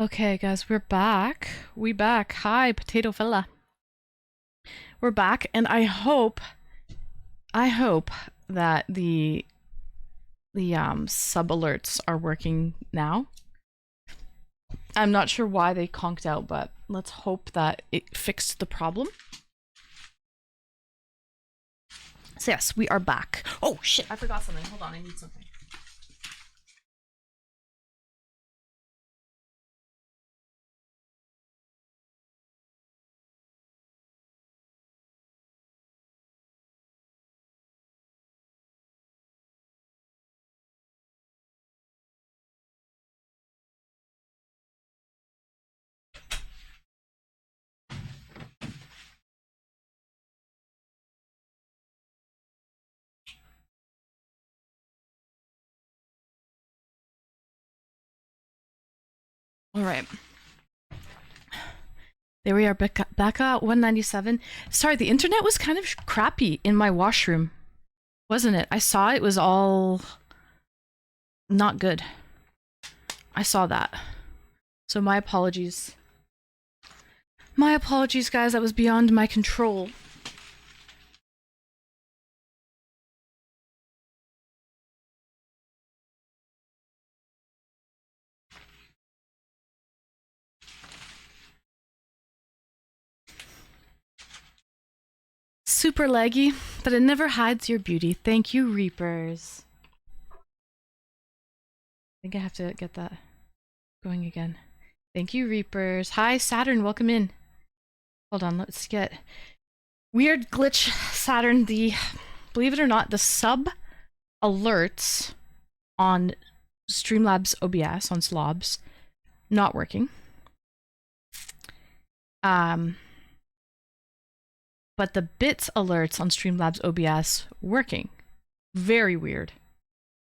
Okay, guys, we're back. We back. Hi, potato fella. We're back, and I hope that the sub alerts are working now. I'm not sure why they conked out, but let's hope that it fixed the problem. So yes, we are back. Oh shit, I forgot something. Hold on, I need something. All right. There we are, Becca 197. Sorry, the internet was kind of crappy in my washroom, wasn't it? I saw it was all not good. I saw that. So my apologies. My apologies, guys. That was beyond my control. Super laggy, but it never hides your beauty. Thank you, Reapers. I think I have to get that going again. Thank you, Reapers. Hi, Saturn. Welcome in. Hold on. Let's get... Weird glitch, Saturn. Believe it or not, the sub alerts on Streamlabs OBS, on Slobs, not working. But the bits alerts on Streamlabs OBS working. Very weird.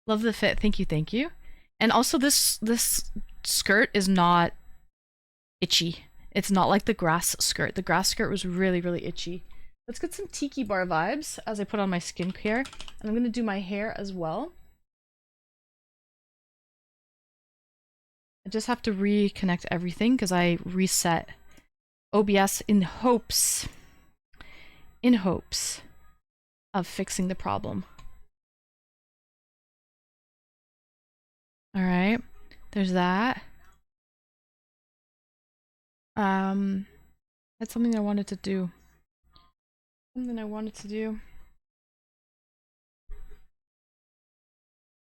Love the fit. Thank you, thank you. And also this skirt is not itchy. It's not like the grass skirt. The grass skirt was really, really itchy. Let's get some tiki bar vibes as I put on my skincare. And I'm gonna do my hair as well. I just have to reconnect everything because I reset OBS in hopes of fixing the problem. All right, there's that. That's something I wanted to do.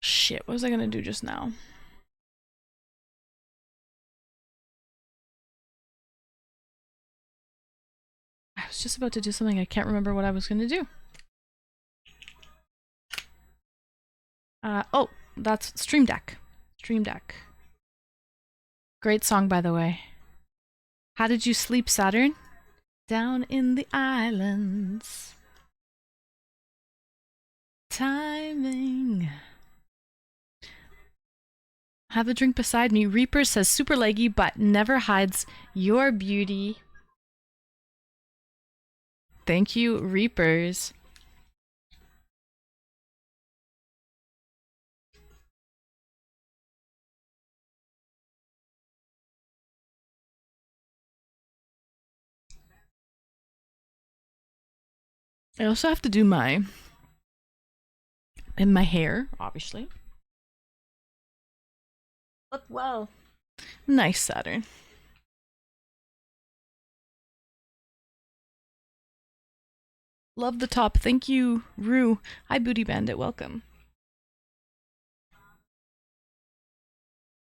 Shit, what was I gonna do just now? I was just about to do something. I can't remember what I was gonna do. Oh, that's Stream Deck. Stream Deck. Great song, by the way. How did you sleep, Saturn? Down in the islands. Timing. Have a drink beside me. Reaper says super leggy, but never hides your beauty. Thank you, Reapers. I also have to do my hair, obviously. Look well. Nice, Saturn. Love the top. Thank you, Rue. Hi, Booty Bandit. Welcome.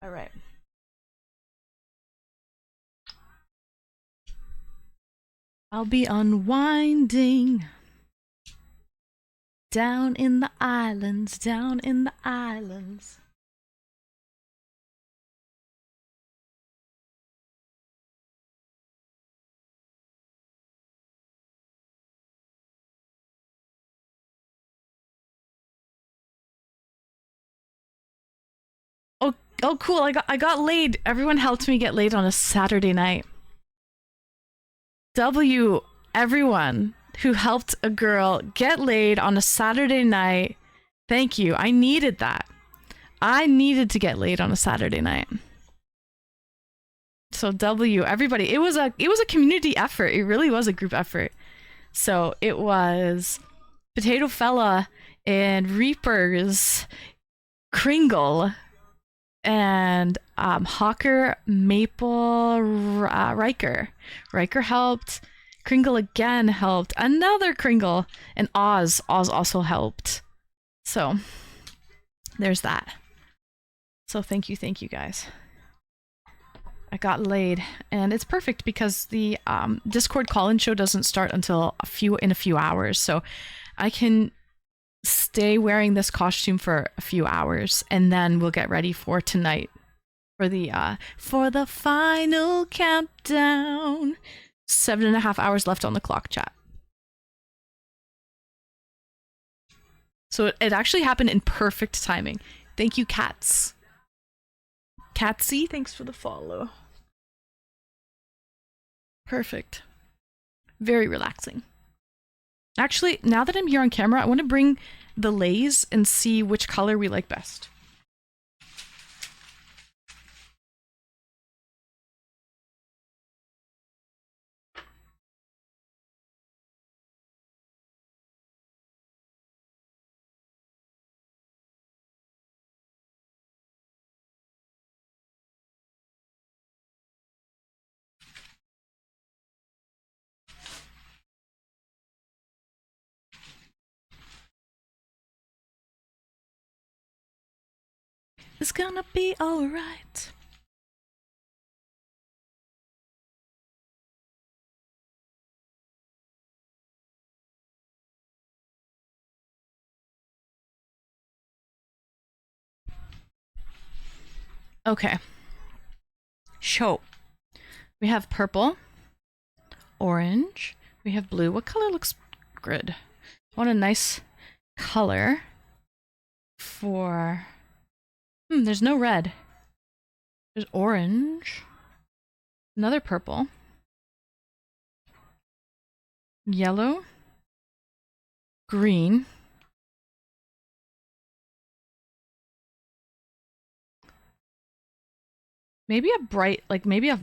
All right. I'll be unwinding. Down in the islands, down in the islands. Oh, cool! I got laid. Everyone helped me get laid on a Saturday night. Everyone who helped a girl get laid on a Saturday night. Thank you. I needed that. I needed to get laid on a Saturday night. So W, everybody, it was a community effort. It really was a group effort. So it was Potato Fella and Reapers, Kringle, and Hawker, Maple, Riker. Riker helped. Kringle again helped. Another Kringle. And Oz. Oz also helped. So there's that. So thank you guys. I got Leied, and it's perfect because the Discord call-in show doesn't start until in a few hours, so I can stay wearing this costume for a few hours, and then we'll get ready for tonight for the final countdown. 7.5 hours left on the clock, chat. So it actually happened in perfect timing. Thank you, Cats. Catsy, thanks for the follow. Perfect. Very relaxing. Actually, now that I'm here on camera, I want to bring the Leieds and see which color we like best. It's gonna be alright. Okay. Show. We have purple, orange, we have blue. What color looks good? I want a nice color for... there's no red. There's orange. Another purple. Yellow. Green. Maybe a bright, like maybe a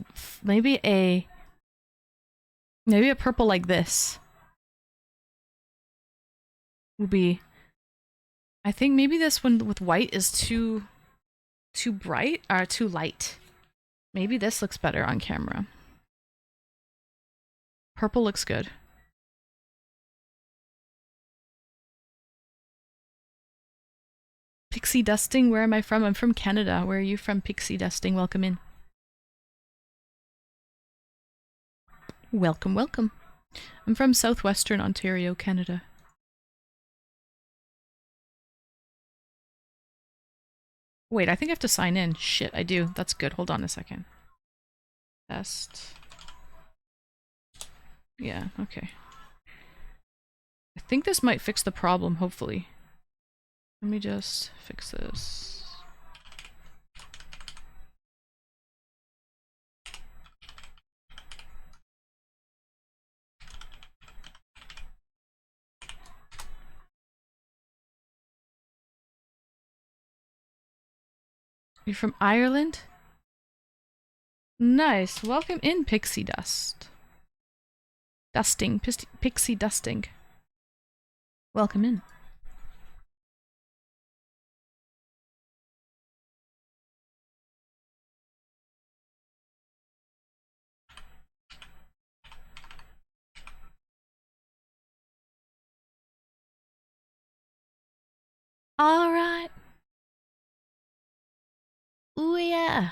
purple like this would be. I think maybe this one with white is too bright or too light. Maybe this looks better on camera. Purple looks good. Pixie Dusting, where am I from? I'm from Canada. Where are you from, Pixie Dusting? Welcome in. Welcome, welcome. I'm from southwestern Ontario, Canada. Wait, I think I have to sign in. Shit, I do. That's good. Hold on a second. Test. Yeah, okay. I think this might fix the problem, hopefully. Let me just fix this. You're from Ireland? Nice. Welcome in, Pixie Dust. Pixie Dusting. Welcome in. All right. Ooh, yeah.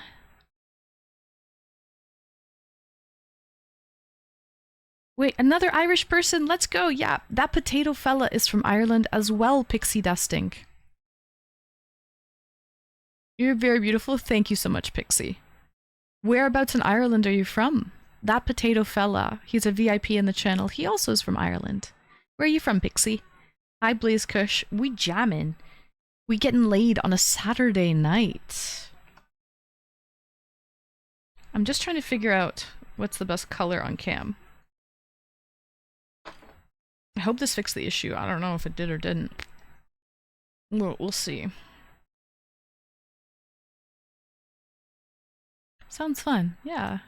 Wait, another Irish person? Let's go. Yeah, that potato fella is from Ireland as well, Pixie Dusting. You're very beautiful. Thank you so much, Pixie. Whereabouts in Ireland are you from? That potato fella. He's a VIP in the channel. He also is from Ireland. Where are you from, Pixie? Hi, Blaze Kush. We jammin'. We getting laid on a Saturday night. I'm just trying to figure out what's the best color on cam. I hope this fixed the issue. I don't know if it did or didn't. We'll see. Sounds fun. Yeah.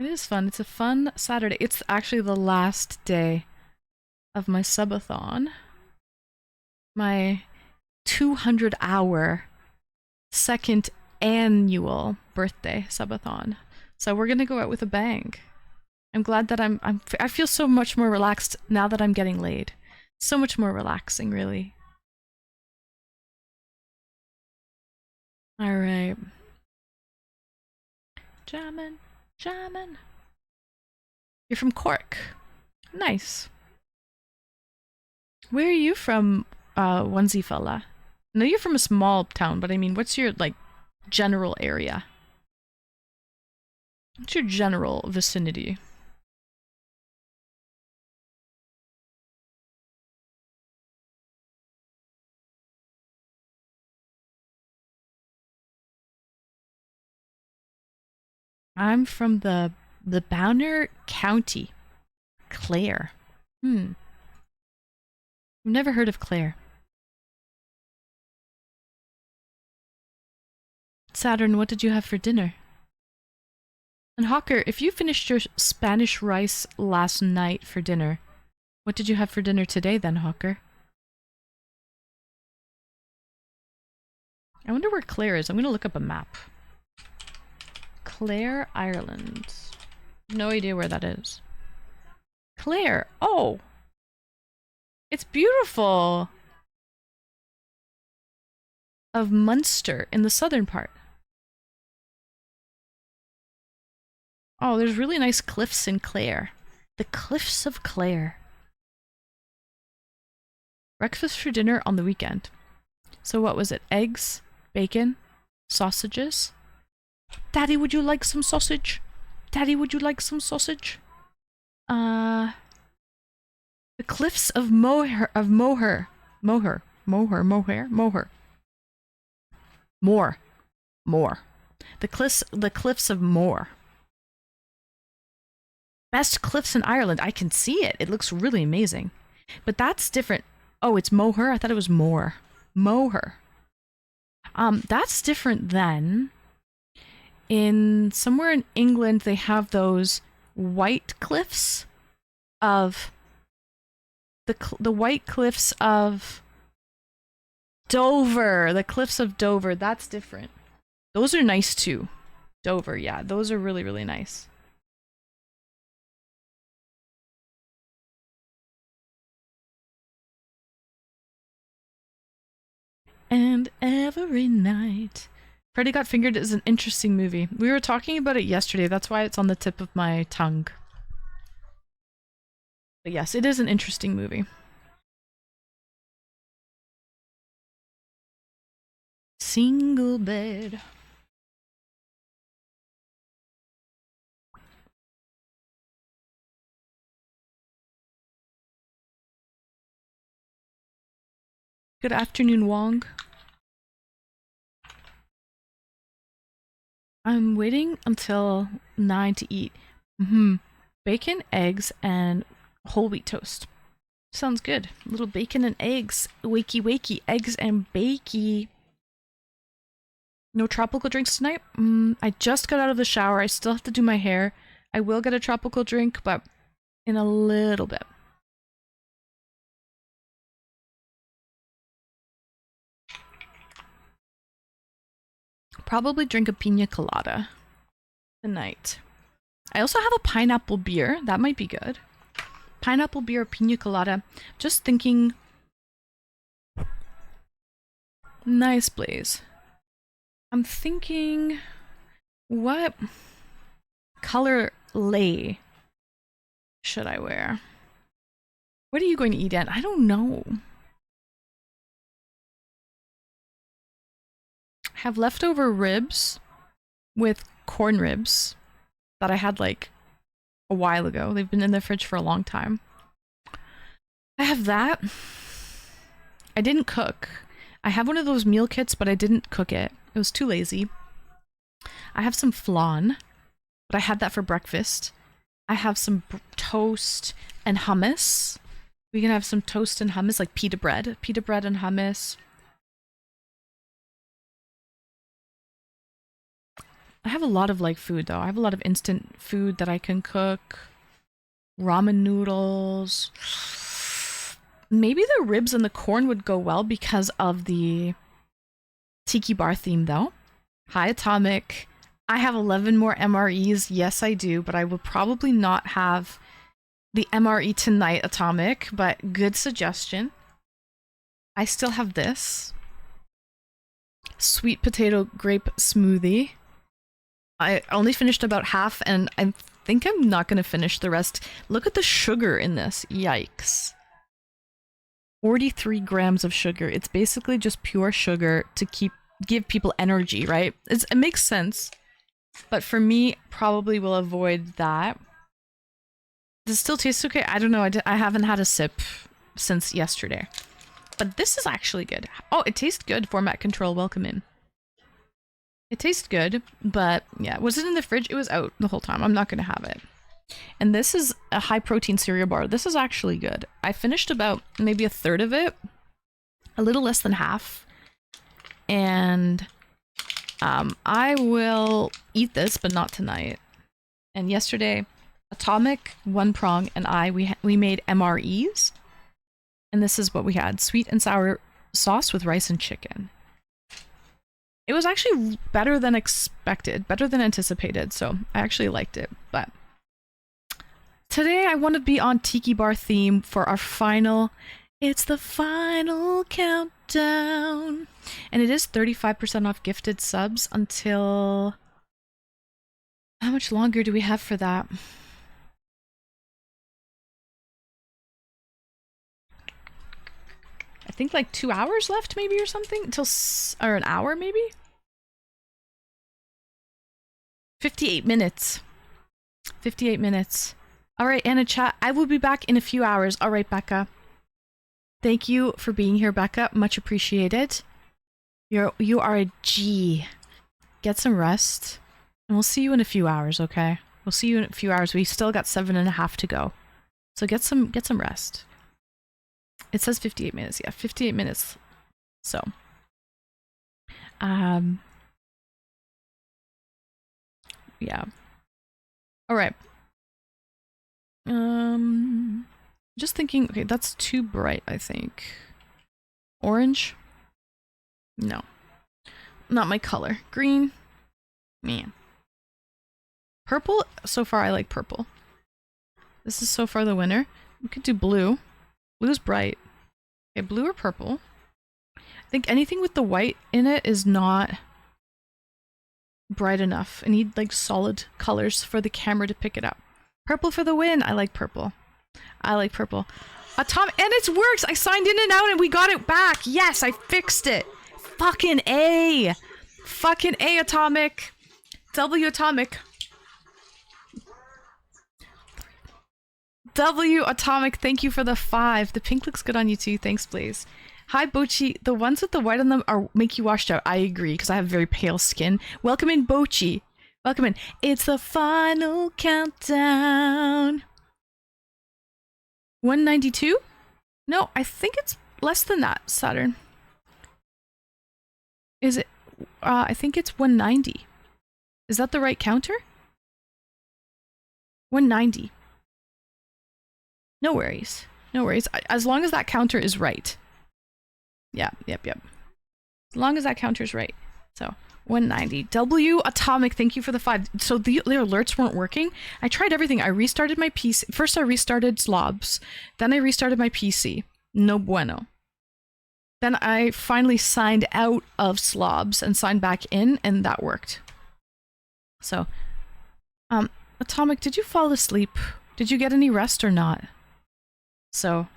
It is fun. It's a fun Saturday. It's actually the last day of my Subathon. My 200-hour second annual birthday Subathon. So we're gonna go out with a bang. I'm glad that I feel so much more relaxed now that I'm getting laid. So much more relaxing, really. All right. Jammin', jammin'. You're from Cork. Nice. Where are you from, onesie fella? I know you're from a small town, but I mean, what's your, like, general area? What's your general vicinity? I'm from the Banner County. Clare. I've never heard of Clare. Saturn, what did you have for dinner? And Hawker, if you finished your Spanish rice last night for dinner, what did you have for dinner today then, Hawker? I wonder where Clare is. I'm gonna look up a map. Clare, Ireland. No idea where that is. Clare! Oh! It's beautiful! Of Munster in the southern part. Oh, there's really nice cliffs in Clare. The Cliffs of Clare. Breakfast for dinner on the weekend. So what was it? Eggs, bacon, sausages? Daddy, would you like some sausage? Daddy, would you like some sausage? The Cliffs of Moher. More. The Cliffs of Moher. Best cliffs in Ireland. I can see it. It looks really amazing. But that's different. Oh, it's Moher? I thought it was Moher. Moher. That's different than in somewhere in England they have those white cliffs of the white cliffs of Dover. The cliffs of Dover. That's different. Those are nice too. Dover, yeah. Those are really, really nice. And every night. Freddy Got Fingered is an interesting movie. We were talking about it yesterday. That's why it's on the tip of my tongue. But yes, it is an interesting movie. Single bed. Good afternoon, Wong. I'm waiting until 9 to eat. Bacon, eggs, and whole wheat toast. Sounds good. A little bacon and eggs. Wakey wakey. Eggs and bakey. No tropical drinks tonight? I just got out of the shower. I still have to do my hair. I will get a tropical drink, but in a little bit. Probably drink a pina colada tonight. I also have a pineapple beer. That might be good. Pineapple beer, pina colada. Just thinking. Nice, Blaze. I'm thinking. What color lei should I wear? What are you going to eat, Aunt? I don't know. Have leftover ribs with corn ribs that I had like a while ago. They've been in the fridge for a long time. I have that. I didn't cook. I have one of those meal kits, but I didn't cook it. It was too lazy. I have some flan, but I had that for breakfast. I have some toast and hummus. We can have some toast and hummus, like pita bread and hummus. I have a lot of like food though. I have a lot of instant food that I can cook. Ramen noodles. Maybe the ribs and the corn would go well because of the tiki bar theme though. Hi Atomic. I have 11 more MREs. Yes, I do, but I will probably not have the MRE tonight, Atomic, but good suggestion. I still have this. Sweet potato grape smoothie. I only finished about half and I think I'm not going to finish the rest. Look at the sugar in this. Yikes. 43 grams of sugar. It's basically just pure sugar to give people energy, right? It makes sense. But for me, probably will avoid that. Does it still taste okay? I don't know. I haven't had a sip since yesterday. But this is actually good. Oh, it tastes good. Format control, welcome in. It tastes good, but yeah. Was it in the fridge? It was out the whole time. I'm not going to have it. And this is a high protein cereal bar. This is actually good. I finished about maybe a third of it. A little less than half. And I will eat this, but not tonight. And yesterday, Atomic, One Prong, and we made MREs. And this is what we had. Sweet and sour sauce with rice and chicken. It was actually better than expected, better than anticipated, so I actually liked it. But today I want to be on Tiki Bar theme for our final... It's the final countdown. And it is 35% off gifted subs until... How much longer do we have for that? I think like 2 hours left maybe or something? Or an hour maybe? 58 minutes. 58 minutes. Alright, Anna chat. I will be back in a few hours. Alright, Becca. Thank you for being here, Becca. Much appreciated. You are a G. Get some rest. And we'll see you in a few hours, okay? We'll see you in a few hours. We still got 7.5 to go. So get some rest. It says 58 minutes. Yeah, 58 minutes. So. Yeah. Alright. Just thinking, okay, that's too bright, I think. Orange? No. Not my color. Green? Man. Purple? So far, I like purple. This is so far the winner. We could do blue. Blue's bright. Okay, blue or purple? I think anything with the white in it is not bright enough. I need like solid colors for the camera to pick it up. Purple for the win. I like purple. I like purple. Atomic, and it works. I signed in and out and we got it back. Yes, I fixed it. Fucking A. Fucking A, Atomic. W Atomic. W Atomic, thank you for the 5. The pink looks good on you too. Thanks, Blaze. Hi, Bochi. The ones with the white on them make you washed out. I agree, because I have very pale skin. Welcome in, Bochi. Welcome in. It's the final countdown. 192? No, I think it's less than that, Saturn. Is it? I think it's 190. Is that the right counter? 190. No worries. No worries. As long as that counter is right. Yeah, yep. As long as that counter is right. So, 190. W Atomic, thank you for the 5. So the alerts weren't working. I tried everything. I restarted my PC. First I restarted Slobs. Then I restarted my PC. No bueno. Then I finally signed out of Slobs and signed back in, and that worked. So, Atomic, did you fall asleep? Did you get any rest or not? So,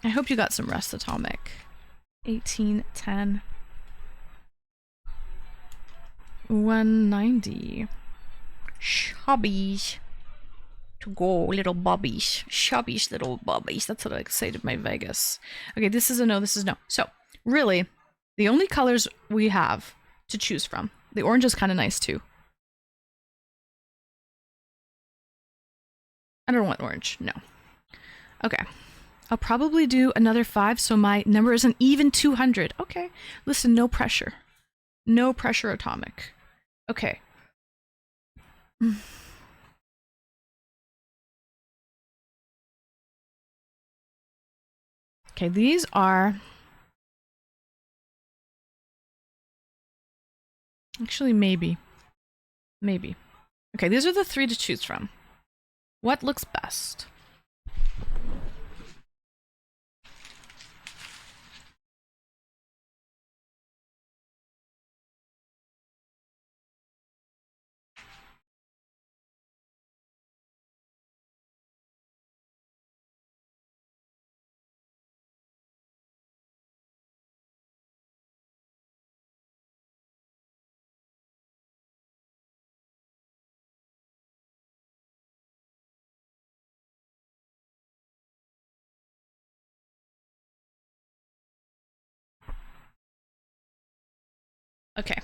I hope you got some rest, Atomic. 1810. 190. Shobbies. To go, little bobbies. Shobbies, little bobbies. That's what I say to my Vegas. Okay, this is a no, this is no. So, really, the only colors we have to choose from. The orange is kind of nice, too. I don't want orange, no. Okay. I'll probably do another 5, so my number is an even 200. Okay. Listen, no pressure. No pressure atomic. Okay. Okay, these are... Actually, maybe. Maybe. Okay, these are the 3 to choose from. What looks best? Okay.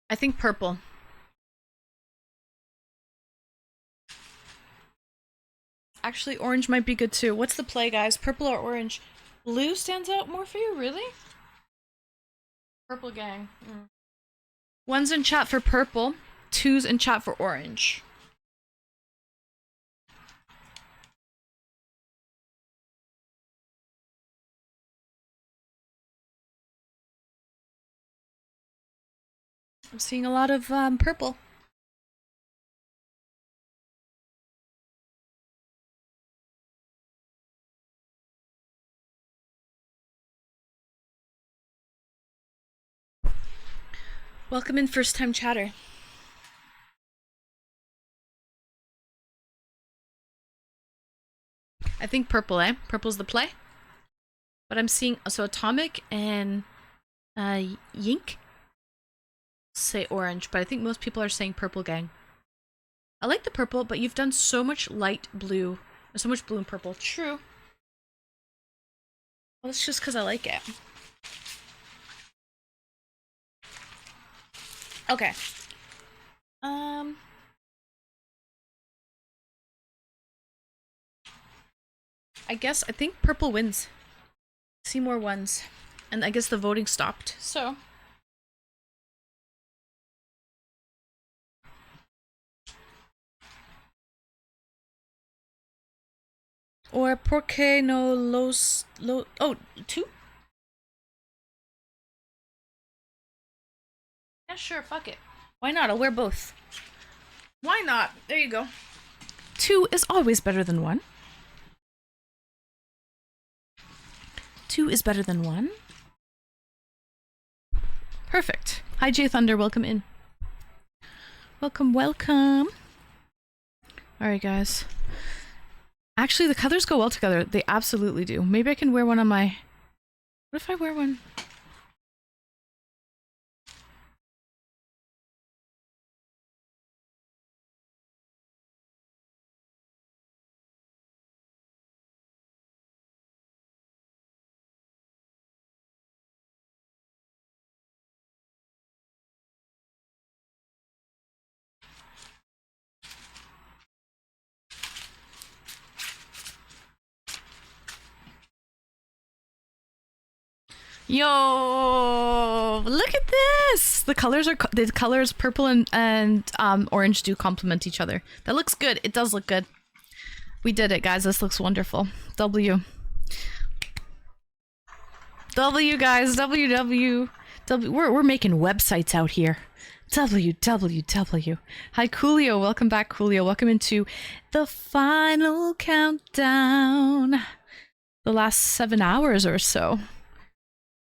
I think purple. Actually, orange might be good too. What's the play, guys? Purple or orange? Blue stands out more for you, really? Purple gang. Mm. 1's in chat for purple, 2's in chat for orange. I'm seeing a lot of purple. Welcome in, first time chatter. I think purple, eh? Purple's the play. But I'm seeing, so atomic and yink say orange, but I think most people are saying purple gang. I like the purple, but you've done so much light blue, so much blue and purple. True. Well, it's just because I like it. Okay. I think purple wins. See more ones. And I guess the voting stopped, so. Or porque no los... oh, 2? Yeah, sure, fuck it. Why not? I'll wear both. Why not? There you go. 2 is always better than 1. 2 is better than 1. Perfect. Hi, J Thunder. Welcome in. Welcome, welcome. Alright, guys. Actually, the colors go well together. They absolutely do. Maybe I can wear one on my... What if I wear one? Yo, look at this. The colors purple and orange do complement each other. That looks good. It does look good. We did it, guys. This looks wonderful. W. W, guys. W. We're making websites out here. W. Hi, Coolio. Welcome back, Coolio. Welcome into the final countdown. The last 7 hours or so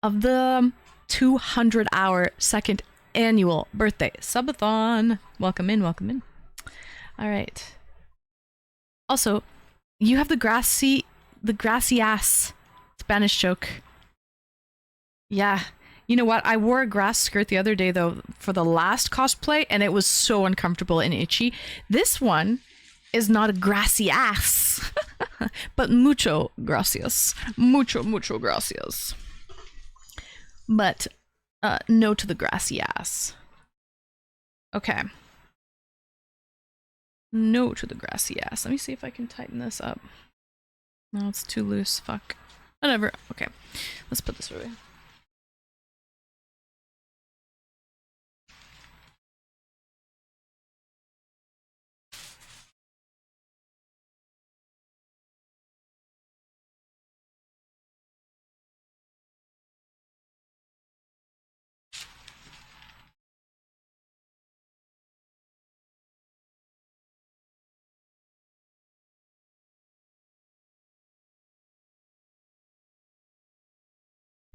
of the 200-hour second annual birthday Subathon. Welcome in, welcome in. All right. Also, you have the grassy ass Spanish joke. Yeah. You know what? I wore a grass skirt the other day, though, for the last cosplay, and it was so uncomfortable and itchy. This one is not a grassy ass, but mucho gracias. Mucho gracias. But no to the grassy ass. Okay. No to the grassy ass. Let me see if I can tighten this up. No, it's too loose. Fuck. Whatever. Okay. Let's put this away.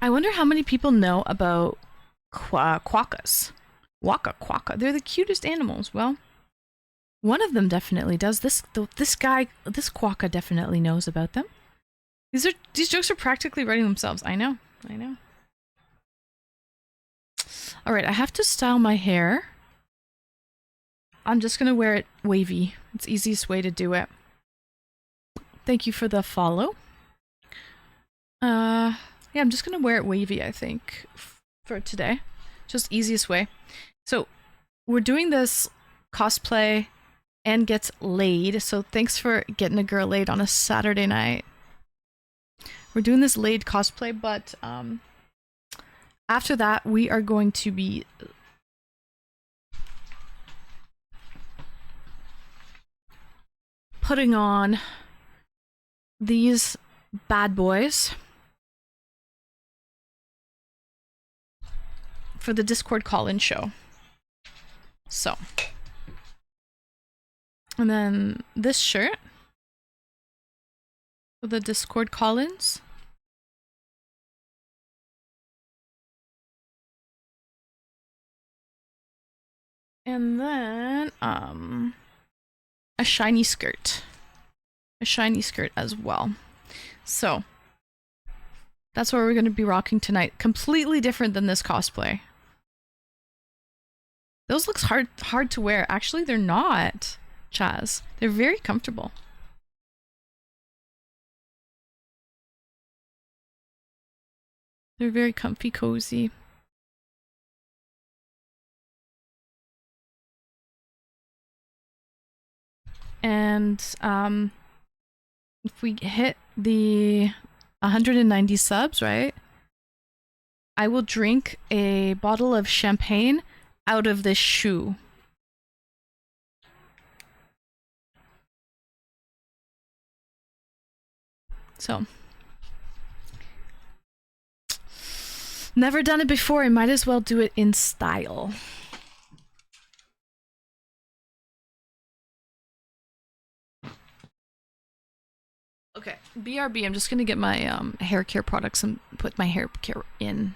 I wonder how many people know about quokkas. Waka quokka. They're the cutest animals. Well, one of them definitely does. This quokka definitely knows about them. These jokes are practically writing themselves. I know. All right, I have to style my hair. I'm just gonna wear it wavy. It's the easiest way to do it. Thank you for the follow. Yeah, I'm just gonna wear it wavy, I think, for today. Just easiest way. So, we're doing this cosplay and gets laid. So thanks for getting a girl laid on a Saturday night. We're doing this Leied cosplay, but after that we are going to be putting on these bad boys for the Discord call-in show. So, and then this shirt for the Discord call-ins. And then a shiny skirt. A shiny skirt as well. So, that's what we're going to be rocking tonight. Completely different than this cosplay. Those looks hard to wear. Actually, they're not, Chaz. They're very comfortable. They're very comfy, cozy. And if we hit the 190 subs, right? I will drink a bottle of champagne out of this shoe. So, never done it before. I might as well do it in style. Okay, BRB. I'm just gonna get my hair care products and put my hair care in.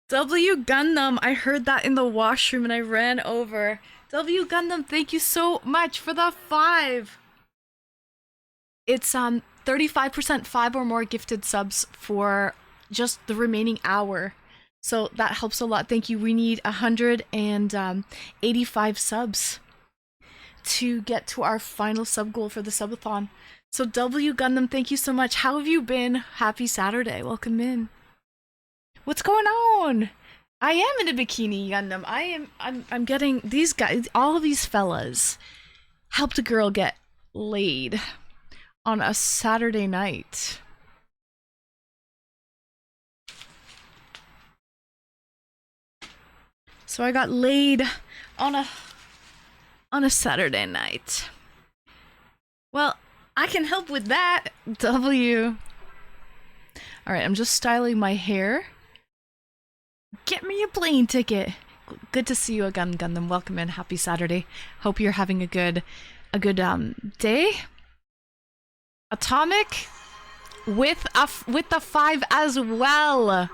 W Gundam, I heard that in the washroom and I ran over. W Gundam, thank you so much for the 5. It's 35% 5 or more gifted subs for just the remaining hour. So that helps a lot. Thank you. We need 185 subs to get to our final sub goal for the Subathon. So W Gundam, thank you so much. How have you been? Happy Saturday. Welcome in. What's going on? I am in a bikini, Gundam. I'm getting these guys, all of these fellas helped a girl get laid on a Saturday night. So I got laid on a Saturday night. Well, I can help with that. W. All right, I'm just styling my hair. Get me a plane ticket. Good to see you again, Gundam. Welcome in. Happy Saturday. Hope you're having a good day. Atomic with the 5 as well.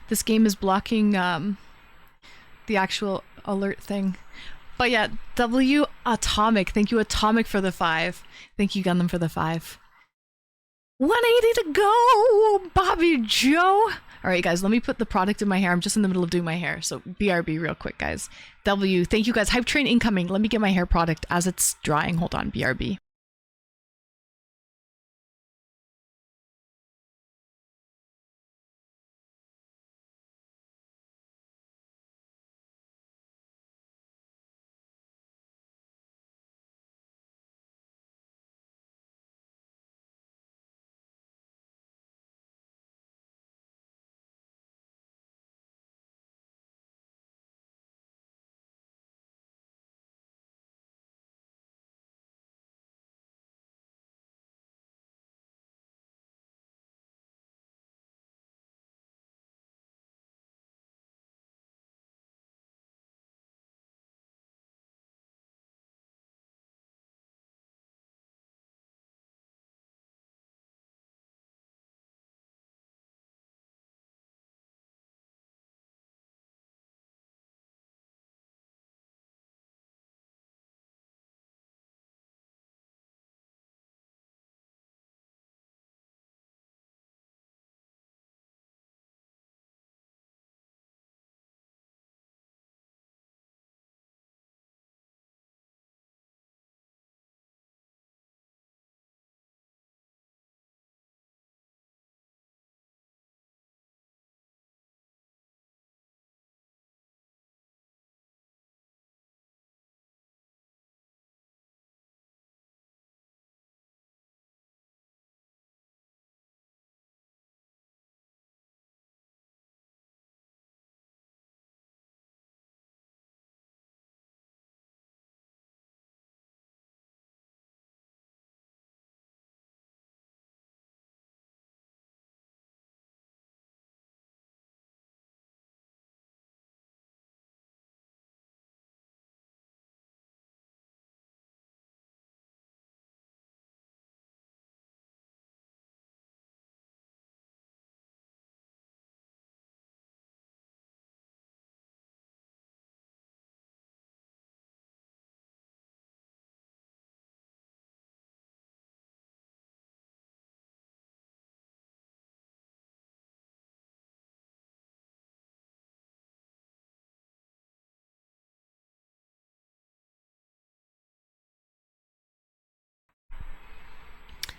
This game is blocking the actual alert thing. But yeah, W Atomic. Thank you, Atomic, for the 5. Thank you, Gundam, for the 5. 180 to go, Bobby Joe. All right, guys, let me put the product in my hair. I'm just in the middle of doing my hair, so BRB real quick, guys. W, thank you, guys. Hype train incoming. Let me get my hair product as it's drying. Hold on, BRB.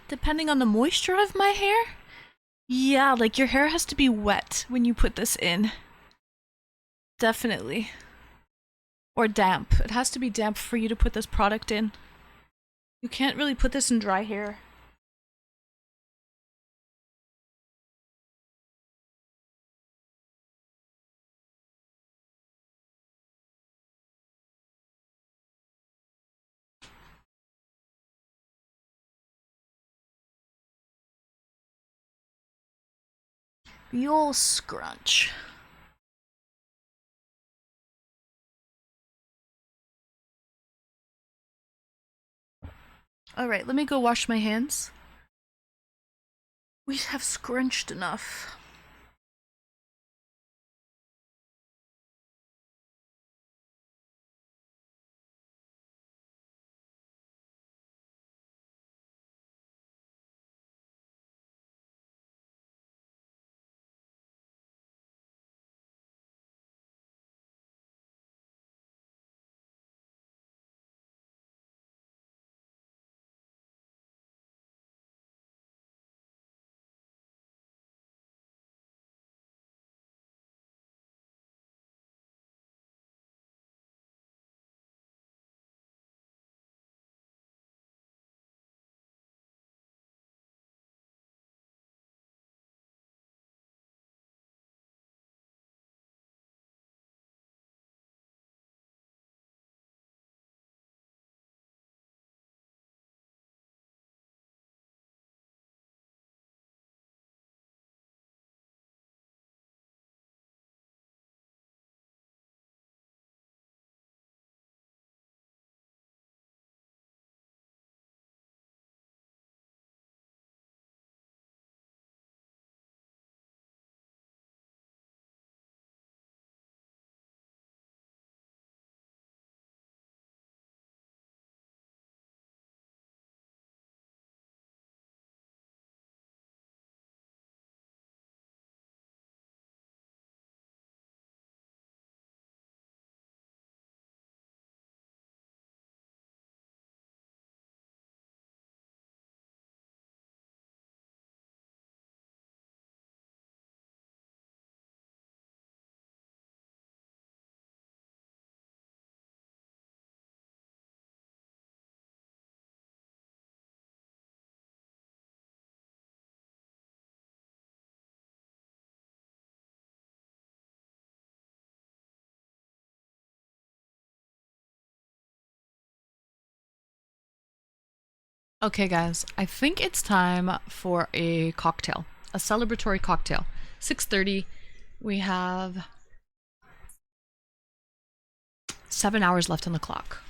Depending on the moisture of my hair? Yeah, like your hair has to be wet when you put this in. Definitely. Or damp. It has to be damp for you to put this product in. You can't really put this in dry hair. You'll scrunch. Alright, let me go wash my hands. We have scrunched enough. Okay, guys, I think it's time for a cocktail, a celebratory cocktail. 6:30. We have 7 hours left on the clock.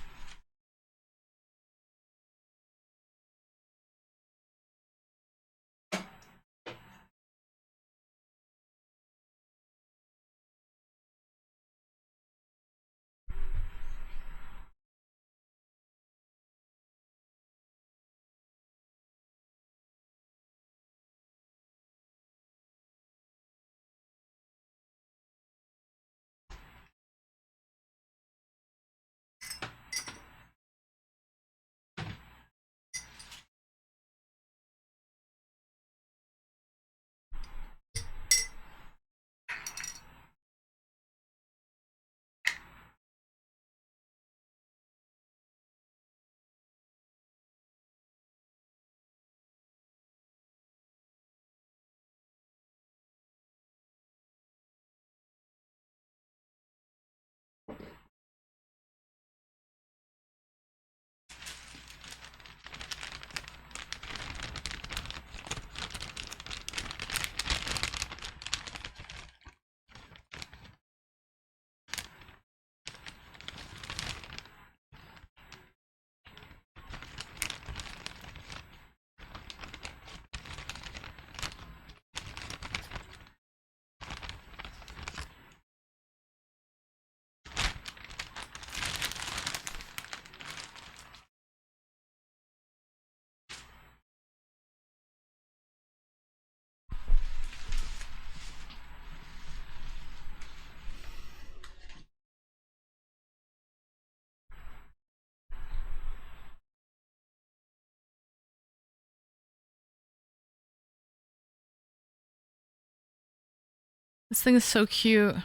This thing is so cute.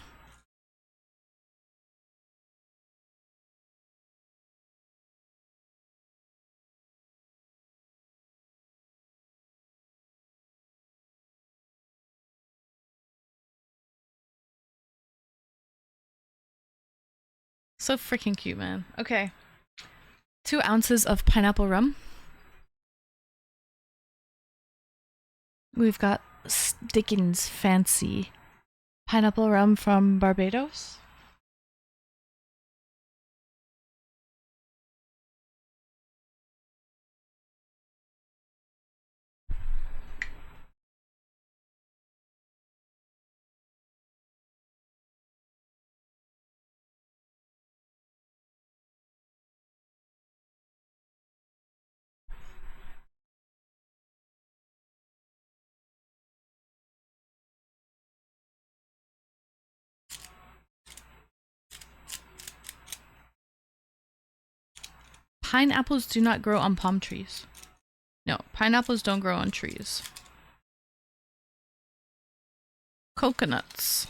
So freaking cute, man. Okay. 2 ounces of pineapple rum. We've got Dickens Fancy pineapple rum from Barbados. Pineapples do not grow on palm trees. No, pineapples don't grow on trees. Coconuts.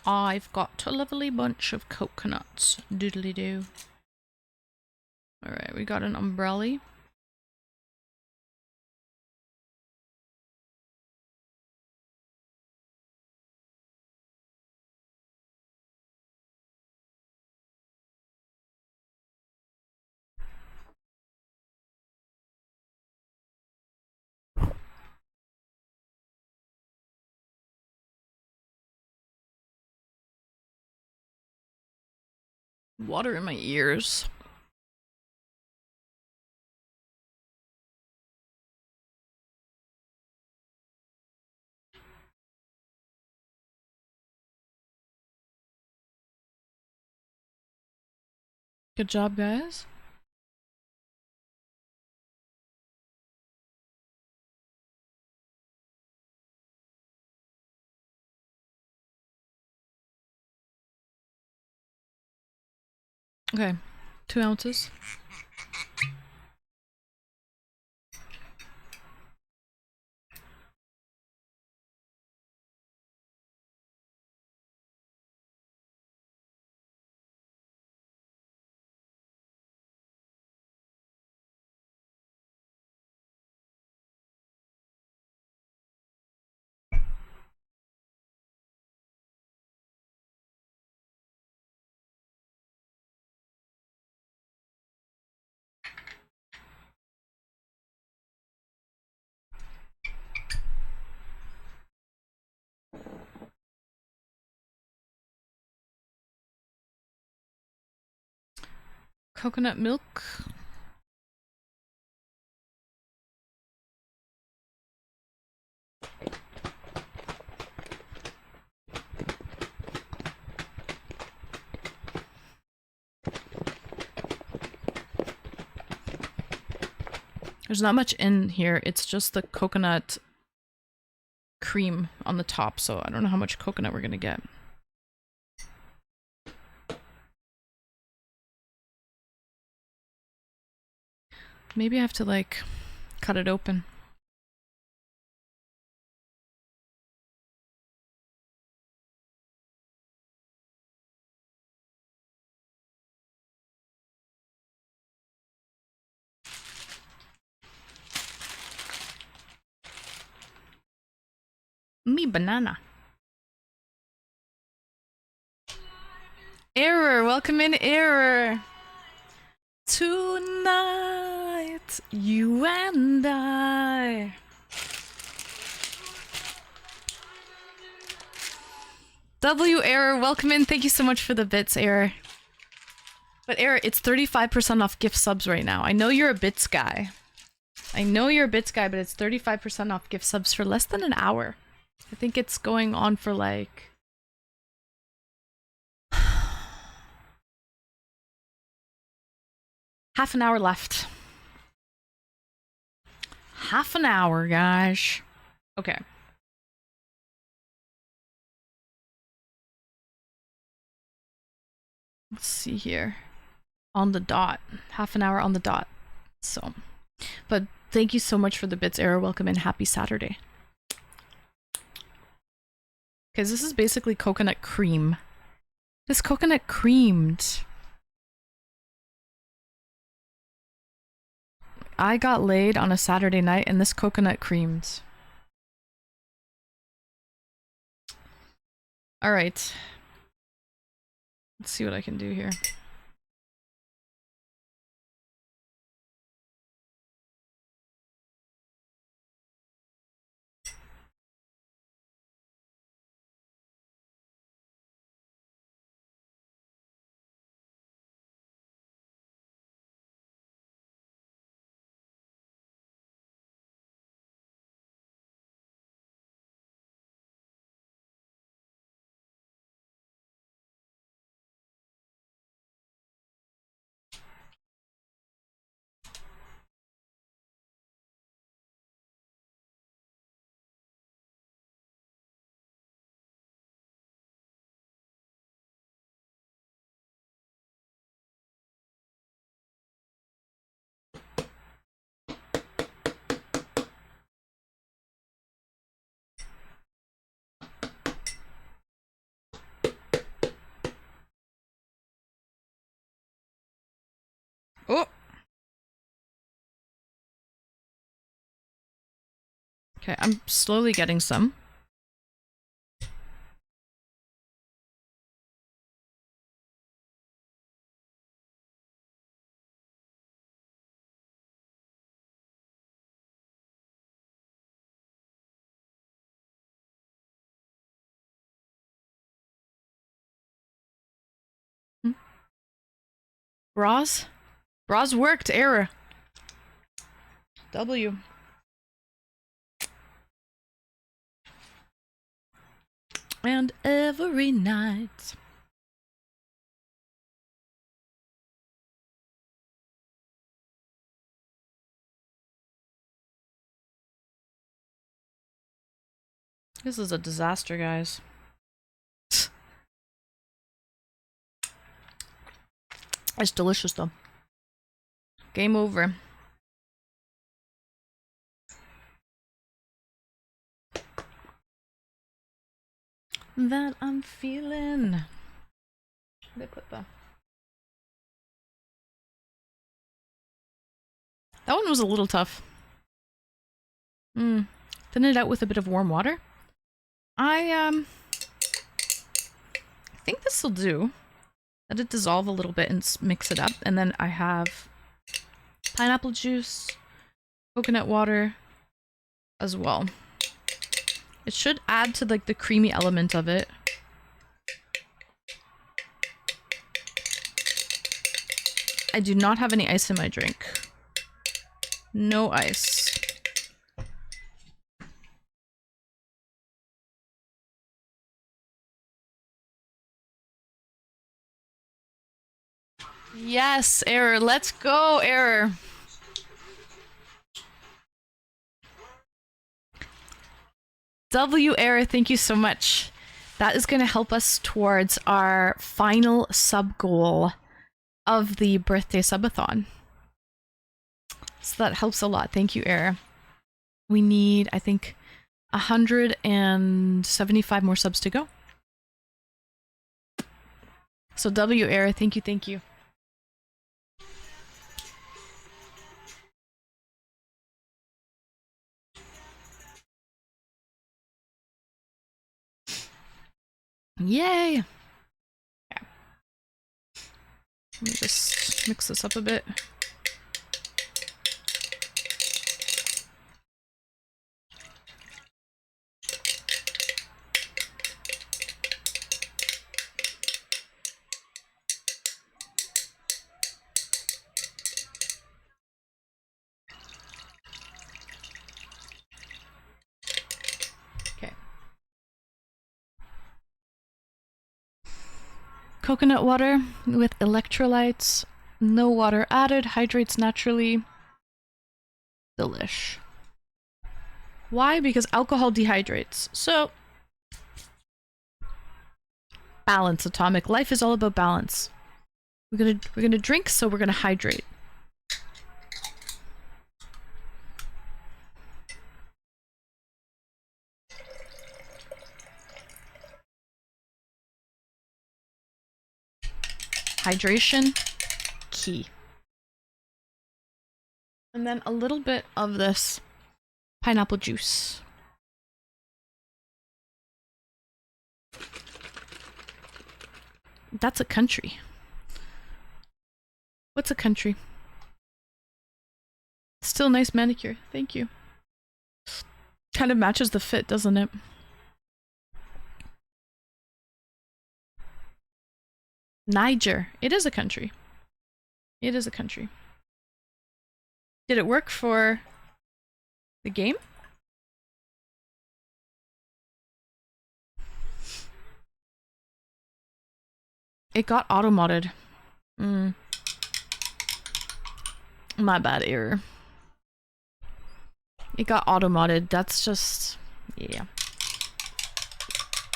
I've got a lovely bunch of coconuts. Doodly doo. Alright, we got an umbrella. Water in my ears. Good job, guys. Okay, 2 ounces. Coconut milk. There's not much in here, it's just the coconut cream on the top, so I don't know how much coconut we're gonna get. Maybe I have to, like, cut it open. Me banana. Error, welcome in, Error. Tonight, you and I. W Error, welcome in. Thank you so much for the bits, Error. But Error, it's 35% off gift subs right now. I know you're a bits guy. I know you're a bits guy, but it's 35% off gift subs for less than an hour. I think it's going on for like... half an hour left. Half an hour, guys. Okay. Let's see here. On the dot. Half an hour on the dot. So, but thank you so much for the bits, Error. Welcome in. Happy Saturday. Because this is basically coconut cream. This coconut creamed. I got laid on a Saturday night and this coconut creamed. Alright. Let's see what I can do here. Okay, I'm slowly getting some. Bras? Bras worked, error. W. And every night. This is a disaster, guys. It's delicious, though. Game over. That I'm feeling. Where did I put that? That one was a little tough. Thin it out with a bit of warm water. I think this will do. Let it dissolve a little bit and mix it up. And then I have pineapple juice, coconut water as well. It should add to like the creamy element of it. I do not have any ice in my drink. No ice. Yes, error. Let's go, error. W error, thank you so much. That is going to help us towards our final sub goal of the birthday subathon. So that helps a lot. Thank you, error. We need, I think, 175 more subs to go. So W error, thank you, thank you. Yay! Okay. Let me just mix this up a bit. Coconut water with electrolytes, no water added, hydrates naturally. Delish. Why? Because alcohol dehydrates. So, balance, Atomic. Life is all about balance. We're gonna drink, so we're gonna hydrate. Hydration, key. And then a little bit of this pineapple juice. That's a country. What's a country? Still nice manicure. Thank you. Kind of matches the fit, doesn't it? Niger. It is a country. It is a country. Did it work for the game? It got auto-modded. My bad, error. It got auto-modded. That's just... yeah.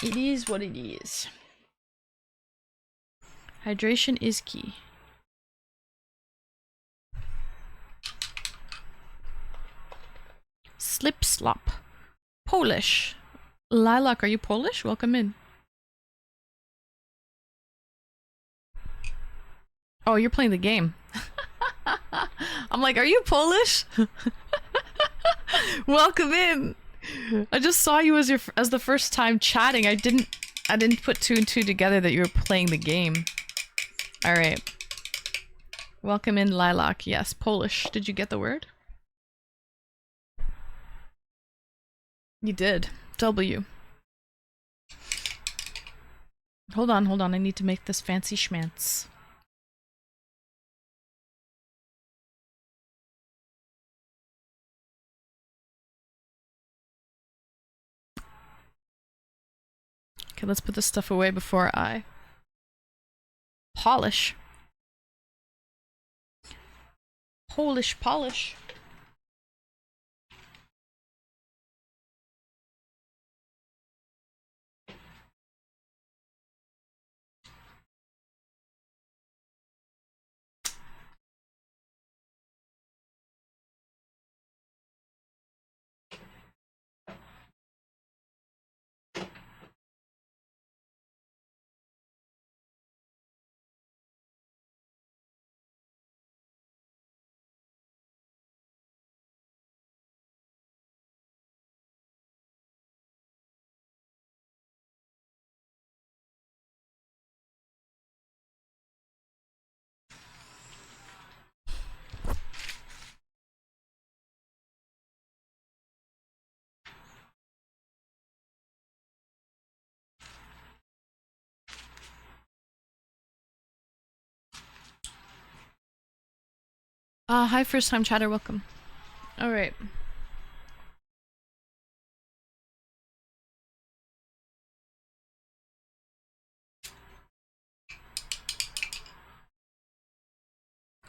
It is what it is. Hydration is key. Slip slop. Polish. Lilac, are you Polish? Welcome in. Oh, you're playing the game. I'm like, are you Polish? Welcome in. I just saw you as the first time chatting. I didn't put two and two together that you were playing the game. All right. Welcome in, Lilac. Yes, Polish. Did you get the word? You did. W. Hold on, hold on. I need to make this fancy schmance. Okay, let's put this stuff away before I polish. Polish polish. Hi, first time chatter, welcome. Alright.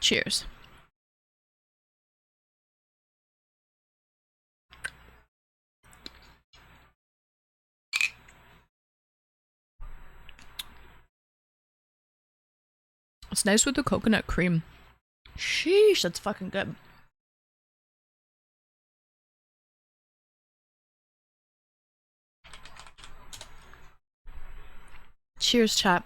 Cheers. It's nice with the coconut cream. Sheesh, that's fucking good. Cheers, chat.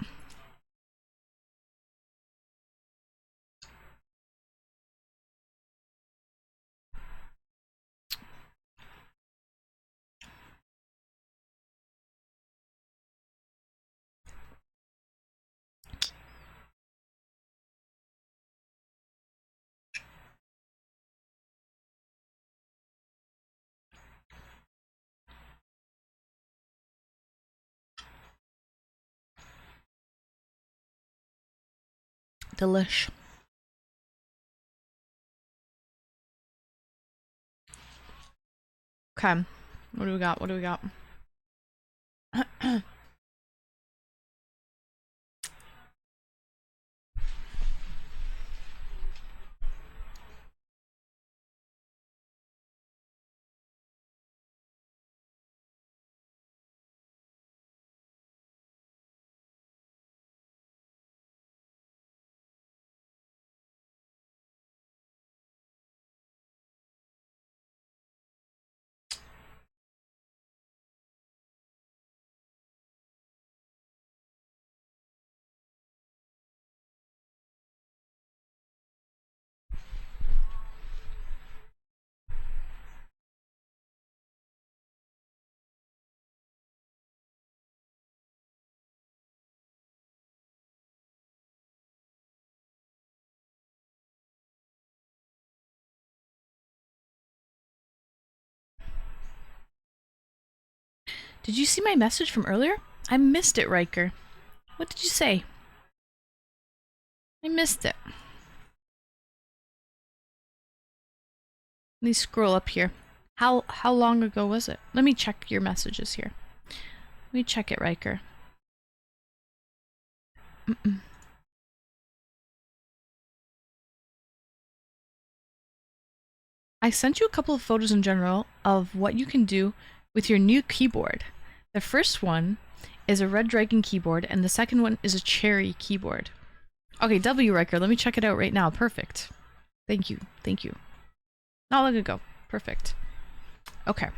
Delish. Okay. What do we got? What do we got? Did you see my message from earlier? I missed it, Riker. What did you say? I missed it. Let me scroll up here. How long ago was it? Let me check your messages here. Let me check it, Riker. I sent you a couple of photos in general of what you can do with your new keyboard. The first one is a Red Dragon keyboard, and the second one is a Cherry keyboard. Okay, W Riker, let me check it out right now. Perfect. Thank you. Thank you. Not long ago. Perfect. Okay.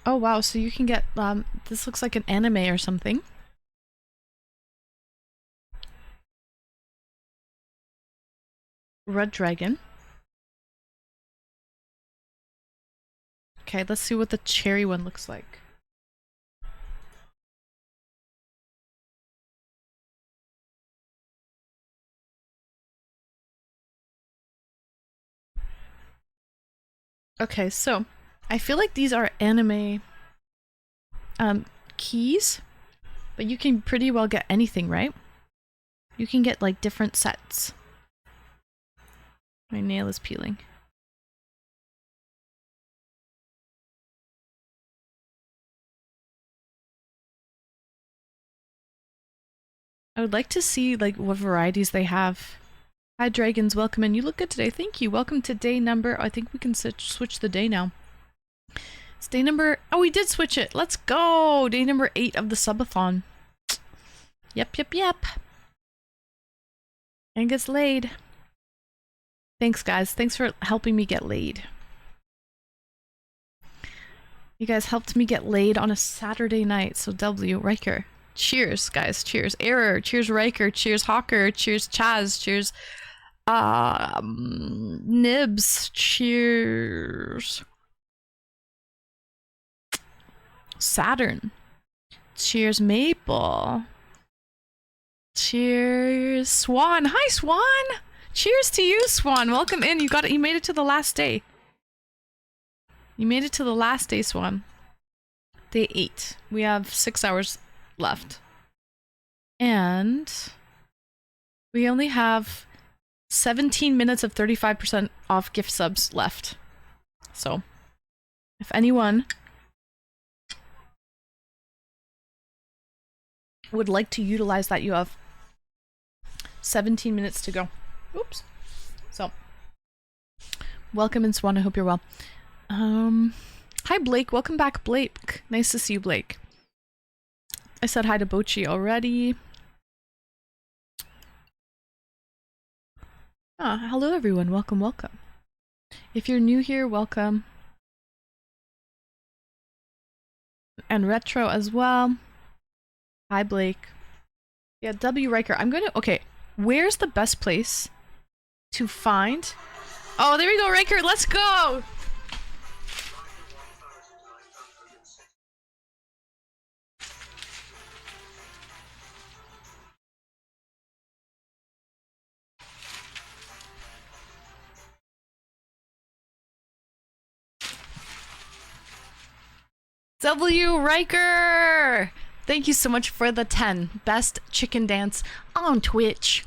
Oh wow, so you can get, this looks like an anime or something. Red Dragon. Okay, let's see what the cherry one looks like. Okay, so I feel like these are anime keys, but you can pretty well get anything, right? You can get like different sets. My nail is peeling. I would like to see like what varieties they have. Hi dragons, welcome in. You look good today. Thank you. Welcome to day number. I think we can switch the day now. It's day number. Oh, we did switch it. Let's go. Day number 8 of the Subathon. Yep. And gets laid. Thanks, guys. Thanks for helping me get laid. You guys helped me get laid on a Saturday night. So W, Riker. Cheers, guys. Cheers. Error. Cheers, Riker. Cheers, Hawker. Cheers, Chaz. Cheers, Nibs. Cheers. Saturn. Cheers, Maple. Cheers, Swan. Hi, Swan. Cheers to you, Swan. Welcome in. You made it to the last day. You made it to the last day, Swan. Day 8. We have 6 hours left. And we only have 17 minutes of 35% off gift subs left. So, if anyone would like to utilize that, you have 17 minutes to go. Oops. So, welcome in, Swan. I hope you're well. Hi, Blake. Welcome back, Blake. Nice to see you, Blake. I said hi to Bochi already. Hello, everyone. Welcome. If you're new here, welcome. And Retro as well. Hi, Blake. Yeah, W. Riker. Okay, where's the best place to find... Oh, there we go, Riker. Let's go! W. Riker! Thank you so much for the 10. Best chicken dance on Twitch.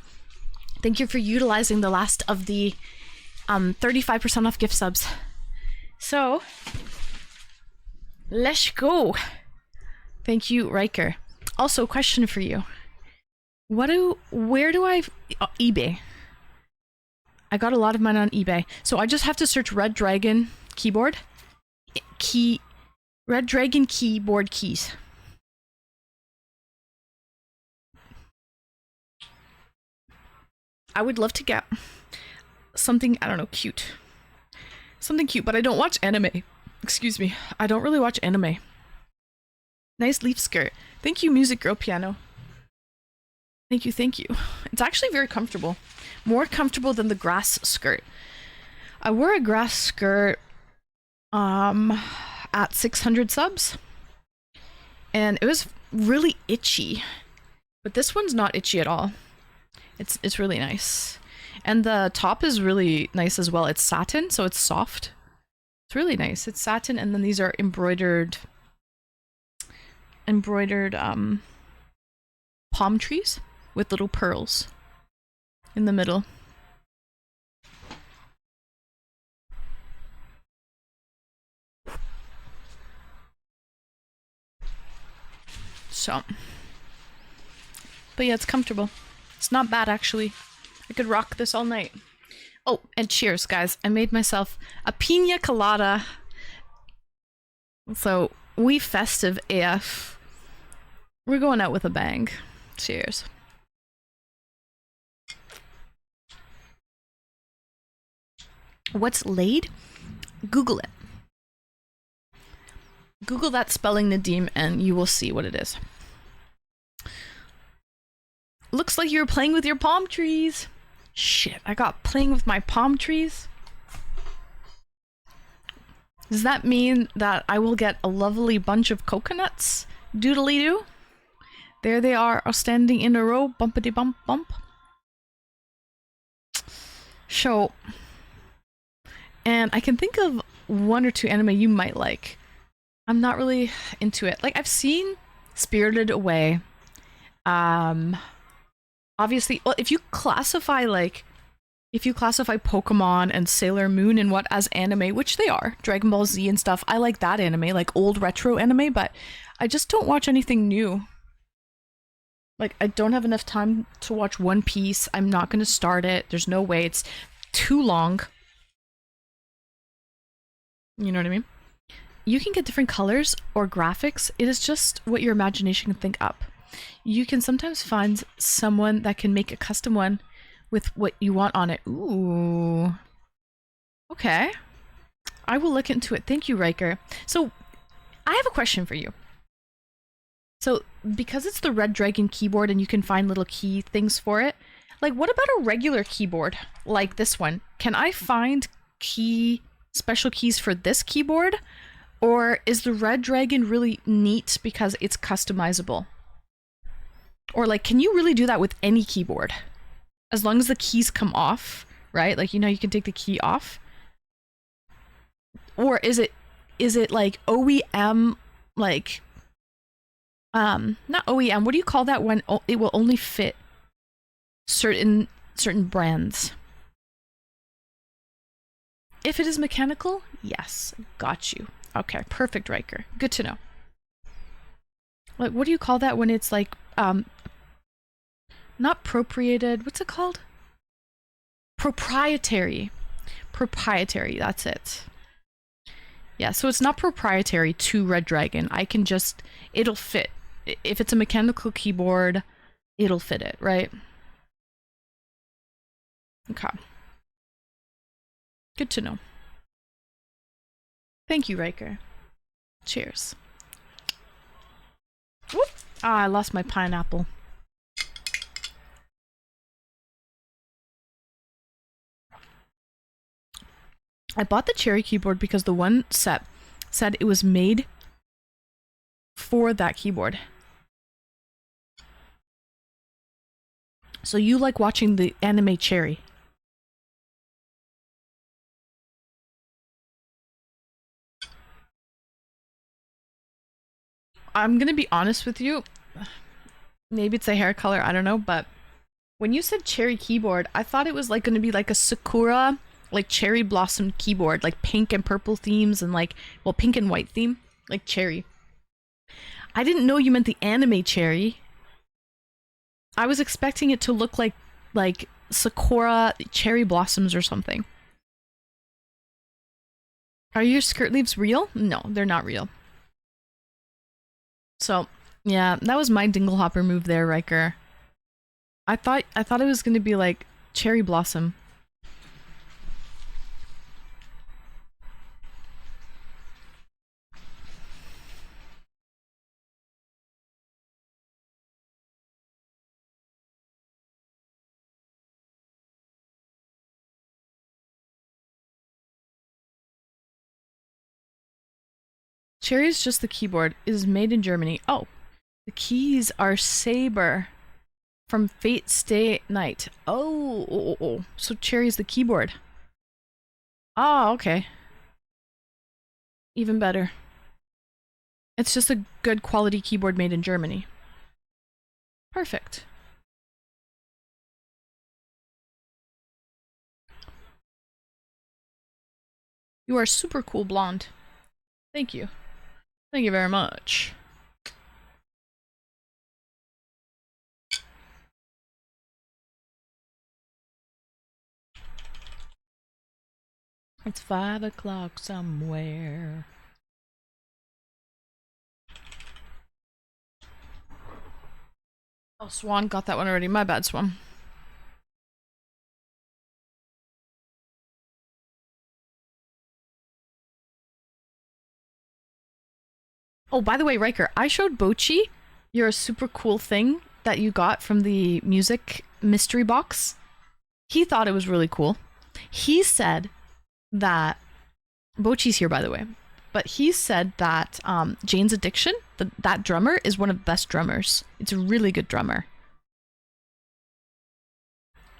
Thank you for utilizing the last of the 35% off gift subs. So, let's go. Thank you, Riker. Also, question for you. eBay. I got a lot of mine on eBay. So I just have to search Red Dragon keyboard. Red Dragon keyboard keys. I would love to get something, I don't know, cute. Something cute, but I don't watch anime. Excuse me. I don't really watch anime. Nice leaf skirt. Thank you, Music Girl Piano. Thank you. It's actually very comfortable. More comfortable than the grass skirt. I wore a grass skirt at 600 subs. And it was really itchy. But this one's not itchy at all. It's really nice. And the top is really nice as well. It's satin, so it's soft. It's really nice. It's satin, and then these are embroidered palm trees with little pearls in the middle. So, but yeah, it's comfortable. It's not bad, actually. I could rock this all night. Oh, and cheers, guys. I made myself a pina colada. So, we festive AF. We're going out with a bang. Cheers. What's Leied? Google it. Google that spelling Nadim and you will see what it is. Looks like you're playing with your palm trees. Shit, I got playing with my palm trees. Does that mean that I will get a lovely bunch of coconuts? Doodly doo. There they are standing in a row. Bumpity bump bump. So, and I can think of one or two anime you might like. I'm not really into it. Like, I've seen Spirited Away. Obviously, well, if you classify Pokemon and Sailor Moon and what as anime, which they are, Dragon Ball Z and stuff, I like that anime, like old retro anime, but I just don't watch anything new. Like, I don't have enough time to watch One Piece. I'm not gonna start it. There's no way. It's too long. You know what I mean? You can get different colors or graphics. It is just what your imagination can think up. You can sometimes find someone that can make a custom one with what you want on it. Ooh. Okay. I will look into it. Thank you, Riker. So, I have a question for you. So, because it's the Red Dragon keyboard and you can find little key things for it, like, what about a regular keyboard like this one? Can I find special keys for this keyboard? Or is the Red Dragon really neat because it's customizable? Or, like, can you really do that with any keyboard? As long as the keys come off, right? Like, you know, you can take the key off. Or is it like OEM, like, not OEM, what do you call that when it will only fit certain brands? If it is mechanical, yes, got you. Okay, perfect, Riker. Good to know. Like, what do you call that when it's like, not appropriated, what's it called? Proprietary. Proprietary, that's it. Yeah, so it's not proprietary to Red Dragon. I can just, it'll fit. If it's a mechanical keyboard, it'll fit it, right? Okay. Good to know. Thank you, Riker. Cheers. Whoop! Ah, I lost my pineapple. I bought the cherry keyboard because the one set said it was made for that keyboard. So you like watching the anime Cherry? I'm gonna be honest with you. Maybe it's a hair color, I don't know, but when you said cherry keyboard, I thought it was like gonna be like a sakura, like cherry blossom keyboard, like pink and purple themes and like, well, pink and white theme, like cherry. I didn't know you meant the anime Cherry. I was expecting it to look like sakura cherry blossoms or something. Are your skirt leaves real? No, they're not real. So, yeah, that was my dinglehopper move there, Riker. I thought it was gonna be like cherry blossom. Cherry is just the keyboard. It is made in Germany. Oh, the keys are Saber from Fate Stay Night. Oh. So Cherry is the keyboard. Oh, okay. Even better. It's just a good quality keyboard made in Germany. Perfect. You are super cool blonde. Thank you. Thank you very much. It's 5 o'clock somewhere. Oh, Swan got that one already. My bad, Swan. Oh, by the way, Riker, I showed Bochi your super cool thing that you got from the music mystery box. He thought it was really cool. He said that Bochi's here, by the way, but he said that Jane's Addiction, that drummer, is one of the best drummers. It's a really good drummer.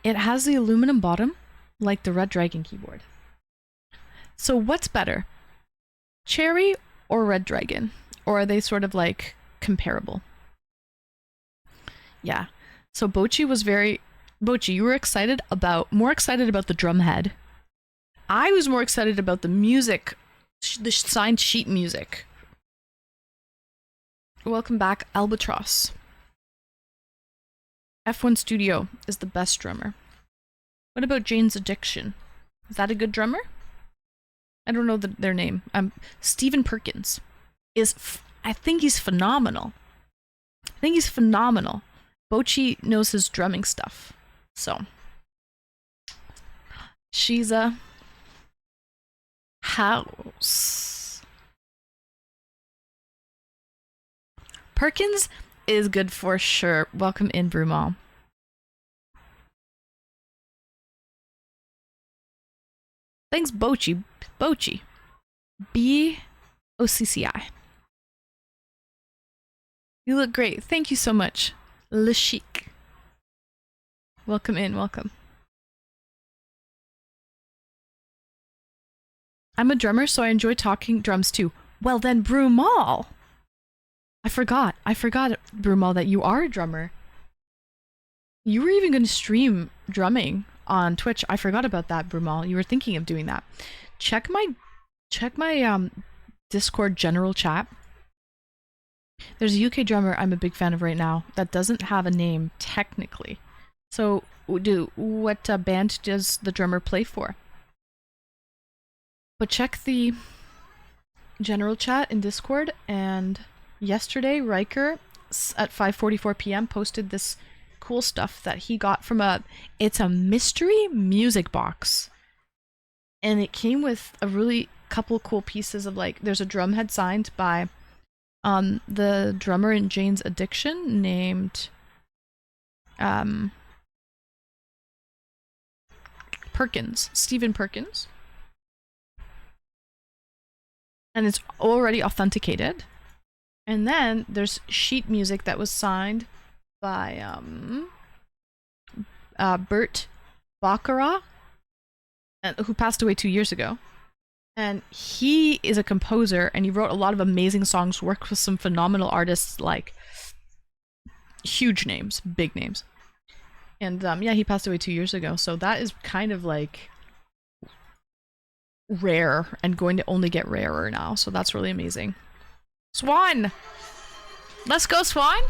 It has the aluminum bottom, like the Red Dragon keyboard. So what's better, Cherry or Red Dragon? Or are they sort of like comparable? Yeah. So Bochi, you were more excited about the drum head. I was more excited about the music, the signed sheet music. Welcome back, Albatross. F1 Studio is the best drummer. What about Jane's Addiction? Is that a good drummer? I don't know their name. Stephen Perkins I think he's phenomenal. Bochi knows his drumming stuff. So she's a house. Perkins is good for sure. Welcome in, Brumal. Thanks, Bochi. B-O-C-C-I. You look great. Thank you so much. Le Chic. Welcome in, welcome. I'm a drummer, so I enjoy talking drums too. Well then, Brumal. I forgot, Brumal, that you are a drummer. You were even going to stream drumming on Twitch. I forgot about that, Brumal. You were thinking of doing that. Check my Discord general chat. There's a UK drummer I'm a big fan of right now that doesn't have a name technically. So, what band does the drummer play for? But check the general chat in Discord, and yesterday Riker at 5:44 p.m. posted this cool stuff that he got from it's a mystery music box. And it came with a really couple cool pieces of, like, there's a drum head signed by the drummer in Jane's Addiction named Perkins, Stephen Perkins. And it's already authenticated. And then there's sheet music that was signed by Bert Baccarat, who passed away 2 years ago. And he is a composer, and he wrote a lot of amazing songs, worked with some phenomenal artists, like huge names, big names. And yeah, he passed away 2 years ago, so that is kind of like rare and going to only get rarer now, so that's really amazing. Swan! Let's go, Swan!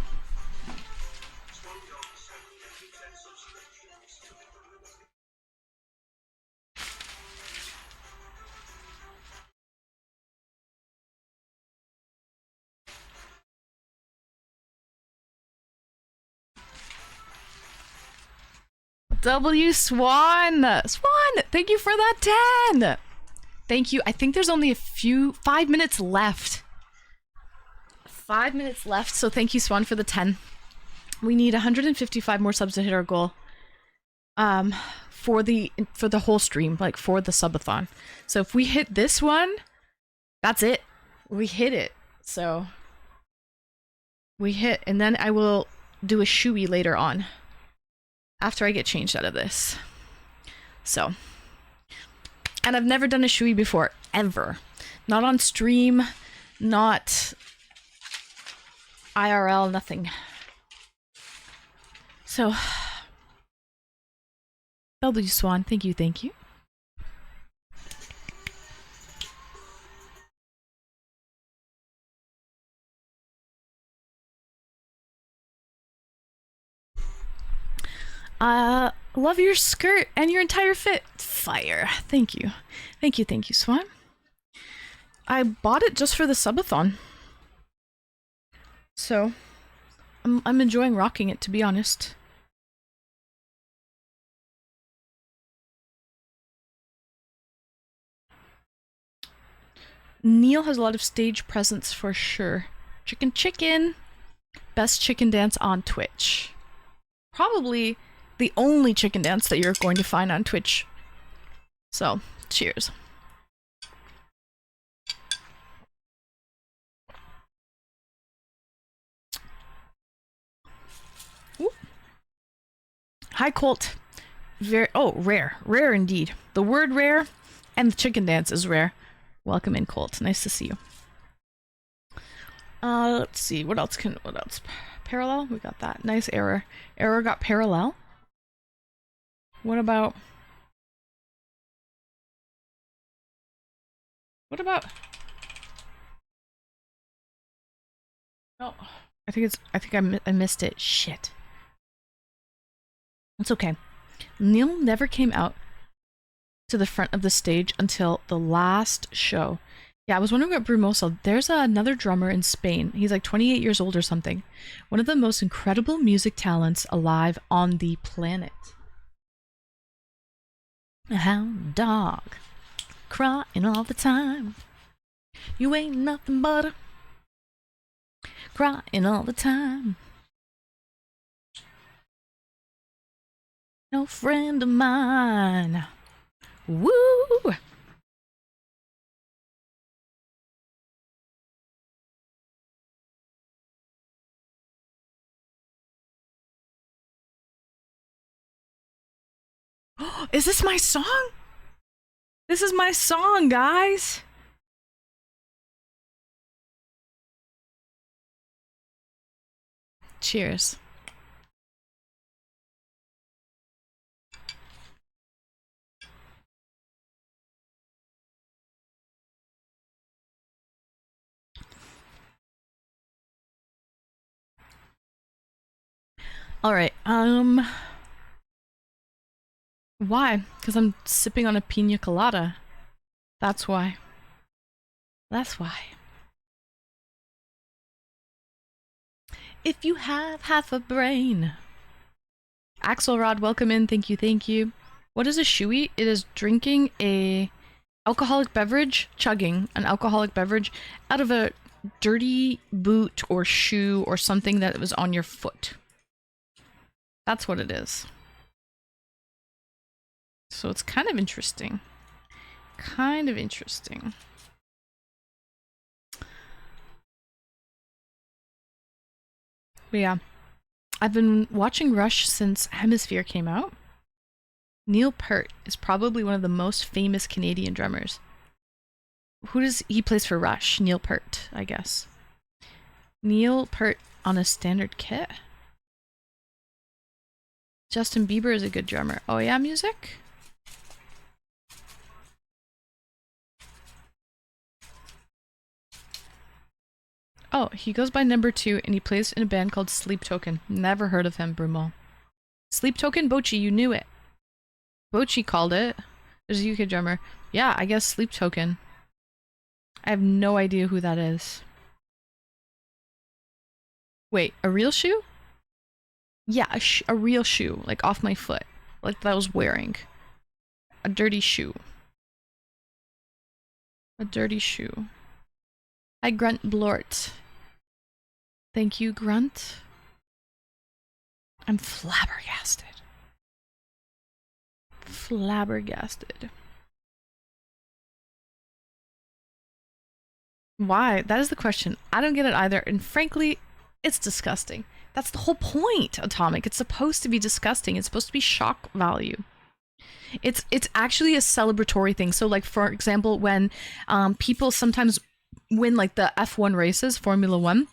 W Swan! Swan! Thank you for that 10! Thank you. I think there's only 5 minutes left. 5 minutes left, so thank you, Swan, for the 10. We need 155 more subs to hit our goal. For the whole stream, like for the Subathon. So if we hit this one, that's it. We hit it. So we hit, and then I will do a Shoey later on, after I get changed out of this. So, and I've never done a Shoey before, ever. Not on stream, not IRL, nothing. So, W Swan, thank you, thank you. Love your skirt and your entire fit. Fire. Thank you. Thank you, Swan. I bought it just for the Subathon. So, I'm enjoying rocking it, to be honest. Neil has a lot of stage presence for sure. Chicken chicken. Best chicken dance on Twitch. Probably the only chicken dance that you're going to find on Twitch. So, cheers. Ooh. Hi, Colt. Rare. Rare indeed. The word rare and the chicken dance is rare. Welcome in, Colt. Nice to see you. Let's see. What else? Parallel? We got that. Nice error. Error got parallel. What about... Oh, I think I missed it. Shit. It's okay. Neil never came out to the front of the stage until the last show. Yeah, I was wondering about Brumoso. There's another drummer in Spain. He's like 28 years old or something. One of the most incredible music talents alive on the planet. A hound dog crying all the time. You ain't nothing but a crying all the time. No friend of mine. Woo! Is this my song? This is my song, guys. Cheers. All right. Why? Because I'm sipping on a pina colada. That's why. That's why. If you have half a brain. Axelrod, welcome in. Thank you, thank you. What is a shoey? It is drinking a alcoholic beverage, chugging an alcoholic beverage out of a dirty boot or shoe or something that was on your foot. That's what it is. So it's kind of interesting. Kind of interesting. But yeah, I've been watching Rush since Hemisphere came out. Neil Peart is probably one of the most famous Canadian drummers. Who does he plays for Rush? Neil Peart, I guess. Neil Peart on a standard kit. Justin Bieber is a good drummer. Oh yeah, music? Oh, he goes by number 2 and he plays in a band called Sleep Token. Never heard of him, Brumo. Sleep Token? Bochi, you knew it. Bochi called it. There's a UK drummer. Yeah, I guess Sleep Token. I have no idea who that is. Wait, a real shoe? Yeah, a real shoe, like off my foot. Like that I was wearing. A dirty shoe. A dirty shoe. Hi, Grunt Blort. Thank you, Grunt. I'm flabbergasted. Flabbergasted. Why? That is the question. I don't get it either, and frankly, it's disgusting. That's the whole point, Atomic. It's supposed to be disgusting. It's supposed to be shock value. It's actually a celebratory thing. So, like, for example, when people sometimes win, like, the F1 races, Formula 1,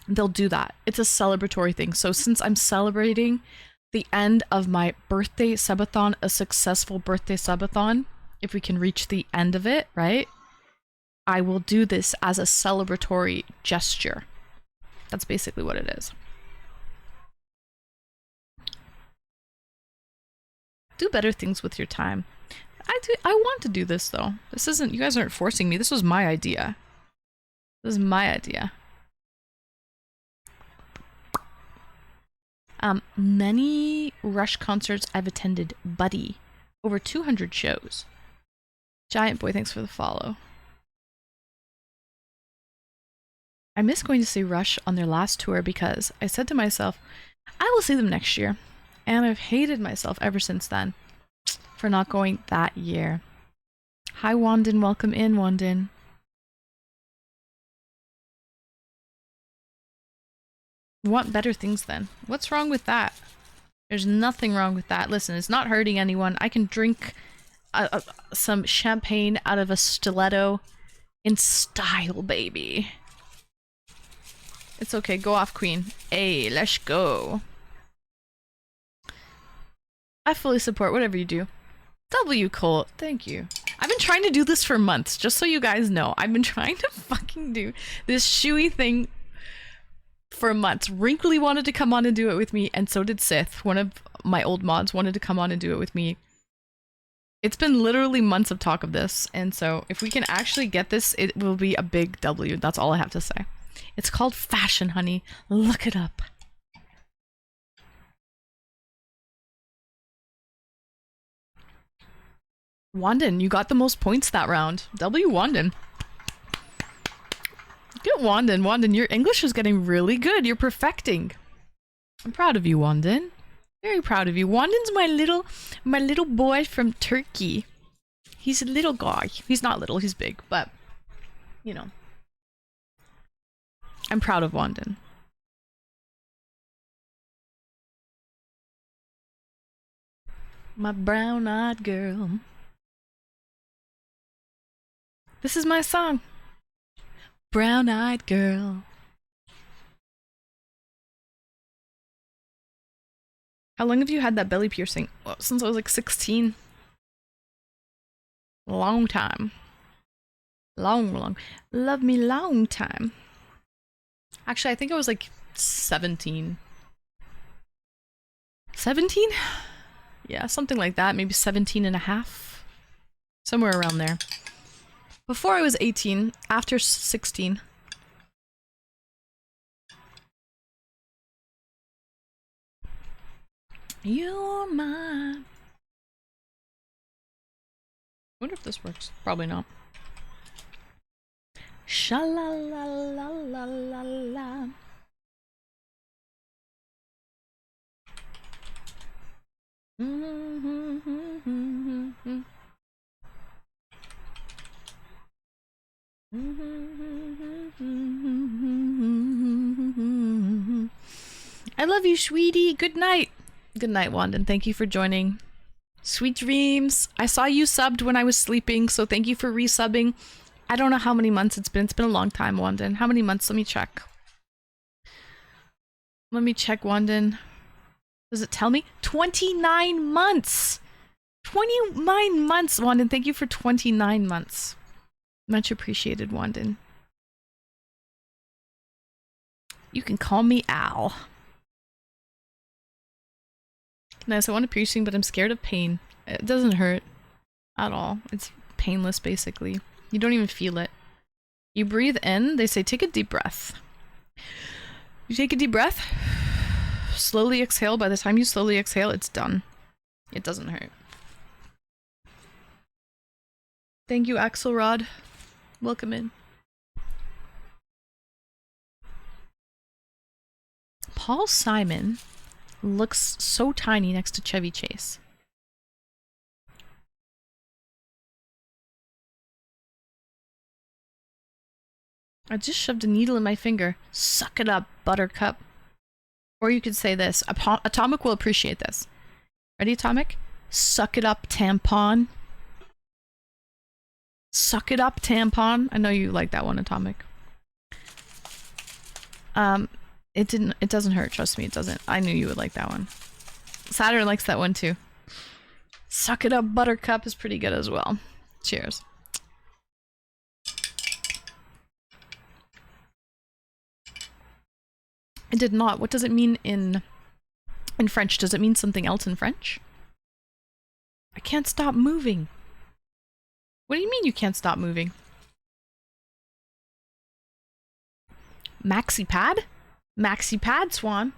they'll do that. It's a celebratory thing. So since I'm celebrating the end of my birthday Subathon, a successful birthday Subathon, if we can reach the end of it, right? I will do this as a celebratory gesture. That's basically what it is. Do better things with your time. I want to do this though. This isn't, you guys aren't forcing me. This was my idea. This is my idea. Many Rush concerts I've attended, buddy. Over 200 shows. Giant Boy, thanks for the follow. I miss going to see Rush on their last tour because I said to myself, I will see them next year. And I've hated myself ever since then for not going that year. Hi, Wandin. Welcome in, Wandin. Want better things then. What's wrong with that? There's nothing wrong with that. Listen, it's not hurting anyone. I can drink some champagne out of a stiletto in style, baby. It's okay. Go off, queen. Hey, let's go. I fully support whatever you do. W Colt, thank you. I've been trying to do this for months, just so you guys know. I've been trying to fucking do this Shoey thing for months. Wrinkly wanted to come on and do it with me, and so did Sith. One of my old mods wanted to come on and do it with me. It's been literally months of talk of this, and so if we can actually get this, it will be a big W. That's all I have to say. It's called fashion, honey. Look it up. Wandin, you got the most points that round. W Wandin. Get Wandin. Wandin, your English is getting really good. You're perfecting. I'm proud of you, Wandin. Very proud of you. Wandin's my little boy from Turkey. He's a little guy. He's not little, he's big, but you know. I'm proud of Wandin. My brown-eyed girl. This is my song. Brown-eyed girl. How long have you had that belly piercing? Well, since I was like 16. Long time. Long. Love me long time. Actually, I think I was like 17. 17? Yeah, something like that. Maybe 17 and a half. Somewhere around there. Before I was 18, after 16. You're mine. I wonder if this works. Probably not. Sha-la-la-la-la-la-la. I love you, sweetie. Good night. Good night, Wandin. Thank you for joining. Sweet dreams. I saw you subbed when I was sleeping, so thank you for resubbing. I don't know how many months it's been. It's been a long time, Wandin. How many months? Let me check. Let me check, Wandin. Does it tell me? 29 months! 29 months, Wandin. Thank you for 29 months. Much appreciated, Wandin. You can call me Al. Nice, I want a piercing, but I'm scared of pain. It doesn't hurt at all. It's painless, basically. You don't even feel it. You breathe in, they say take a deep breath. You take a deep breath, slowly exhale. By the time you slowly exhale, it's done. It doesn't hurt. Thank you, Axelrod. Welcome in. Paul Simon looks so tiny next to Chevy Chase. I just shoved a needle in my finger. Suck it up, Buttercup. Or you could say this. Atomic will appreciate this. Ready, Atomic? Suck it up, tampon. Suck it up, tampon. I know you like that one, Atomic. It doesn't hurt, trust me, it doesn't. I knew you would like that one. Saturn likes that one too. Suck it up, Buttercup is pretty good as well. Cheers. I did not. What does it mean in French? Does it mean something else in French? I can't stop moving. What do you mean you can't stop moving? Maxi pad? Maxi pad, Swan.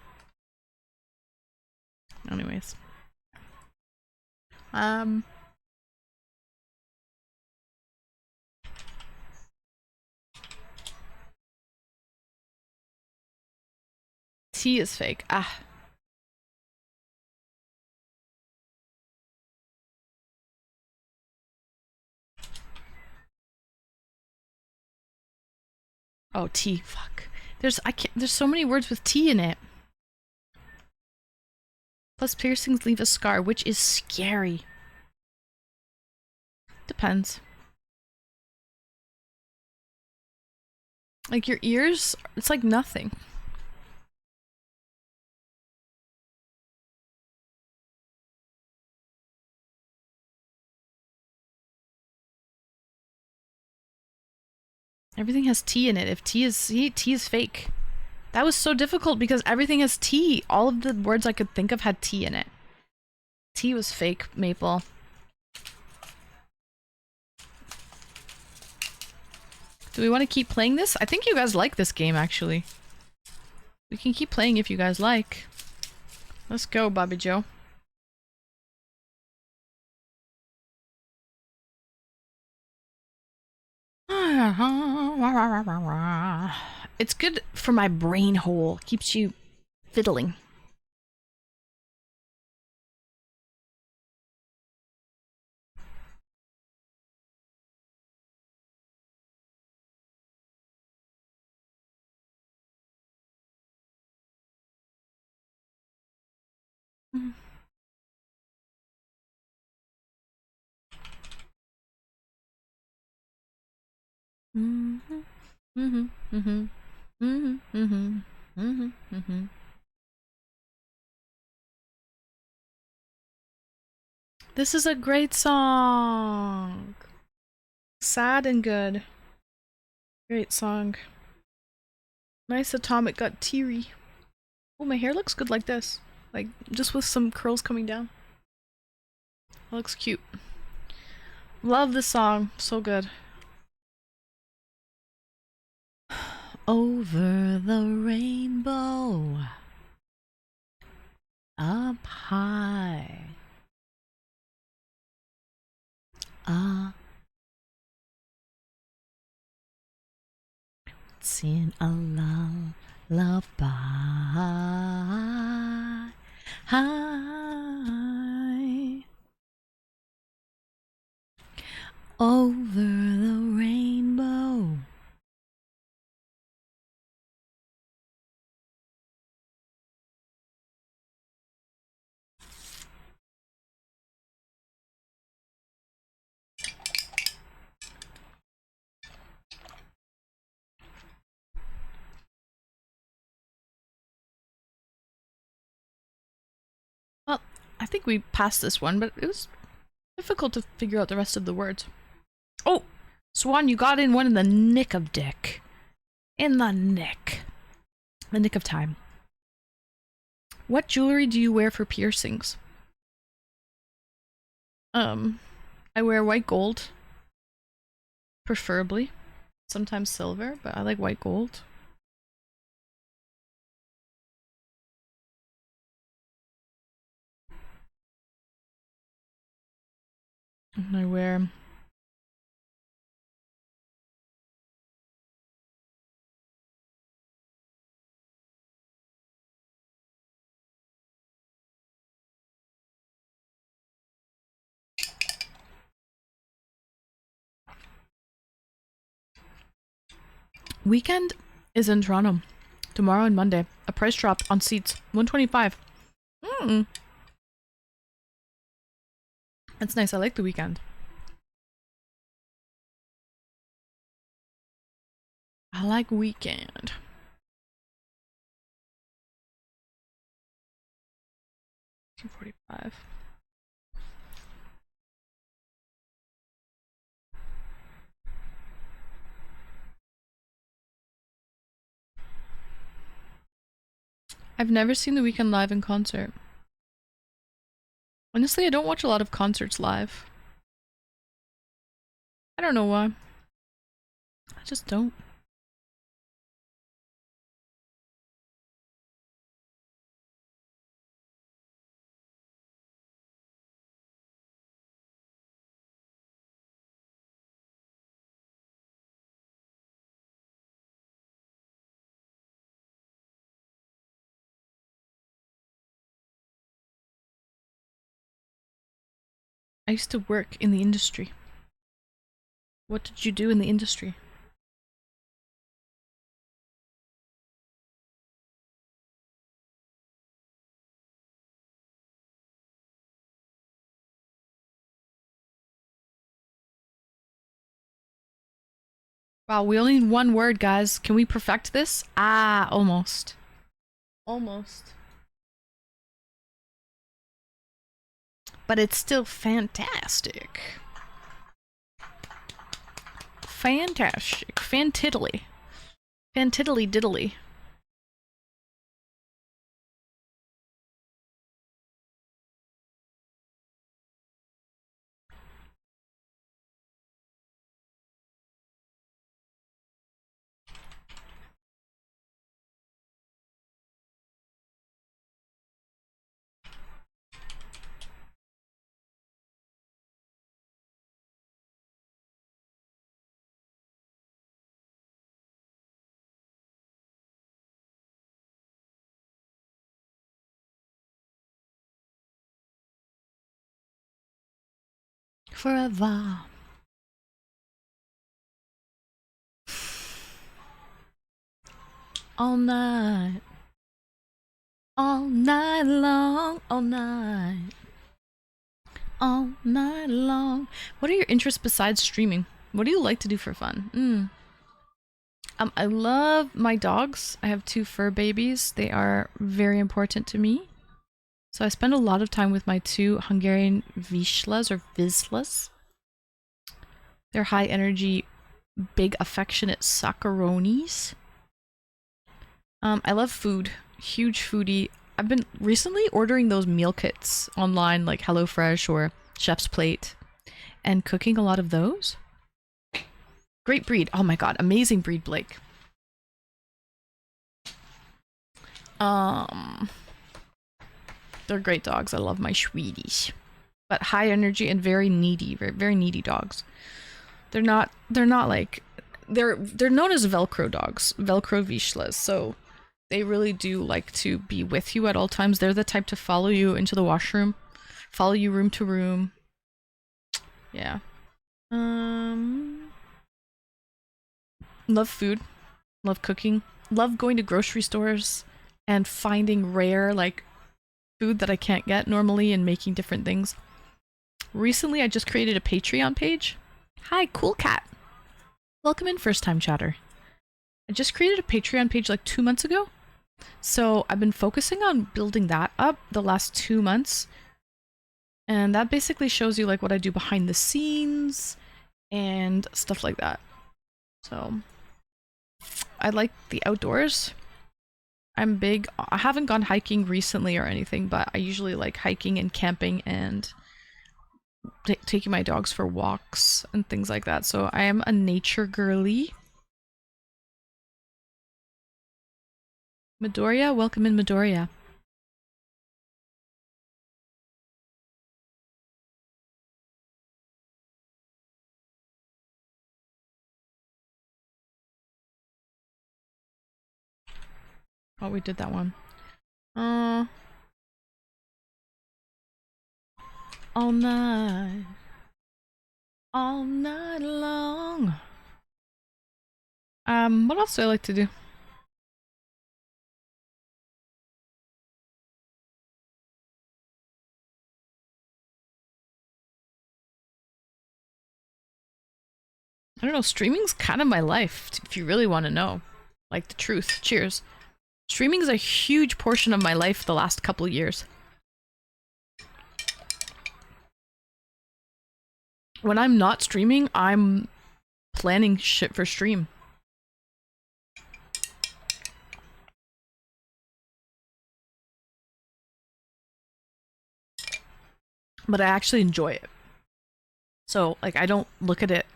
Anyways. T is fake. Ah. Oh, T. Fuck. There's so many words with T in it. Plus piercings leave a scar, which is scary. Depends. Like your ears, it's like nothing. Everything has T in it. If T is fake. That was so difficult because everything has T. All of the words I could think of had T in it. T was fake, Maple. Do we want to keep playing this? I think you guys like this game, actually. We can keep playing if you guys like. Let's go, Bobby Joe. It's good for my brain hole. Keeps you fiddling. This is a great song. Sad and good. Great song. Nice atomic got teary. Oh, my hair looks good like this. Like, just with some curls coming down. It looks cute. Love this song. So good. Over the rainbow, up high, it's in a lullaby. High over the rainbow. Well, I think we passed this one, but it was difficult to figure out the rest of the words. Oh, Swan, you got in one in the nick of dick. In the nick. The nick of time. What jewelry do you wear for piercings? I wear white gold. Preferably. Sometimes silver, but I like white gold. And I wear Weekend is in Toronto. Tomorrow and Monday. A price drop on seats. $125. That's nice. I like the Weekend. I like Weekend. $245. I've never seen The Weeknd live in concert. Honestly, I don't watch a lot of concerts live. I don't know why. I just don't. I used to work in the industry. What did you do in the industry? Wow, we only need one word, guys. Can we perfect this? Ah, almost. Almost. But it's still fantastic. Fantastic. Fantiddly. Fantiddly diddly. Forever. All night. All night long. All night. All night long. What are your interests besides streaming? What do you like to do for fun? I love my dogs. I have 2 fur babies. They are very important to me. So I spend a lot of time with my 2 Hungarian Vizslas or Vizslas. They're high energy, big affectionate socceronis. I love food. Huge foodie. I've been recently ordering those meal kits online like HelloFresh or Chef's Plate and cooking a lot of those. Great breed. Oh my god, amazing breed, Blake. They're great dogs. I love my Sweeties. But high energy and very needy, very, very needy dogs. They're not like they're known as Velcro dogs, Velcro Vizslas, so they really do like to be with you at all times. They're the type to follow you into the washroom, follow you room to room. Yeah. Love food, love cooking, love going to grocery stores and finding rare like food that I can't get normally and making different things. Recently, I just created a Patreon page. Hi, cool cat. Welcome in, first time chatter. I just created a Patreon page like 2 months ago. So I've been focusing on building that up the last 2 months. And that basically shows you like what I do behind the scenes and stuff like that. So I like the outdoors. I'm big. I haven't gone hiking recently or anything, but I usually like hiking and camping and taking my dogs for walks and things like that. So I am a nature girly. Midoriya, welcome in, Midoriya. Oh, we did that one. All night. All night long. What else do I like to do? I don't know, streaming's kind of my life, if you really want to know. Like the truth. Cheers. Streaming is a huge portion of my life the last couple of years. When I'm not streaming, I'm planning shit for stream. But I actually enjoy it. So, like, I don't look at it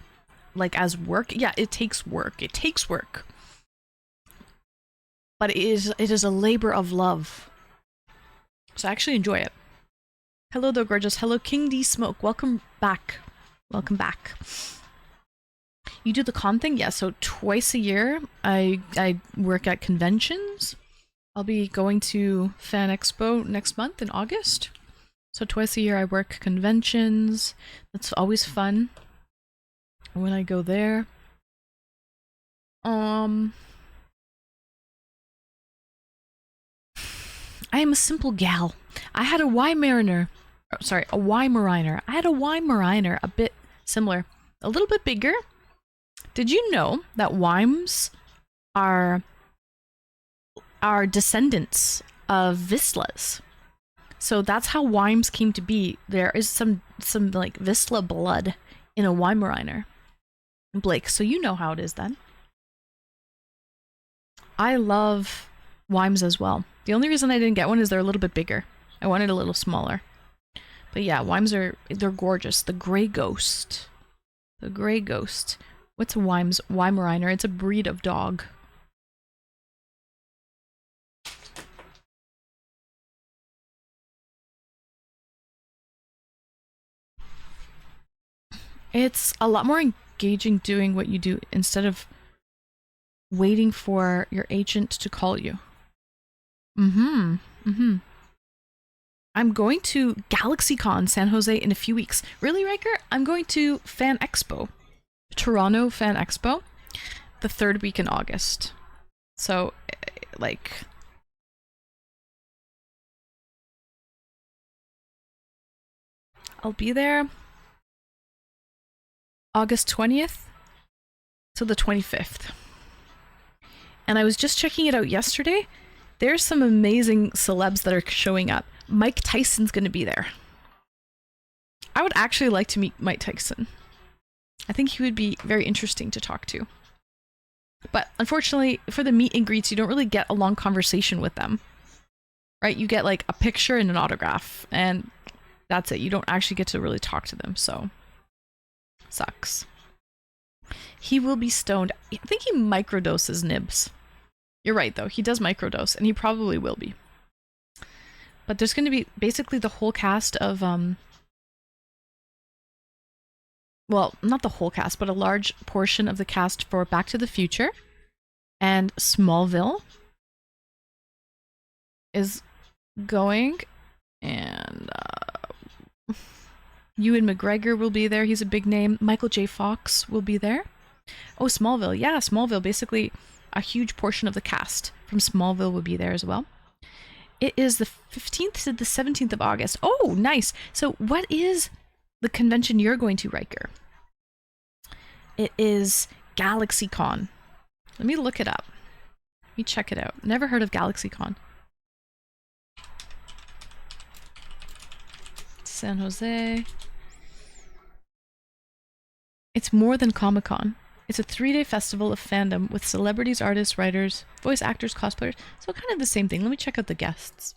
like as work. Yeah, it takes work. It takes work. But it is a labor of love. So I actually enjoy it. Hello though, gorgeous. Hello, King D Smoke. Welcome back. Welcome back. You do the con thing? Yeah, so twice a year I work at conventions. I'll be going to Fan Expo next month in August. So twice a year I work conventions. That's always fun when I go there. I am a simple gal. I had a Weimaraner. Oh, sorry, a Weimaraner. I had a Weimaraner, a bit similar, a little bit bigger. Did you know that Weims are descendants of Wislas? So that's how Weims came to be. There is some like Wisla blood in a Weimaraner. Blake, so you know how it is then. I love Weims as well. The only reason I didn't get one is they're a little bit bigger. I wanted a little smaller. But yeah, Weims they're gorgeous. The Grey Ghost. The Grey Ghost. What's a Weimaraner? It's a breed of dog. It's a lot more engaging doing what you do instead of waiting for your agent to call you. I'm going to GalaxyCon San Jose in a few weeks. Really, Riker? I'm going to Fan Expo. Toronto Fan Expo. The 3rd week in August. So, like... I'll be there August 20th to the 25th. And I was just checking it out yesterday. There's some amazing celebs that are showing up. Mike Tyson's going to be there. I would actually like to meet Mike Tyson. I think he would be very interesting to talk to. But unfortunately, for the meet and greets, you don't really get a long conversation with them. Right? You get like a picture and an autograph, and that's it. You don't actually get to really talk to them, so sucks. He will be stoned. I think he microdoses nibs. You're right, though. He does microdose, and he probably will be. But there's going to be basically the whole cast of, well, not the whole cast, but a large portion of the cast for Back to the Future and Smallville is going, and Ewan McGregor will be there. He's a big name. Michael J. Fox will be there. Oh, Smallville. Yeah, Smallville. Basically, a huge portion of the cast from Smallville will be there as well. It is the 15th to the 17th of August. Oh, nice. So what is the convention you're going to, Riker? It is GalaxyCon. Let me look it up. Let me check it out. Never heard of GalaxyCon. San Jose. It's more than Comic-Con. It's a 3-day festival of fandom with celebrities, artists, writers, voice actors, cosplayers. So kind of the same thing. Let me check out the guests.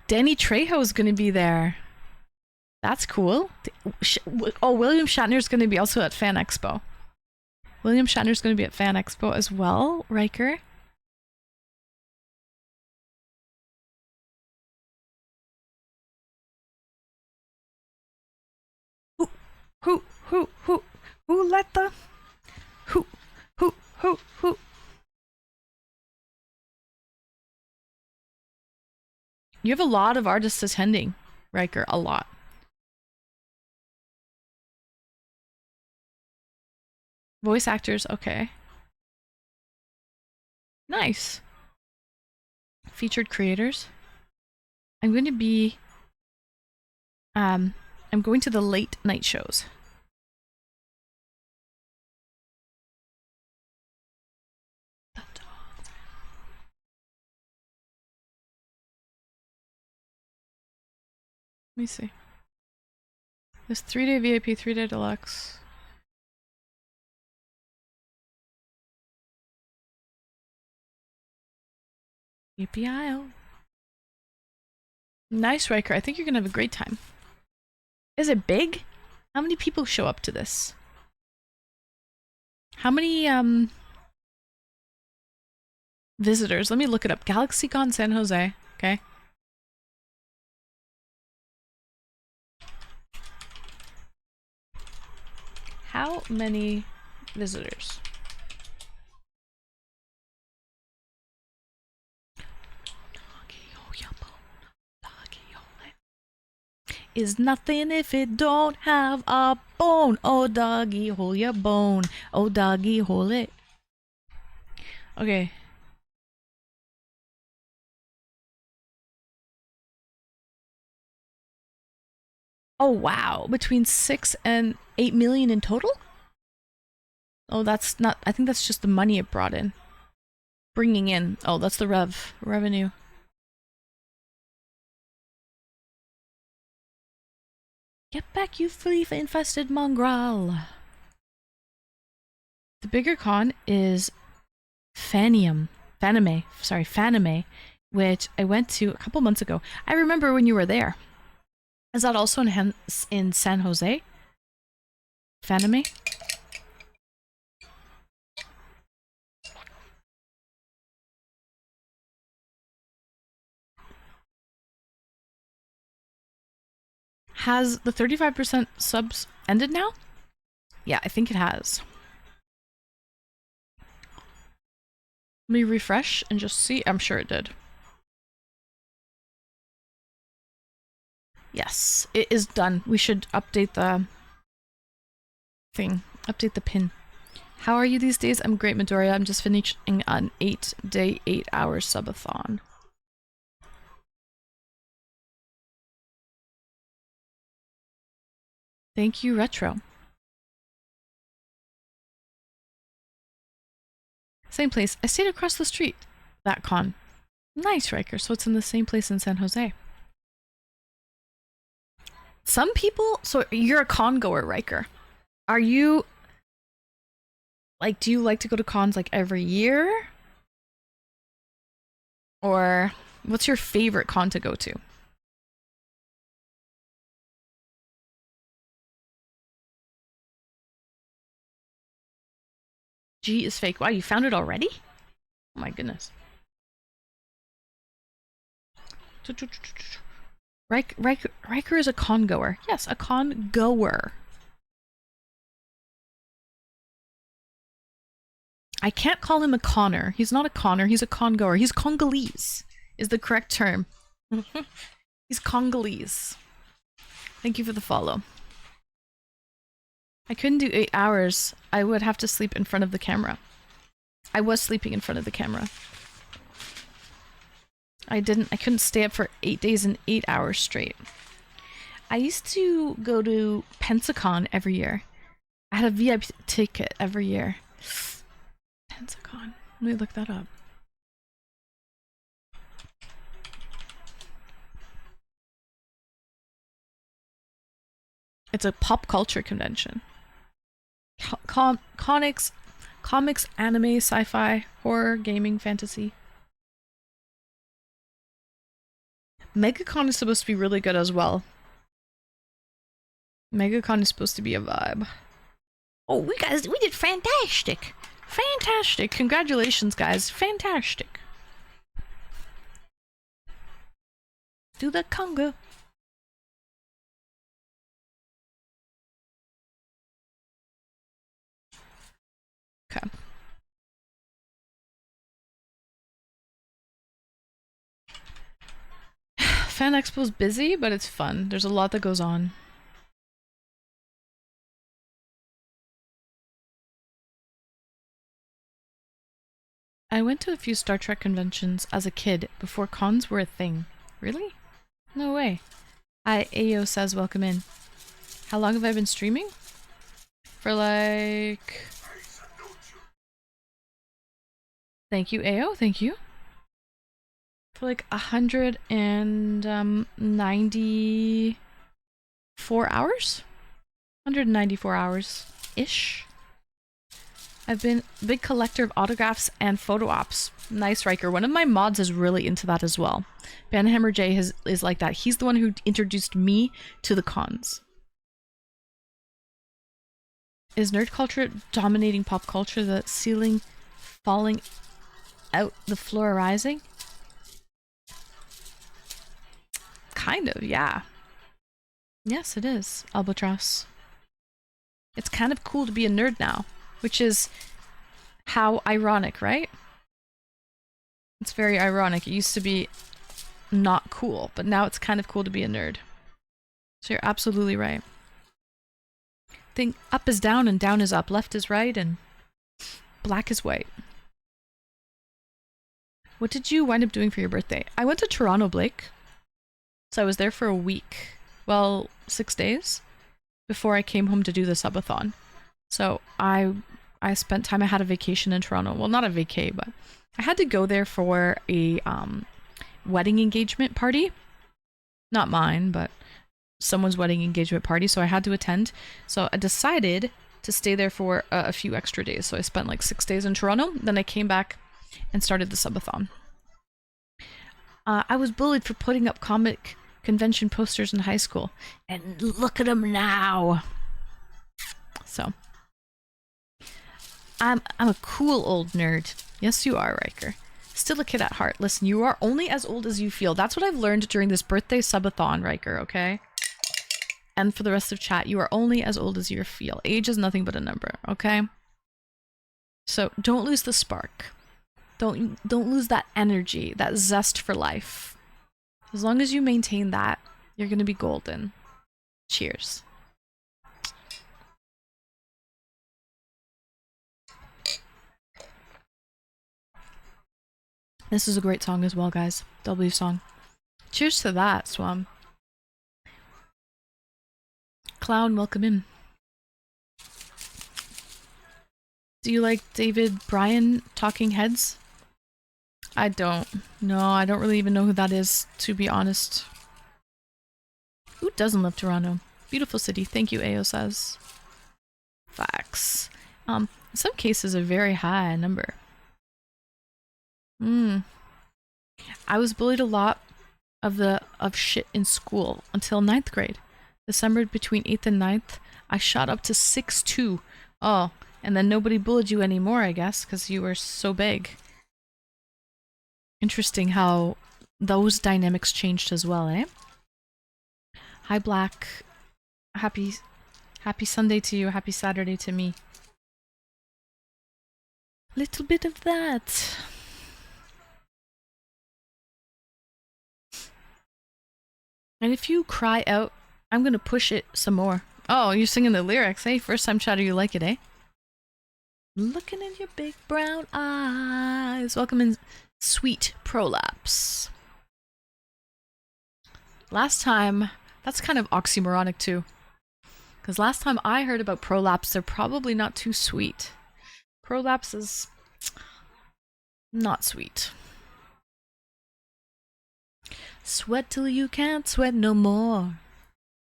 Danny Trejo's going to be there. That's cool. Oh, William Shatner's going to be also at Fan Expo. William Shatner's going to be at Fan Expo as well, Riker. Who let the... Who... You have a lot of artists attending, Riker, a lot. Voice actors, okay. Nice. Featured creators. I'm going to be... I'm going to the late night shows. Let me see. This 3-day VIP, 3-day deluxe. API. Nice, Riker. I think you're gonna have a great time. Is it big? How many people show up to this? How many visitors? Let me look it up. GalaxyCon San Jose. Okay. How many visitors? is nothing if it don't have a bone. Oh doggy, hold your bone. Oh doggy, hold it. Okay. Oh wow, between 6 and 8 million in total? Oh, that's not, I think that's just the money it brought in. Bringing in. Oh, that's the revenue. Get back, you flea-infested mongrel. The bigger con is Fanime, which I went to a couple months ago. I remember when you were there. Is that also in San Jose? Fanime? Has the 35% subs ended now? Yeah, I think it has. Let me refresh and just see. I'm sure it did. Yes, it is done. We should update the thing. Update the pin. How are you these days? I'm great, Midoriya. I'm just finishing an 8-day, 8-hour subathon. Thank you, Retro. Same place. I stayed across the street. That con. Nice, Riker. So it's in the same place in San Jose. Some people... So you're a con goer, Riker. Are you... Like, do you like to go to cons like every year? Or what's your favorite con to go to? G is fake. Wow, you found it already? Oh my goodness. Riker is a con goer. Yes, a con goer. I can't call him a conner. He's not a conner. He's a con goer. He's Congolese is the correct term. He's Congolese. Thank you for the follow. I couldn't do 8 hours. I would have to sleep in front of the camera. I was sleeping in front of the camera. I couldn't stay up for 8 days and 8 hours straight. I used to go to Pensacon every year. I had a VIP ticket every year. Pensacon. Let me look that up. It's a pop culture convention. Comics, anime, sci-fi, horror, gaming, fantasy. MegaCon is supposed to be really good as well. MegaCon is supposed to be a vibe. Oh, we did fantastic! Fantastic! Congratulations, guys. Fantastic. Do the conga. Okay. Fan Expo's busy, but it's fun. There's a lot that goes on. I went to a few Star Trek conventions as a kid before cons were a thing. Really? No way. Ayo says welcome in. How long have I been streaming? For like... Thank you, Ayo. Thank you. For like 194 hours? 194 hours-ish. I've been a big collector of autographs and photo ops. Nice, Riker. One of my mods is really into that as well. Banhammer J is like that. He's the one who introduced me to the cons. Is nerd culture dominating pop culture? The ceiling falling out, the floor rising? Kind of, yeah. Yes, it is, Albatross. It's kind of cool to be a nerd now, which is how ironic, right? It's very ironic. It used to be not cool, but now it's kind of cool to be a nerd. So you're absolutely right. Think up is down and down is up, left is right and black is white. What did you wind up doing for your birthday? I went to Toronto, Blake. So I was there for a week. Well, 6 days before I came home to do the Subathon. So I spent time, I had a vacation in Toronto. Well, not a vacay, but I had to go there for a wedding engagement party. Not mine, but someone's wedding engagement party, so I had to attend. So I decided to stay there for a few extra days. So I spent like 6 days in Toronto. Then I came back and started the Subathon. I was bullied for putting up comic convention posters in high school, and look at them now. So I'm a cool old nerd. Yes, you are, Riker. Still a kid at heart. Listen, you are only as old as you feel. That's what I've learned during this birthday Subathon, Riker, okay? And for the rest of chat, you are only as old as you feel. Age is nothing but a number, okay? So don't lose the spark. Don't lose that energy, that zest for life. As long as you maintain that, you're gonna be golden. Cheers. This is a great song as well, guys. W song. Cheers to that, Swam. Clown, welcome in. Do you like David Bryan, Talking Heads? I don't. No, I don't really even know who that is, to be honest. Who doesn't love Toronto? Beautiful city. Thank you, AO says. Facts. In some cases, a very high number. I was bullied a lot of shit in school until 9th grade. December between 8th and 9th, I shot up to 6'2". Oh, and then nobody bullied you anymore, I guess, because you were so big. Interesting how those dynamics changed as well, eh? Hi, Black. Happy Sunday to you. Happy Saturday to me. Little bit of that. And if you cry out, I'm gonna push it some more. Oh, you're singing the lyrics, eh? First time chatter, you like it, eh? Looking in your big brown eyes. Welcome in, Sweet Prolapse. Last time, that's kind of oxymoronic too. Because last time I heard about prolapse, they're probably not too sweet. Prolapse is not sweet. Sweat till you can't sweat no more.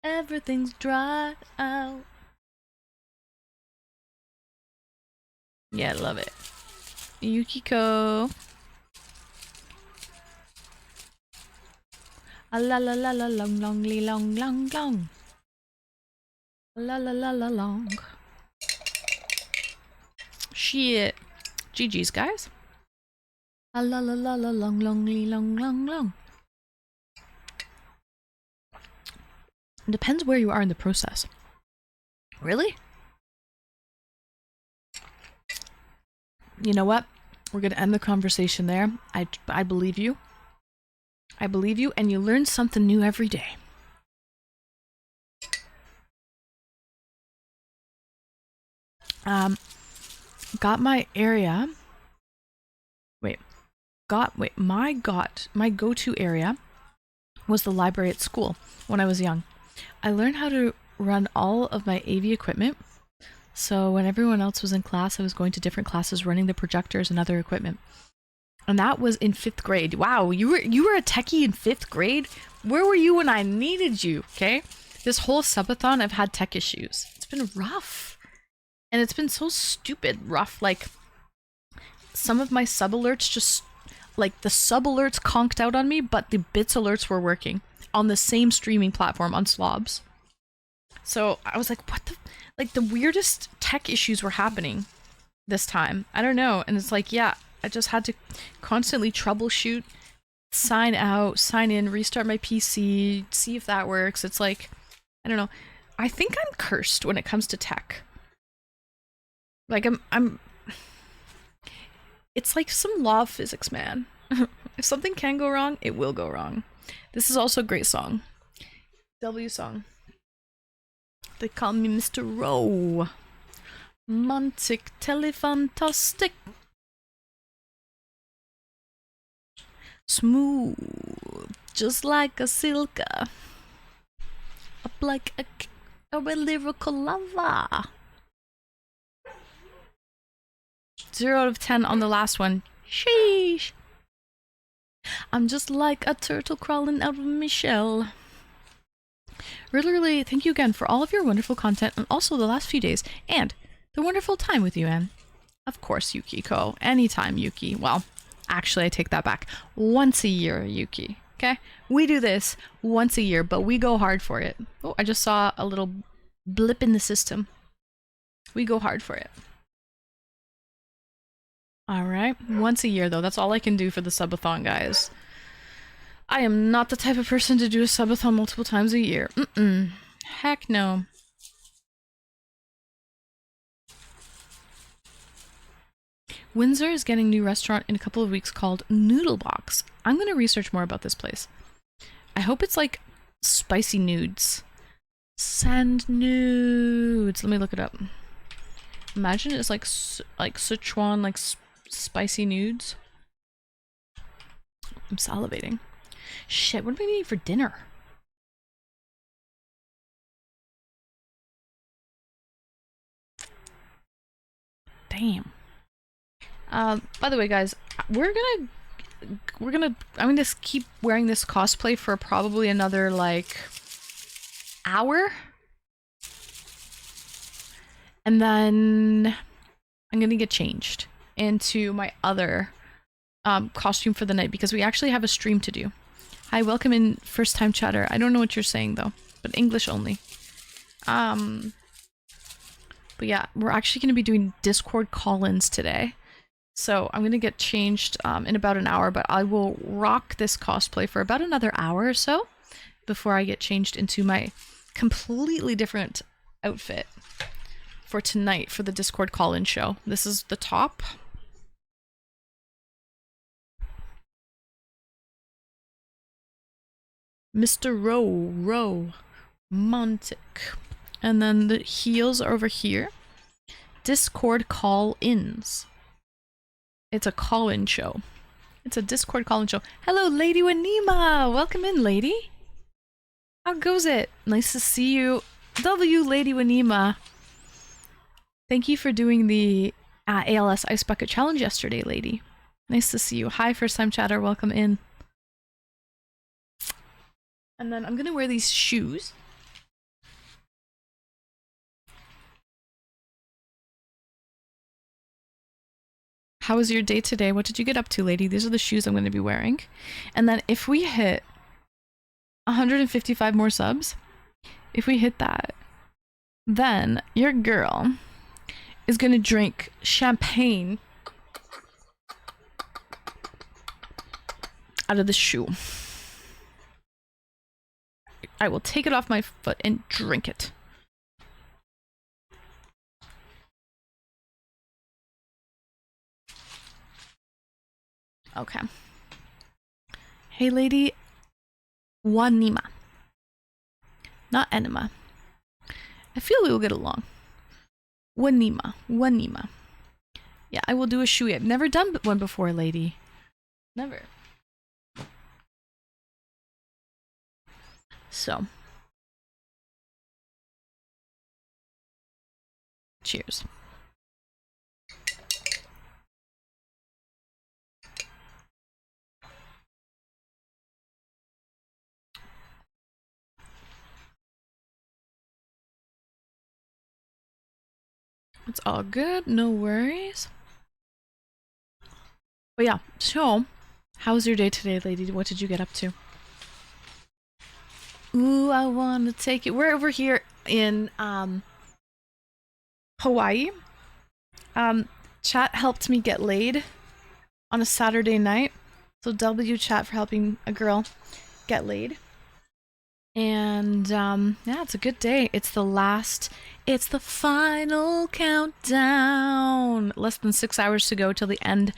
Everything's dried out. Yeah, love it. Yukiko. A la la la la long long li long long long. A la la la la long. Shit. GG's, guys. A la la la la long long li long long long. It depends where you are in the process. Really? You know what? We're gonna end the conversation there. I believe you. I believe you, and you learn something new every day. Got my area. My go-to area was the library at school when I was young. I learned how to run all of my AV equipment. So when everyone else was in class, I was going to different classes, running the projectors and other equipment. And that was in 5th grade. Wow, you were a techie in 5th grade? Where were you when I needed you, okay? This whole subathon, I've had tech issues. It's been rough. And it's been so stupid rough. Like, some of my sub alerts just, like, the sub alerts conked out on me, but the bits alerts were working on the same streaming platform on Slobs. So I was like, what the... Like, the weirdest tech issues were happening this time. I don't know. And it's like, yeah, I just had to constantly troubleshoot, sign out, sign in, restart my PC, see if that works. It's like, I don't know. I think I'm cursed when it comes to tech. Like, I'm... It's like some law of physics, man. If something can go wrong, it will go wrong. This is also a great song. W song. They call me Mr. Rowe. Montic telefantastic. Smooth, just like a silka. Up like a lyrical lava. 0 out of 10 on the last one. Sheesh. I'm just like a turtle crawling out of my shell. Really, thank you again for all of your wonderful content and also the last few days and the wonderful time with you, Anne. Of course, Yukiko. Anytime, Yuki. Well, actually, I take that back. Once a year, Yuki. Okay? We do this once a year, but we go hard for it. Oh, I just saw a little blip in the system. We go hard for it. Alright. Once a year, though. That's all I can do for the Subathon, guys. I am not the type of person to do a Subathon multiple times a year. Heck no. Windsor is getting a new restaurant in a couple of weeks called Noodle Box. I'm going to research more about this place. I hope it's like spicy nudes. Sand nudes. Let me look it up. Imagine it's like Sichuan, like spicy nudes. I'm salivating. Shit, what do we need for dinner? Damn. By the way, guys, I'm gonna keep wearing this cosplay for probably another, like, hour. And then I'm gonna get changed into my other costume for the night because we actually have a stream to do. Hi, welcome in, first time chatter. I don't know what you're saying though, but English only. But yeah, we're actually gonna be doing Discord call-ins today. So I'm gonna get changed in about an hour, but I will rock this cosplay for about another hour or so before I get changed into my completely different outfit for tonight for the Discord call-in show. This is the top. Mr. Rowe, Montic. And then the heels are over here. Discord call-ins. It's a call-in show. It's a Discord call-in show. Hello, Lady Wanima! Welcome in, lady! How goes it? Nice to see you. Lady Wanima. Thank you for doing the ALS Ice Bucket Challenge yesterday, lady. Nice to see you. Hi, first-time chatter. Welcome in. And then I'm gonna wear these shoes. How was your day today? What did you get up to, lady? These are the shoes I'm going to be wearing. And then if we hit 155 more subs, if we hit that, then your girl is going to drink champagne out of the shoe. I will take it off my foot and drink it. Okay. Hey, Lady Wanima. Not Enema. I feel we will get along. Wanima. Yeah, I will do a Shoey. I've never done one before, lady. Never. So. Cheers. It's all good, no worries. But yeah, so, how was your day today, lady? What did you get up to? Ooh, I want to take it. We're over here in, Hawaii. Chat helped me get laid on a Saturday night. So W chat for helping a girl get laid. And, yeah, it's a good day. It's the final countdown. Less than 6 hours to go till the end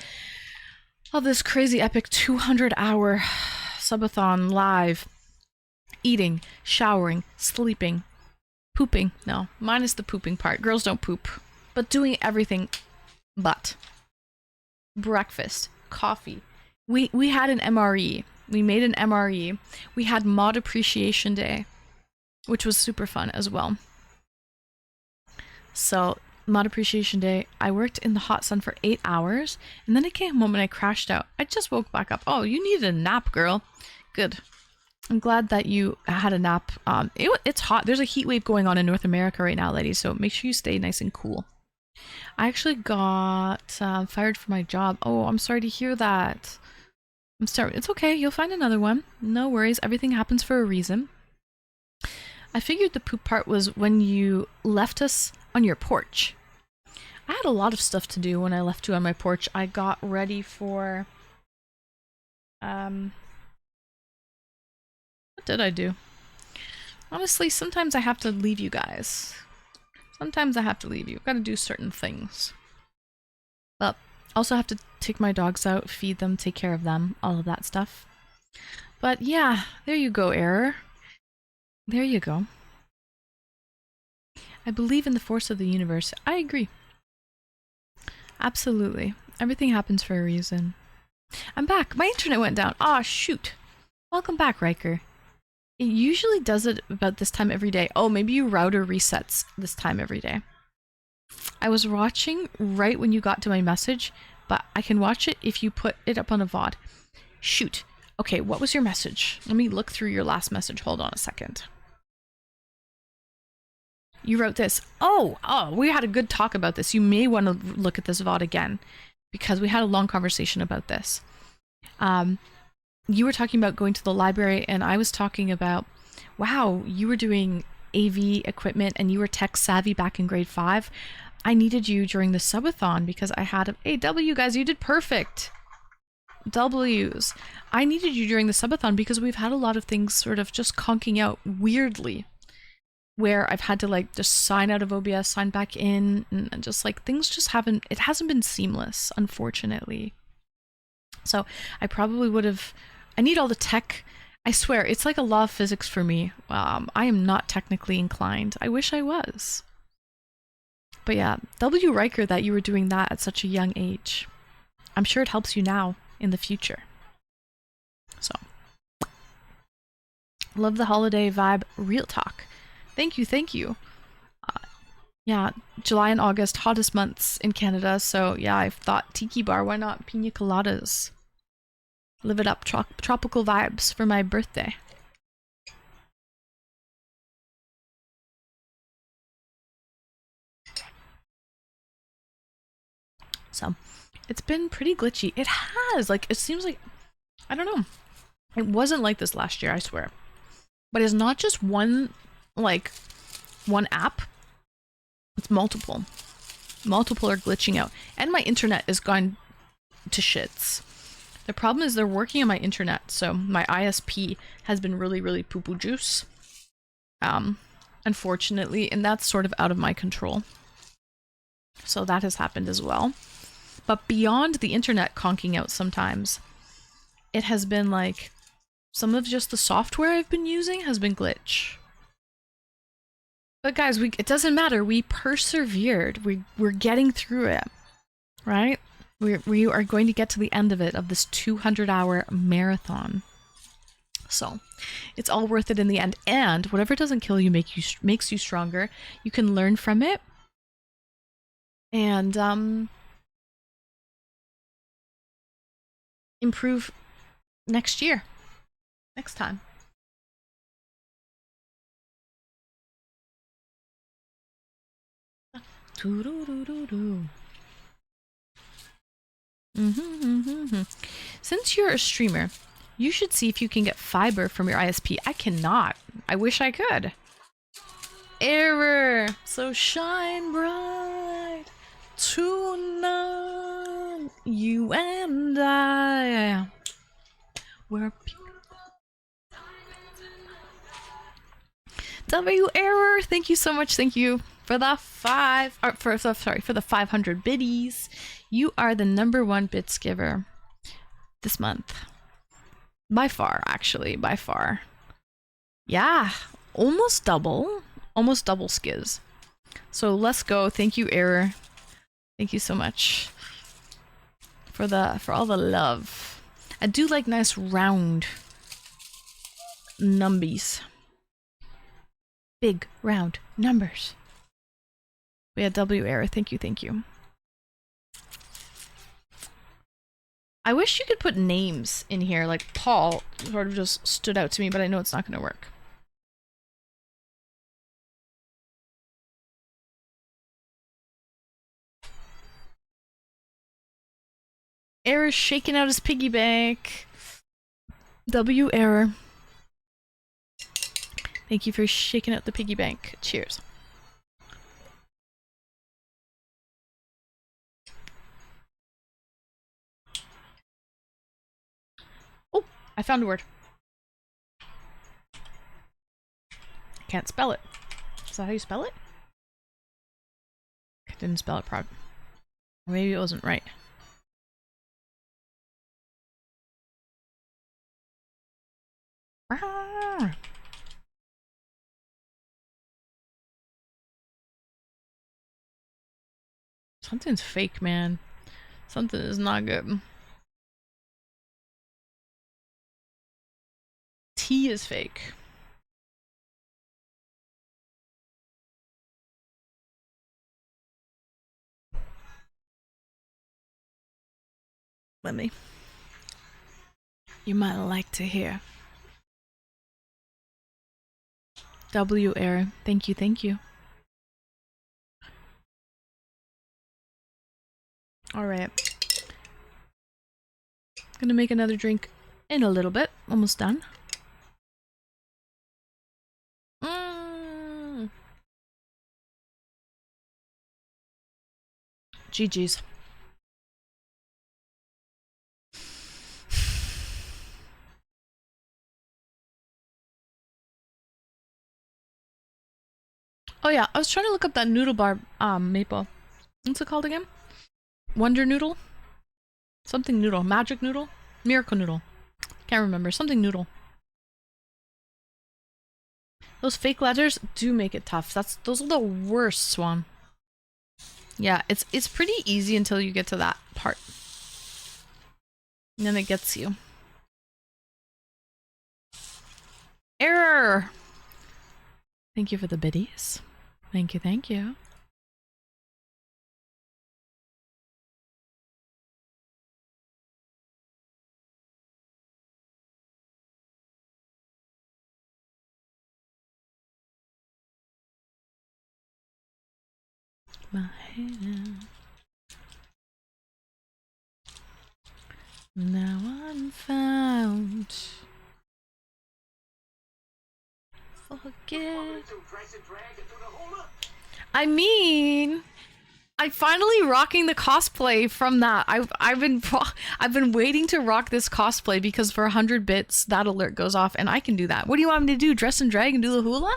of this crazy epic 200-hour Subathon live. Eating, showering, sleeping, Pooping. No, minus the pooping part. Girls don't poop. But doing everything but. Breakfast, coffee. We had an MRE. We made an MRE. We had Mod Appreciation Day, which was super fun as well. So, Mod Appreciation Day, I worked in the hot sun for 8 hours, and then I came home and I crashed out. I just woke back up. Oh, you needed a nap, girl. Good. I'm glad that you had a nap. It's hot. There's a heat wave going on in North America right now, ladies, so make sure you stay nice and cool. I actually got fired from my job. Oh, I'm sorry to hear that. I'm sorry. It's okay. You'll find another one. No worries. Everything happens for a reason. I figured the poop part was when you left us on your porch. I had a lot of stuff to do when I left you on my porch. I got ready for... What did I do? Honestly, sometimes I have to leave you guys. Sometimes I have to leave you. I've got to do certain things. But also have to take my dogs out, feed them, take care of them, all of that stuff. But yeah, there you go, Error. There you go. I believe in the force of the universe. I agree. Absolutely. Everything happens for a reason. I'm back. My internet went down. Aw, shoot. Welcome back, Riker. It usually does it about this time every day. Oh, maybe your router resets this time every day. I was watching right when you got to my message, but I can watch it if you put it up on a VOD. Shoot. Okay, what was your message? Let me look through your last message. Hold on a second. You wrote this. Oh, we had a good talk about this. You may want to look at this VOD again because we had a long conversation about this. You were talking about going to the library and I was talking about, wow, you were doing AV equipment and you were tech savvy back in grade 5. I needed you during the Subathon because I had a W, guys, you did perfect. W's. I needed you during the Subathon because we've had a lot of things sort of just conking out weirdly, where I've had to like just sign out of OBS, sign back in, and just like things just haven't, it hasn't been seamless, unfortunately. So I probably would have, I need all the tech. I swear, it's like a law of physics for me. I am not technically inclined. I wish I was. But yeah, W. Riker, that you were doing that at such a young age. I'm sure it helps you now in the future. So, love the holiday vibe. Real talk. Thank you, thank you. Yeah, July and August, hottest months in Canada. So yeah, I thought tiki bar, why not pina coladas? Live it up, tropical vibes for my birthday. So, it's been pretty glitchy. It has, like, it seems like, I don't know. It wasn't like this last year, I swear. But it's not just one, like, one app. It's multiple. Multiple are glitching out. And my internet is gone to shits. The problem is they're working on my internet, so my ISP has been really, really poo-poo juice. Unfortunately, and that's sort of out of my control. So that has happened as well. But beyond the internet conking out sometimes, it has been like, some of just the software I've been using has been glitch. But guys, it doesn't matter. We persevered. We're getting through it, right? We are going to get to the end of it, of this 200-hour marathon. So, it's all worth it in the end. And whatever doesn't kill you, makes you stronger. You can learn from it. And improve next year. Next time. Since you're a streamer, you should see if you can get fiber from your ISP. I cannot. I wish I could. Error. So shine bright tonight. You and I. We're W Error. Thank you so much. Thank you for the for the 500 biddies. You are the #1 bits giver this month. By far, actually, by far. Yeah, almost double. almost double skiz. So let's go. Thank you, Error. Thank you so much for all the love. I do like nice round numbies. Big round numbers. We had W Error. Thank you, thank you. I wish you could put names in here, like Paul sort of just stood out to me, but I know it's not gonna work. Error's shaking out his piggy bank. W Error. Thank you for shaking out the piggy bank. Cheers. Oh, I found a word. Can't spell it. Is that how you spell it? I didn't spell it properly. Maybe it wasn't right. Something's fake, man. Something is not good. T is fake. Let me. You might like to hear. W Error. Thank you, thank you. Alright. Gonna make another drink in a little bit. Almost done. GG's. Oh yeah, I was trying to look up that noodle bar, maple. What's it called again? Wonder noodle? Something noodle. Magic noodle? Miracle noodle. Can't remember. Something noodle. Those fake letters do make it tough. Those are the worst, Swan. Yeah, it's pretty easy until you get to that part. And then it gets you. Error! Thank you for the biddies. Thank you, thank you. My hand. Now I'm found. Forget. I mean, I'm finally rocking the cosplay from that. I've been waiting to rock this cosplay because for 100 bits that alert goes off and I can do that. What do you want me to do? Dress and drag and do the hula?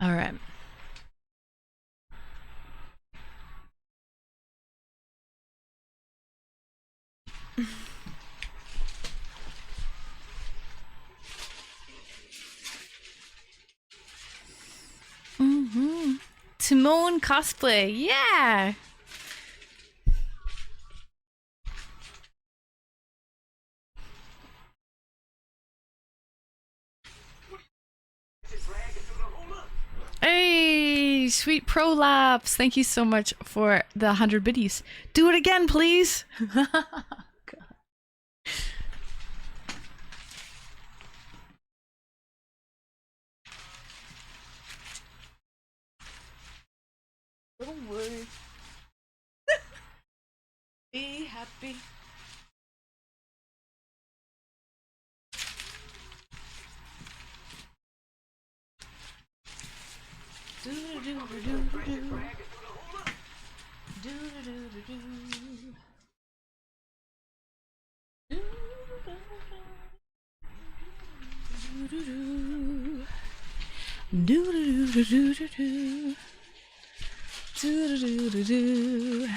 All right. Timon cosplay, yeah. Hey, sweet prolapse. Thank you so much for the 100 biddies. Do it again, please. Don't worry. Be happy. Do do do do do do do do do do.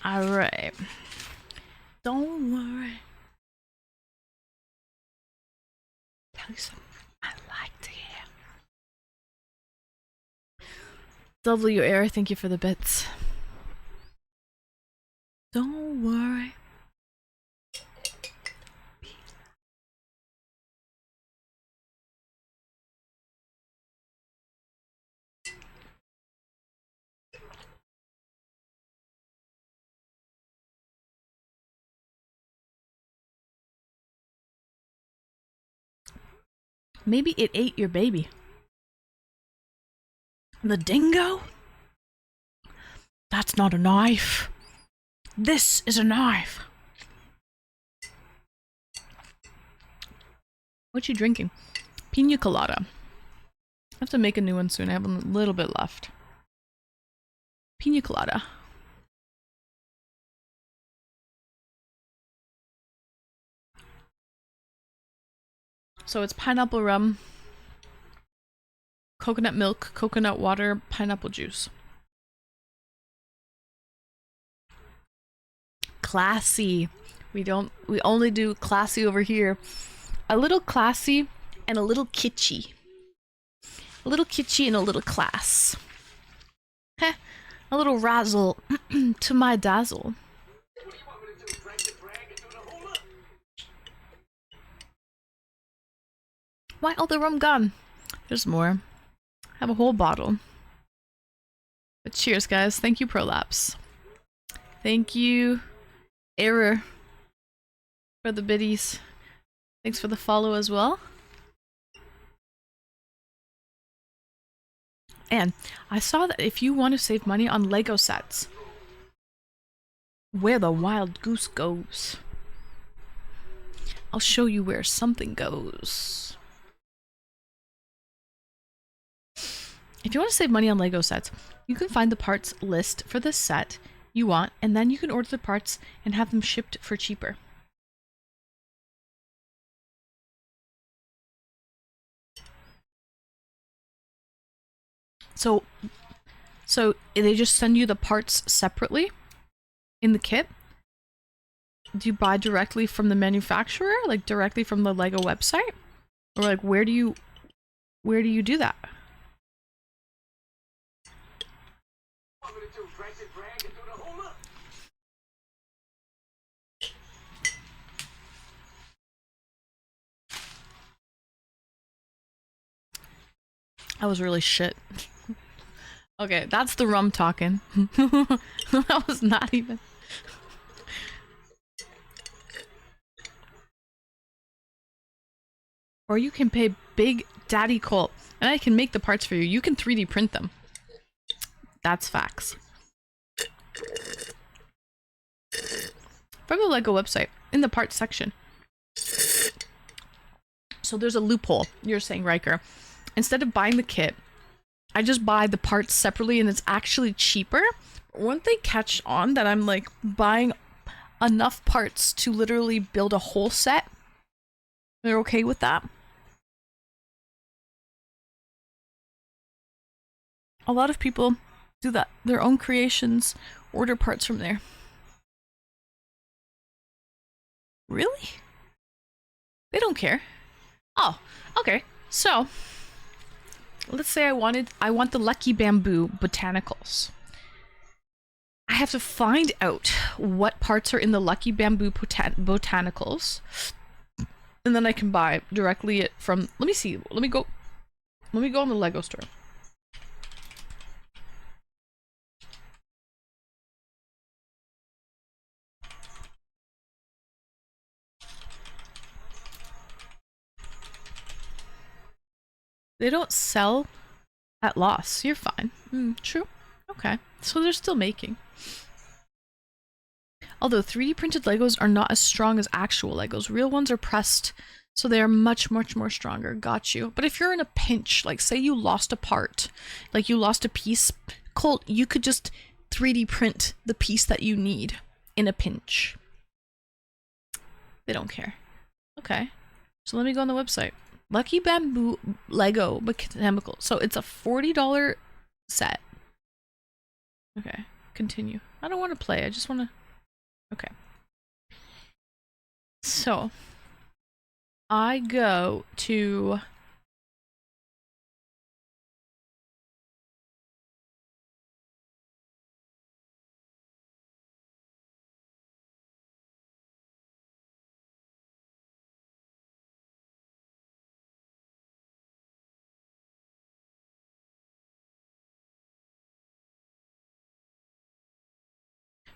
All right. Don't worry. Tell you something I like to hear. W Air, thank you for the bits. Don't worry. Maybe it ate your baby. The dingo? That's not a knife. This is a knife. What you drinking? Pina colada. I have to make a new one soon. I have a little bit left. Pina colada. So it's pineapple rum, coconut milk, coconut water, pineapple juice. Classy. We only do classy over here. A little classy and a little kitschy. A little kitschy and a little class. Heh. A little razzle to my dazzle. Why all the rum gone? There's more. I have a whole bottle. But cheers, guys. Thank you, Prolapse. Thank you, Error, for the biddies. Thanks for the follow as well. And I saw that if you want to save money on Lego sets, where the wild goose goes, I'll show you where something goes. If you want to save money on Lego sets, you can find the parts list for the set you want, and then you can order the parts and have them shipped for cheaper. So they just send you the parts separately in the kit? Do you buy directly from the manufacturer, like directly from the Lego website? Or like where do you do that? That was really shit. Okay, that's the rum talking. That was not even... Or you can pay Big Daddy Colt, and I can make the parts for you. You can 3D print them. That's facts. From the Lego website, in the parts section. So there's a loophole, you're saying, Riker. Instead of buying the kit, I just buy the parts separately and it's actually cheaper. Won't they catch on that I'm like buying enough parts to literally build a whole set? They're okay with that? A lot of people do that. Their own creations, order parts from there. Really? They don't care. Oh, okay. So, let's say I want the Lucky Bamboo Botanicals. I have to find out what parts are in the Lucky Bamboo Botanicals. And then I can buy directly it from, let me see, let me go on the Lego store. They don't sell At loss. You're fine. True. Okay. So they're still making. Although 3D printed Legos are not as strong as actual Legos. Real ones are pressed, so they are much, much more stronger. Got you. But if you're in a pinch, like say you lost a part, like you lost a piece, Colt, you could just 3D print the piece that you need in a pinch. They don't care. Okay. So let me go on the website. Lucky Bamboo Lego Chemical. So it's a $40 set. Okay. Continue. I don't want to play. I just want to... Okay. So, I go to...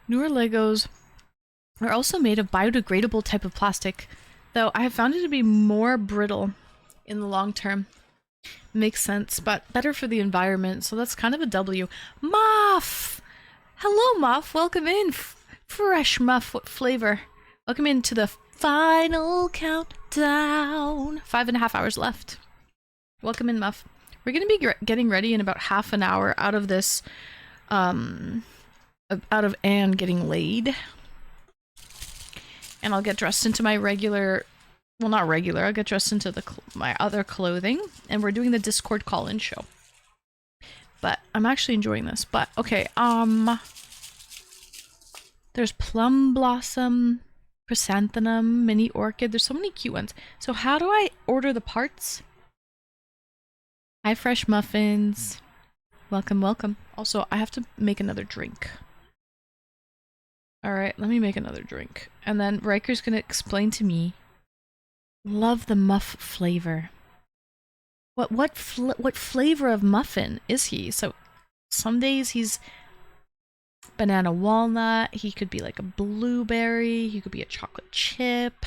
Newer Legos are also made of biodegradable type of plastic, though I have found it to be more brittle in the long term. Makes sense, but better for the environment, so that's kind of a W. Muff! Hello, Muff. Welcome in. Fresh Muff. What flavor? Welcome into the final countdown. 5.5 hours left. Welcome in, Muff. We're going to be getting ready in about half an hour out of this, out of Anne getting laid. And I'll get dressed into my regular, well, not regular, I'll get dressed into my other clothing, and we're doing the Discord call-in show. But I'm actually enjoying this. But okay, there's Plum Blossom, Chrysanthemum, Mini Orchid. There's so many cute ones. So how do I order the parts? Hi, Fresh Muffins. Welcome, welcome. Also, I have to make another drink. Alright, let me make another drink. And then Riker's gonna explain to me. Love the muff flavor. What flavor of muffin is he? So some days he's banana walnut, he could be like a blueberry, he could be a chocolate chip.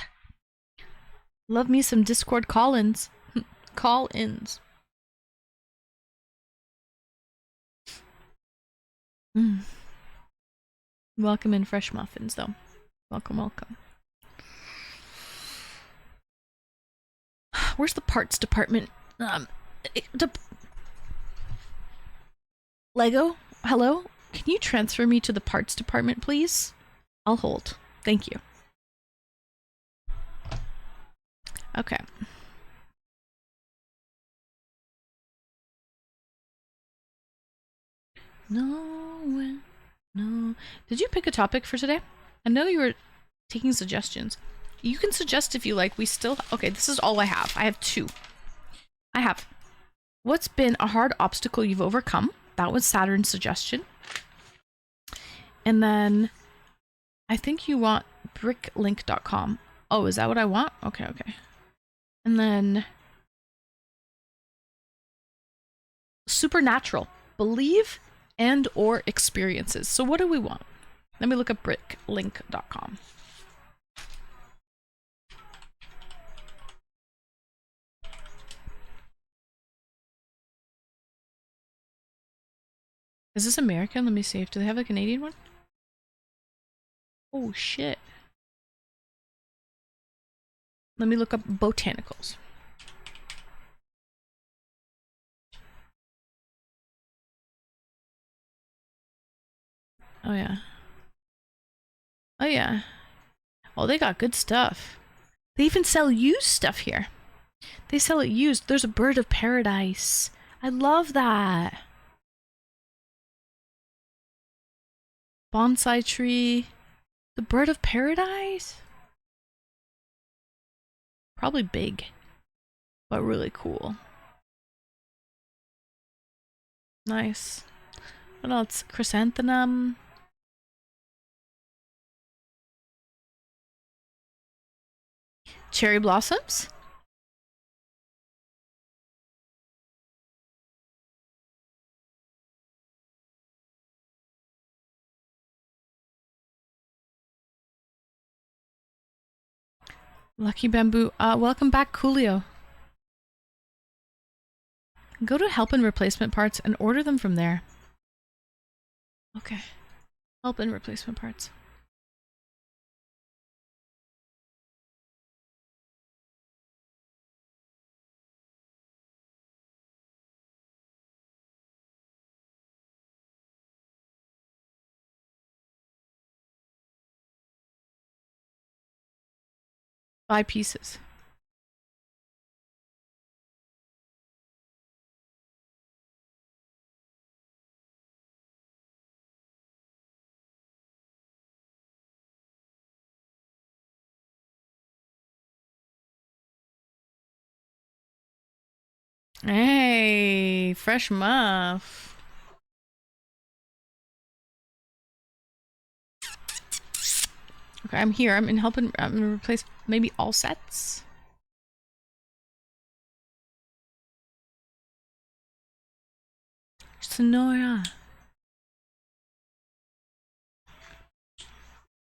Love me some Discord call-ins. Call-ins. Welcome in, Fresh Muffins, though. Welcome, welcome. Where's the parts department? Lego? Hello? Can you transfer me to the parts department, please? I'll hold. Thank you. Okay. No. Did you pick a topic for today? I know you were taking suggestions. You can suggest if you like. We still... Okay, this is all I have. I have 2. I have... What's been a hard obstacle you've overcome? That was Saturn's suggestion. And then... I think you want bricklink.com. Oh, is that what I want? Okay. And then... Supernatural. Believe and or experiences. So what do we want? Let me look up bricklink.com. Is this American? Let me see. Do they have a Canadian one? Oh shit. Let me look up botanicals. Oh yeah. Oh yeah. Oh, they got good stuff. They even sell used stuff here. They sell it used. There's a bird of paradise. I love that. Bonsai tree. The bird of paradise? Probably big, but really cool. Nice. What else? Chrysanthemum. Cherry blossoms? Lucky Bamboo. Welcome back, Coolio. Go to help and replacement parts and order them from there. Okay. Help and replacement parts. Buy pieces. Hey, fresh muff. Okay, I'm here. I'm helping. I'm gonna replace maybe all sets. Sonora.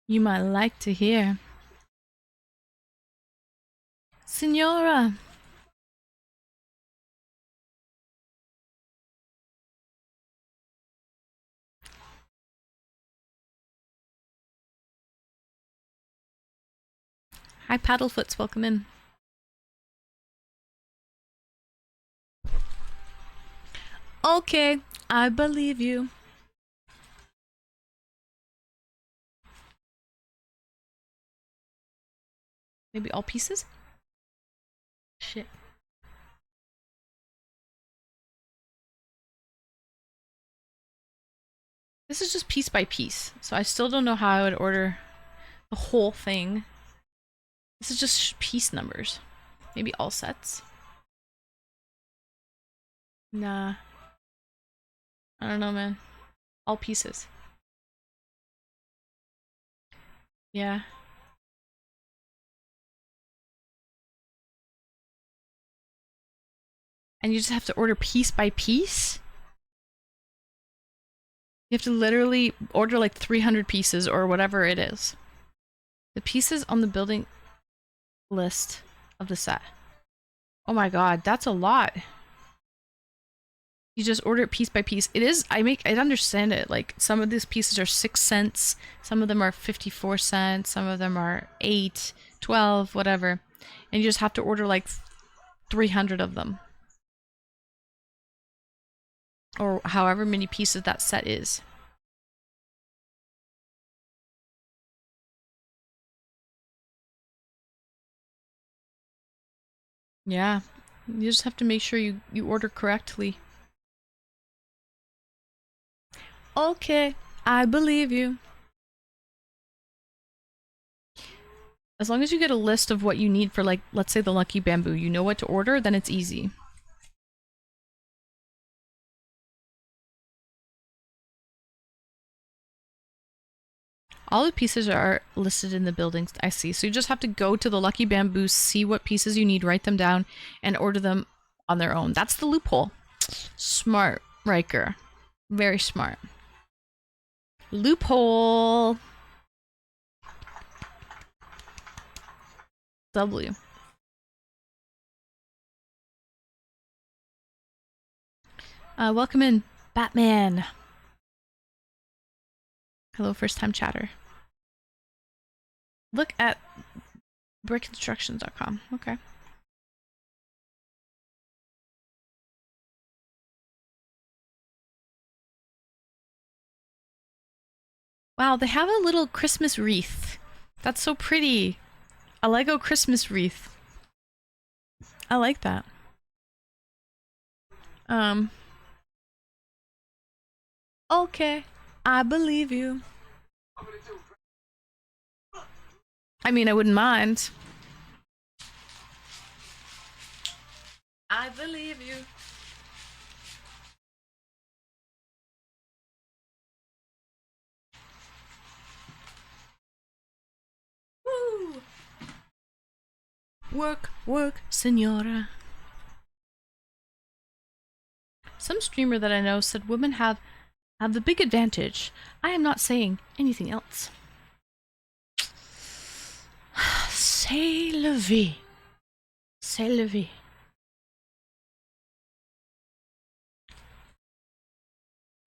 You might like to hear. Senora. Hi, Paddlefoots. Welcome in. Okay, I believe you. Maybe all pieces? Shit. This is just piece by piece, so I still don't know how I would order the whole thing. This is just piece numbers. Maybe all sets? Nah. I don't know, man. All pieces. Yeah. And you just have to order piece by piece? You have to literally order like 300 pieces or whatever it is. The pieces on the building list of the set. Oh my god, that's a lot. You just order it piece by piece. It is, I understand it. Like, some of these pieces are 6 cents, some of them are 54 cents, some of them are 8, 12, whatever. And you just have to order like 300 of them. Or however many pieces that set is. Yeah. You just have to make sure you order correctly. Okay, I believe you. As long as you get a list of what you need for, like, let's say the Lucky Bamboo, you know what to order, then it's easy. All the pieces are listed in the buildings, I see. So you just have to go to the Lucky Bamboo, see what pieces you need, write them down, and order them on their own. That's the loophole. Smart, Riker. Very smart. Loophole! W. Welcome in, Batman. Hello, first time chatter. Look at brickinstructions.com. Okay. Wow, they have a little Christmas wreath. That's so pretty. A Lego Christmas wreath. I like that. Okay. I believe you. I mean, I wouldn't mind. I believe you. Woo! Work, work, senora. Some streamer that I know said women have the big advantage. I am not saying anything else. C'est la vie. C'est la vie.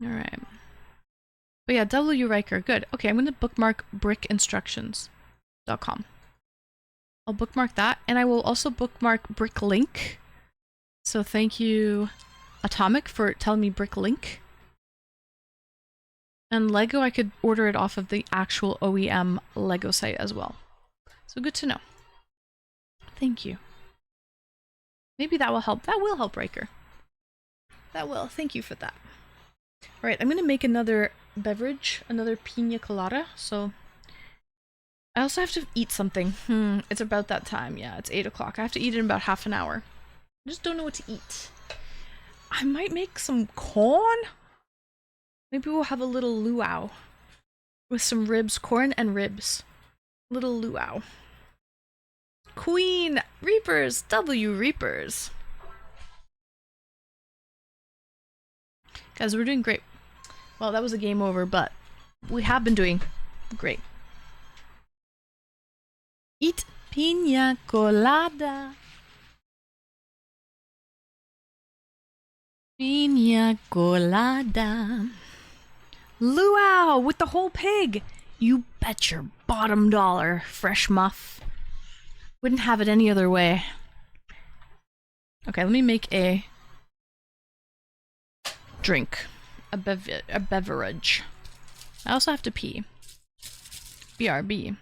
All right. But yeah, W. Riker. Good. Okay, I'm going to bookmark brickinstructions.com. I'll bookmark that, and I will also bookmark Bricklink. So thank you, Atomic, for telling me Bricklink. And Lego, I could order it off of the actual OEM Lego site as well. So good to know. Thank you. Maybe that will help. That will help, Riker. That will. Thank you for that. Alright, I'm gonna make another beverage, another pina colada, so I also have to eat something. It's about that time. Yeah, it's 8 o'clock. I have to eat in about half an hour. I just don't know what to eat. I might make some corn? Maybe we'll have a little luau. With some ribs. Corn and ribs. Little luau. Queen! Reapers! W Reapers! Guys, we're doing great. Well, that was a game over, but we have been doing great. Eat pina colada. Pina colada. Luau with the whole pig. You bet your bottom dollar, fresh muff. Wouldn't have it any other way. Okay, let me make a drink. A beverage. I also have to pee. BRB.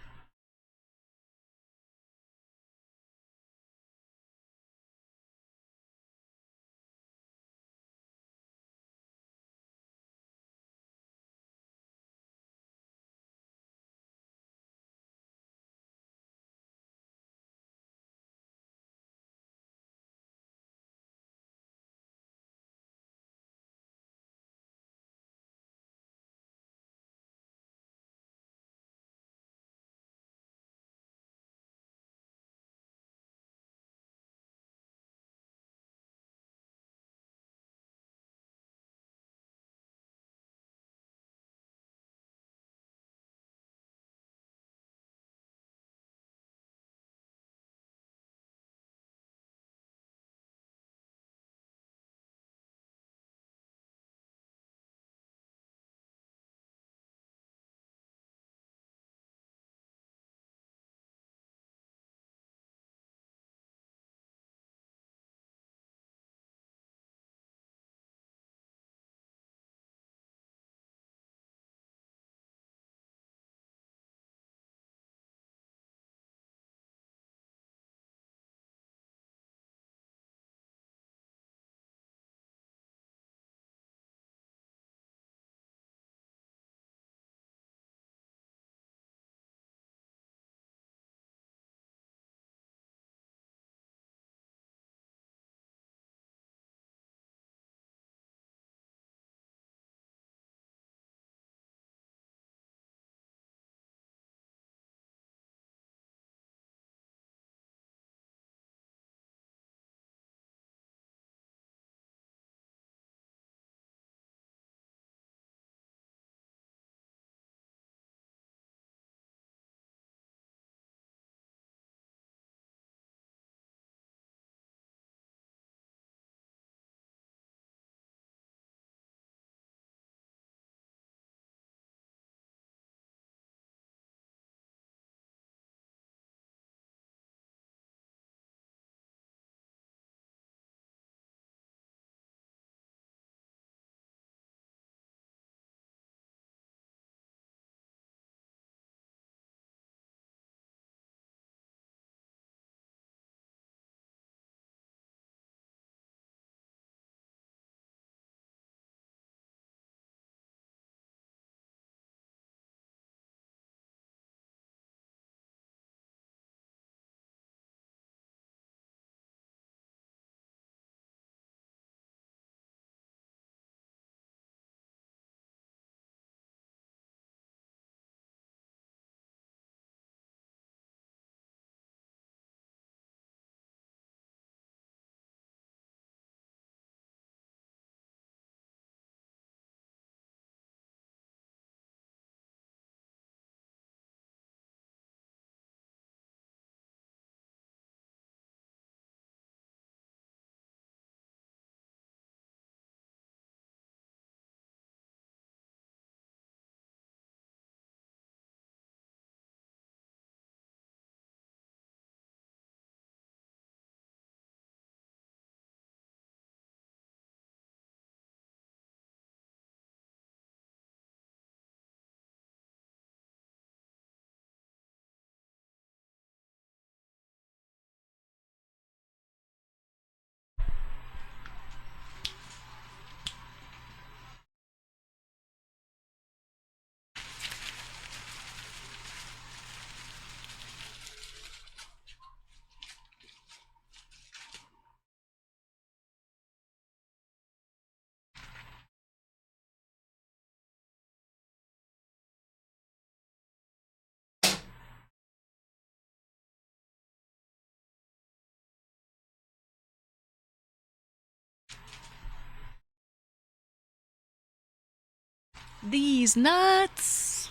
These nuts.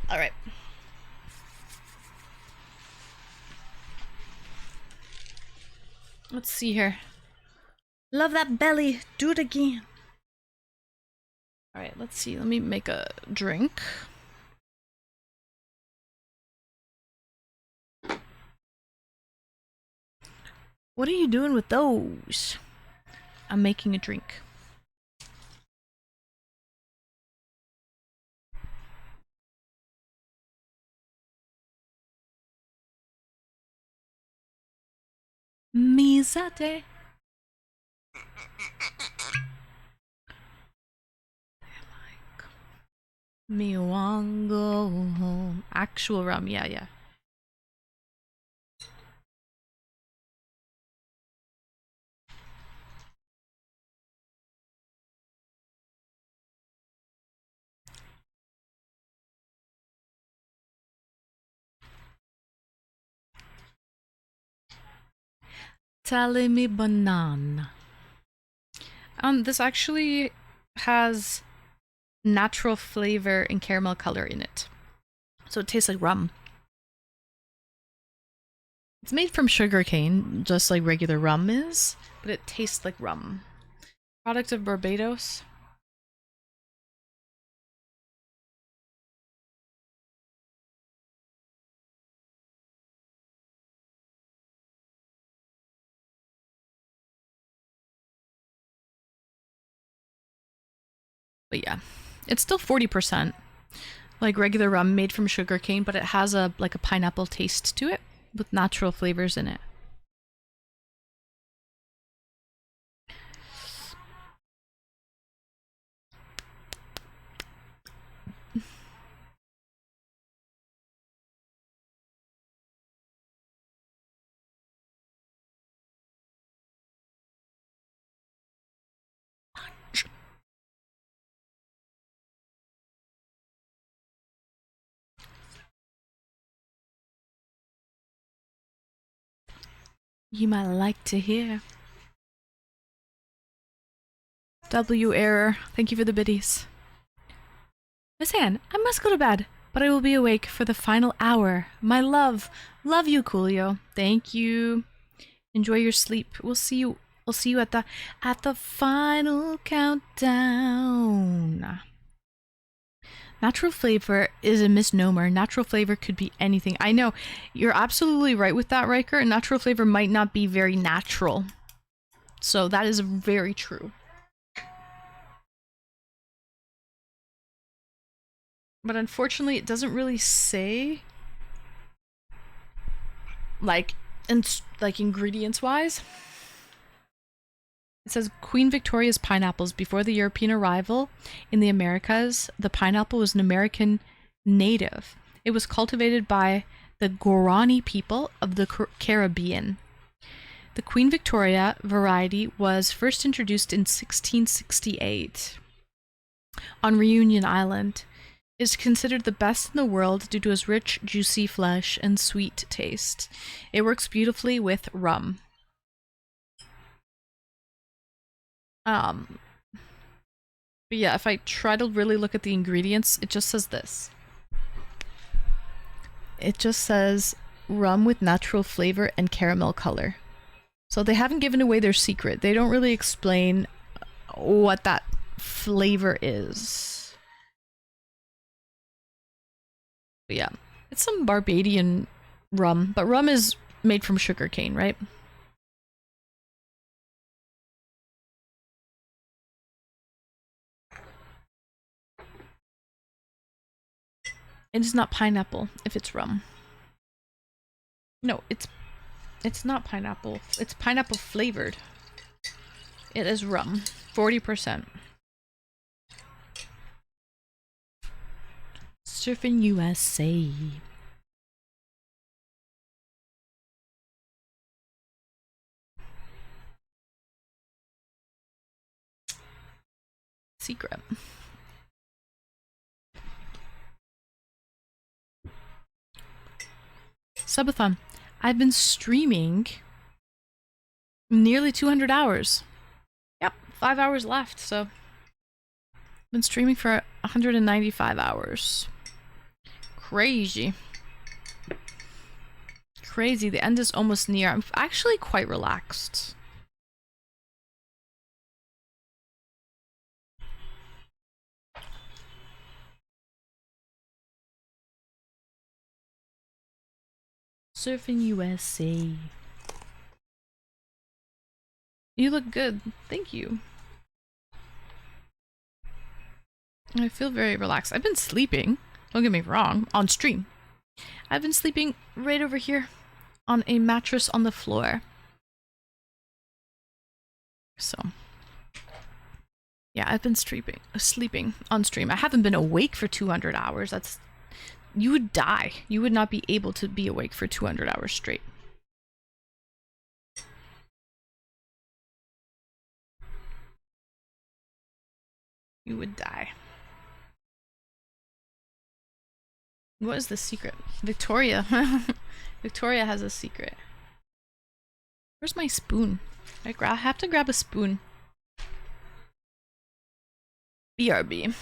All right. Let's see here. Love that belly. Do it again. All right, let's see. Let me make a drink. What are you doing with those? I'm making a drink. Mizate. Me want go home. Actual rum, yeah. Telling me banana. This actually has natural flavor and caramel color in it. So it tastes like rum. It's made from sugarcane, just like regular rum is, but it tastes like rum. Product of Barbados. But yeah, it's still 40%. Like regular rum made from sugarcane, but it has a pineapple taste to it with natural flavors in it. You might like to hear. W error. Thank you for the biddies. Miss Anne, I must go to bed, but I will be awake for the final hour. My love. Love you, Coolio. Thank you. Enjoy your sleep. We'll see you at the final countdown. Natural flavor is a misnomer. Natural flavor could be anything. I know. You're absolutely right with that, Riker. Natural flavor might not be very natural. So that is very true. But unfortunately, it doesn't really say like ingredients wise. It says Queen Victoria's pineapples. Before the European arrival in the Americas, the pineapple was an American native. It was cultivated by the Guarani people of the Caribbean. The Queen Victoria variety was first introduced in 1668 on Reunion Island. It is considered the best in the world due to its rich, juicy flesh and sweet taste. It works beautifully with rum. But yeah, if I try to really look at the ingredients, it just says this. It just says rum with natural flavor and caramel color. So they haven't given away their secret. They don't really explain what that flavor is. But yeah, it's some Barbadian rum, but rum is made from sugarcane, right? It is not pineapple if it's rum. No, it's not pineapple. It's pineapple flavored. It is rum. 40%. Surfing USA. secret? Subathon. I've been streaming nearly 200 hours. Yep, 5 hours left, so I've been streaming for 195 hours. Crazy. Crazy, the end is almost near. I'm actually quite relaxed. Surfing USA. You look good. Thank you. I feel very relaxed. I've been sleeping, don't get me wrong, on stream. I've been sleeping right over here on a mattress on the floor. So, yeah, I've been sleeping on stream. I haven't been awake for 200 hours. That's... You would die. You would not be able to be awake for 200 hours straight. You would die. What is the secret? Victoria. Victoria has a secret. Where's my spoon? I have to grab a spoon. BRB.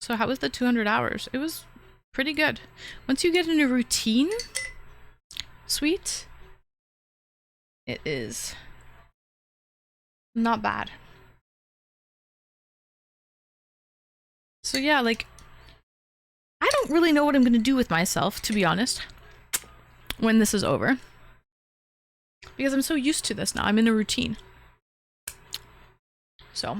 So how was the 200 hours? It was pretty good. Once you get in a routine, sweet, it is not bad. So yeah, like, I don't really know what I'm gonna do with myself, to be honest, when this is over. Because I'm so used to this now. I'm in a routine. So...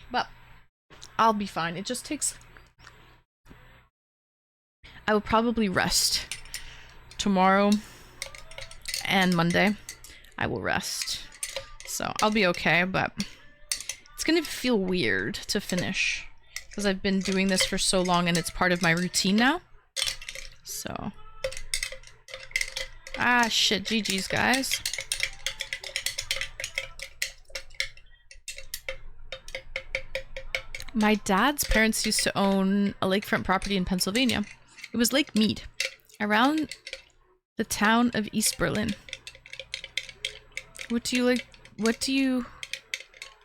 But I'll be fine. It just takes... I will probably rest. Tomorrow and Monday, I will rest. So I'll be okay, but it's gonna feel weird to finish. Because I've been doing this for so long and it's part of my routine now. So... Ah, shit. GG's, guys. My dad's parents used to own a lakefront property in Pennsylvania. It was Lake Mead, around the town of East Berlin. What do you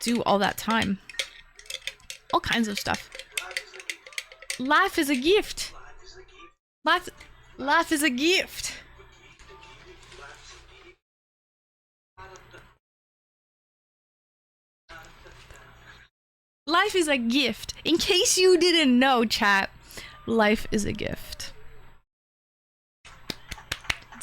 do all that time? All kinds of stuff. Life is a gift. Life is a gift. Life is a gift. In case you didn't know, chat, life is a gift.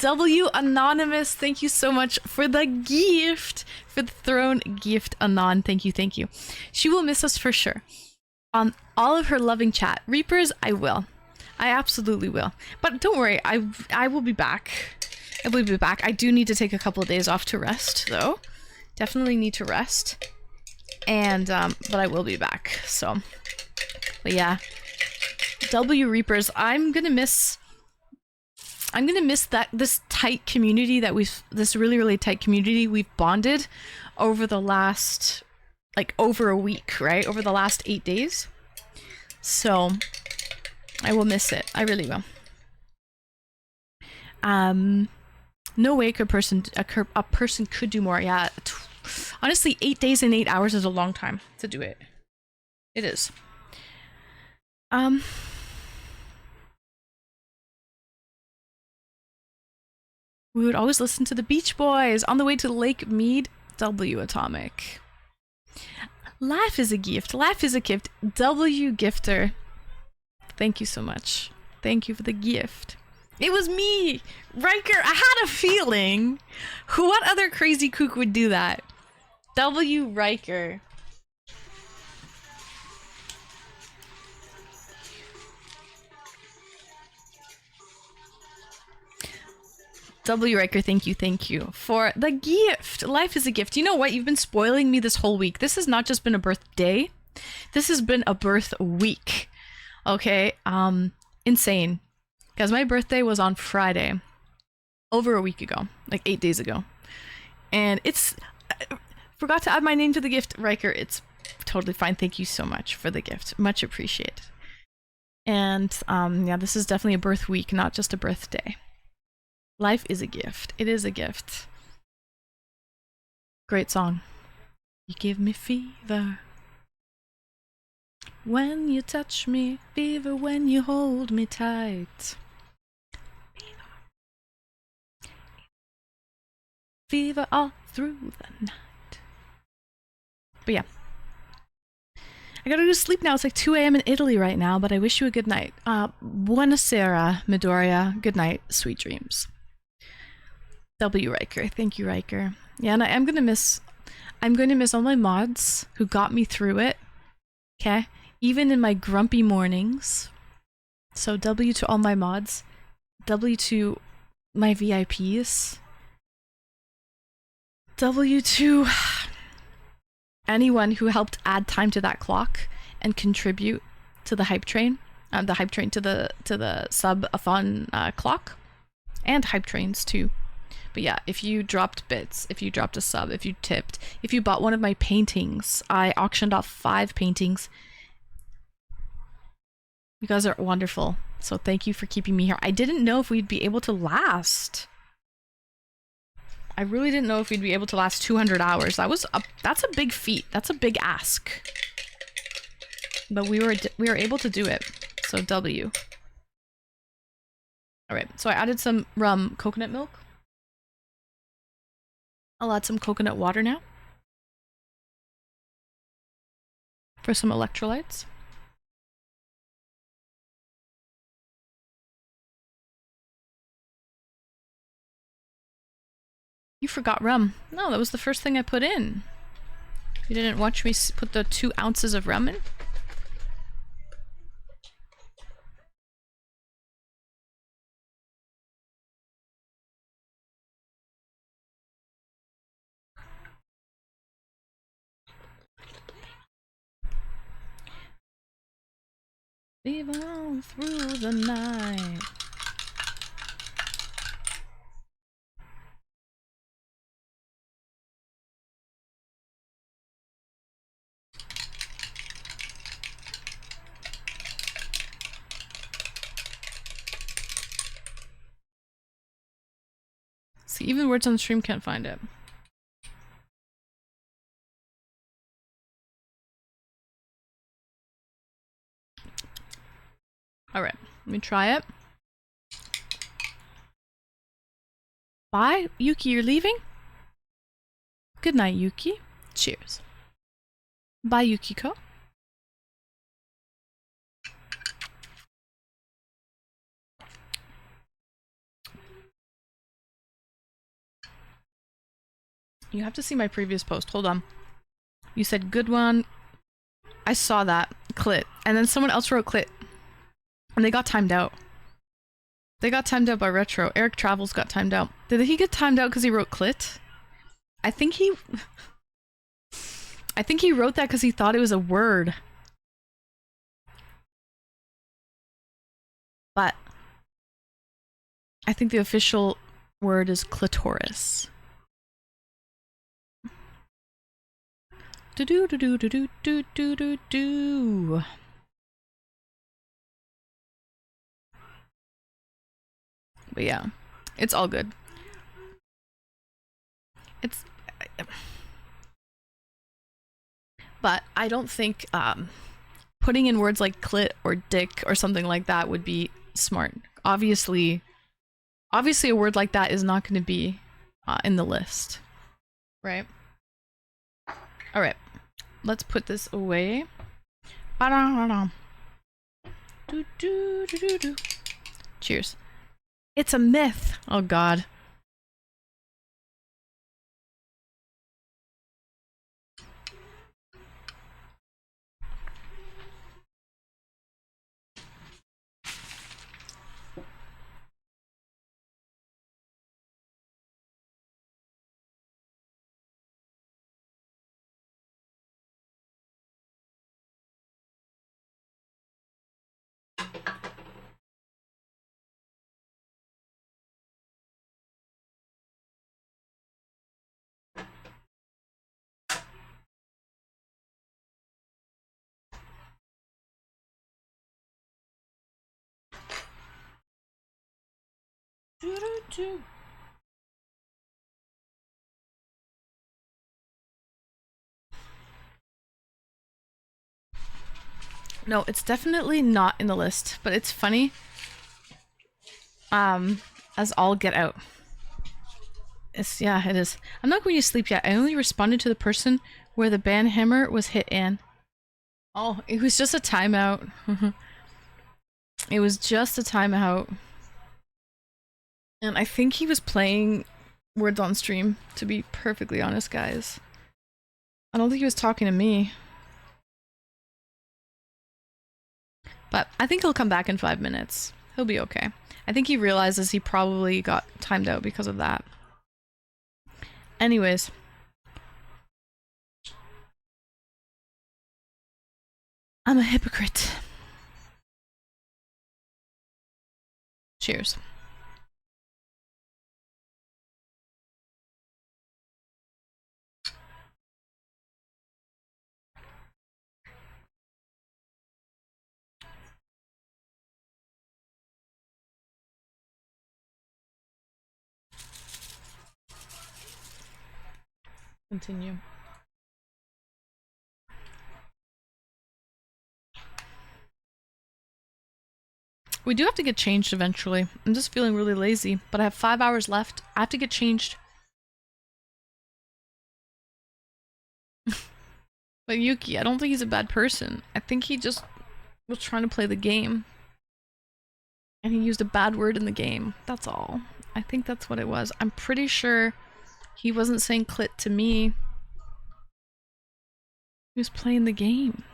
W Anonymous, thank you so much for the gift. For the throne gift, Anon. Thank you, thank you. She will miss us for sure. On all of her loving chat. Reapers, I will. I absolutely will. But don't worry, I will be back. I will be back. I do need to take a couple of days off to rest, though. Definitely need to rest. And but I will be back. So, but yeah, W Reapers, I'm gonna miss that, this tight community that this really tight community we've bonded over the last, like, over a week, right? Over the last 8 days. So I will miss it. I really will. No way a person could do more. Yeah, honestly, 8 days and 8 hours is a long time to do it. It is. We would always listen to the Beach Boys on the way to Lake Mead. W Atomic. Life is a gift. Life is a gift. W Gifter. Thank you so much. Thank you for the gift. It was me! Riker, I had a feeling! What other crazy kook would do that? W Riker. W Riker, thank you for the gift. Life is a gift. You know what? You've been spoiling me this whole week. This has not just been a birthday. This has been a birth week. Okay? Insane. Guys, my birthday was on Friday. Over a week ago. Like 8 days ago. And it's... forgot to add my name to the gift. Riker, it's totally fine. Thank you so much for the gift. Much appreciated. And, yeah, this is definitely a birth week, not just a birthday. Life is a gift. It is a gift. Great song. You give me fever when you touch me, fever when you hold me tight. Fever all through the night. But yeah. I gotta go to sleep now. It's like 2 a.m. in Italy right now, but I wish you a good night. Buonasera, Midoriya. Good night. Sweet dreams. W Riker. Thank you, Riker. Yeah, and I'm going to miss all my mods who got me through it. Okay? Even in my grumpy mornings. So W to all my mods. W to my VIPs. W to anyone who helped add time to that clock and contribute to the hype train. The hype train to the Sub-A-Thon clock. And hype trains too. But yeah, if you dropped bits, if you dropped a sub, if you tipped, if you bought one of my paintings, I auctioned off 5 paintings. You guys are wonderful. So thank you for keeping me here. I didn't know if we'd be able to last. I really didn't know if we'd be able to last 200 hours. That's a big feat. That's a big ask. But we were able to do it. So W. All right. So I added some rum coconut milk. I'll add some coconut water now. For some electrolytes. You forgot rum. No, that was the first thing I put in. You didn't watch me put the 2 ounces of rum in? Leave on through the night. See, even words on the stream can't find it. Alright, let me try it. Bye, Yuki, you're leaving? Good night, Yuki. Cheers. Bye, Yukiko. You have to see my previous post. Hold on. You said good one. I saw that. Clit. And then someone else wrote clit. And they got timed out. They got timed out by Retro. Eric Travels got timed out. Did he get timed out because he wrote clit? I think he wrote that because he thought it was a word. But I think the official word is clitoris. Do do do do do do do do do. But yeah, it's all good. It's, but I don't think putting in words like clit or dick or something like that would be smart. Obviously a word like that is not going to be in the list, right? All right, let's put this away. Cheers. It's a myth. Oh God. No, it's definitely not in the list, but it's funny. As all get out. Yeah, it is. I'm not going to sleep yet. I only responded to the person where the banhammer was hit in. Oh, it was just a timeout. It was just a timeout. And I think he was playing words on stream, to be perfectly honest, guys. I don't think he was talking to me. But I think he'll come back in 5 minutes. He'll be okay. I think he realizes he probably got timed out because of that. Anyways. I'm a hypocrite. Cheers. Continue. We do have to get changed eventually. I'm just feeling really lazy, but I have 5 hours left. I have to get changed. But Yuki, I don't think he's a bad person. I think he just was trying to play the game. And he used a bad word in the game. That's all. I think that's what it was. I'm pretty sure he wasn't saying clit to me. He was playing the game.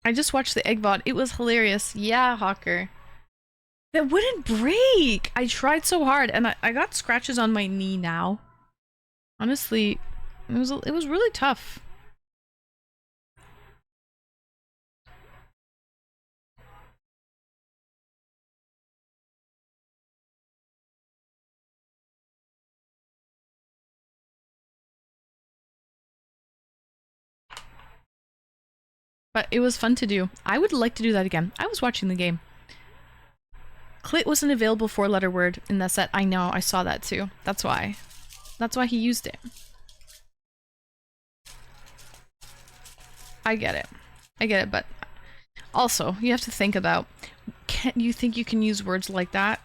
I just watched the egg VOD. It was hilarious. Yeah, Hawker. That wouldn't break! I tried so hard, and I got scratches on my knee now. Honestly, it was really tough. But it was fun to do. I would like to do that again. I was watching the game. Clit wasn't available 4-letter word in that set. I know, I saw that too. That's why. That's why he used it. I get it. I get it, but also, you have to think about, can you think you can use words like that?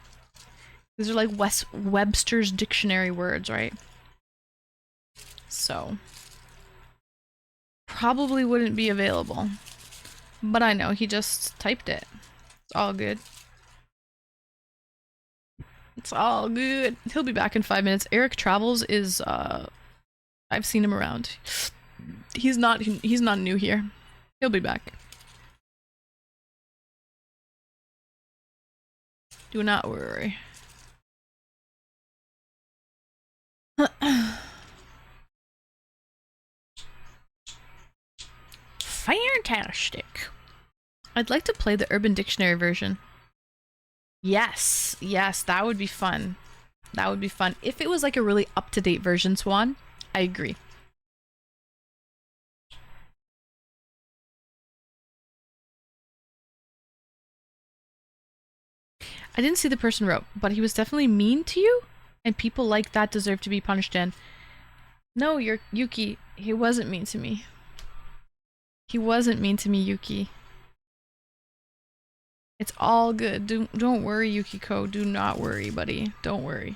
These are like Webster's dictionary words, right? So, probably wouldn't be available. But I know, he just typed it. It's all good. It's all good. He'll be back in 5 minutes. Eric Travels is, I've seen him around. He's not new here. He'll be back. Do not worry. Fantastic. I'd like to play the Urban Dictionary version. Yes, yes, that would be fun. That would be fun. If it was like a really up-to-date version, Swan, I agree. I didn't see the person wrote, but he was definitely mean to you, and people like that deserve to be punished. And no, you're Yuki. He wasn't mean to me. He wasn't mean to me, Yuki. It's all good. Don't worry, Yukiko. Do not worry, buddy. Don't worry.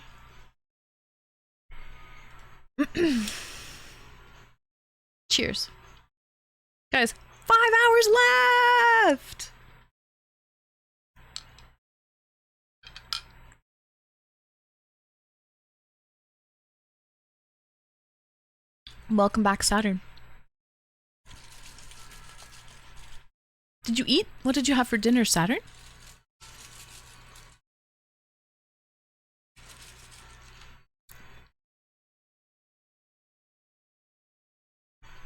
Cheers. Guys, 5 hours left! Welcome back, Saturn. Did you eat? What did you have for dinner, Saturn?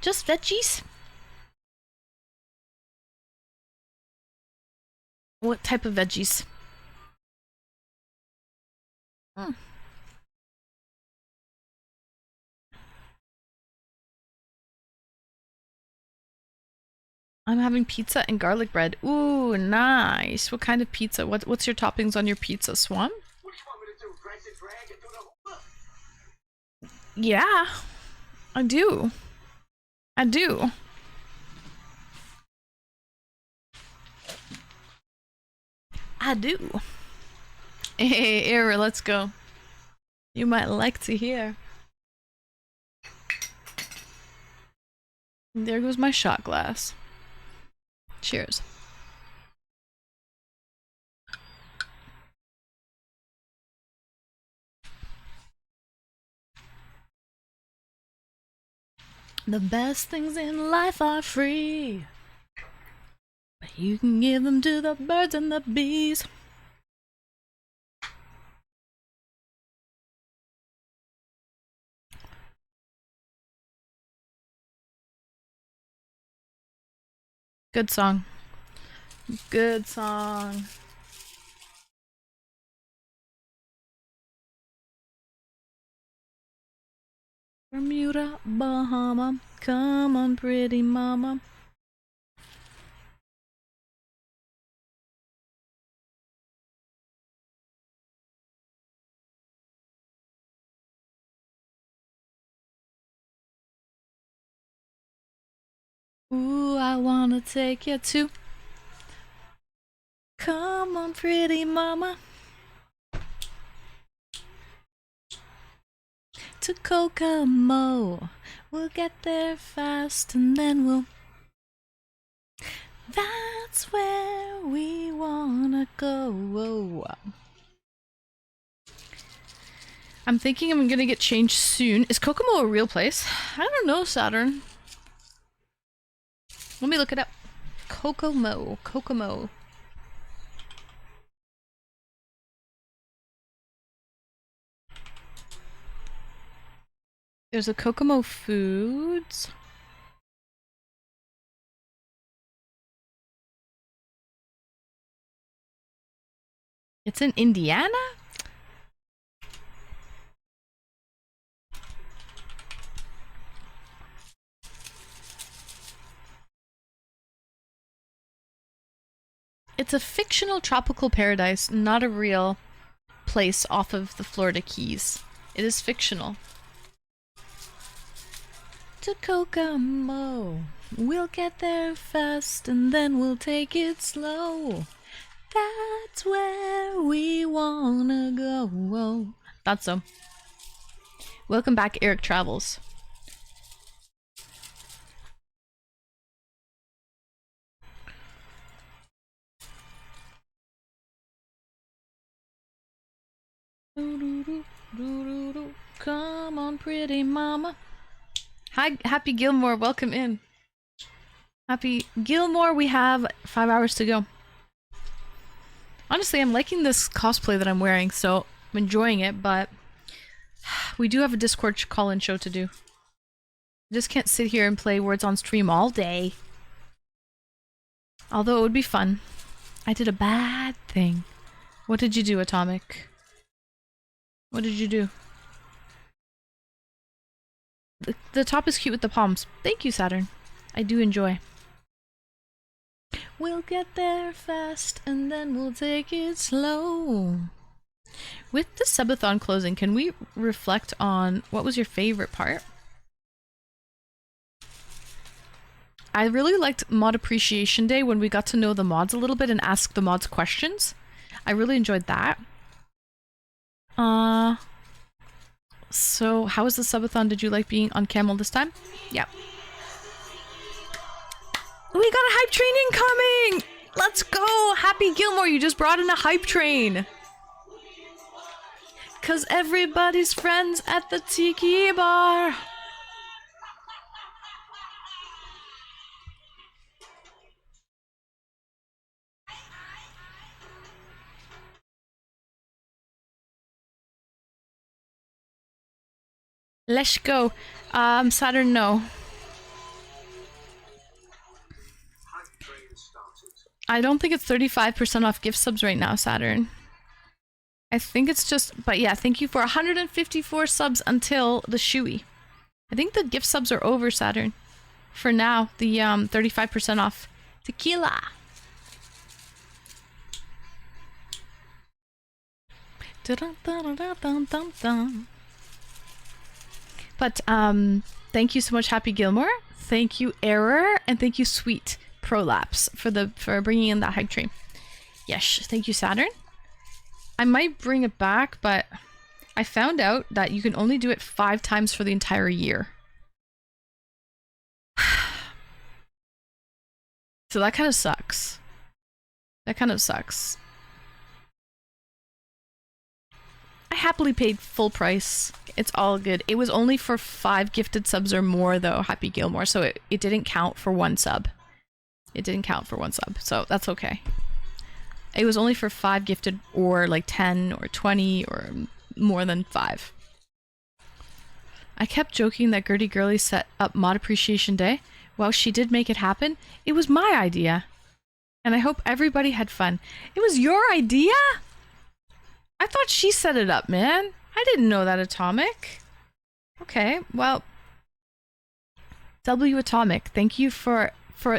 Just veggies? What type of veggies? Hmm. I'm having pizza and garlic bread. Ooh, nice. What kind of pizza? What's your toppings on your pizza, Swan? Yeah, I do. I do. I do. Hey, Era, let's go. You might like to hear. There goes my shot glass. Cheers. The best things in life are free, but you can give them to the birds and the bees. Good song. Good song. Bermuda, Bahama, come on, pretty mama. Ooh, I wanna take you to. Come on, pretty mama. To Kokomo. We'll get there fast and then we'll. That's where we wanna go. I'm thinking I'm gonna get changed soon. Is Kokomo a real place? I don't know, Saturn. Let me look it up. Kokomo. Kokomo. There's a Kokomo Foods. It's in Indiana? It's a fictional tropical paradise, not a real place off of the Florida Keys. It is fictional. To Kokomo. We'll get there fast and then we'll take it slow. That's where we wanna go. Thought so. Welcome back, Eric Travels. Come on, pretty mama. Hi, Happy Gilmore, welcome in. Happy Gilmore, we have 5 hours to go. Honestly, I'm liking this cosplay that I'm wearing, so I'm enjoying it, but we do have a Discord call-in show to do. I just can't sit here and play Words on Stream all day. Although it would be fun. I did a bad thing. What did you do, Atomic? What did you do? The top is cute with the palms. Thank you, Saturn. I do enjoy. We'll get there fast and then we'll take it slow. With the Subathon closing, can we reflect on what was your favorite part? I really liked Mod Appreciation Day when we got to know the mods a little bit and ask the mods questions. I really enjoyed that. So how was the Subathon? Did you like being on camel this time? Yeah. We got a hype train incoming! Let's go! Happy Gilmore, you just brought in a hype train! Cause everybody's friends at the tiki bar! Let's go. Saturn, no. I don't think it's 35% off gift subs right now, Saturn. I think it's just, but yeah, thank you for 154 subs until the Shoey. I think the gift subs are over, Saturn. For now, the 35% off tequila. But thank you so much, Happy Gilmore. Thank you, Error, and thank you, Sweet Prolapse, for bringing in that hype train. Yes, thank you, Saturn. I might bring it back, but I found out that you can only do it 5 times for the entire year. So that kind of sucks. That kind of sucks. I happily paid full price. It's all good. It was only for 5 gifted subs or more, though, Happy Gilmore, so it didn't count for 1 sub. It didn't count for 1 sub, so that's okay. It was only for 5 gifted or like 10 or 20 or more than 5. I kept joking that Gertie Girly set up Mod Appreciation Day. Well, she did make it happen. It was my idea. And I hope everybody had fun. It was your idea? I thought she set it up, man. I didn't know that, Atomic. Okay, well... W Atomic, thank you for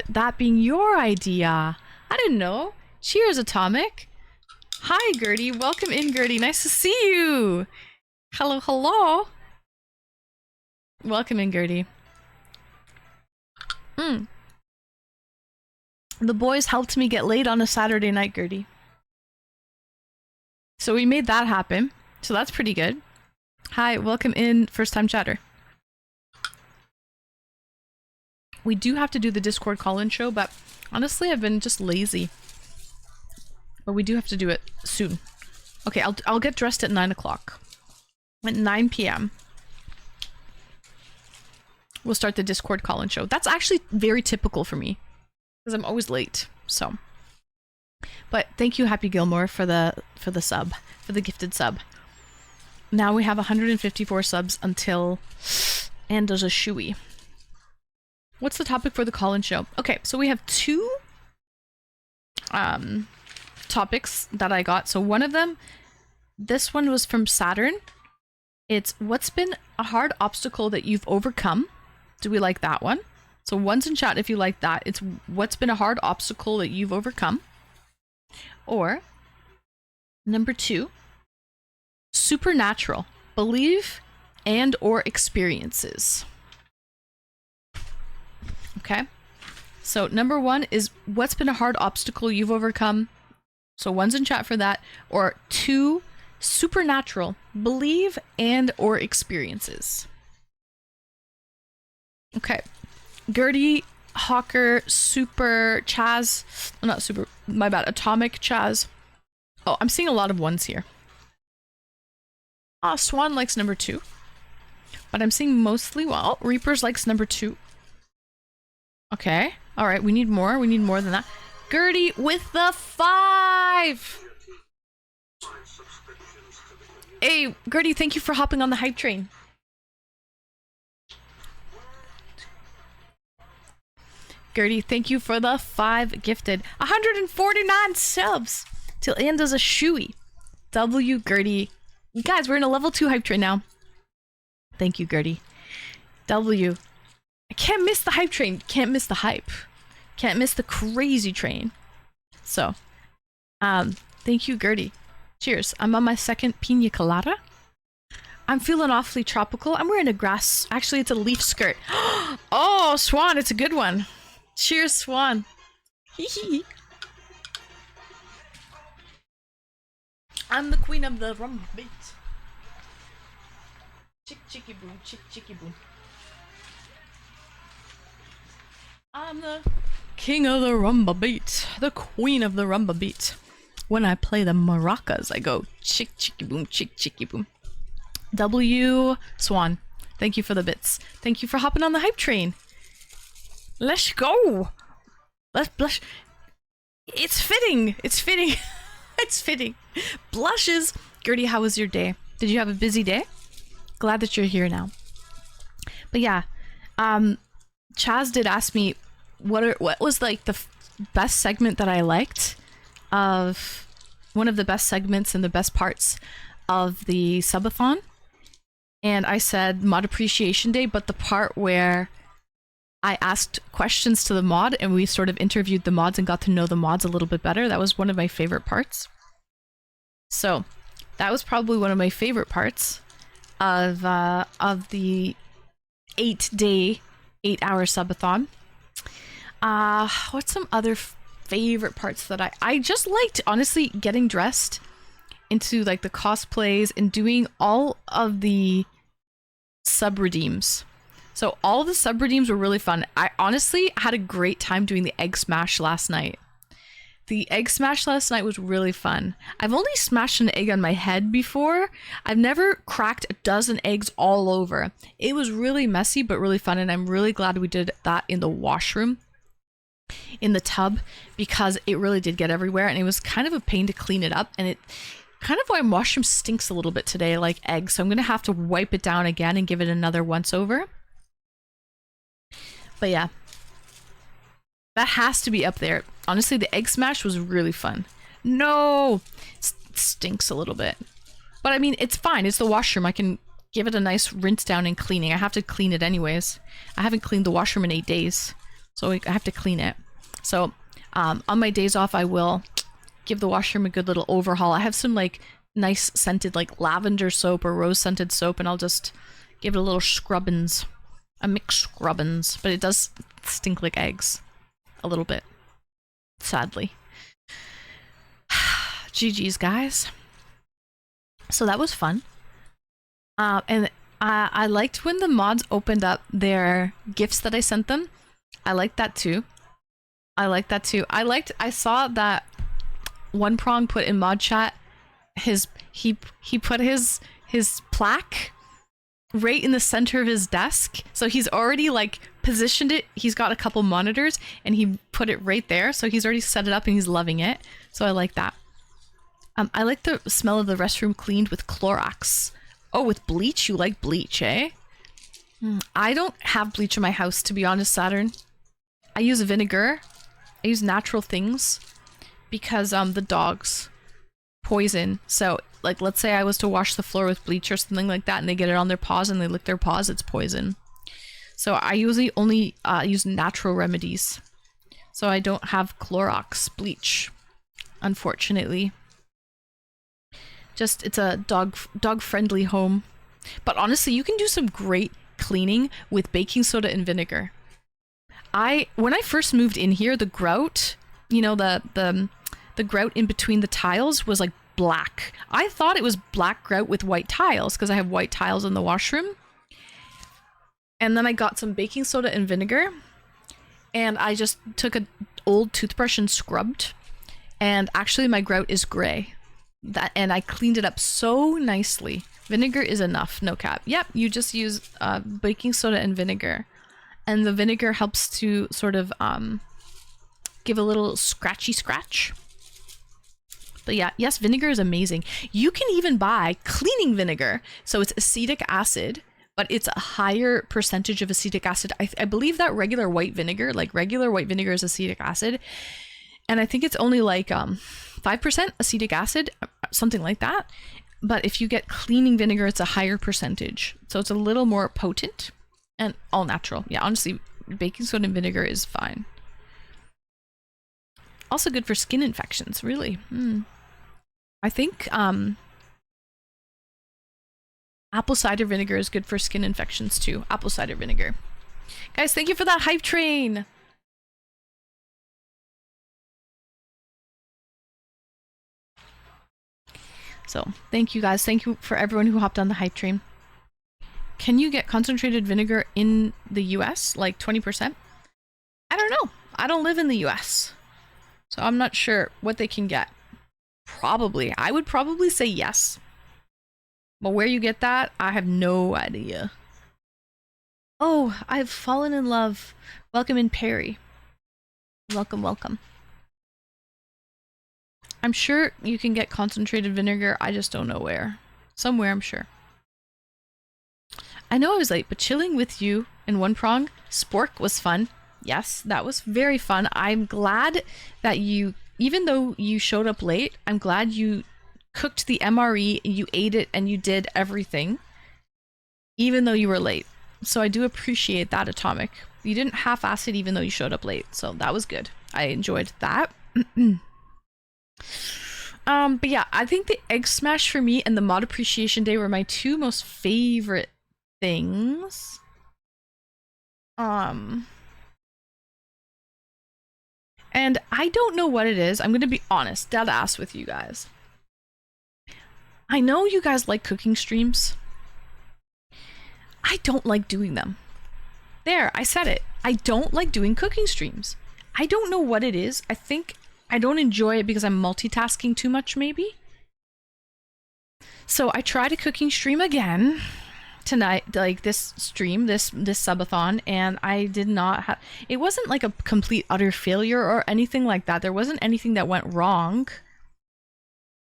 that being your idea. I didn't know. Cheers, Atomic. Hi, Gertie. Welcome in, Gertie. Nice to see you. Hello, hello. Welcome in, Gertie. The boys helped me get laid on a Saturday night, Gertie. So we made that happen. So that's pretty good. Hi, welcome in, first time chatter. We do have to do the Discord call-in show, but honestly, I've been just lazy. But we do have to do it soon. Okay, I'll get dressed at 9 o'clock. At 9 p.m. We'll start the Discord call-in show. That's actually very typical for me, because I'm always late. So, but thank you, Happy Gilmore, for the sub, for the gifted sub. Now we have 154 subs until and there's a Shoey. What's the topic for the call-in show? Okay, so we have 2 topics that I got. So one of them, this one was from Saturn. It's what's been a hard obstacle that you've overcome? Do we like that one? So one's in chat if you like that. It's what's been a hard obstacle that you've overcome? Or number 2, supernatural, believe and or experiences. Okay, so number 1 is what's been a hard obstacle you've overcome? So one's in chat for that. Or 2, supernatural, believe and or experiences. Okay, Gertie, Hawker, Super, Chaz, not Super, my bad, Atomic, Chaz. Oh, I'm seeing a lot of ones here. Swan likes number 2. But I'm seeing mostly, well, Reapers likes number 2. Okay, alright, we need more than that. Gertie with the 5! Hey, Gertie, thank you for hopping on the hype train. Gertie, thank you for the 5 gifted. 149 subs! Till Anne does a Shoey. W, Gertie. Guys, we're in a level 2 hype train now. Thank you, Gertie. W. I can't miss the hype train. Can't miss the hype. Can't miss the crazy train. So, thank you, Gertie. Cheers. I'm on my second pina colada. I'm feeling awfully tropical. I'm wearing a grass... Actually, it's a leaf skirt. Oh, Swan, it's a good one. Cheers, Swan. Hee. I'm the queen of the rum beat. Chick chicky boom, chick chicky boom. I'm the king of the rumba beat, the queen of the rumba beat. When I play the maracas, I go chick chicky boom, chick chicky boom. W Swan, thank you for the bits. Thank you for hopping on the hype train. Let's go. Let's blush. It's fitting. It's fitting. It's fitting. Blushes. Gertie, how was your day? Did you have a busy day? Glad that you're here now. But yeah, Chaz did ask me what was like the best segment that I liked of one of the best segments and the best parts of the Subathon. And I said Mod Appreciation Day, but the part where I asked questions to the mod and we sort of interviewed the mods and got to know the mods a little bit better. That was one of my favorite parts. So that was probably one of my favorite parts of the 8-day, 8-hour Subathon. What's some other favorite parts that I just liked, honestly, getting dressed into like the cosplays and doing all of the sub redeems. So all the sub redeems were really fun. I honestly had a great time doing the egg smash last night. The egg smash last night was really fun. I've only smashed an egg on my head before. I've never cracked a dozen eggs all over. It was really messy but really fun, and I'm really glad we did that in the washroom, in the tub, because it really did get everywhere and it was kind of a pain to clean it up, and it kind of why my washroom stinks a little bit today, like eggs. So I'm gonna have to wipe it down again and give it another once over. But yeah, that has to be up there. Honestly, the egg smash was really fun. No, it stinks a little bit, but I mean, it's fine. It's the washroom. I can give it a nice rinse down and cleaning. I have to clean it anyways. I haven't cleaned the washroom in 8 days, so I have to clean it. So on my days off, I will give the washroom a good little overhaul. I have some like nice scented like lavender soap or rose scented soap, and I'll just give it a little scrubbins, a mixed scrubbins, but it does stink like eggs a little bit, sadly. GG's, guys. So that was fun. And I liked when the mods opened up their gifts that I sent them. I liked that too. I saw that One Prong put in mod chat he put his plaque right in the center of his desk, so he's already like positioned it. He's got a couple monitors and he put it right there, so he's already set it up and he's loving it. So I like that. I like the smell of the restroom cleaned with Clorox. Oh, with bleach? You like bleach, eh? I don't have bleach in my house, to be honest, Saturn. I use vinegar. I use natural things because the dogs poison. So like, let's say I was to wash the floor with bleach or something like that and they get it on their paws and they lick their paws, it's poison. So I usually only use natural remedies. So I don't have Clorox bleach, unfortunately. Just, it's a dog friendly home. But honestly, you can do some great cleaning with baking soda and vinegar. When I first moved in here, the grout, you know, the grout in between the tiles was like black. I thought it was black grout with white tiles because I have white tiles in the washroom. And then I got some baking soda and vinegar and I just took an old toothbrush and scrubbed, and actually my grout is gray. And I cleaned it up so nicely. Vinegar is enough, no cap. Yep, you just use baking soda and vinegar. And the vinegar helps to sort of give a little scratchy scratch. But yeah, yes, vinegar is amazing. You can even buy cleaning vinegar. So it's acetic acid, but it's a higher percentage of acetic acid. I believe that regular white vinegar is acetic acid. And I think it's only like 5% acetic acid, something like that. But if you get cleaning vinegar, it's a higher percentage. So it's a little more potent and all natural. Yeah, honestly, baking soda and vinegar is fine. Also good for skin infections, really. I think apple cider vinegar is good for skin infections too. Apple cider vinegar. Guys, thank you for that hype train. So, thank you guys. Thank you for everyone who hopped on the hype train. Can you get concentrated vinegar in the US? Like 20%? I don't know. I don't live in the US. So I'm not sure what they can get. Probably. I would probably say yes. But where you get that, I have no idea. Oh, I've fallen in love. Welcome in, Perry. Welcome, welcome. I'm sure you can get concentrated vinegar. I just don't know where. Somewhere, I'm sure. I know I was late, but chilling with you in One Prong Spork was fun. Yes, that was very fun. I'm glad that you, even though you showed up late, I'm glad you cooked the MRE, you ate it, and you did everything, even though you were late. So I do appreciate that, Atomic. You didn't half-ass it even though you showed up late, so that was good. I enjoyed that. But yeah, I think the Egg Smash for me and the Mod Appreciation Day were my two most favorite things. And I don't know what it is. I'm gonna be honest, dead ass with you guys. I know you guys like cooking streams. I don't like doing them. There, I said it. I don't like doing cooking streams. I don't know what it is. I think I don't enjoy it because I'm multitasking too much, maybe. So I tried a cooking stream again tonight, like this stream, this subathon, and I did not have, it wasn't like a complete utter failure or anything like that. There wasn't anything that went wrong.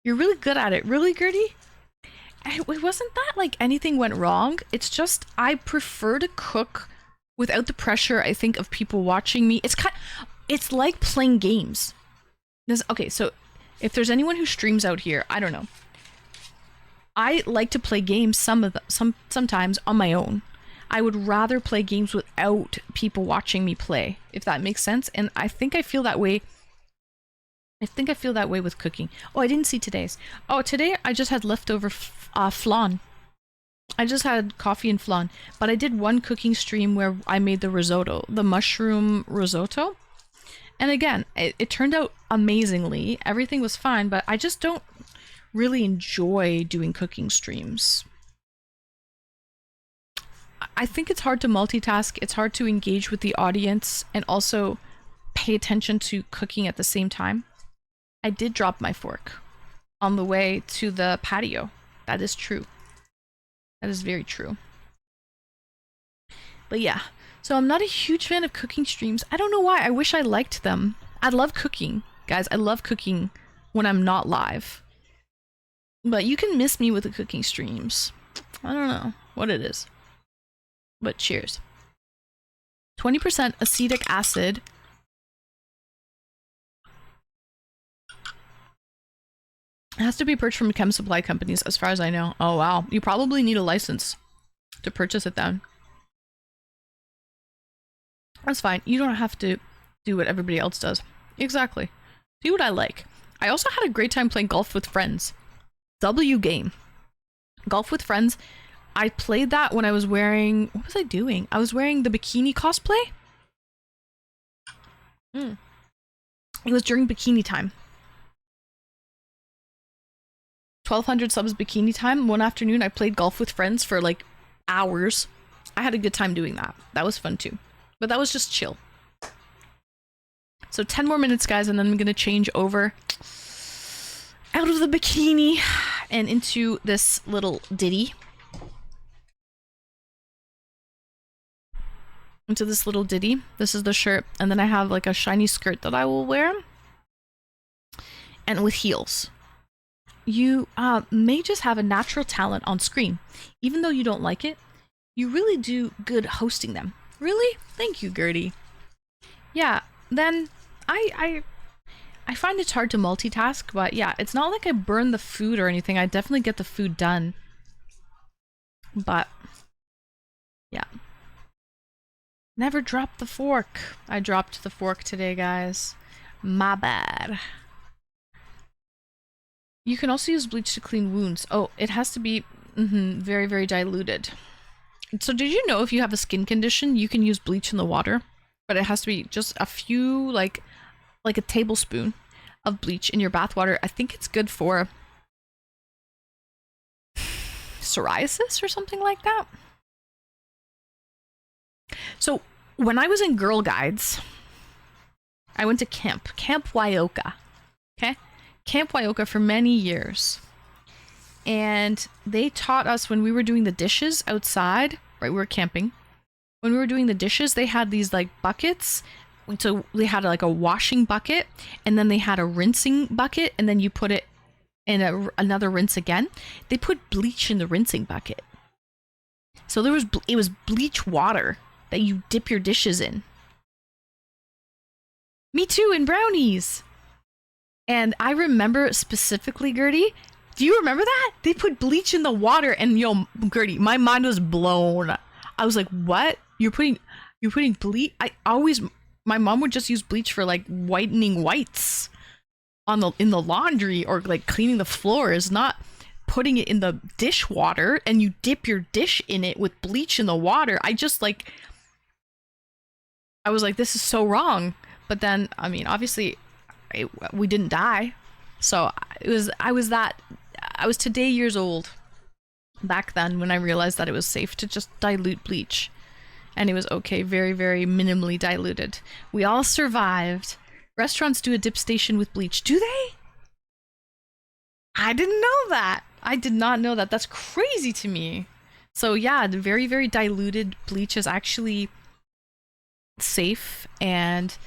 You're really good at it, really, Gertie? It wasn't that like anything went wrong. It's just I prefer to cook without the pressure, I think, of people watching me. It's like playing games. Okay, so if there's anyone who streams out here, I don't know. I like to play games sometimes on my own. I would rather play games without people watching me play, if that makes sense. And I think I feel that way. With cooking. Oh, I didn't see today's. Oh, today I just had leftover flan. I just had coffee and flan. But I did one cooking stream where I made the risotto, the mushroom risotto. And again, it turned out amazingly. Everything was fine, but I just don't really enjoy doing cooking streams. I think it's hard to multitask. It's hard to engage with the audience and also pay attention to cooking at the same time. I did drop my fork on the way to the patio. That is true. That is very true. But yeah, so I'm not a huge fan of cooking streams. I don't know why. I wish I liked them. I love cooking. Guys, I love cooking when I'm not live. But you can miss me with the cooking streams. I don't know what it is. But cheers. 20% acetic acid. It has to be purchased from chem supply companies, as far as I know. Oh, wow. You probably need a license to purchase it then. That's fine. You don't have to do what everybody else does. Exactly. Do what I like. I also had a great time playing golf with friends. W game. Golf with friends. I played that when I was wearing... What was I doing? I was wearing the bikini cosplay? It was during bikini time. 1200 subs bikini time. One afternoon I played golf with friends for like hours. I had a good time doing that. That was fun too. But that was just chill. So 10 more minutes, guys, and then I'm going to change over out of the bikini and into this little ditty. This is the shirt, and then I have like a shiny skirt that I will wear. And with heels. You may just have a natural talent on screen. Even though you don't like it, you really do good hosting them. Really? Thank you, Gertie. Yeah, then I find it's hard to multitask, but yeah, it's not like I burn the food or anything. I definitely get the food done. But yeah. Never drop the fork. I dropped the fork today, guys. My bad. You can also use bleach to clean wounds. Oh, it has to be very, very diluted. So did you know if you have a skin condition, you can use bleach in the water? But it has to be just a few, like a tablespoon of bleach in your bath water. I think it's good for psoriasis or something like that. So when I was in Girl Guides, I went to Camp Wyoka. Okay? Camp Wyoka for many years. And they taught us when we were doing the dishes outside, right? We were camping. When we were doing the dishes, they had these like buckets. So they had like a washing bucket, and then they had a rinsing bucket, and then you put it in another rinse again. They put bleach in the rinsing bucket. So it was bleach water that you dip your dishes in. Me too, in brownies. And I remember specifically, Gertie, do you remember that? They put bleach in the water, and yo, Gertie, my mind was blown. I was like, what? You're putting bleach? My mom would just use bleach for like whitening whites in the laundry or like cleaning the floors, not putting it in the dishwater and you dip your dish in it with bleach in the water. I was like, this is so wrong. But then, I mean, obviously we didn't die. So I was today years old back then when I realized that it was safe to just dilute bleach. And it was okay, very, very minimally diluted. We all survived. Restaurants do a dip station with bleach. Do they? I didn't know that. I did not know that. That's crazy to me. So yeah, the very, very diluted bleach is actually safe and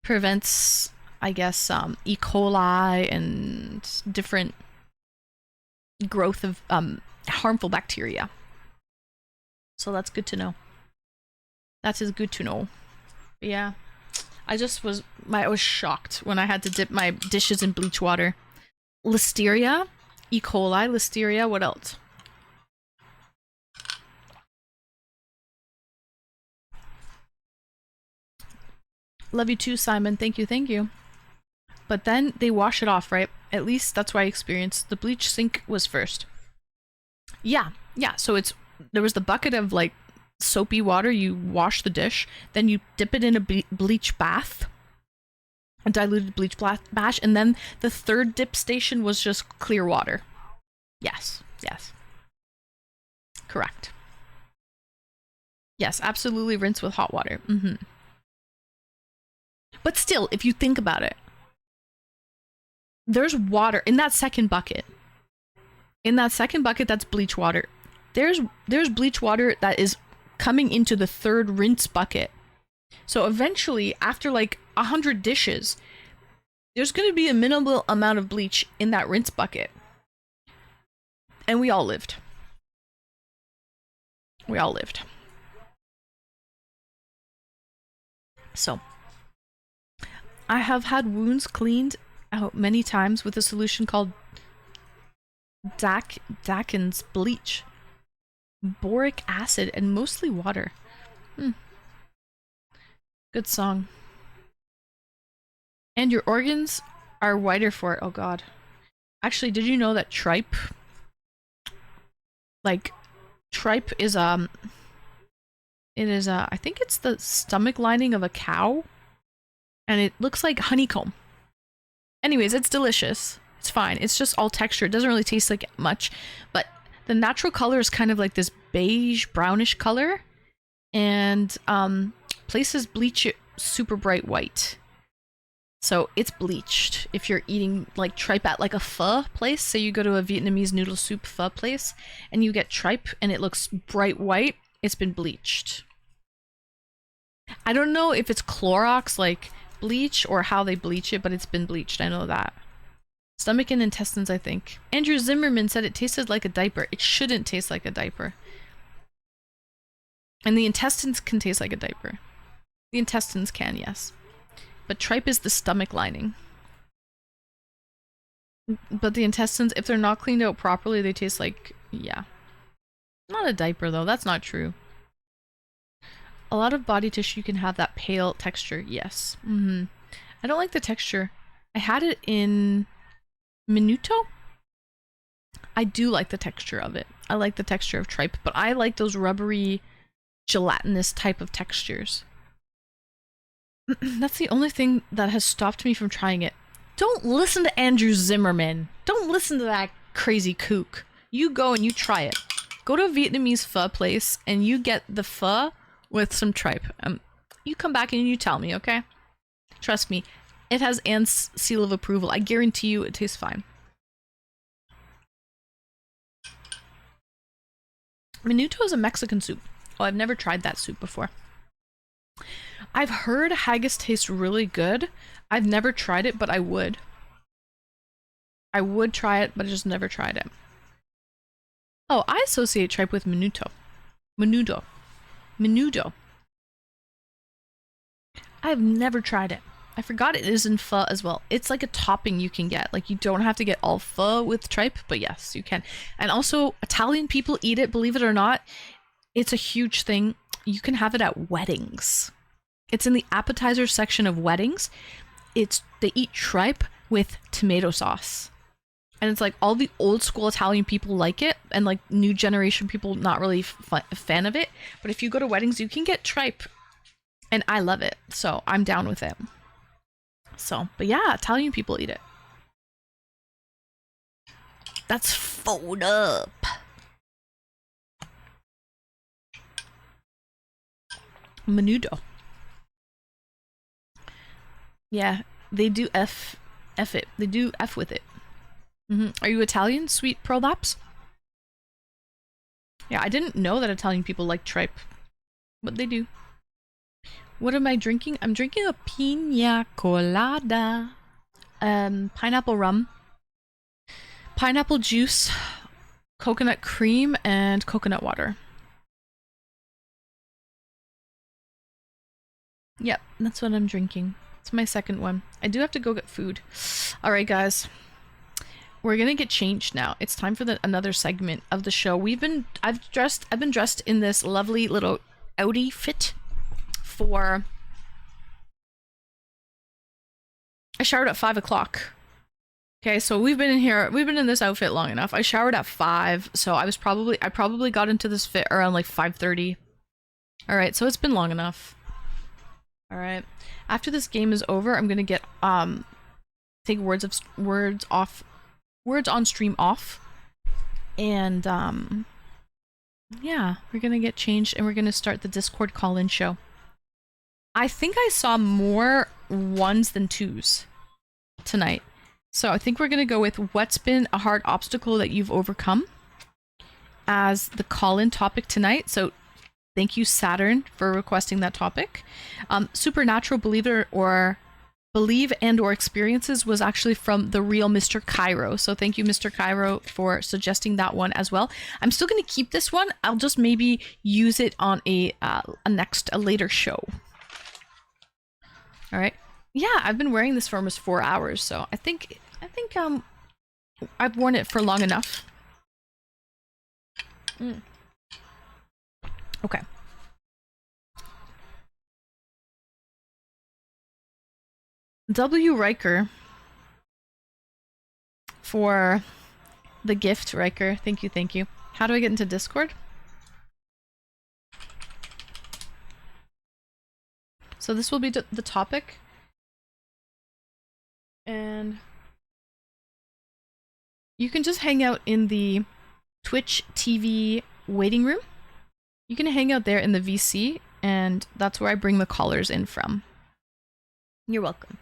prevents, I guess, E. coli and different growth of harmful bacteria. So that's good to know. That is good to know. But yeah, I was shocked when I had to dip my dishes in bleach water. Listeria, E. coli, listeria, what else? Love you too, Simon. Thank you, thank you. But then they wash it off, right? At least that's what I experienced. The bleach sink was first. Yeah. So there was the bucket of like soapy water. You wash the dish, then you dip it in a bleach bath, a diluted bleach bath, and then the third dip station was just clear water. Yes. Correct. Yes, absolutely rinse with hot water. But still, if you think about it, there's water in that second bucket. In that second bucket, that's bleach water. There's bleach water that is coming into the third rinse bucket. So eventually, after like 100 dishes, there's going to be a minimal amount of bleach in that rinse bucket. And we all lived. So, I have had wounds cleaned out many times with a solution called Dakin's bleach, boric acid, and mostly water. Good song. And your organs are whiter for it. Oh god. Actually, did you know that tripe? Like, tripe is I think it's the stomach lining of a cow. And it looks like honeycomb. Anyways, it's delicious. It's fine. It's just all texture. It doesn't really taste like much. But the natural color is kind of like this beige, brownish color. And places bleach it super bright white. So it's bleached. If you're eating like tripe at like a pho place, say you go to a Vietnamese noodle soup pho place, and you get tripe and it looks bright white, it's been bleached. I don't know if it's Clorox, like bleach, or how they bleach it, but it's been bleached. I know that. Stomach and intestines, I think. Andrew Zimmerman said it tasted like a diaper. It shouldn't taste like a diaper. And the intestines can taste like a diaper. The intestines can, yes. But tripe is the stomach lining. But the intestines, if they're not cleaned out properly, they taste like, yeah. Not a diaper though, that's not true. A lot of body tissue can have that pale texture, yes. And I don't like the texture. I had it in Minuto. I do like the texture of it. I like the texture of tripe, but I like those rubbery, gelatinous type of textures. That's the only thing that has stopped me from trying it. Don't listen to Andrew Zimmerman. Don't listen to that crazy kook. You go and you try it. Go to a Vietnamese pho place and you get the pho with some tripe. You come back and you tell me, okay? Trust me, it has Anne's seal of approval. I guarantee you it tastes fine. Minuto is a Mexican soup. Oh, I've never tried that soup before. I've heard haggis tastes really good. I've never tried it, but I would. I would try it, but I just never tried it. Oh, I associate tripe with Minuto. Menudo. Menudo. I've never tried it. I forgot it is in pho as well. It's like a topping you can get. Like, you don't have to get all pho with tripe, but yes, you can. And also, Italian people eat it, believe it or not. It's a huge thing. You can have it at weddings. It's in the appetizer section of weddings. They eat tripe with tomato sauce. And it's like all the old school Italian people like it, and like new generation people not really a fan of it. But if you go to weddings, you can get tripe. And I love it. So I'm down with it. So, but yeah, Italian people eat it. That's fold up. Menudo. Yeah, they do F it. They do F with it. Are you Italian, sweet prolapse? Yeah, I didn't know that Italian people like tripe, but they do. What am I drinking? I'm drinking a pina colada. Pineapple rum, pineapple juice, coconut cream, and coconut water. Yep, that's what I'm drinking. It's my second one. I do have to go get food. Alright, guys. We're gonna get changed now. It's time for another segment of the show. I've been dressed in this lovely little Audi fit for... I showered at 5 o'clock. Okay, so we've been in this outfit long enough. I showered at 5, so I probably got into this fit around like 5:30. Alright, so it's been long enough. Alright. After this game is over, I'm gonna get take words on stream off. And yeah, we're gonna get changed and we're gonna start the Discord call-in show. I think I saw more 1s than 2s tonight. So I think we're gonna go with what's been a hard obstacle that you've overcome as the call-in topic tonight. So thank you, Saturn, for requesting that topic. Supernatural Believe and or experiences was actually from the real Mr. Cairo. So thank you, Mr. Cairo, for suggesting that one as well. I'm still going to keep this one. I'll just maybe use it on a later show. All right. Yeah, I've been wearing this for almost 4 hours, so I think I've worn it for long enough. Okay. W. Riker for the gift, Riker. Thank you, thank you. How do I get into Discord? So this will be the topic. And you can just hang out in the Twitch TV waiting room. You can hang out there in the VC, and that's where I bring the callers in from. You're welcome.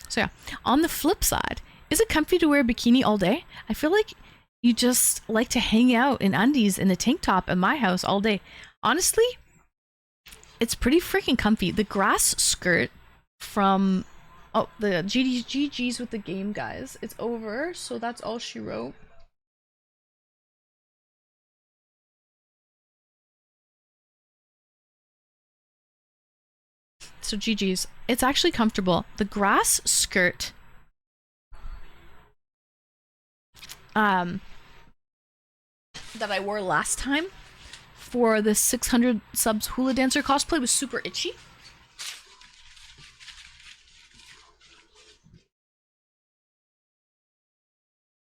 So yeah, on the flip side, is it comfy to wear a bikini all day? I feel like you just like to hang out in undies in a tank top at my house all day. Honestly, it's pretty freaking comfy. The grass skirt from... Oh, the GG's with the game, guys. It's over, so that's all she wrote. So GG's. It's actually comfortable. The grass skirt that I wore last time for the 600 subs hula dancer cosplay was super itchy.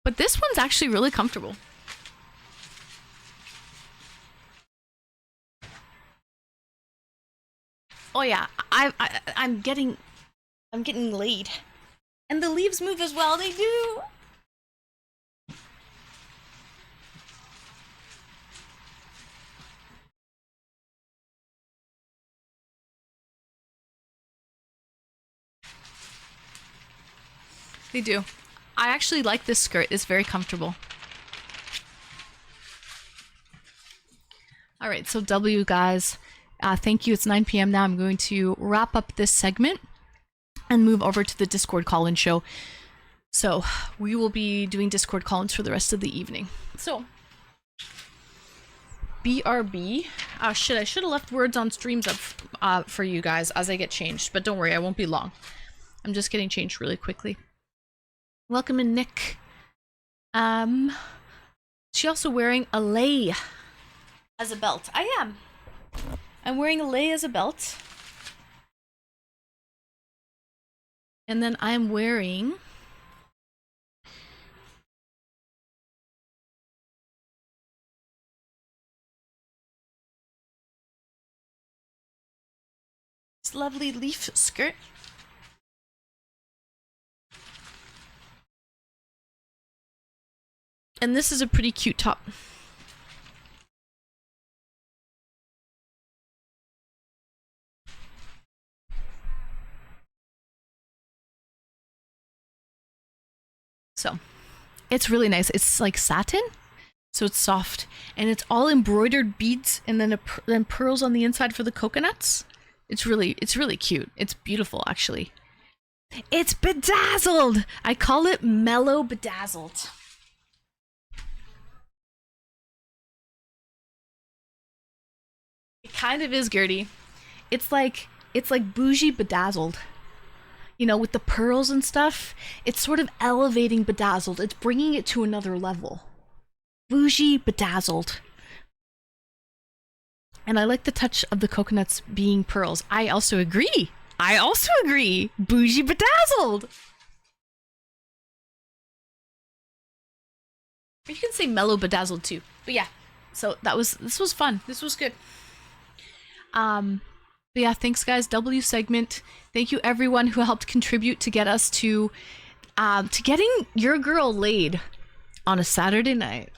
But this one's actually really comfortable. Oh yeah, I'm getting laid. And the leaves move as well, they do. They do. I actually like this skirt. It's very comfortable. All right, so W guys, thank you. It's 9 p.m. now. I'm going to wrap up this segment and move over to the Discord call-in show. So we will be doing Discord call-ins for the rest of the evening. So BRB. Shit, I should have left words on streams up for you guys as I get changed, but don't worry, I won't be long. I'm just getting changed really quickly. Welcome in, Nick. She also wearing a lei as a belt. I am. I'm wearing a lei as a belt. And then I'm wearing this lovely leaf skirt. And this is a pretty cute top. So, it's really nice. It's like satin, so it's soft, and it's all embroidered beads, and then pearls on the inside for the coconuts. It's really cute. It's beautiful, actually. It's bedazzled. I call it mellow bedazzled. It kind of is, Gertie. It's like bougie bedazzled. You know, with the pearls and stuff, it's sort of elevating bedazzled. It's bringing it to another level. Bougie bedazzled. And I like the touch of the coconuts being pearls. I also agree. Bougie bedazzled. You can say mellow bedazzled too. But yeah. So this was fun. This was good. But yeah, thanks guys. W segment. Thank you everyone who helped contribute to get us to getting your girl laid on a Saturday night.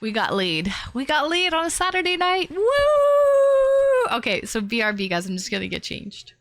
We got laid on a Saturday night. Woo! Okay, so BRB guys, I'm just gonna get changed.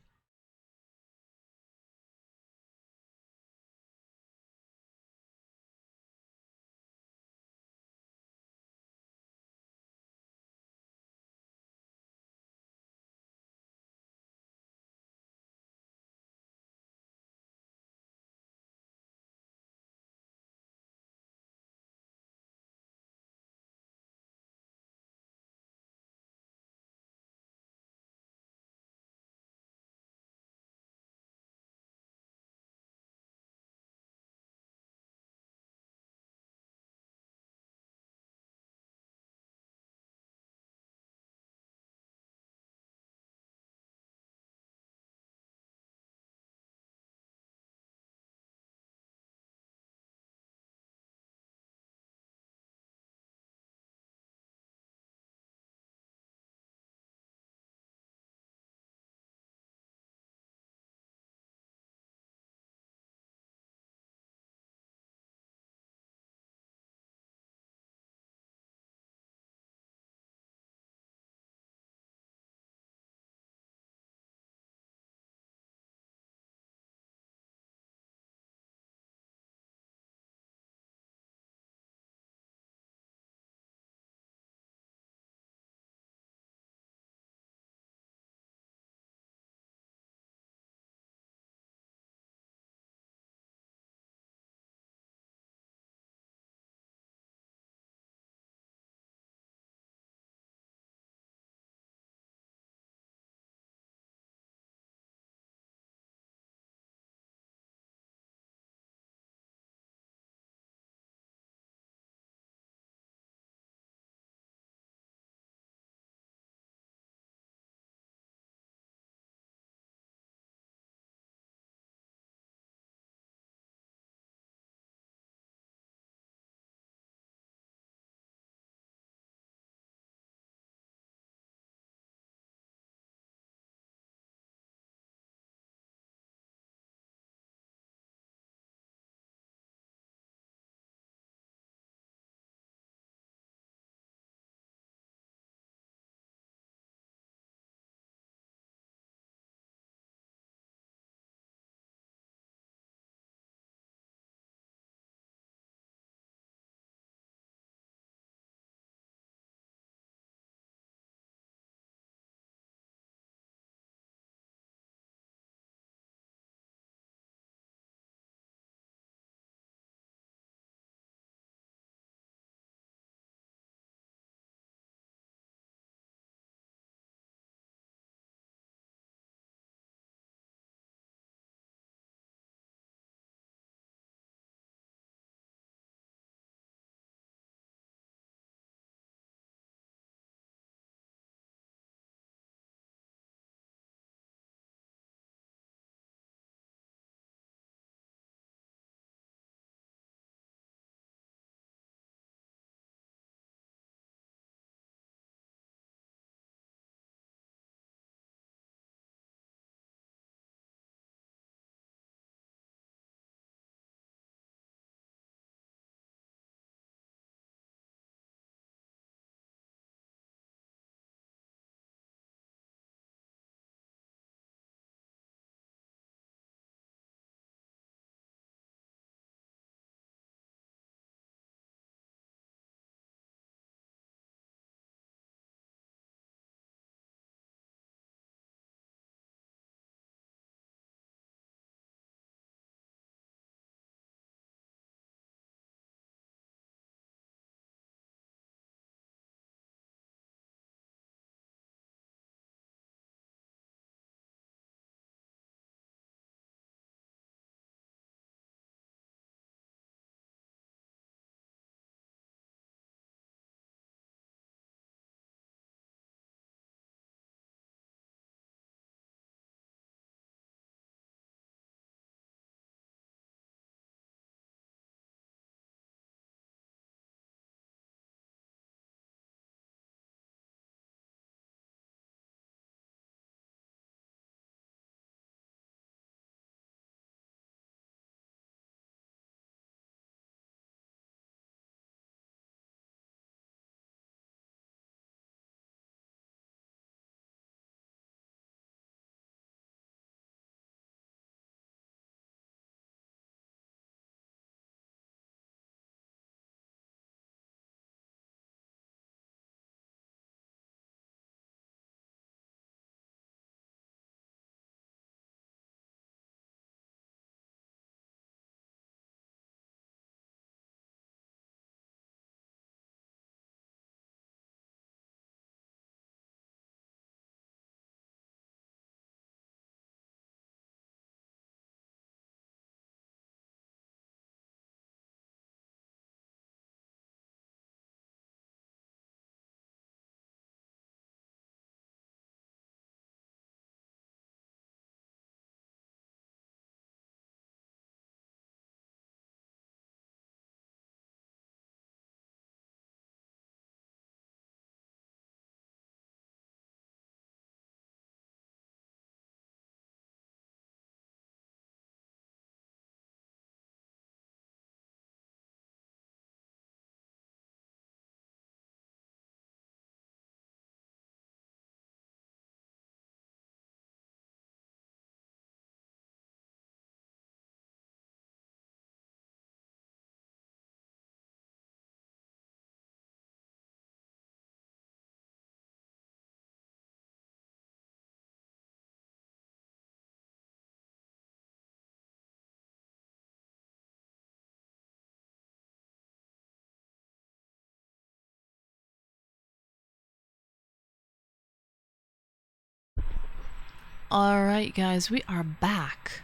Alright, guys, we are back.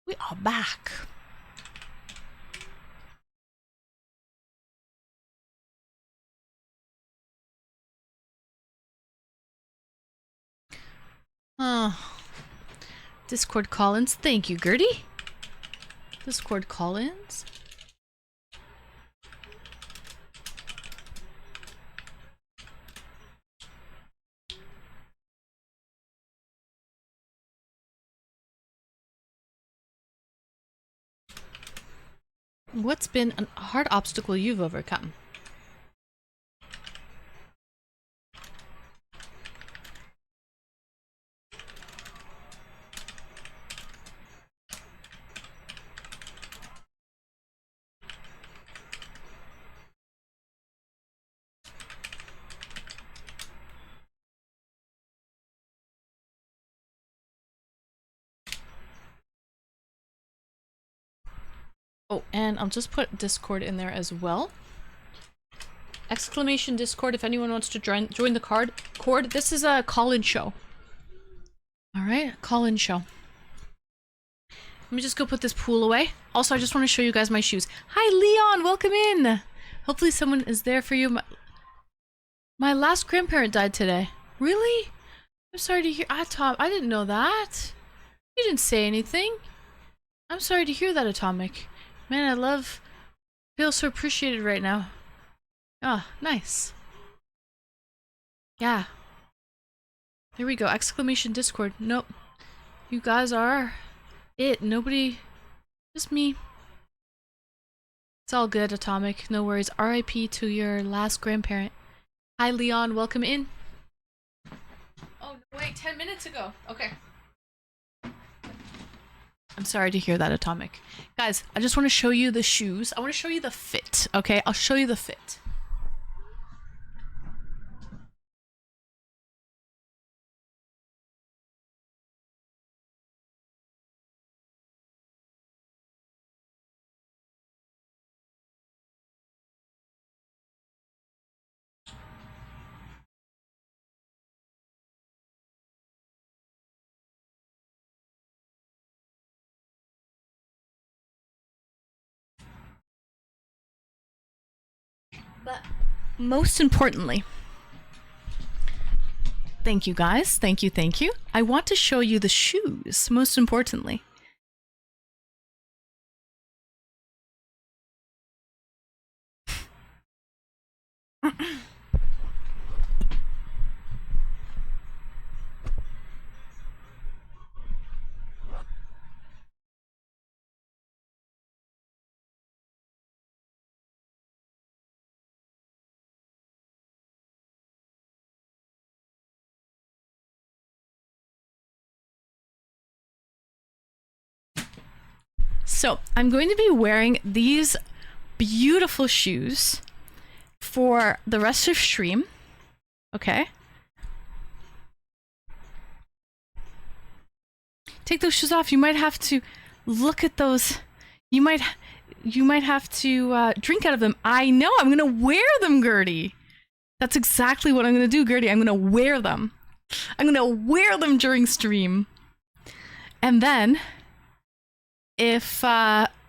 We are back. Discord call-ins. Thank you, Gertie. Discord call-ins. What's been a hard obstacle you've overcome? Oh, and I'll just put Discord in there as well. Exclamation Discord if anyone wants to join the chord. This is a call-in show. Alright, call-in show. Let me just go put this pool away. Also, I just want to show you guys my shoes. Hi, Leon! Welcome in! Hopefully someone is there for you. My last grandparent died today. Really? I'm sorry to hear- Tom, I didn't know that. You didn't say anything. I'm sorry to hear that, Atomic. Man, feel so appreciated right now. Ah, nice. Yeah. There we go. Exclamation Discord. Nope. You guys are it. Nobody. Just me. It's all good, Atomic. No worries. RIP to your last grandparent. Hi, Leon. Welcome in. Oh, no, wait. 10 minutes ago. Okay. I'm sorry to hear that, Atomic. Guys, I just want to show you the shoes. I want to show you the fit, okay? I'll show you the fit. But most importantly, thank you guys, thank you. I want to show you the shoes, most importantly. So, I'm going to be wearing these beautiful shoes for the rest of stream. Okay? Take those shoes off. You might have to look at those. You might have to drink out of them. I know. I'm gonna wear them, Gertie. That's exactly what I'm gonna do, Gertie. I'm gonna wear them. I'm gonna wear them during stream. And then, if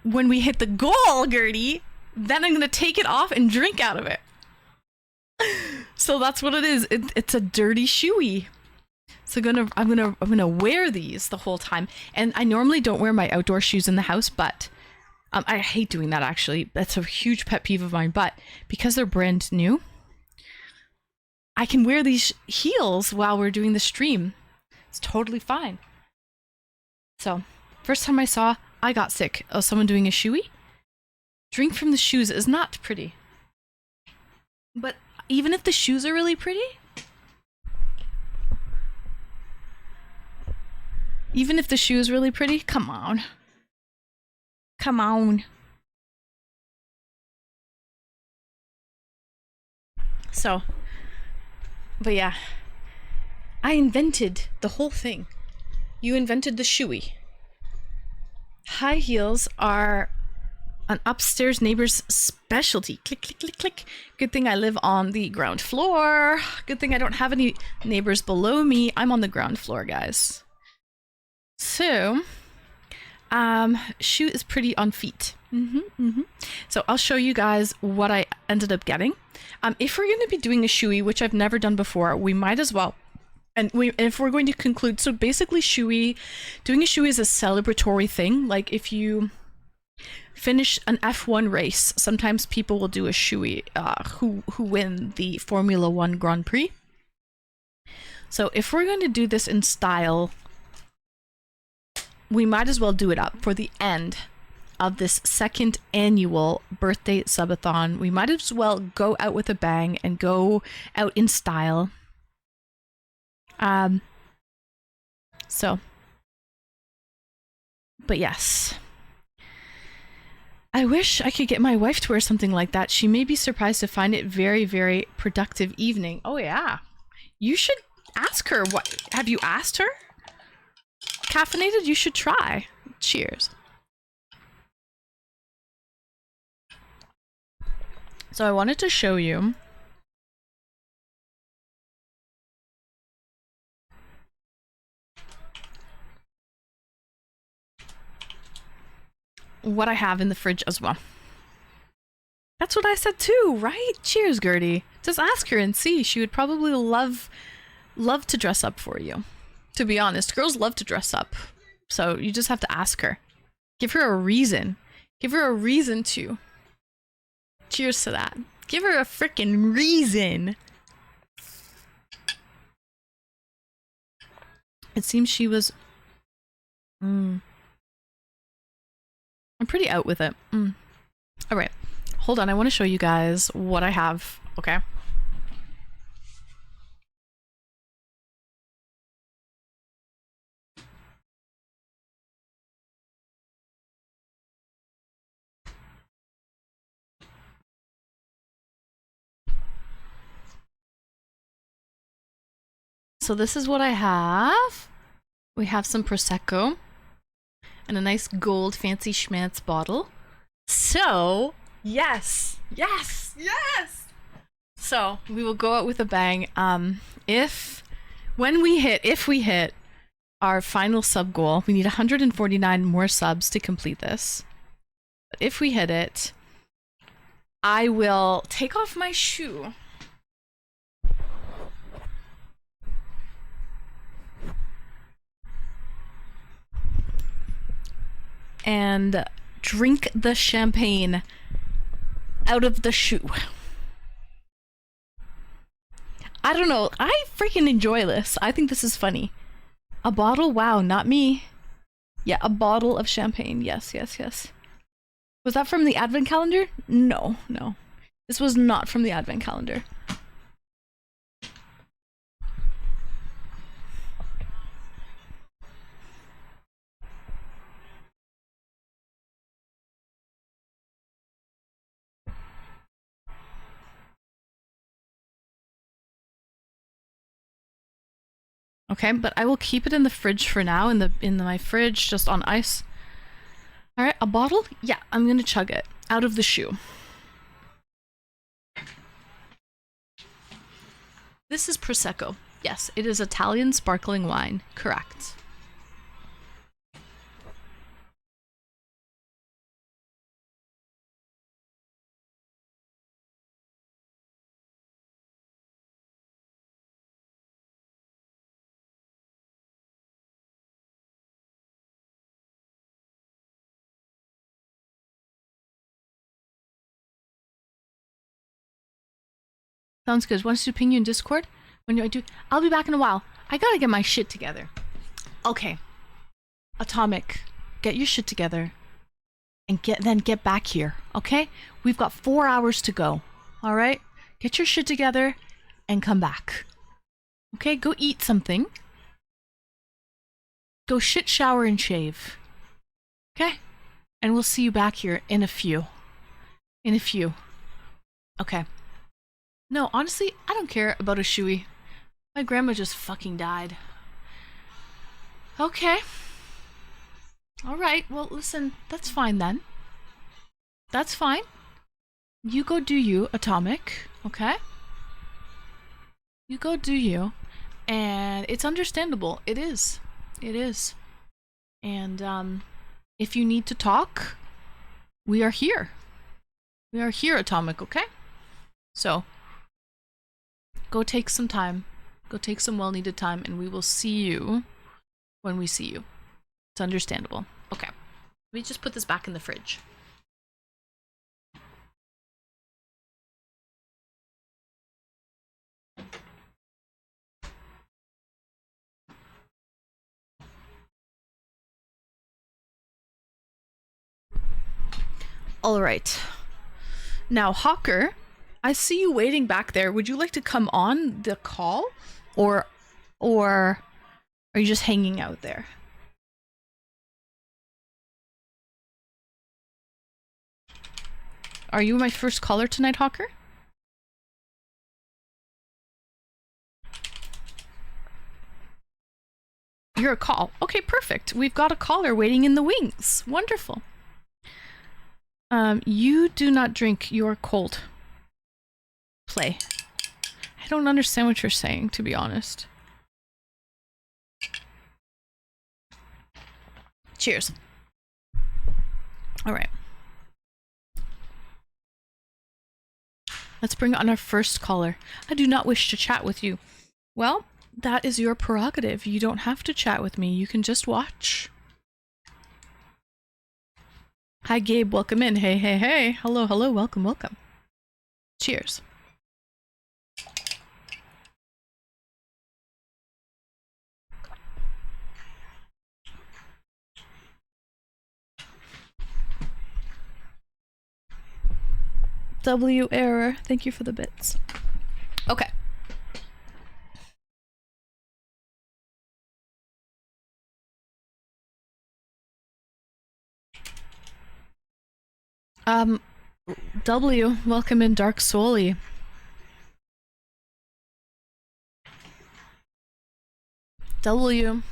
when we hit the goal, Gertie, then I'm gonna take it off and drink out of it. So that's what it is. It's a dirty shoey. So I'm gonna wear these the whole time. And I normally don't wear my outdoor shoes in the house, but I hate doing that actually. That's a huge pet peeve of mine. But because they're brand new, I can wear these heels while we're doing the stream. It's totally fine. So, first time I got sick of someone doing a shoey. Drink from the shoes is not pretty. But even if the shoes are really pretty, come on. Come on. So, but yeah, I invented the whole thing. You invented the shoey. High heels are an upstairs neighbor's specialty. Click, click, click, click. Good thing I live on the ground floor. Good thing I don't have any neighbors below me. I'm on the ground floor, guys. So, Shoe is pretty on feet. So I'll show you guys what I ended up getting. If we're going to be doing a Shoey, which I've never done before, we might as well. And if we're going to conclude, so basically doing a Shoey is a celebratory thing. Like if you finish an F1 race, sometimes people will do a Shoey who win the Formula 1 Grand Prix. So if we're going to do this in style, we might as well do it up for the end of this second annual birthday subathon. We might as well go out with a bang and go out in style. But yes. I wish I could get my wife to wear something like that. She may be surprised to find it very, very productive evening. Oh yeah. You should ask her. What have you asked her? Caffeinated? You should try. Cheers. So I wanted to show you what I have in the fridge as well. That's what I said too, right? Cheers, Gertie. Just ask her and see. She would probably love to dress up for you. To be honest, girls love to dress up. So you just have to ask her. Give her a reason. Give her a reason to. Cheers to that. Give her a freaking reason. It seems she was... I'm pretty out with it. Alright. Hold on, I want to show you guys what I have, okay? So this is what I have. We have some Prosecco and a nice gold fancy schmantz bottle. So, yes. So, we will go out with a bang. If we hit our final sub goal, we need 149 more subs to complete this. But if we hit it, I will take off my shoe. And drink the champagne out of the shoe. I don't know. I freaking enjoy this. I think this is funny. A bottle? Wow, not me. Yeah, a bottle of champagne. Yes. Was that from the advent calendar? No. This was not from the advent calendar. Okay, but I will keep it in the fridge for now, in my fridge, just on ice. Alright, a bottle? Yeah, I'm gonna chug it. Out of the shoe. This is Prosecco. Yes, it is Italian sparkling wine. Correct. Sounds good. Want to ping you in Discord? When do I do? I'll be back in a while. I gotta get my shit together. Okay. Atomic, get your shit together. And get back here, okay? We've got 4 hours to go. Alright? Get your shit together and come back. Okay, go eat something. Go shit, shower, and shave. Okay? And we'll see you back here in a few. Okay. No, honestly, I don't care about a shoey. My grandma just fucking died. Okay. Alright, well, listen, that's fine then. That's fine. You go do you, Atomic, okay? You go do you. And it's understandable. It is. And if you need to talk, we are here. We are here, Atomic, okay? So, go take some time. Go take some well-needed time, and we will see you when we see you. It's understandable. Okay. Let me just put this back in the fridge. All right. Now, Hawker, I see you waiting back there. Would you like to come on the call, or are you just hanging out there? Are you my first caller tonight, Hawker? You're a call. Okay, perfect. We've got a caller waiting in the wings. Wonderful. You do not drink. You're cold. Play. I don't understand what you're saying, to be honest. Cheers. All right. Let's bring on our first caller. I do not wish to chat with you. Well, that is your prerogative. You don't have to chat with me. You can just watch. Hi, Gabe. Welcome in. Hey, hey, hey. Hello, hello. Welcome, welcome. Cheers. W error. Thank you for the bits. Okay. W, welcome in, Dark Souli. W.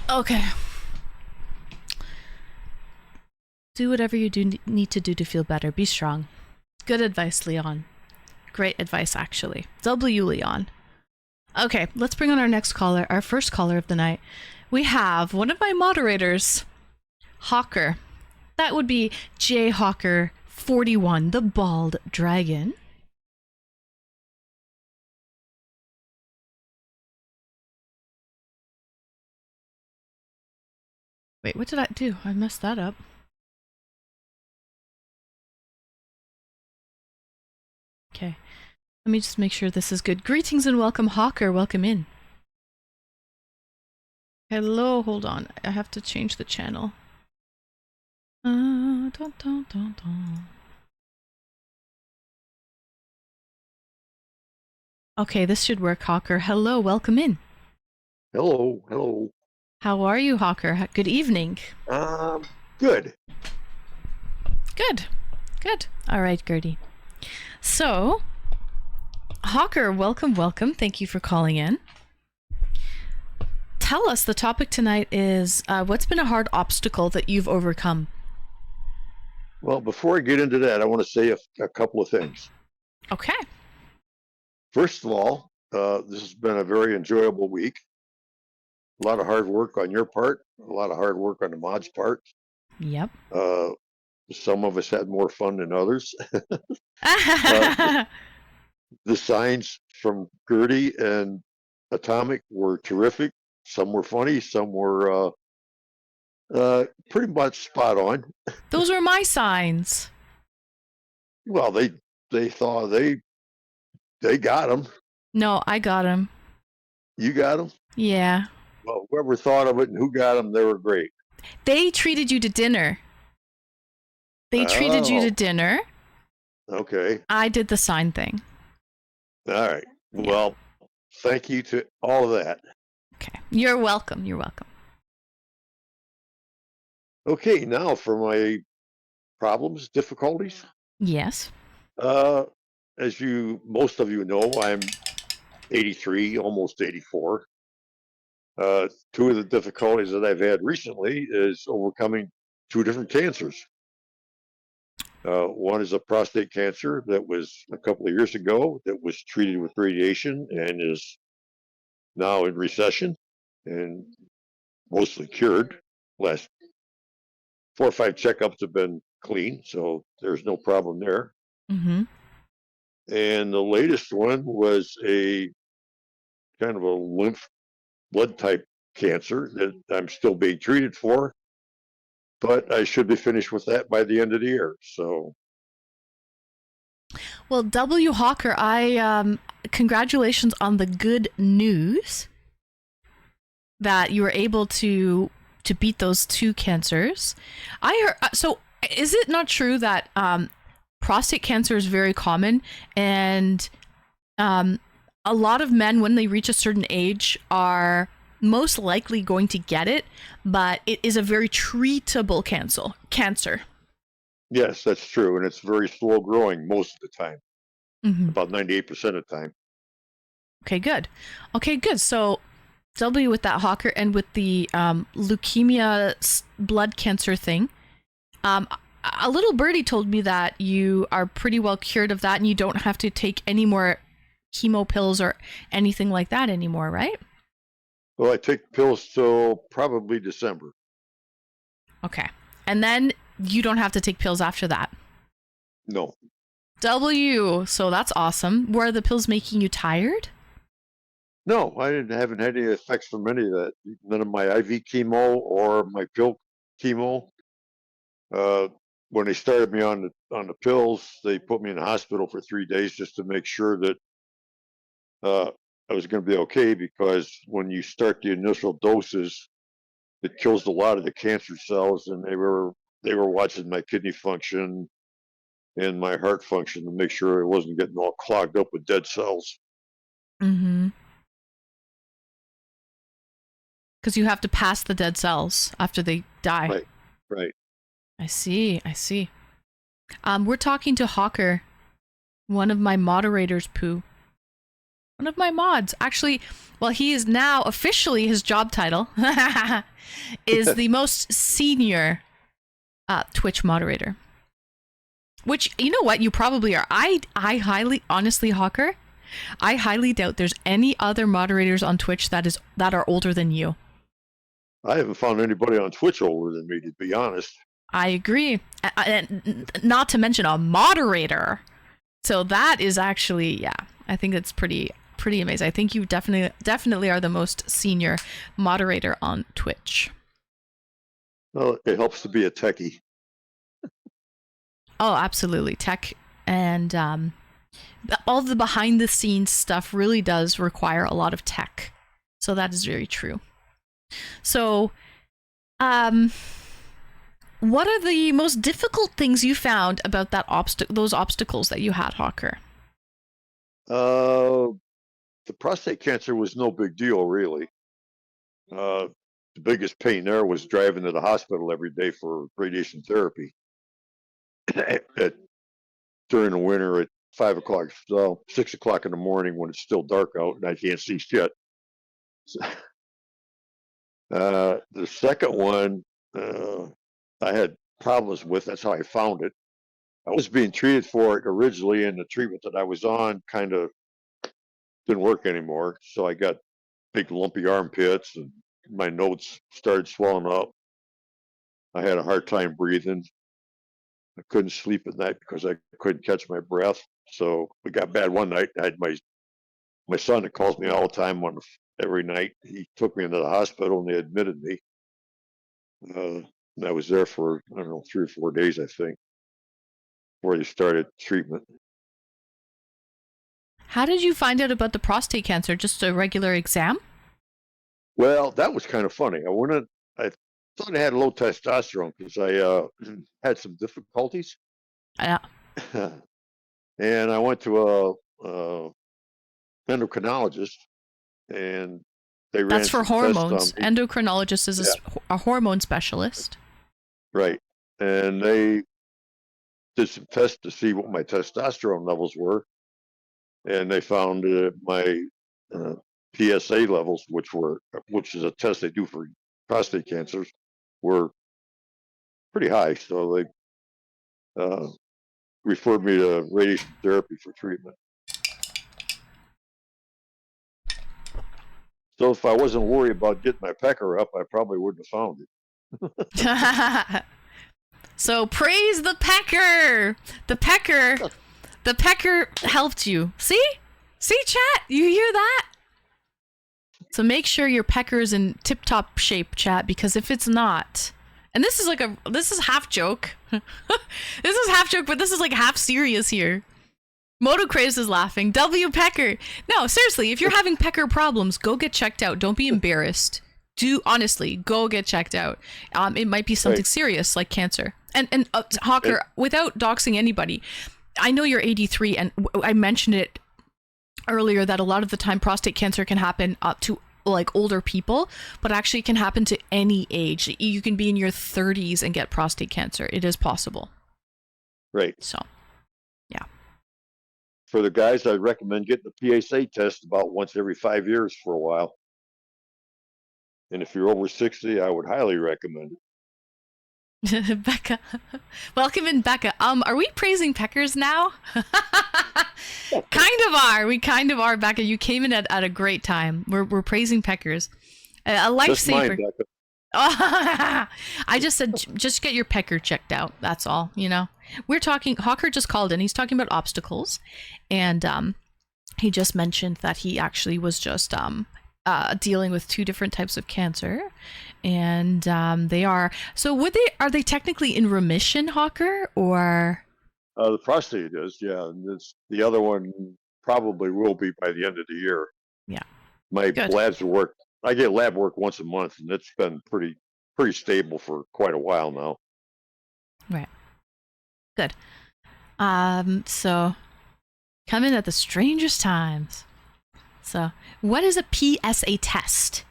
Okay. Do whatever you need to do to feel better. Be strong. Good advice, Leon. Great advice, actually. W, Leon. Okay, let's bring on our next caller, our first caller of the night. We have one of my moderators, Hawker. That would be J Hawker 41, the bald dragon. Wait, what did I do? I messed that up. Okay. Let me just make sure this is good. Greetings and welcome, Hawker. Welcome in. Hello, hold on. I have to change the channel. Dun, dun, dun, dun. Okay, this should work, Hawker. Hello, welcome in. Hello, hello. How are you, Hawker? Good evening. Good. Good. Good. All right, Gertie. So, Hawker, welcome, welcome. Thank you for calling in. Tell us, the topic tonight is what's been a hard obstacle that you've overcome? Well, before I get into that, I want to say a couple of things. Okay. First of all, this has been a very enjoyable week. A lot of hard work on your part, a lot of hard work on the mod's part. Yep. Some of us had more fun than others. The signs from Gertie and Atomic were terrific. Some were funny, some were pretty much spot on. Those were my signs. Well, they thought they got them. No, I got them. You got them? Yeah. Well, whoever thought of it and who got them, they were great. They treated you to dinner. They treated you to dinner. Okay. I did the sign thing. All right. Yeah. Well, thank you to all of that. Okay. You're welcome. You're welcome. Okay, now for my problems, difficulties. Yes. As most of you know, I'm 83, almost 84. Two of the difficulties that I've had recently is overcoming two different cancers. One is a prostate cancer that was a couple of years ago that was treated with radiation and is now in recession and mostly cured. Last 4 or 5 checkups have been clean, so there's no problem there. Mm-hmm. And the latest one was a kind of a lymph blood type cancer that I'm still being treated for, but I should be finished with that by the end of the year. So, Well, W. Hawker, I congratulations on the good news that you were able to beat those two cancers. I heard, so is it not true that prostate cancer is very common, and a lot of men, when they reach a certain age, are most likely going to get it, but it is a very treatable cancer. yes, that's true. And it's very slow growing most of the time, Mm-hmm. about 98% of the time. Okay, good. Okay, good. So W with that, Hawker, and with the leukemia blood cancer thing, a little birdie told me that you are pretty well cured of that and you don't have to take any more chemo pills or anything like that anymore, right? Well, I take pills till probably December. Okay. And then you don't have to take pills after that. No, W, so that's awesome. Were the pills making you tired? no, haven't had any effects from any of that. None of my IV chemo or my pill chemo. Uh, when they started me on the pills, they put me in the hospital for 3 days just to make sure that I was going to be okay, because when you start the initial doses, it kills a lot of the cancer cells, and they were watching my kidney function and my heart function to make sure it wasn't getting all clogged up with dead cells. Mm-hmm. Because you have to pass the dead cells after they die. Right, right. I see. We're talking to Hawker, one of my moderators, Pooh. One of my mods. Actually, well, he is now officially, his job title is the most senior Twitch moderator. Which, you know what, you probably are. I highly, honestly, Hawker, I highly doubt there's any other moderators on Twitch that are older than you. I haven't found anybody on Twitch older than me, to be honest. I agree. And not to mention a moderator. So that is actually, yeah, I think it's pretty amazing. I think you definitely are the most senior moderator on Twitch. Well, it helps to be a techie. Oh, absolutely. Tech and all the behind the scenes stuff really does require a lot of tech. So that is very true. So, what are the most difficult things you found about those obstacles that you had, Hawker? The prostate cancer was no big deal, really. The biggest pain there was driving to the hospital every day for radiation therapy during the winter at 5 o'clock, 6 o'clock in the morning when it's still dark out and I can't see shit. So, the second one, I had problems with. That's how I found it. I was being treated for it originally, and the treatment that I was on kind of didn't work anymore. So I got big lumpy armpits, and my notes started swelling up. I had a hard time breathing. I couldn't sleep at night because I couldn't catch my breath. So it got bad one night. I had my son that calls me all the time every night. He took me into the hospital and they admitted me. And I was there for, I don't know, 3 or 4 days, I think, before they started treatment. How did you find out about the prostate cancer? Just a regular exam? Well, that was kind of funny. I thought I had low testosterone because I had some difficulties. Yeah. And I went to a endocrinologist, and they ran That's for some tests hormones. on me. Endocrinologist is a hormone specialist. Right. And they did some tests to see what my testosterone levels were. And they found my uh, PSA levels, which is a test they do for prostate cancers, were pretty high. So they referred me to radiation therapy for treatment. So if I wasn't worried about getting my pecker up, I probably wouldn't have found it. So praise the pecker. The pecker helped you. See, chat. You hear that? So make sure your pecker is in tip-top shape, chat, because if it's not, and this is half joke. This is half joke, but this is like half serious here. Moto Craze is laughing. W pecker. No, seriously, if you're having pecker problems, go get checked out. Don't be embarrassed. Honestly, go get checked out. It might be something serious like cancer. And Hawker, without doxing anybody, I know you're 83, and I mentioned it earlier that a lot of the time prostate cancer can happen up to like older people, but actually it can happen to any age. You can be in your 30s and get prostate cancer. It is possible. Right. So, yeah. For the guys, I'd recommend getting the PSA test about once every 5 years for a while. And if you're over 60, I would highly recommend it. Becca. Welcome in, Becca. Are we praising peckers now? Kind of are. We kind of are, Becca. You came in at a great time. We're praising peckers. A lifesaver. I just said just get your pecker checked out. That's all, you know. We're talking, Hawker just called in. He's talking about obstacles, and he just mentioned that he actually was just dealing with 2 different types of cancer, and they are are they technically in remission, Hawker, or the prostate is, yeah, and the other one probably will be by the end of the year. Yeah, my labs work. I get lab work once a month, and it's been pretty stable for quite a while now. Right. Good. So come in at the strangest times. So what is a PSA test?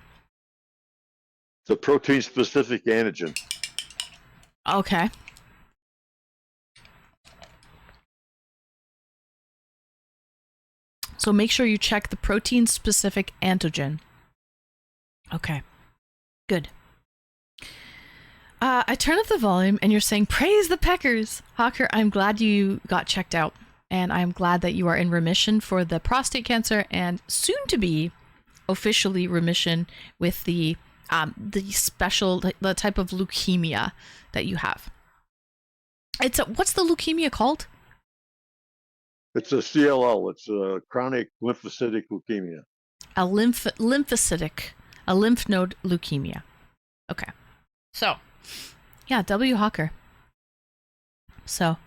It's a protein-specific antigen. Okay. So make sure you check the protein-specific antigen. Okay. Good. I turn up the volume and you're saying, praise the peckers. Hawker, I'm glad you got checked out. And I'm glad that you are in remission for the prostate cancer and soon to be officially remission with the special, the type of leukemia that you have. What's the leukemia called? It's a CLL. It's a chronic lymphocytic leukemia. A lymph node leukemia. Okay. So, yeah, W Hawker. So,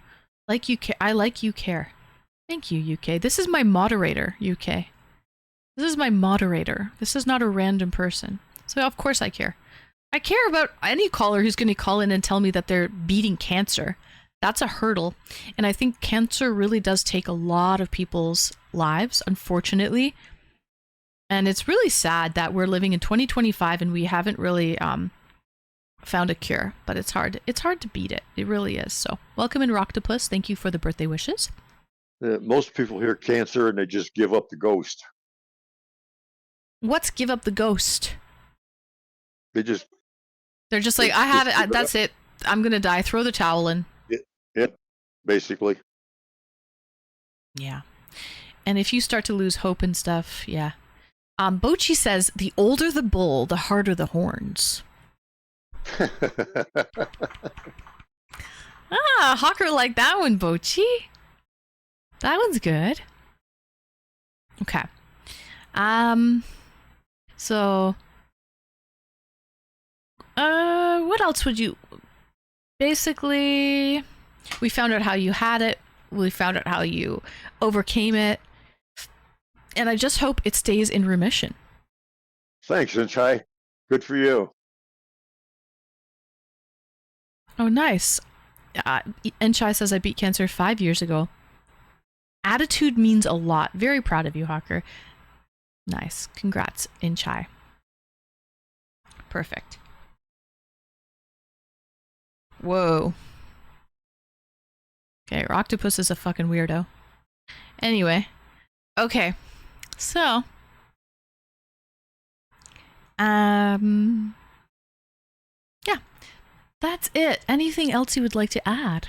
like you care. I like you care. Thank you, UK. This is my moderator, UK. This is my moderator. This is not a random person. So of course I care. I care about any caller who's going to call in and tell me that they're beating cancer. That's a hurdle. And I think cancer really does take a lot of people's lives, unfortunately. And it's really sad that we're living in 2025 and we haven't really found a cure, but it's hard. It's hard to beat it. It really is. So welcome in, Rocktopus. Thank you for the birthday wishes. Most people hear cancer and they just give up the ghost. What's give up the ghost? They're just like, I have it. That's it. I'm going to die. Throw the towel in. Yeah, basically. Yeah. And if you start to lose hope and stuff, yeah. Bochi says, the older the bull, the harder the horns. Hawker like that one, Bochi. That one's good. Okay. So, what else would you... Basically, we found out how you had it. We found out how you overcame it. And I just hope it stays in remission. Thanks, Inchai. Good for you. Oh, nice. Enchai says, I beat cancer 5 years ago. Attitude means a lot. Very proud of you, Hawker. Nice. Congrats, Enchai. Perfect. Whoa. Okay, Octopus is a fucking weirdo. Anyway. Okay. So, Yeah, that's it. Anything else you would like to add?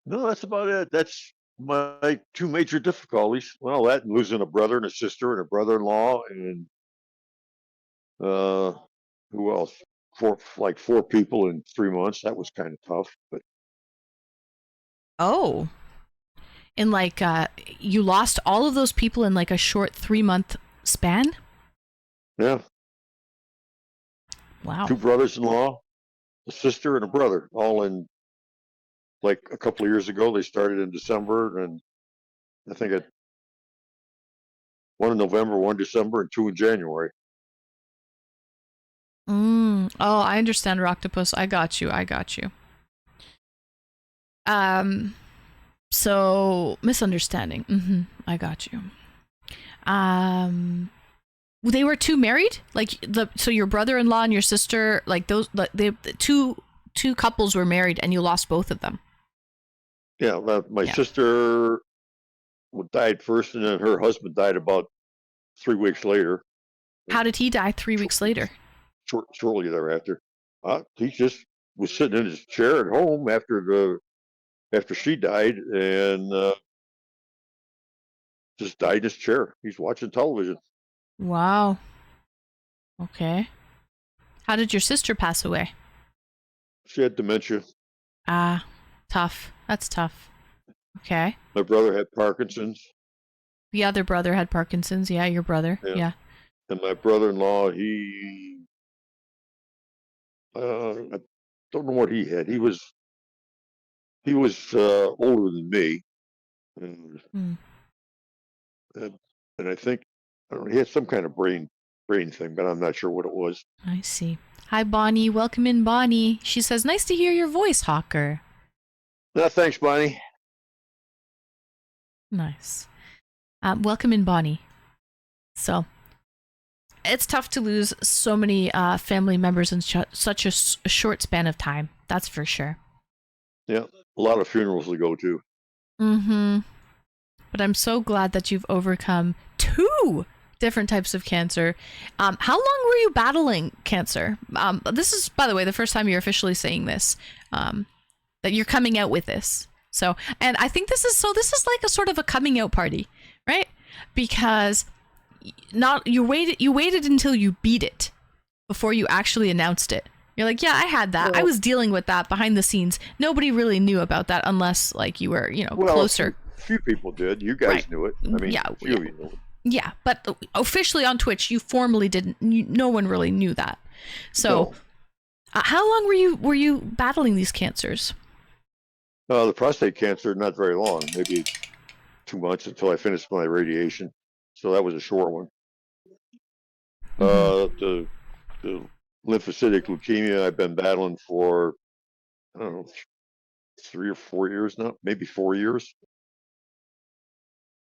No, that's about it. That's my two major difficulties. Well, that and losing a brother and a sister and a brother-in-law and uh, who else? Four people in 3 months. That was kind of tough, but Oh, in like you lost all of those people in like a short 3-month span? yeah, Wow. two brothers-in-law, a sister, and a brother, all in like a couple of years ago. They started in December, and I think it one in November, one December, and two in January. Oh, I understand, Roctopus. I got you. I got you. Um, so misunderstanding. I got you. They were two married, like so your brother-in-law and your sister, like those, the two couples were married, and you lost both of them. Yeah, my Yeah. sister died first, and then her husband died about 3 weeks later. How did he die 3 weeks later? Shortly thereafter, he just was sitting in his chair at home after she died, and just died in his chair. He's watching television. Wow. Okay. How did your sister pass away? She had dementia. Ah, tough. That's tough. Okay. My brother had Parkinson's. The other brother had Parkinson's. Yeah, your brother. Yeah. And my brother-in-law, I don't know what he had. He was older than me, and and, and I think I don't know, he had some kind of brain thing, but I'm not sure what it was. I see. Hi, Bonnie. Welcome in, Bonnie. She says, nice to hear your voice, Hawker. No, thanks, Bonnie. Nice. Welcome in, Bonnie. So, it's tough to lose so many family members in such a short span of time. That's for sure. Yeah, a lot of funerals to go to. But I'm so glad that you've overcome 2 different types of cancer. How long were you battling cancer? This is, by the way, the first time you're officially saying this, that you're coming out with this. So, and I think this is like a sort of a coming out party, right? Because you waited until you beat it before you actually announced it. You're like, yeah, I had that. I was dealing with that behind the scenes. Nobody really knew about that unless like you were, closer. A few people did. You guys knew it. I mean, a few of you knew it. Yeah, but officially on Twitch, you formally didn't. No one really knew that. So, how long were you battling these cancers? The prostate cancer, not very long. Maybe 2 months until I finished my radiation. So that was a short one. The lymphocytic leukemia I've been battling for, I don't know, 3 or 4 years now, maybe 4 years.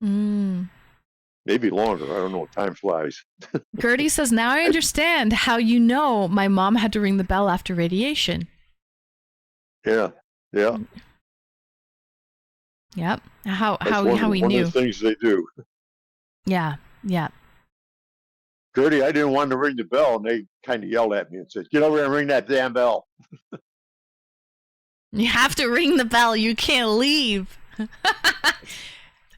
Maybe longer. I don't know. Time flies. Gertie says, now I understand how you know my mom had to ring the bell after radiation. Yeah. Yep. How we knew. One of the things they do. Yeah. Gertie, I didn't want to ring the bell, and they kind of yelled at me and said, "Get over and ring that damn bell." You have to ring the bell. You can't leave.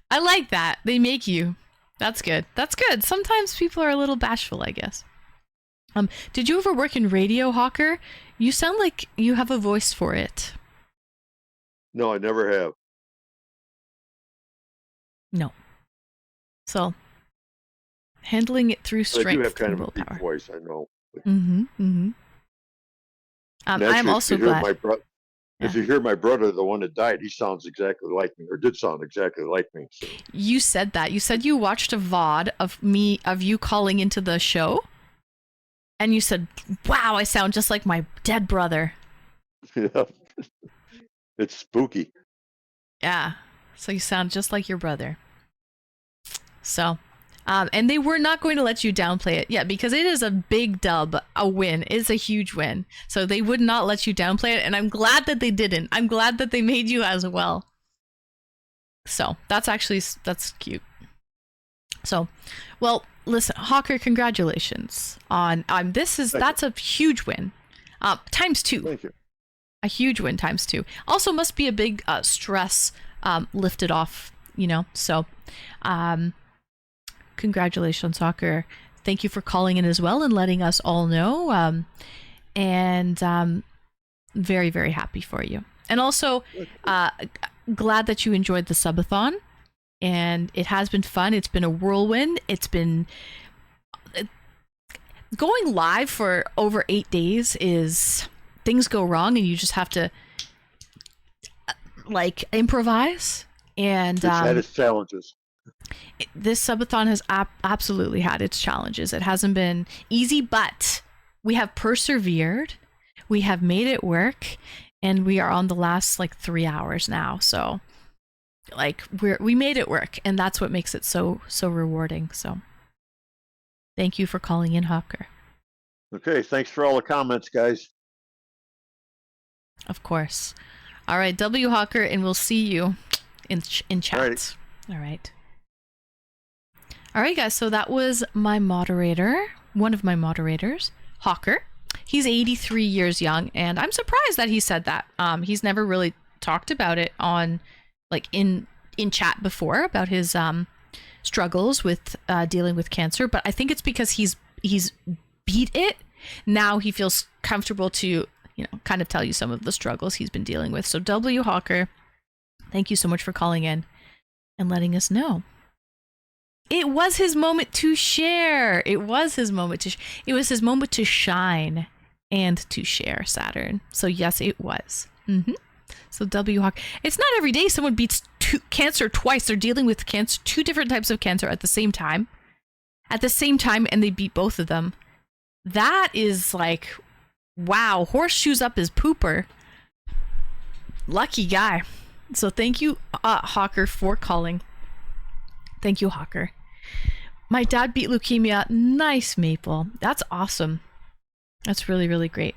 I like that. They make you. That's good. Sometimes people are a little bashful, I guess. Did you ever work in radio, Hawker? You sound like you have a voice for it. No, I never have. No. So, handling it through strength. I do have kind of a deep voice, I know. I'm also glad. If you hear my brother, the one that died, he sounds exactly like me, or did sound exactly like me. So. You said that. You said you watched a VOD of you calling into the show, and you said, "Wow, I sound just like my dead brother." Yeah, it's spooky. Yeah, so you sound just like your brother. So, and they were not going to let you downplay it, yeah, because it is a big dub, a win. It's a huge win. So they would not let you downplay it, and I'm glad that they didn't. I'm glad that they made you as well. So that's cute. So, well, listen, Hawker, congratulations on that's a huge win. Times 2. Thank you. A huge win times 2. Also must be a big stress lifted off, So congratulations, Hawker. Thank you for calling in as well and letting us all know. And very, very happy for you. And also glad that you enjoyed the Subathon. And it has been fun. It's been a whirlwind. It's been going live for over 8 days is things go wrong and you just have to improvise. And it's had its challenges. This Subathon has absolutely had its challenges. It hasn't been easy, but we have persevered. We have made it work, and we are on the last 3 hours now. So we made it work, and that's what makes it so rewarding. So thank you for calling in, Hawker. Okay, thanks for all the comments, guys. Of course. All right, W Hawker, and we'll see you in chat. All right. All right, guys. So that was my moderator, one of my moderators, Hawker. He's 83 years young, and I'm surprised that he said that. He's never really talked about it on, in chat before about his struggles with dealing with cancer. But I think it's because he's beat it. Now he feels comfortable to kind of tell you some of the struggles he's been dealing with. So W Hawker, thank you so much for calling in and letting us know. It was his moment to share. It was his moment to shine and to share, Saturn. So yes, it was. So W Hawk. It's not every day someone beats cancer twice. They're dealing with cancer, 2 different types of cancer at the same time. And they beat both of them. That is wow, horseshoes up his pooper. Lucky guy. So thank you, Hawker, for calling. Thank you, Hawker. My dad beat leukemia. Nice, Maple. That's awesome. That's really, really great.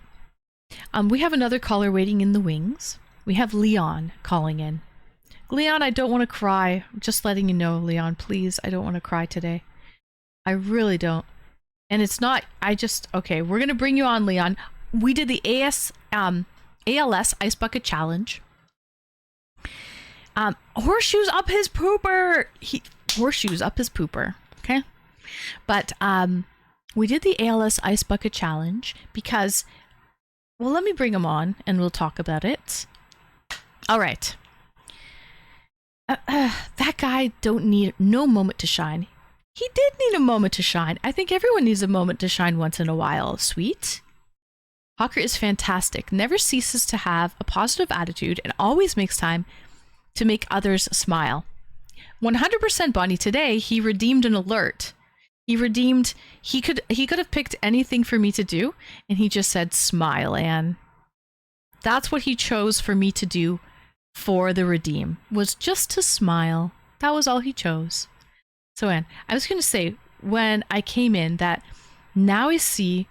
We have another caller waiting in the wings. We have Leon calling in. Leon, I don't want to cry. Just letting you know, Leon, please. I don't want to cry today. I really don't. And it's not, okay, we're going to bring you on, Leon. We did the ALS Ice Bucket Challenge. Horseshoes up his pooper. Horseshoes up his pooper. Okay. But we did the ALS Ice Bucket Challenge because, well, let me bring him on and we'll talk about it. All right. That guy don't need no moment to shine. He did need a moment to shine. I think everyone needs a moment to shine once in a while. Sweet. Hawker is fantastic, never ceases to have a positive attitude, and always makes time to make others smile. 100% Bonnie, today he redeemed an alert. He could have picked anything for me to do, and he just said smile, Anne. That's what he chose for me to do for the redeem, was just to smile. That was all he chose. So Anne, I was going to say, when I came in, that now I see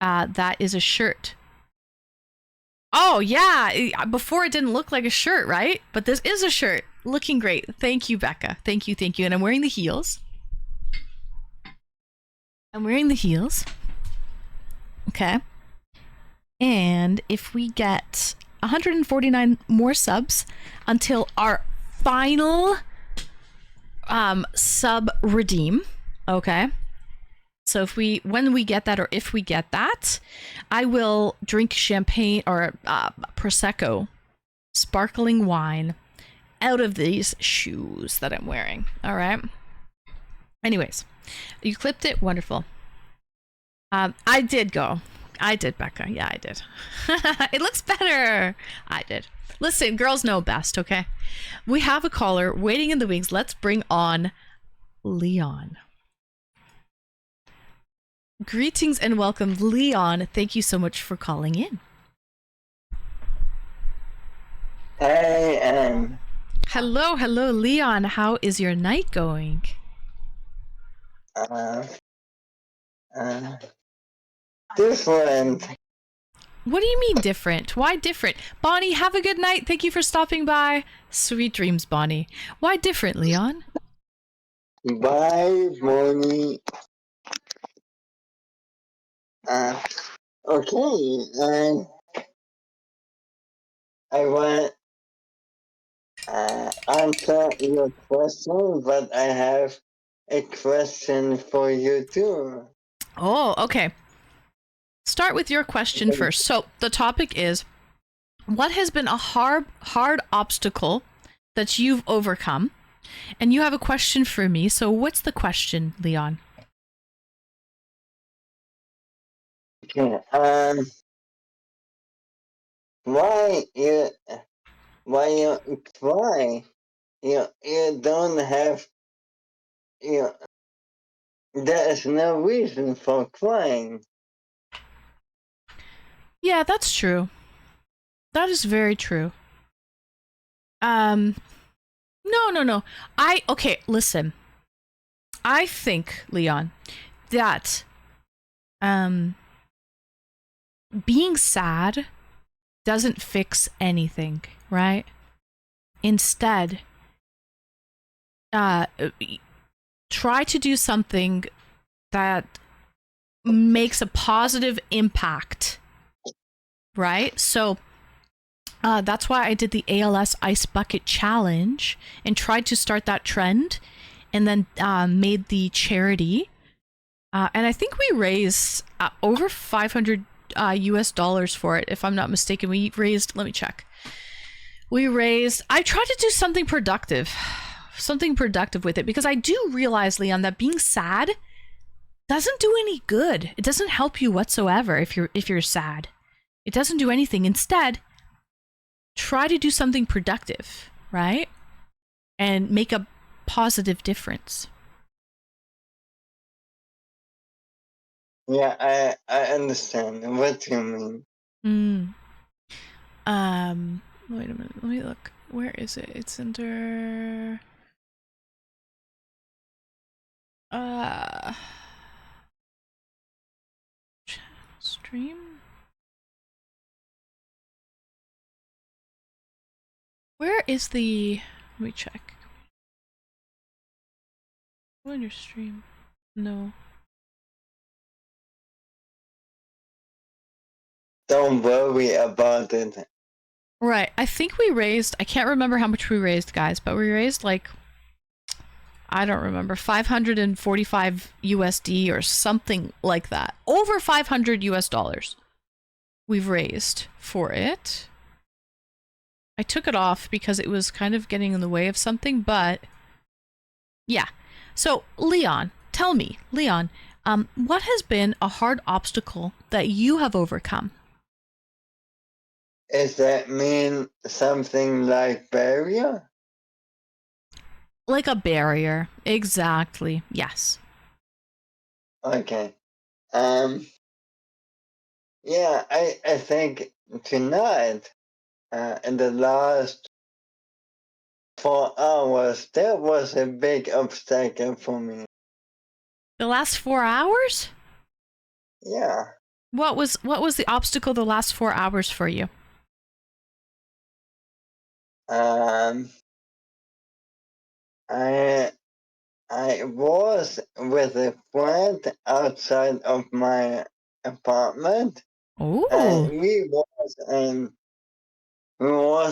that is a shirt. Oh yeah, before it didn't look like a shirt, right? But this is a shirt. Looking great. Thank you, Becca. Thank you. And I'm wearing the heels. Okay. And if we get 149 more subs until our final sub redeem, okay? So when we get that, I will drink champagne or Prosecco, sparkling wine, out of these shoes that I'm wearing. All right. Anyways, you clipped it. Wonderful. I did, Becca. Yeah, I did. It looks better. I did. Listen, girls know best, okay? We have a caller waiting in the wings. Let's bring on Leon. Greetings and welcome, Leon. Thank you so much for calling in. Hey, Anne. Hello, Leon. How is your night going? Different. What do you mean different? Why different? Bonnie, have a good night. Thank you for stopping by. Sweet dreams, Bonnie. Why different, Leon? Bye, morning. Okay, I want answer your question, but I have a question for you too. Oh, okay. Start with your question first. So the topic is, what has been a hard obstacle that you've overcome? And you have a question for me. So what's the question, Leon? Okay, why you try? You don't have you. There is no reason for crying. Yeah, that's true. That is very true. No. Okay, listen. I think, Leon, that being sad doesn't fix anything, right? Instead, try to do something that makes a positive impact, right? So that's why I did the ALS Ice Bucket Challenge and tried to start that trend, and then made the charity. And I think we raised over 500 US dollars for it, if I'm not mistaken. We raised, let me check. I tried to do something productive with it, because I do realize, Leon, that being sad doesn't do any good. It doesn't help you whatsoever if you're sad. It doesn't do anything. Instead, try to do something productive, right? And make a positive difference. Yeah, I understand what you mean. Wait a minute. Let me look. Where is it? It's under channel stream. Where is the? Let me check. On your stream? No. Don't worry about it. Right. I think we raised. I can't remember how much we raised, guys, but we raised like, I don't remember, 545 USD or something like that. Over 500 US dollars we've raised for it. I took it off because it was kind of getting in the way of something, but yeah. So, Leon, tell me, Leon, what has been a hard obstacle that you have overcome? Does that mean something like barrier? Like a barrier. Exactly. Yes. Okay. Yeah, I think tonight, in the last 4 hours, that was a big obstacle for me. The last 4 hours? Yeah. What was the obstacle the last 4 hours for you? I was with a friend outside of my apartment, Oh. and we was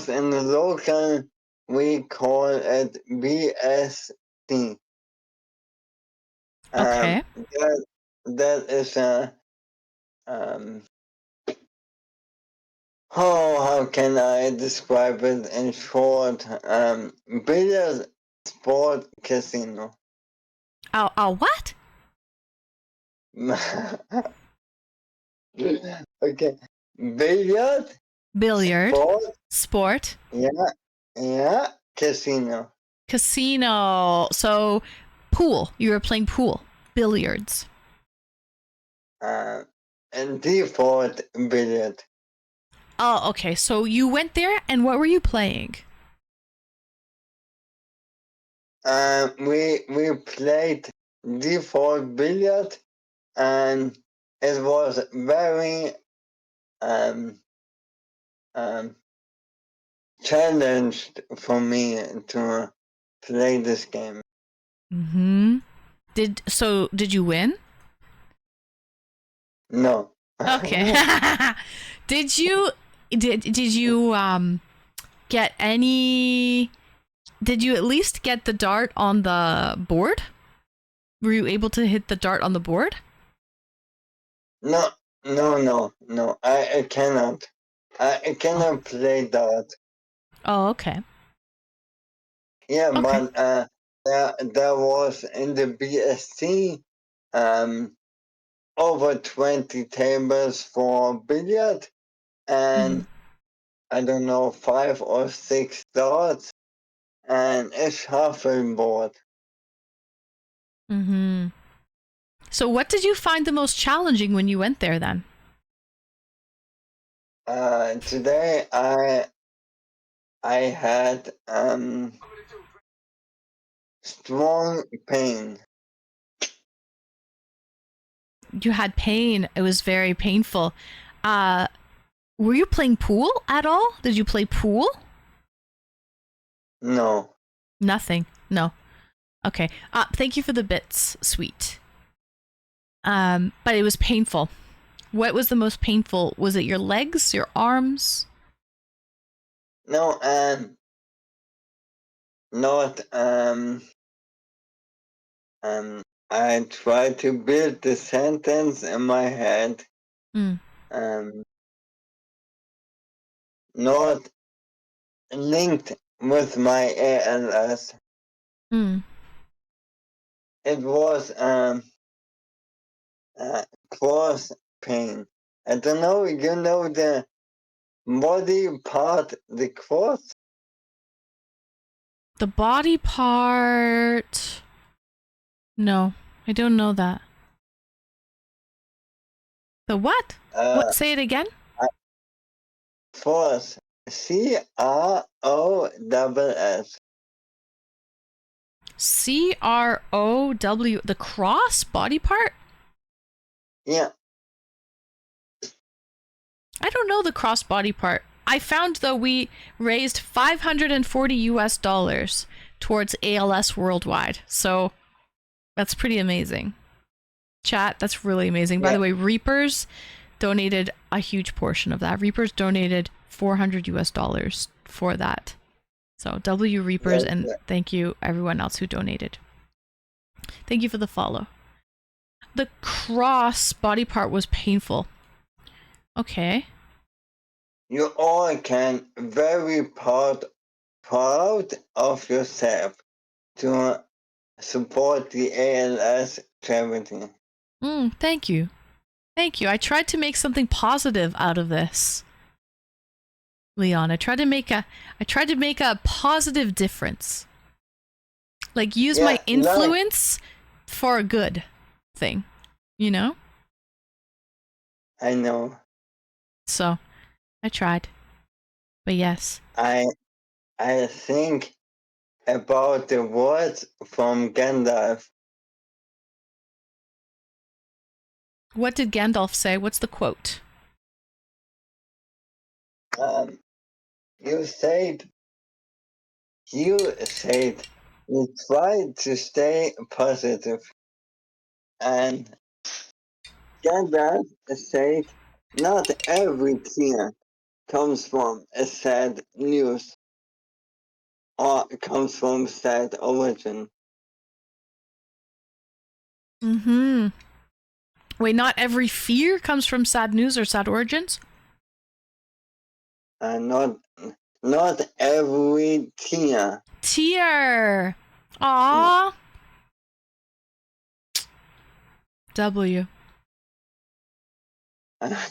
in the local, we call it BST. Okay. That is a how can I describe it in short? Billiard sport casino. What? Okay, billiard Billiard. Sport. Yeah, casino. Casino. So, pool. You were playing pool. Billiards. And default billiard. Oh, okay. So you went there, and what were you playing? We played default billiard, and it was very challenged for me to play this game. Mm-hmm. Did you win? No. Okay. did you get any? Did you at least get the dart on the board? Were you able to hit the dart on the board? No. I cannot. I cannot play that. Oh, okay. Yeah, Okay. but there was in the BSC over 20 tables for billiard and I don't know 5 or 6 darts and a shuffleboard. Mm-hmm. So what did you find the most challenging when you went there then? Today I had strong pain. You had pain. It was very painful. Were you playing pool at all? Did you play pool? No. Nothing. No. Okay. Thank you for the bits, sweet. But it was painful. What was the most painful? Was it your legs, your arms? No, not I tried to build the sentence in my head. Mm. Not linked with my ALS. Mm. It was cross pain. I don't know, you know the body part, the cross? The body part. No, I don't know that. The what? What? Say it again. Cross. CROSS. CROW. The cross body part? Yeah. I don't know the cross body part. I found though we raised $540 towards ALS worldwide. So that's pretty amazing. Chat, that's really amazing. By the way, Reapers donated a huge portion of that. Reapers donated $400 for that. So W Reapers and thank you everyone else who donated. Thank you for the follow. The cross body part was painful. Okay. You all can very proud of yourself to support the ALS charity. Thank you. Thank you. I tried to make something positive out of this. Leon, I tried to make a positive difference. Like use my influence for a good thing, you know? I know. So, I tried. But yes. I think about the words from Gandalf. What did Gandalf say? What's the quote? You said you try to stay positive, and Gandalf said not every tear comes from a sad news or comes from sad origin. Wait, not every fear comes from sad news or sad origins? Not every tear. Tear. Aww. W. Yeah.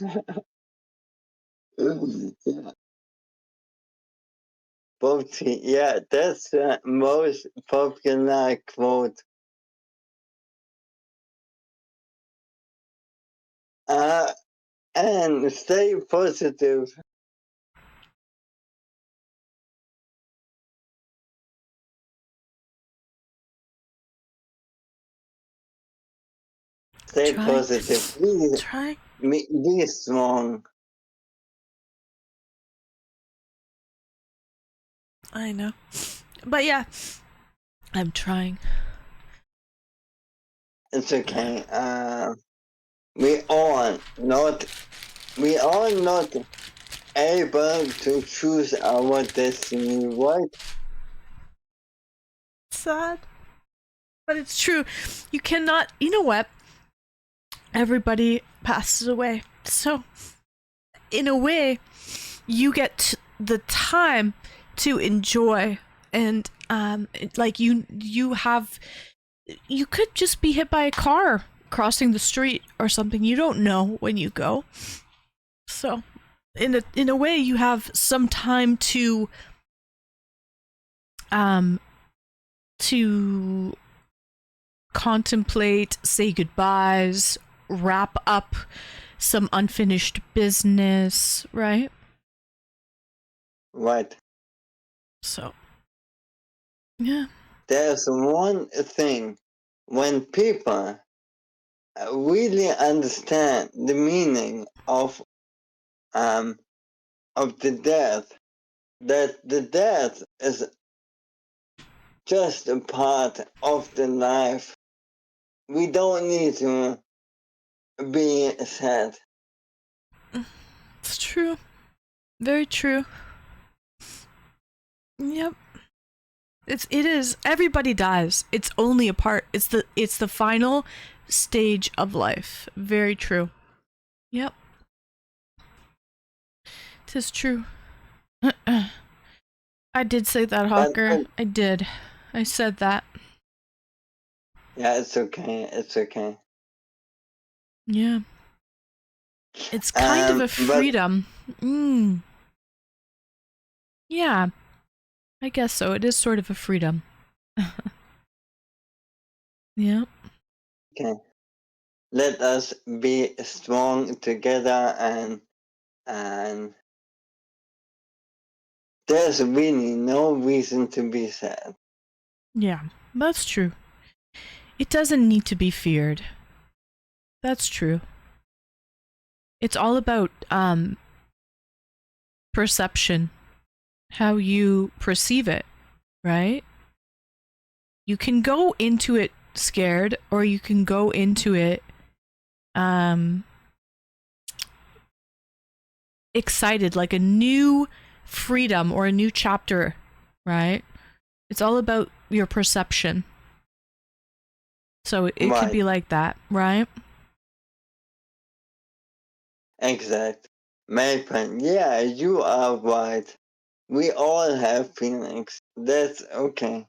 Both, yeah, that's the most popular quote. And stay positive. Stay positive. Be strong. I know. But yeah, I'm trying. it's okay. We are not able to choose our destiny, right? Sad. But it's true. You cannot, you know what? Everybody passes away. So, in a way, you get the time to enjoy and like you could just be hit by a car crossing the street or something. You don't know when you go. So, in a way, you have some time to contemplate, say goodbyes, wrap up some unfinished business, right? Right. So, yeah. There's one thing when people really understand the meaning of the death, that the death is just a part of the life. We don't need to be sad. It's true. Very true. Yep. It is. Everybody dies. It's only a part. It's the final stage of life. Very true. Yep. Tis true. I did say that, Hawker. I did. I said that. Yeah, it's okay. It's okay. Yeah. It's kind of a freedom. Yeah. I guess so. It is sort of a freedom. Yeah. Okay. Let us be strong together and there's really no reason to be sad. Yeah, that's true. It doesn't need to be feared. That's true. It's all about perception, how you perceive it, right? You can go into it scared, or you can go into it excited, like a new freedom or a new chapter, right? It's all about your perception. So it could be like that, right? Exact. Maple, yeah, you are right. We all have feelings. That's okay.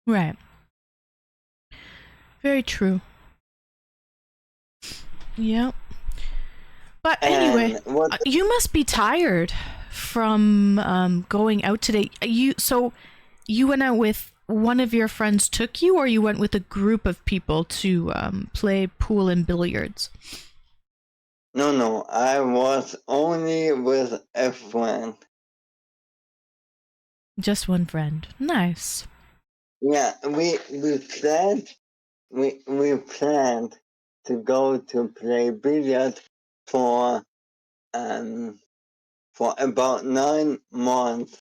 Right. Very true. Yep. But anyway, you must be tired from going out today. So you went out with one of your friends took you, or you went with a group of people to play pool and billiards? No, I was only with a friend. Just one friend. Nice. Yeah, we planned to go to play billiards for about 9 months.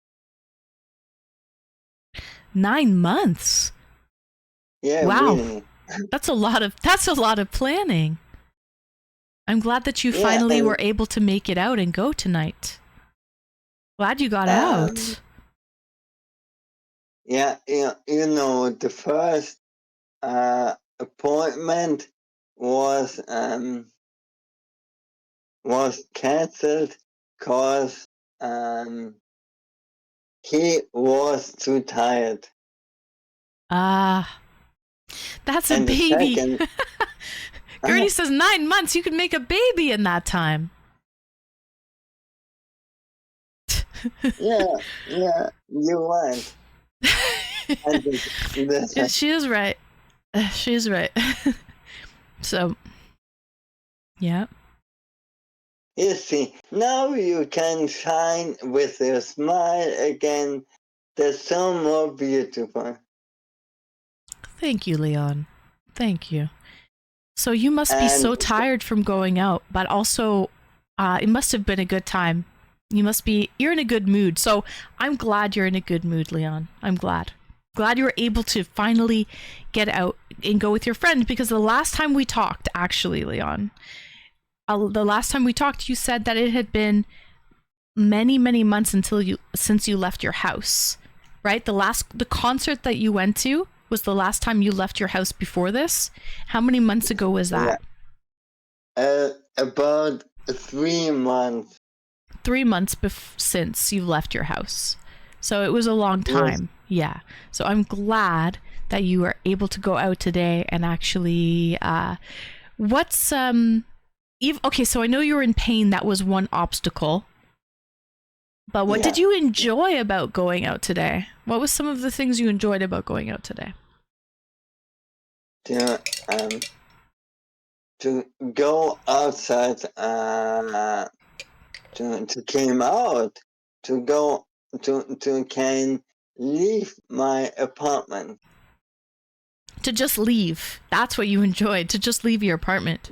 9 months? Yeah, wow. Really. That's a lot of planning. I'm glad that you finally were able to make it out and go tonight. Glad you got out. Yeah, you know, the first appointment was cancelled because he was too tired. That's a baby. Gertie says 9 months, you could make a baby in that time. yeah, you're right. She is right. She is right. So, yeah. You see, now you can shine with your smile again. That's so more beautiful. Thank you, Leon. Thank you. So you must be so tired from going out, but also it must have been a good time. You're in a good mood. So I'm glad you're in a good mood, Leon. I'm glad. Glad you were able to finally get out and go with your friend, because the last time we talked, actually, Leon, the last time we talked, you said that it had been many, many months since you left your house, right? The concert that you went to was the last time you left your house before this. How many months ago was that? About 3 months. 3 months since you left your house. So it was a long time. Yes. Yeah. So I'm glad that you were able to go out today and actually okay, so I know you were in pain. That was one obstacle. But what did you enjoy about going out today? What was some of the things you enjoyed about going out today? To go outside, to came out, to can leave my apartment. To just leave. That's what you enjoyed, to just leave your apartment.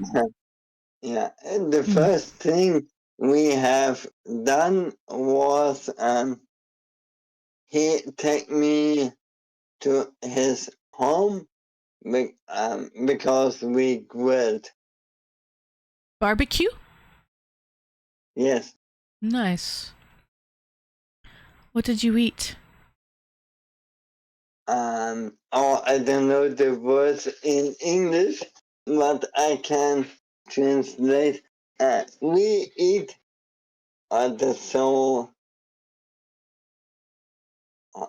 Yeah, and the first thing we have done was he take me to his home because we grilled. Barbecue? Yes. Nice. What did you eat? I don't know the words in English, but I can translate. We eat the soul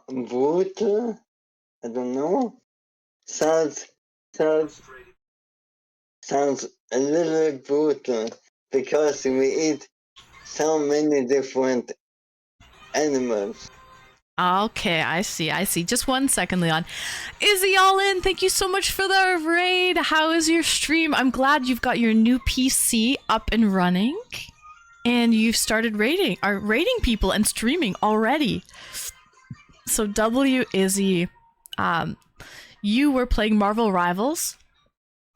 water. I don't know. Sounds a little brutal because we eat so many different animals. Okay, I see. Just 1 second, Leon. Izzy all in, thank you so much for the raid. How is your stream? I'm glad you've got your new PC up and running and you've started raiding people and streaming already. So Izzy, you were playing Marvel Rivals.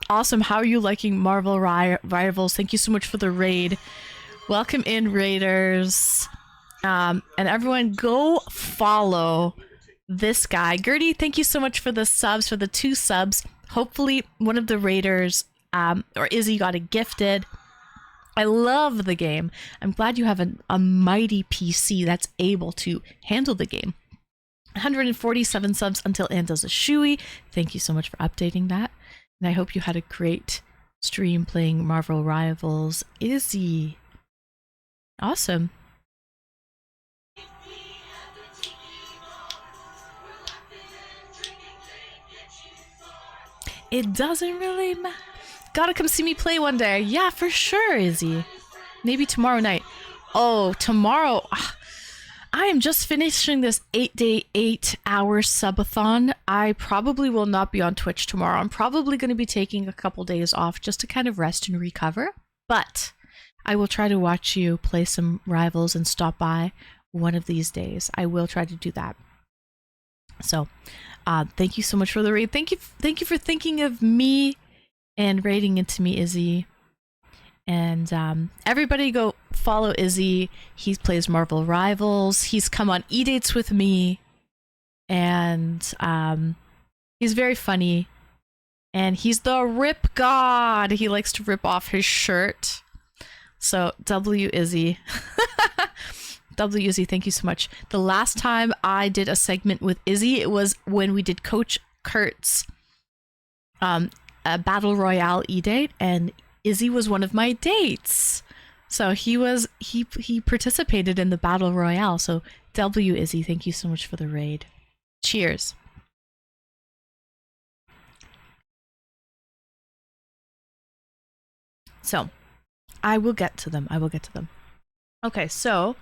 Awesome. How are you liking Marvel Rivals? Thank you so much for the raid. Welcome in, raiders. And everyone go follow this guy. Gertie, thank you so much for the subs, for the 2 subs. Hopefully one of the raiders or Izzy got it gifted. I love the game. I'm glad you have a mighty PC that's able to handle the game. 147 subs until Ann does a Shoey. Thank you so much for updating that. And I hope you had a great stream playing Marvel Rivals. Izzy. Awesome. It doesn't really matter. Gotta come see me play one day. Yeah, for sure, Izzy. Maybe tomorrow night. Oh, tomorrow. I am just finishing this 8-day, 8-hour subathon. I probably will not be on Twitch tomorrow. I'm probably going to be taking a couple days off just to kind of rest and recover. But I will try to watch you play some Rivals and stop by one of these days. I will try to do that. So, thank you so much for the raid. Thank you for thinking of me and raiding into me, Izzy. And everybody go follow Izzy. He plays Marvel Rivals. He's come on E-Dates with me. And he's very funny. And he's the rip god. He likes to rip off his shirt. So, Izzy. Izzy, thank you so much. The last time I did a segment with Izzy, it was when we did Coach Kurt's a Battle Royale E-Date, and Izzy was one of my dates. So he participated in the Battle Royale. So Izzy, thank you so much for the raid. Cheers. So I will get to them. Okay, so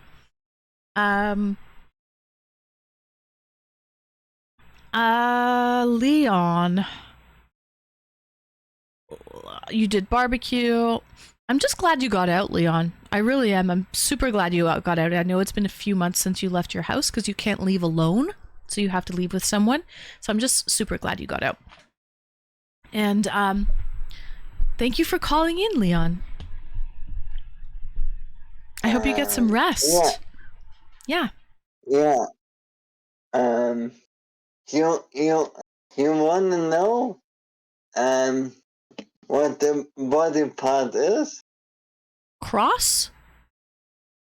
Leon, you did barbecue. I'm just glad you got out, Leon. I really am. I'm super glad you got out. I know it's been a few months since you left your house because you can't leave alone, so you have to leave with someone. So I'm just super glad you got out. And thank you for calling in, Leon. I hope you get some rest. Yeah. you want to know what the body part is? Cross?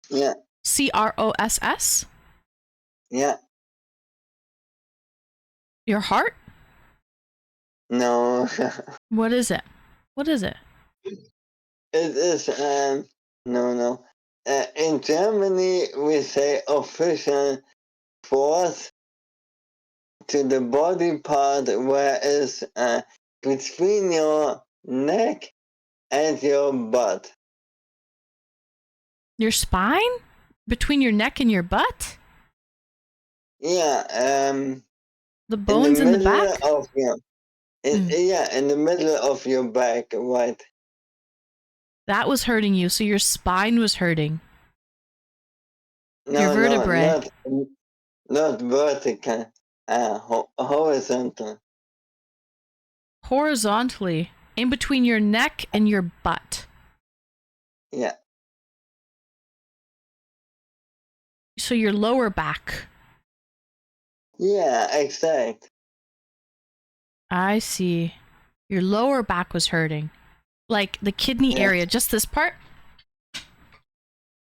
Yeah, CROSS? yeah. Your heart? No, What is it? What is it? it is no. In Germany, we say official force to the body part where is between your neck and your butt. Your spine? Between your neck and your butt? Yeah, The in the bones in the middle back? of your yeah, in the middle of your back, right? That was hurting you, so your spine was hurting. No, Your vertebrae. not vertical, horizontal. Horizontally. In between your neck and your butt. Yeah, So your lower back. yeah, exact. I see. Your lower back was hurting. Like the kidney Yeah. area, just this part?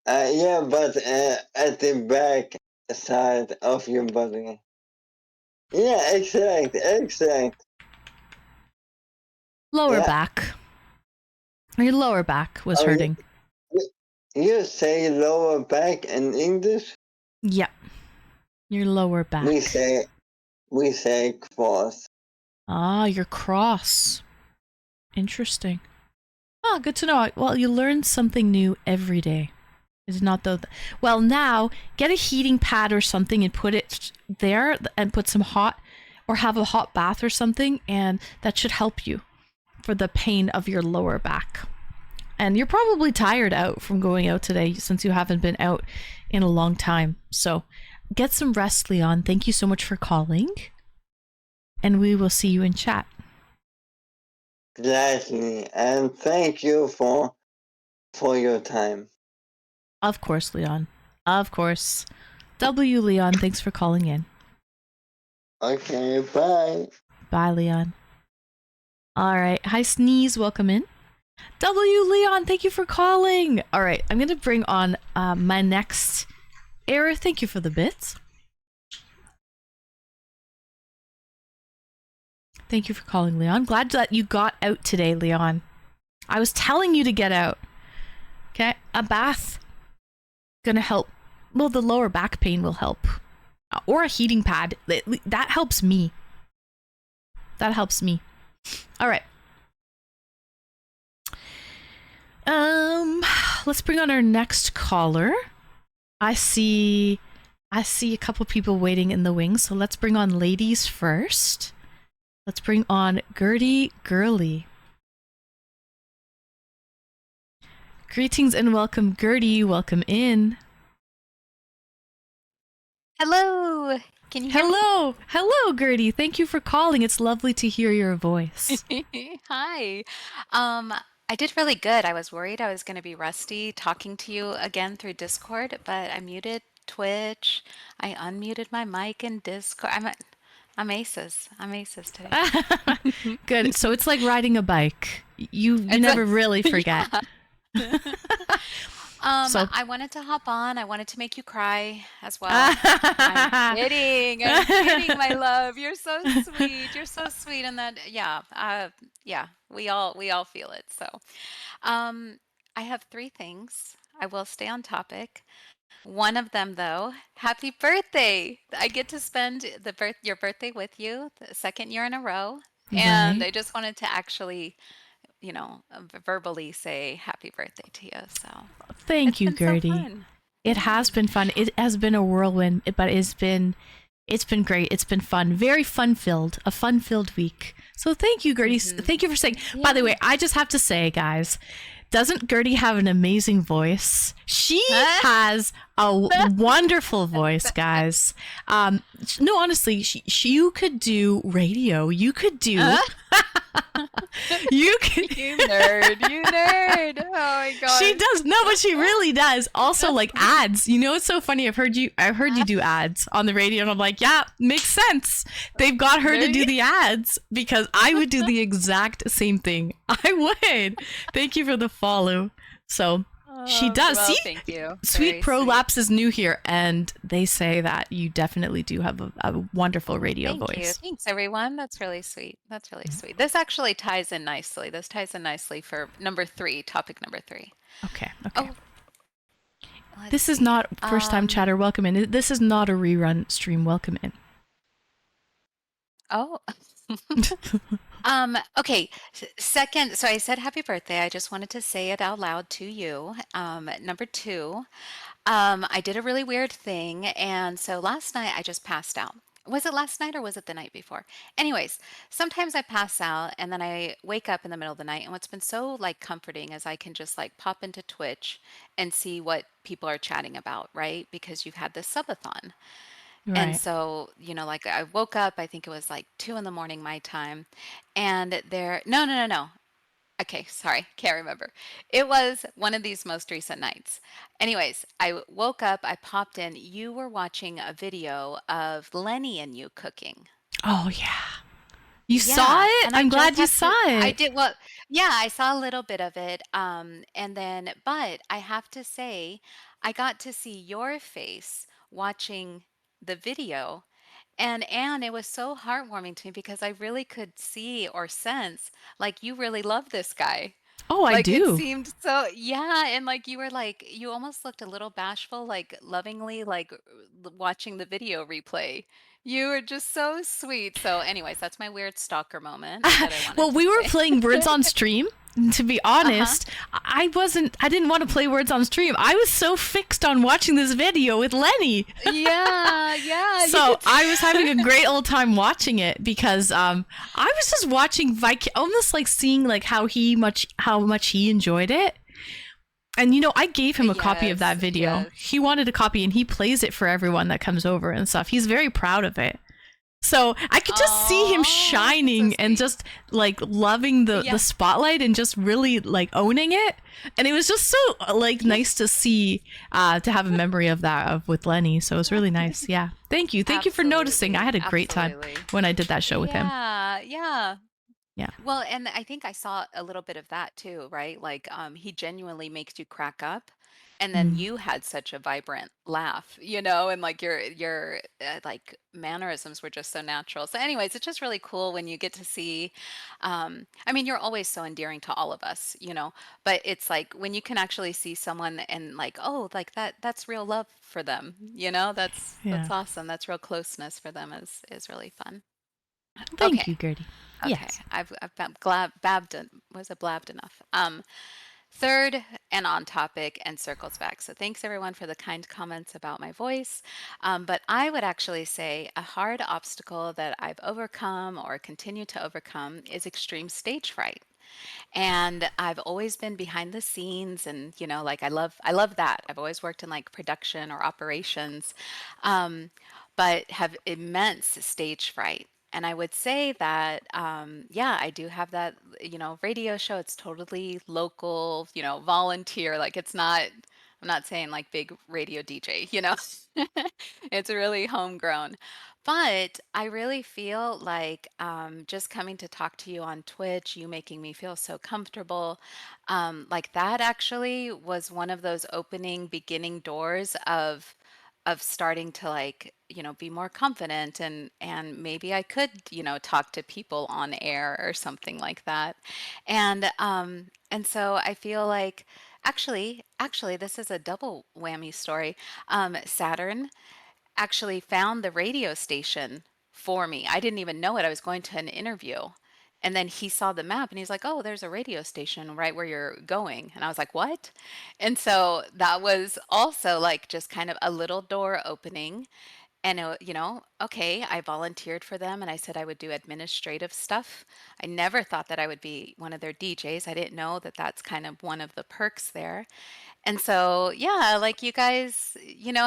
Yeah, but at the back side of your body. Yeah, exact. Lower Yeah. back. Your lower back was hurting. You say lower back in English? Yep. Your lower back. We say cross. Ah, your cross. Interesting. Oh, good to know. Well, you learn something new every day. Is not though. Well, now get a heating pad or something and put it there, and put some hot, or have a hot bath or something, and that should help you for the pain of your lower back. And you're probably tired out from going out today since you haven't been out in a long time. So get some rest, Leon. Thank you so much for calling. And we will see you in chat. Gladly, and thank you for your time. Of course, Leon. Of course. W. Leon, thanks for calling in. Okay, bye. Bye, Leon. All right. Hi, Sneeze. Welcome in. W. Leon, thank you for calling. All right. I'm going to bring on my next error. Thank you for the bits. Thank you for calling, Leon. Glad that you got out today, Leon. I was telling you to get out. Okay? A bath. Gonna help. Well, the lower back pain will help. Or a heating pad. That helps me. That helps me. All right. Let's bring on our next caller. I see a couple people waiting in the wings, so let's bring on ladies first. Let's bring on Gertie Girly. Greetings and welcome, Gertie. Welcome in. Hello. Can you hear Hello. Hello, Gertie. Thank you for calling. It's lovely to hear your voice. me? Hi. I did really good. I was worried I was going to be rusty talking to you again through Discord, but I muted Twitch. I unmuted my mic in Discord. I'm aces. I'm aces today. Good. So it's like riding a bike. You never really forget. So I wanted to hop on. I wanted to make you cry as well. I'm kidding. I'm kidding, my love. You're so sweet. You're so sweet. And that, yeah, we all feel it. So, I have three things. I will stay on topic. One of them, though, happy birthday. I get to spend your birthday with you the second year in a row. And Right. I just wanted to actually, verbally say happy birthday to you. So Thank it's you, been so Gertie. fun. It has been fun. It has been a whirlwind, but it's been great. It's been fun. Very fun-filled. A fun-filled week. So thank you, Gertie. Thank you for saying. By the way, I just have to say, guys, doesn't Gertie have an amazing voice? She has a wonderful voice, guys. No, honestly, you could do radio. You could do You can. You nerd, you nerd. Oh my She gosh. does. No, but she really does. Also, like ads. You know, it's so funny. I've heard you do ads on the radio, and I'm like, yeah, makes sense. They've got her There to you do the ads because I would do the exact same thing. I would. Thank you for the follow. So she does. Well, See, thank you. Sweet Very Prolapse is new here, and they say that you definitely do have a wonderful radio Thank you. voice. Thanks, everyone. That's really sweet. That's really sweet. This actually ties in nicely. This ties in nicely for number 3, topic number 3. Okay. Oh, let's This is see. not first time chatter. Welcome in. This is not a rerun stream. Welcome in. Oh. Okay. Second, so I said happy birthday. I just wanted to say it out loud to you. Number 2, I did a really weird thing, and so last night I just passed out. Was it last night or was it the night before? Anyways, sometimes I pass out and then I wake up in the middle of the night, and what's been so like comforting is I can just like pop into Twitch and see what people are chatting about, right? Because you've had this subathon. And Right. so, like I woke up, I think it was like 2 in the morning my time, and no, no, no, no. Okay, sorry, can't remember. It was one of these most recent nights. Anyways, I woke up, I popped in. You were watching a video of Lenny and you cooking. Oh yeah. You saw Yeah, it? and I I'm just glad you have saw to, I it. did, well, yeah, I saw a little bit of it. And then, but I have to say, I got to see your face watching the video. And it was so heartwarming to me because I really could see or sense like you really love this guy. Oh, I Like it do. seemed so, yeah, and like you were like you almost looked a little bashful, like lovingly, like watching the video replay. You were just so sweet. So, anyways, that's my weird stalker moment that I wanted Well, to we were say. playing words on stream. To be Uh-huh. honest, I didn't want to play words on stream. I was so fixed on watching this video with Lenny. Yeah, yeah, you So could. I was having a great old time watching it because I was just watching almost like seeing like how much he enjoyed it. And I gave him a copy of that Yes, video. yes. He wanted a copy and he plays it for everyone that comes over and stuff. He's very proud of it. So I could just see him Oh, that's so shining and sweet. just like loving the Yeah. spotlight and just really like owning it. And it was just so like nice to see to have a memory of that with Lenny. So it was really nice. Yeah. Thank you. Thank you for noticing. I Absolutely. had a great time Absolutely. when I did that show with him. Yeah, yeah. Yeah. Well, and I think I saw a little bit of that too, right? Like, he genuinely makes you crack up, and then Mm. you had such a vibrant laugh, and like your like mannerisms were just so natural. So, anyways, it's just really cool when you get to see. I mean, you're always so endearing to all of us, but it's like when you can actually see someone and like, oh, like that's real love for them, that's Yeah. awesome. That's real closeness for them is really fun. Thank Okay. you, Gertie. Okay, Yes. was it blabbed enough? Third and on topic and circles back. So thanks everyone for the kind comments about my voice. But I would actually say a hard obstacle that I've overcome or continue to overcome is extreme stage fright. And I've always been behind the scenes and like I love that. I've always worked in like production or operations. Um, but have immense stage fright. And I would say that, yeah, I do have that, radio show. It's totally local, volunteer. Like I'm not saying like big radio DJ. It's really homegrown. But I really feel like just coming to talk to you on Twitch, you making me feel so comfortable, like that actually was one of those opening beginning doors of starting to like be more confident and maybe I could talk to people on air or something like that. And so I feel like actually this is a double whammy story. Saturn actually found the radio station for me. I didn't even know it. I was going to an interview. And then he saw the map and he's like, "Oh, there's a radio station right where you're going." And I was like, "What?" And so that was also like just kind of a little door opening. And, okay, I volunteered for them and I said I would do administrative stuff. I never thought that I would be one of their DJs. I didn't know that that's kind of one of the perks there. And so, yeah, like you guys,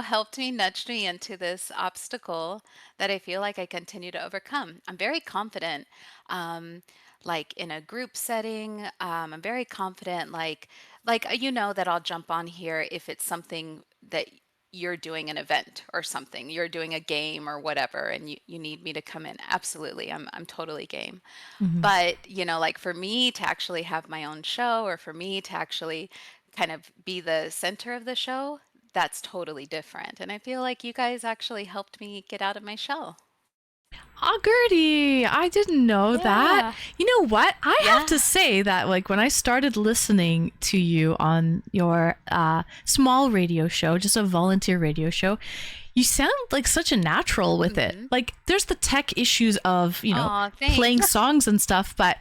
helped me, nudged me into this obstacle that I feel like I continue to overcome. I'm very confident. Um, like in a group setting. I'm very confident, that I'll jump on here if it's something that you're doing an event or something, you're doing a game or whatever, and you need me to come in. Absolutely. I'm totally game. Hmm. But, like for me to actually have my own show or for me to actually kind of be the center of the show, that's totally different. And I feel like you guys actually helped me get out of my shell. Oh, Gertie, I didn't know that. Yeah. You know what? I have to Yeah. say that, like, when I started listening to you on your small radio show, just a volunteer radio show, you sound like such a natural with it. Hmm. Like, there's the tech issues of, Aw, playing thanks. songs and stuff, but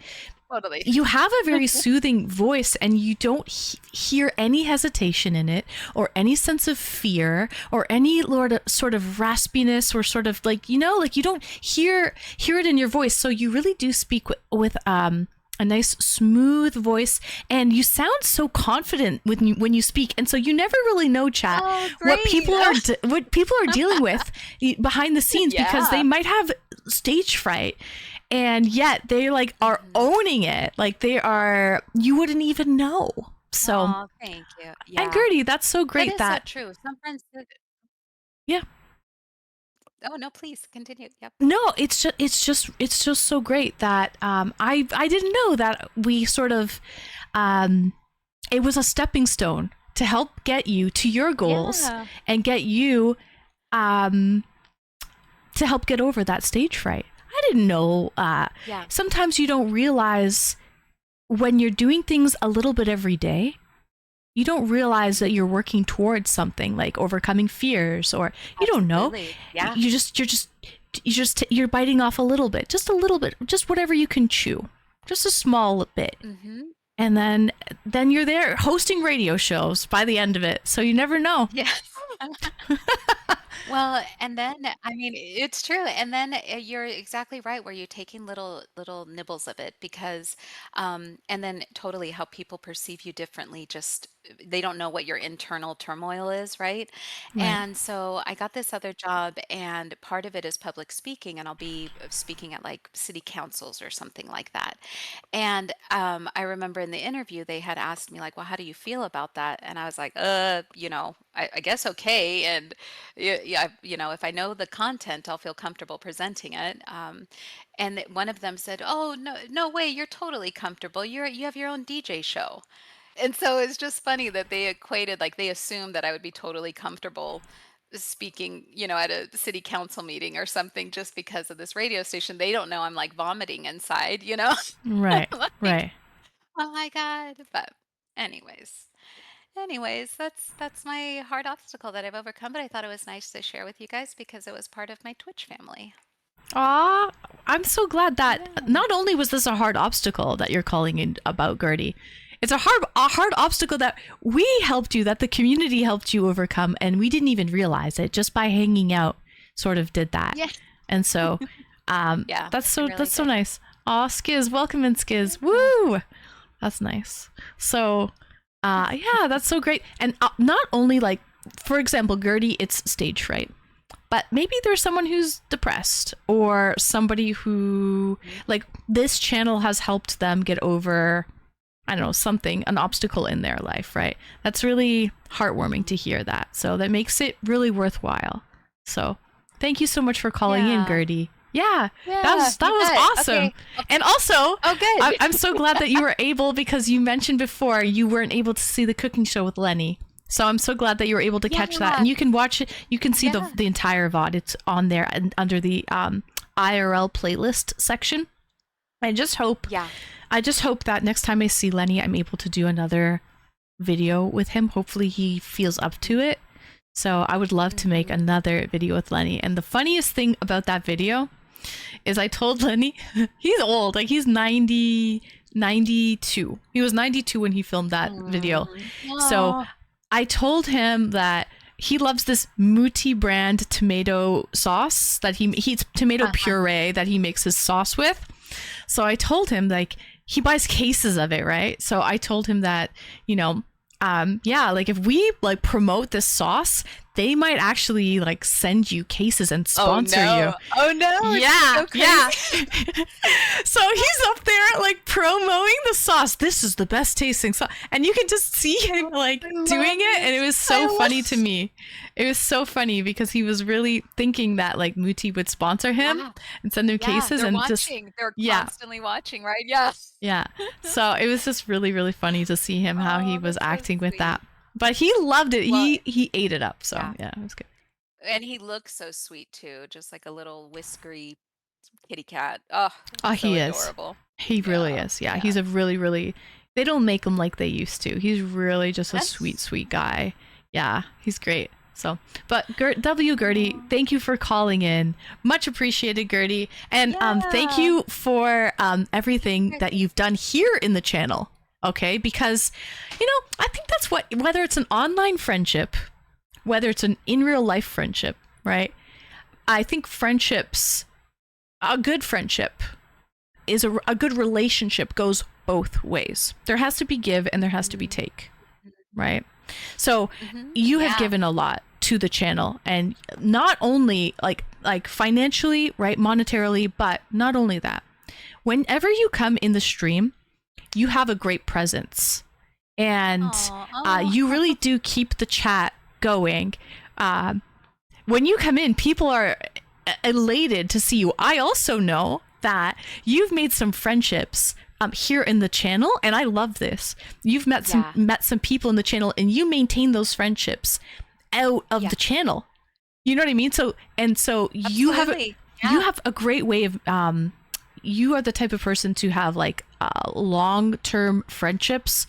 Totally. you have a very soothing voice, and you don't hear any hesitation in it or any sense of fear or any sort of raspiness or sort of like like you don't hear it in your voice. So you really do speak with a nice smooth voice, and you sound so confident when you speak. And so you never really know, chat, Oh, what people great. are what people are dealing with behind the scenes, because they Yeah. might have stage fright, and yet they like are owning it. Like you wouldn't even know. So, Oh, thank you. and Yeah. Gertie, that's so That great is so that, true. Some friends said, yeah. oh no, please continue. Yep. No, it's just so great that I didn't know that we sort of it was a stepping stone to help get you to your goals Yeah. and get you to help get over that stage fright. I didn't know. Yeah. Sometimes you don't realize when you're doing things a little bit every day, you don't realize that you're working towards something like overcoming fears, or you don't know. Absolutely. Yeah. You're biting off a little bit, just whatever you can chew, just a small bit. Mm-hmm. And then you're there hosting radio shows by the end of it. So you never know. Yes. Well, and then I mean, it's true. And then you're exactly right where you're taking little nibbles of it because and then totally how people perceive you differently, just they don't know what your internal turmoil is, right? Right. And so I got this other job and part of it is public speaking and I'll be speaking at like city councils or something like that. And I remember in the interview they had asked me like, well, how do you feel about that? And I was like, I guess okay. And yeah, if I know the content, I'll feel comfortable presenting it. And one of them said, "Oh, no, no way, you're totally comfortable. You have your own DJ show." And so it's just funny that they equated, like they assumed that I would be totally comfortable speaking, at a city council meeting or something just because of this radio station. They don't know I'm like vomiting inside. Right. Like, Right. oh my God. But anyways, that's my hard obstacle that I've overcome, but I thought it was nice to share with you guys because it was part of my Twitch family. Aw, I'm so glad that Yeah. not only was this a hard obstacle that you're calling in about, Gertie, it's a hard obstacle that we helped you, that the community helped you overcome, and we didn't even realize it, just by hanging out sort of did that. Yeah. And so Yeah, that's it really that's so did. nice. Aw, Skiz, welcome in, Skiz. Woo! That's nice. So yeah, that's so great. And not only like, for example, Gertie, it's stage fright, but maybe there's someone who's depressed or somebody who like this channel has helped them get over, I don't know, an obstacle in their life, right? That's really heartwarming to hear that. So that makes it really worthwhile. So thank you so much for calling in, Yeah. Gertie. Yeah, Yeah, that was you bet. awesome. Okay. And also, Oh, good. I'm so glad that you were able, because you mentioned before you weren't able to see the cooking show with Lenny. So I'm so glad that you were able to catch that. Yeah. And you can watch it. You can see Yeah. the entire VOD. It's on there and under the IRL playlist section. I just hope Yeah. that next time I see Lenny, I'm able to do another video with him. Hopefully he feels up to it. So I would love to make another video with Lenny. And the funniest thing about that video is I told Lenny, he's old, like he's 92. He was 92 when he filmed that video. So I told him that he loves this Muti brand tomato sauce that he's tomato puree that he makes his sauce with. So I told him, like, he buys cases of it, right? So I told him that, yeah, like if we like promote this sauce, they might actually like send you cases and sponsor you. Oh no! Yeah, It's so yeah. crazy. So he's up there like promoting the sauce. This is the best tasting sauce, and you can just see him like doing it, and it was so funny to me. It was so funny because he was really thinking that like Muti would sponsor him and send him cases, they're and watching. They're constantly watching, right? yeah. So it was just really, really funny to see him how he was that's so acting with sweet. that. But he loved it. Well, He ate it up. So yeah. yeah, it was good. And he looks so sweet too, just like a little whiskery kitty cat. Oh, Oh, so he is. adorable. He really Yeah, is. Yeah, yeah. he's a really, really. They don't make him like they used to. He's really just a That's- sweet, sweet guy. Yeah, he's great. So, but Gertie, thank you for calling in. Much appreciated, Gertie. And thank Yeah. you for everything that you've done here in the channel. Okay, because I think that's whether it's an online friendship, whether it's an in real life friendship, right? I think friendships, a good friendship is a good relationship goes both ways. There has to be give and there has to be take, right? So you have given a lot to the channel, and not only like financially, right, monetarily, but not only that. Whenever you come in the stream, you have a great presence, and you really do keep the chat going. When you come in, people are elated to see you. I also know that you've made some friendships here in the channel, and I love this. You've met some people in the channel, and you maintain those friendships out of the channel. You know what I mean? So you have a great way of you are the type of person to have like long-term friendships,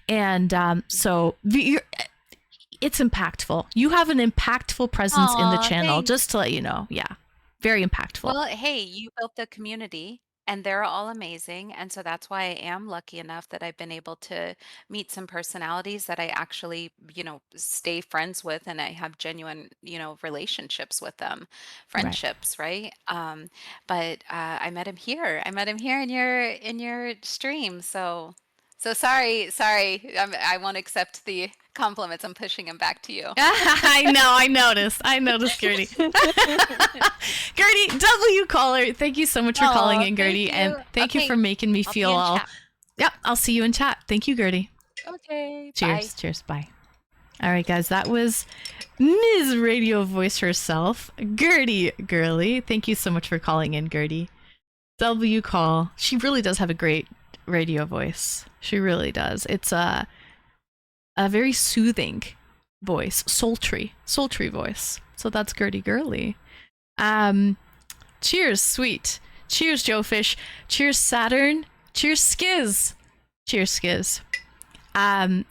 and so it's impactful. You have an impactful presence in the channel. Thanks. Just to let you know, very impactful. Well, hey, you built the community and they're all amazing. And so that's why I am lucky enough that I've been able to meet some personalities that I actually, stay friends with, and I have genuine, relationships with them, friendships, right? But I met him here. I met him here in your stream. So sorry. I won't accept the compliments. I'm pushing them back to you. I know. I noticed, Gertie. Gertie, W caller. Thank you so much for calling in, Gertie, and thank you for making me feel all. Yep, I'll see you in chat. Thank you, Gertie. Okay. Cheers. Bye. Cheers. Bye. All right, guys. That was Ms. Radio Voice herself, Gertie Girly. Thank you so much for calling in, Gertie. W call. She really does have a great radio voice. She really does. It's a very soothing voice, sultry voice. So that's Gertie Girly. Cheers, sweet. Cheers, Joe Fish. Cheers, Saturn. Cheers, Skiz. Cheers, Skiz.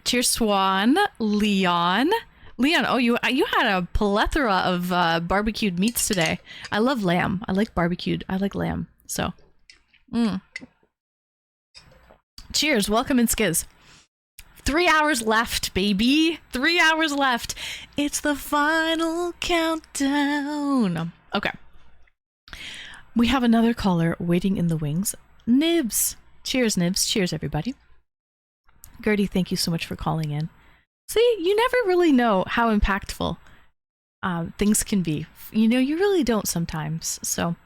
Cheers, Swan. Leon. Oh, you had a plethora of barbecued meats today. I love lamb. I like barbecued. I like lamb. So, cheers. Welcome in, Skiz. 3 hours left, baby. 3 hours left. It's the final countdown. Okay. We have another caller waiting in the wings. Nibs. Cheers, Nibs. Cheers, everybody. Gertie, thank you so much for calling in. See, you never really know how impactful things can be. You really don't sometimes. So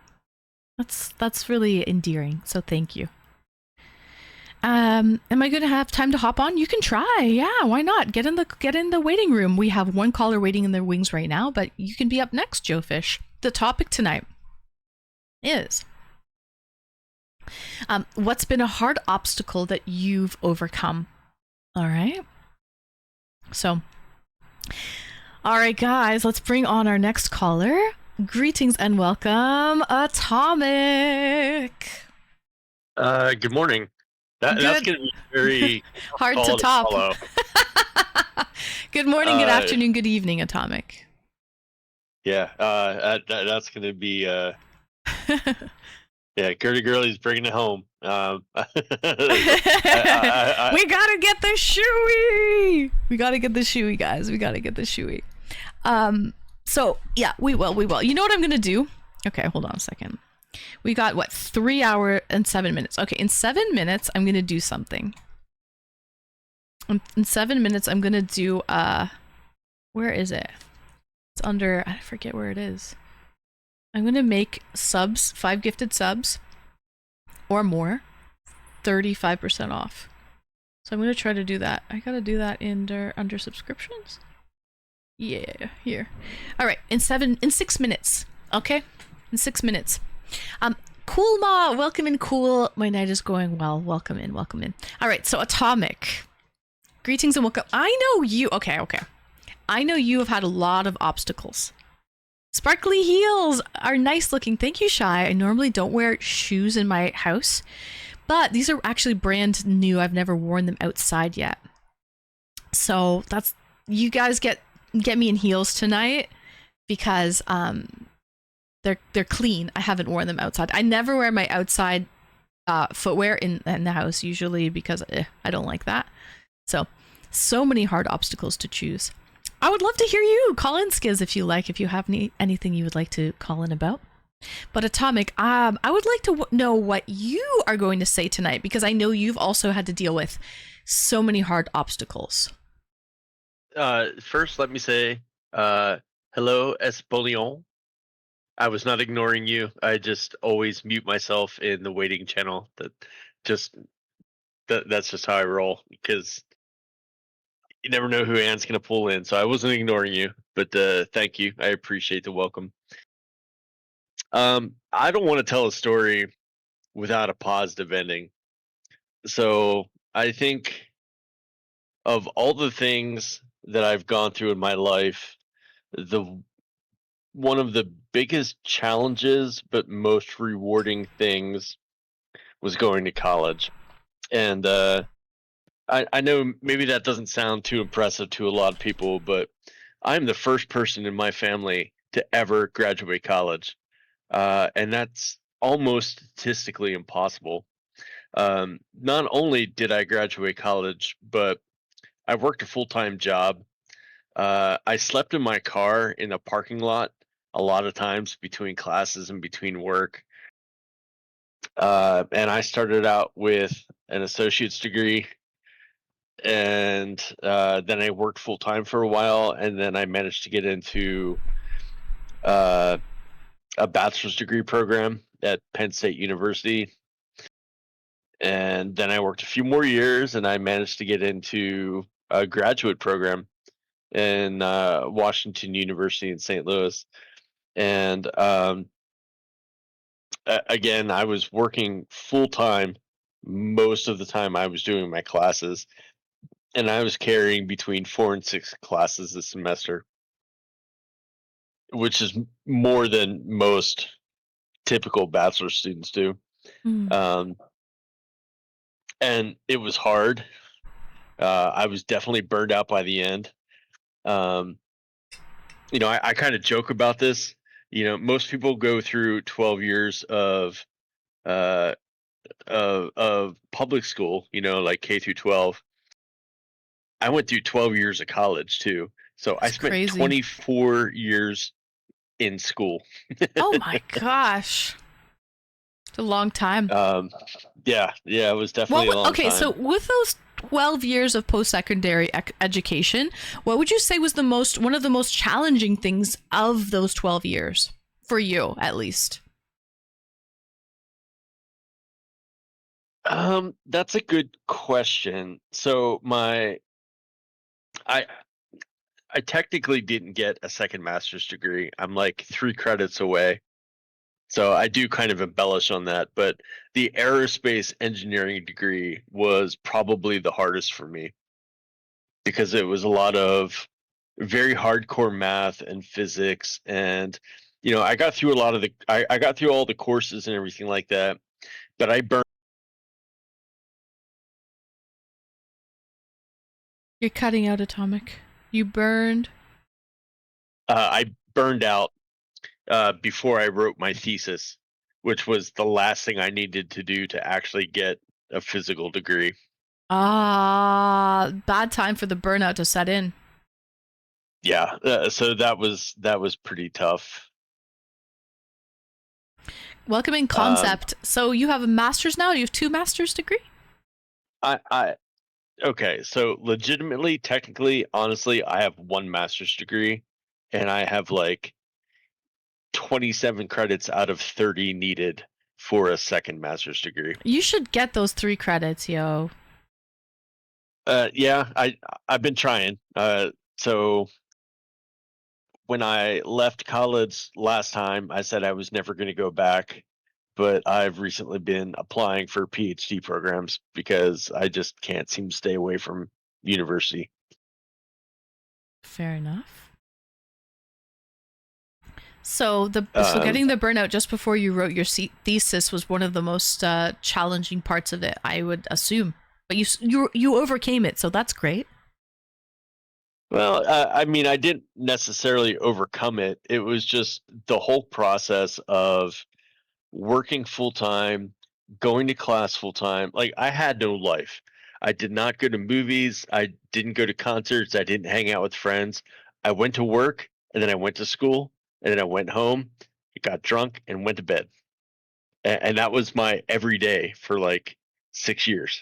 that's really endearing. So thank you. Am I going to have time to hop on? You can try. Yeah, why not? Get in the waiting room. We have one caller waiting in the wings right now, but you can be up next, Joe Fish. The topic tonight is what's been a hard obstacle that you've overcome? All right. So, all right, guys, let's bring on our next caller. Greetings and welcome, Atomic. Good morning. That's going to be very hard to top. Good morning, good afternoon, good evening, Atomic. Yeah, that's going to be yeah, Gertie Girly's bringing it home. We gotta get the Shoey. We gotta get the Shoey, guys. We gotta get the Shoey. So yeah, we will. You know what I'm gonna do? Okay, hold on a second. We got 3 hours and 7 minutes. Okay, in 7 minutes, I'm gonna do something. In 7 minutes, I'm gonna do where is it? It's under, I forget where it is. I'm going to make subs, 5 gifted subs or more, 35% off. So I'm going to try to do that. I got to do that under subscriptions. Yeah, here. All right, in 6 minutes. Okay? In 6 minutes. Cool Ma, welcome in, Cool. My night is going well. Welcome in, welcome in. All right, so Atomic. Greetings and welcome. I know you. Okay. I know you have had a lot of obstacles. Sparkly heels are nice looking. Thank you, Shy. I normally don't wear shoes in my house, but these are actually brand new. I've never worn them outside yet. So that's, you guys get me in heels tonight because they're clean. I haven't worn them outside. I never wear my outside footwear in the house usually because I don't like that. So many hard obstacles to choose. I would love to hear you call in, Skiz, if you have anything you would like to call in about. But Atomic, I would like to know what you are going to say tonight because I know you've also had to deal with so many hard obstacles. First, let me say hello, Espolion. I was not ignoring you. I just always mute myself in the waiting channel. That's just how I roll because you never know who Anne's gonna pull in. So I wasn't ignoring you, but thank you. I appreciate the welcome. I don't want to tell a story without a positive ending. So I think of all the things that I've gone through in my life, one of the biggest challenges but most rewarding things was going to college. And I know maybe that doesn't sound too impressive to a lot of people, but I'm the first person in my family to ever graduate college. And that's almost statistically impossible. Not only did I graduate college, but I worked a full-time job. I slept in my car in a parking lot a lot of times between classes and between work. And I started out with an associate's degree, and then I worked full-time for a while, and then I managed to get into a bachelor's degree program at Penn State University. And then I worked a few more years, and I managed to get into a graduate program in Washington University in St. Louis. And again, I was working full time most of the time I was doing my classes, and I was carrying between 4 and 6 classes a semester, which is more than most typical bachelor students do. And it was hard. I was definitely burned out by the end. I kind of joke about this. Most people go through 12 years of public school, like K through 12. I went through 12 years of college too. So I spent crazy. 24 years in school. Oh my gosh. It's a long time. Yeah, it was definitely a long time. So with those 12 years of post-secondary education, what would you say was one of the most challenging things of those 12 years for you, at least? That's a good question. So I technically didn't get a second master's degree. I'm like 3 credits away. So I do kind of embellish on that, but the aerospace engineering degree was probably the hardest for me because it was a lot of very hardcore math and physics. And, I got through I got through all the courses and everything like that, but I burned. You're cutting out, Atomic. You burned? I burned out before I wrote my thesis, which was the last thing I needed to do to actually get a physical degree. Bad time for the burnout to set in. Yeah, so that was pretty tough. Welcoming Concept. So you have a master's now? You have 2 master's degree? Okay, so legitimately, technically, honestly, I have 1 master's degree. and I have like 27 credits out of 30 needed for a second master's degree. You should get those 3 credits, yo. Yeah, I've been trying. So when I left college last time, I said I was never going to go back, but I've recently been applying for PhD programs because I just can't seem to stay away from university. Fair enough. So getting the burnout just before you wrote your thesis was one of the most challenging parts of it, I would assume. But you overcame it, so that's great. Well, I mean, I didn't necessarily overcome it. It was just the whole process of working full time, going to class full time. Like, I had no life. I did not go to movies. I didn't go to concerts. I didn't hang out with friends. I went to work, and then I went to school, and then I went home, got drunk, and went to bed. And that was my everyday for like 6 years.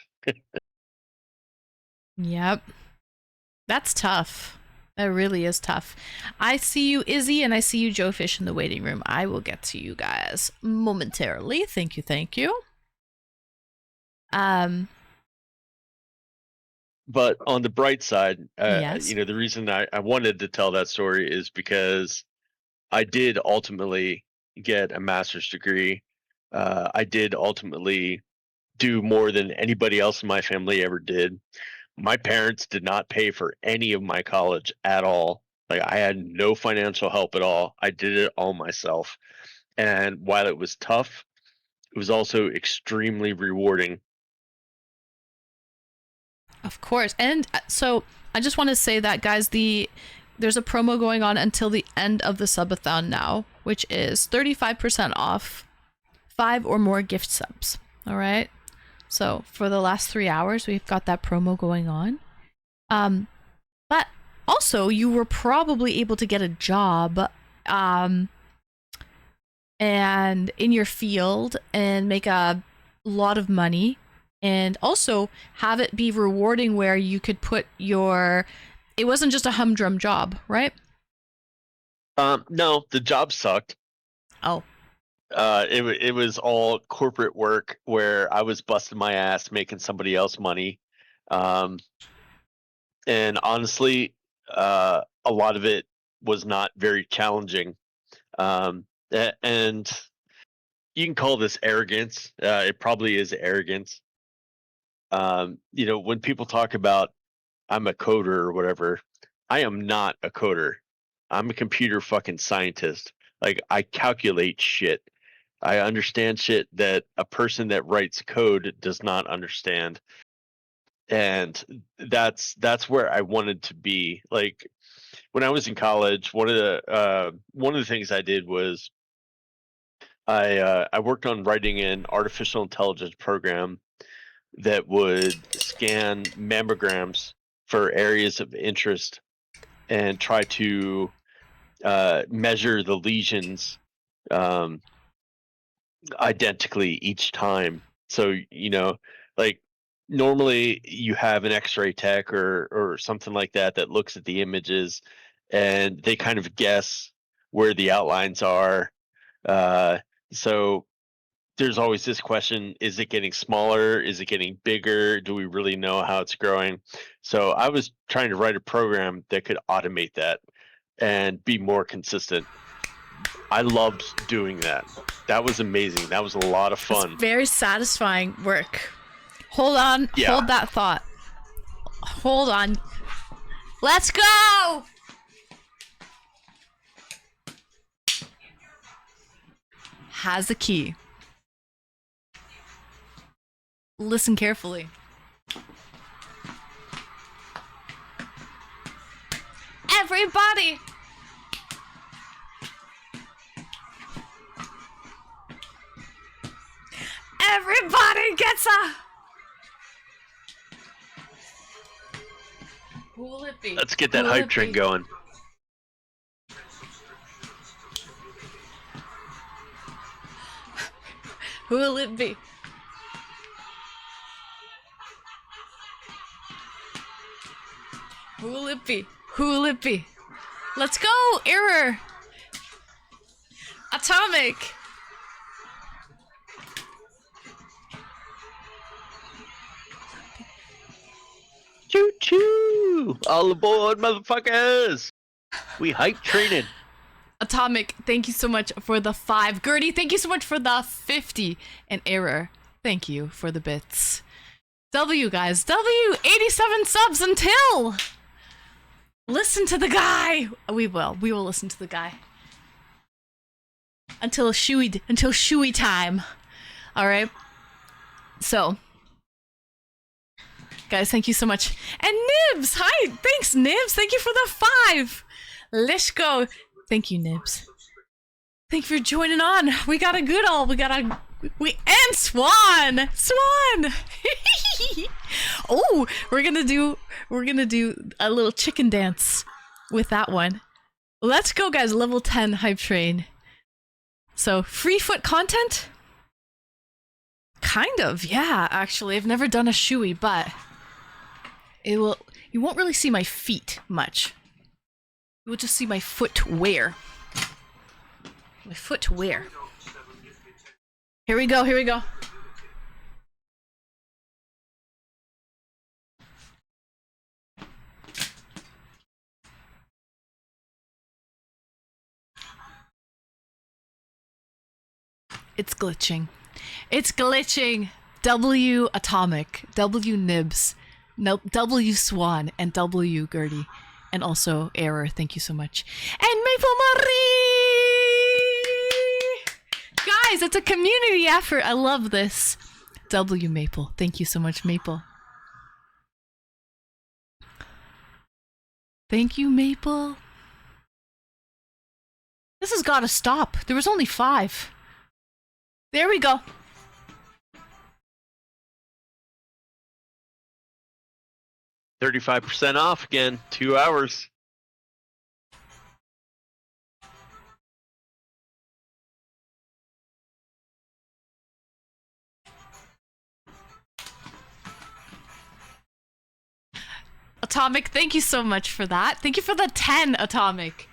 Yep. That's tough. That really is tough. I see you, Izzy, and I see you, Joe Fish, in the waiting room. I will get to you guys momentarily. Thank you, thank you. But on the bright side, Yes. you know, the reason I wanted to tell that story is because I did ultimately get a master's degree. I did ultimately do more than anybody else in my family ever did. My parents did not pay for any of my college at all. Like, I had no financial help at all. I did it all myself. And while it was tough, it was also extremely rewarding. Of course. And so I just want to say that, guys, there's a promo going on until the end of the Subathon now, which is 35% off 5 or more gift subs. All right. So for the last 3 hours, we've got that promo going on. But also, you were probably able to get a job and in your field and make a lot of money, and also have it be rewarding where you could put it wasn't just a humdrum job, right? No, the job sucked. Oh. It was all corporate work where I was busting my ass making somebody else money. And honestly, a lot of it was not very challenging. And you can call this arrogance. It probably is arrogance. You know, when people talk about I'm a coder or whatever, I am not a coder. I'm a computer fucking scientist. Like, I calculate shit. I understand shit that a person that writes code does not understand. And that's where I wanted to be. Like, when I was in college, one of the things I did was I worked on writing an artificial intelligence program that would scan mammograms for areas of interest and try to measure the lesions identically each time. So, you know, like, normally you have an x-ray tech or something like that that looks at the images and they kind of guess where the outlines are. So there's always this question, is it getting smaller? Is it getting bigger? Do we really know how it's growing? So I was trying to write a program that could automate that and be more consistent. I loved doing that. That was amazing. That was a lot of fun. It's very satisfying work. Hold on. Yeah. Hold that thought. Hold on. Let's go! Has a key. Listen carefully. Everybody! Everybody gets a... Who will it be? Let's get that hype train going. Who will it be? Who will it be? Who will it be? Let's go! Error! Atomic! Choo choo! All aboard, motherfuckers! We hype training. Atomic, thank you so much for the 5. Gertie, thank you so much for the 50. And Error, thank you for the bits. W, guys. W, 87 subs until... Listen to the guy! We will listen to the guy. Until Shoey time. Alright? So... Guys, thank you so much. And Nibs! Hi! Thanks, Nibs! Thank you for the 5! Let's go! Thank you, Nibs. Thank you for joining on. We got a good all. And Swan! Swan! Oh, we're gonna do a little chicken dance with that one. Let's go, guys. Level 10 hype train. So, free foot content? Kind of, yeah, actually. I've never done a shoey, but you won't really see my feet much. You will just see my footwear. My footwear. Here we go, here we go. It's glitching. It's glitching. W Atomic, W Nibs, W Swan, and W Gertie. And also Error, thank you so much. And Maple Marie! Guys, it's a community effort. I love this. W Maple, thank you so much, Maple. Thank you, Maple. This has got to stop. There was only 5. There we go. $35% off again. 2 hours. Atomic, thank you so much for that. Thank you for the 10, Atomic.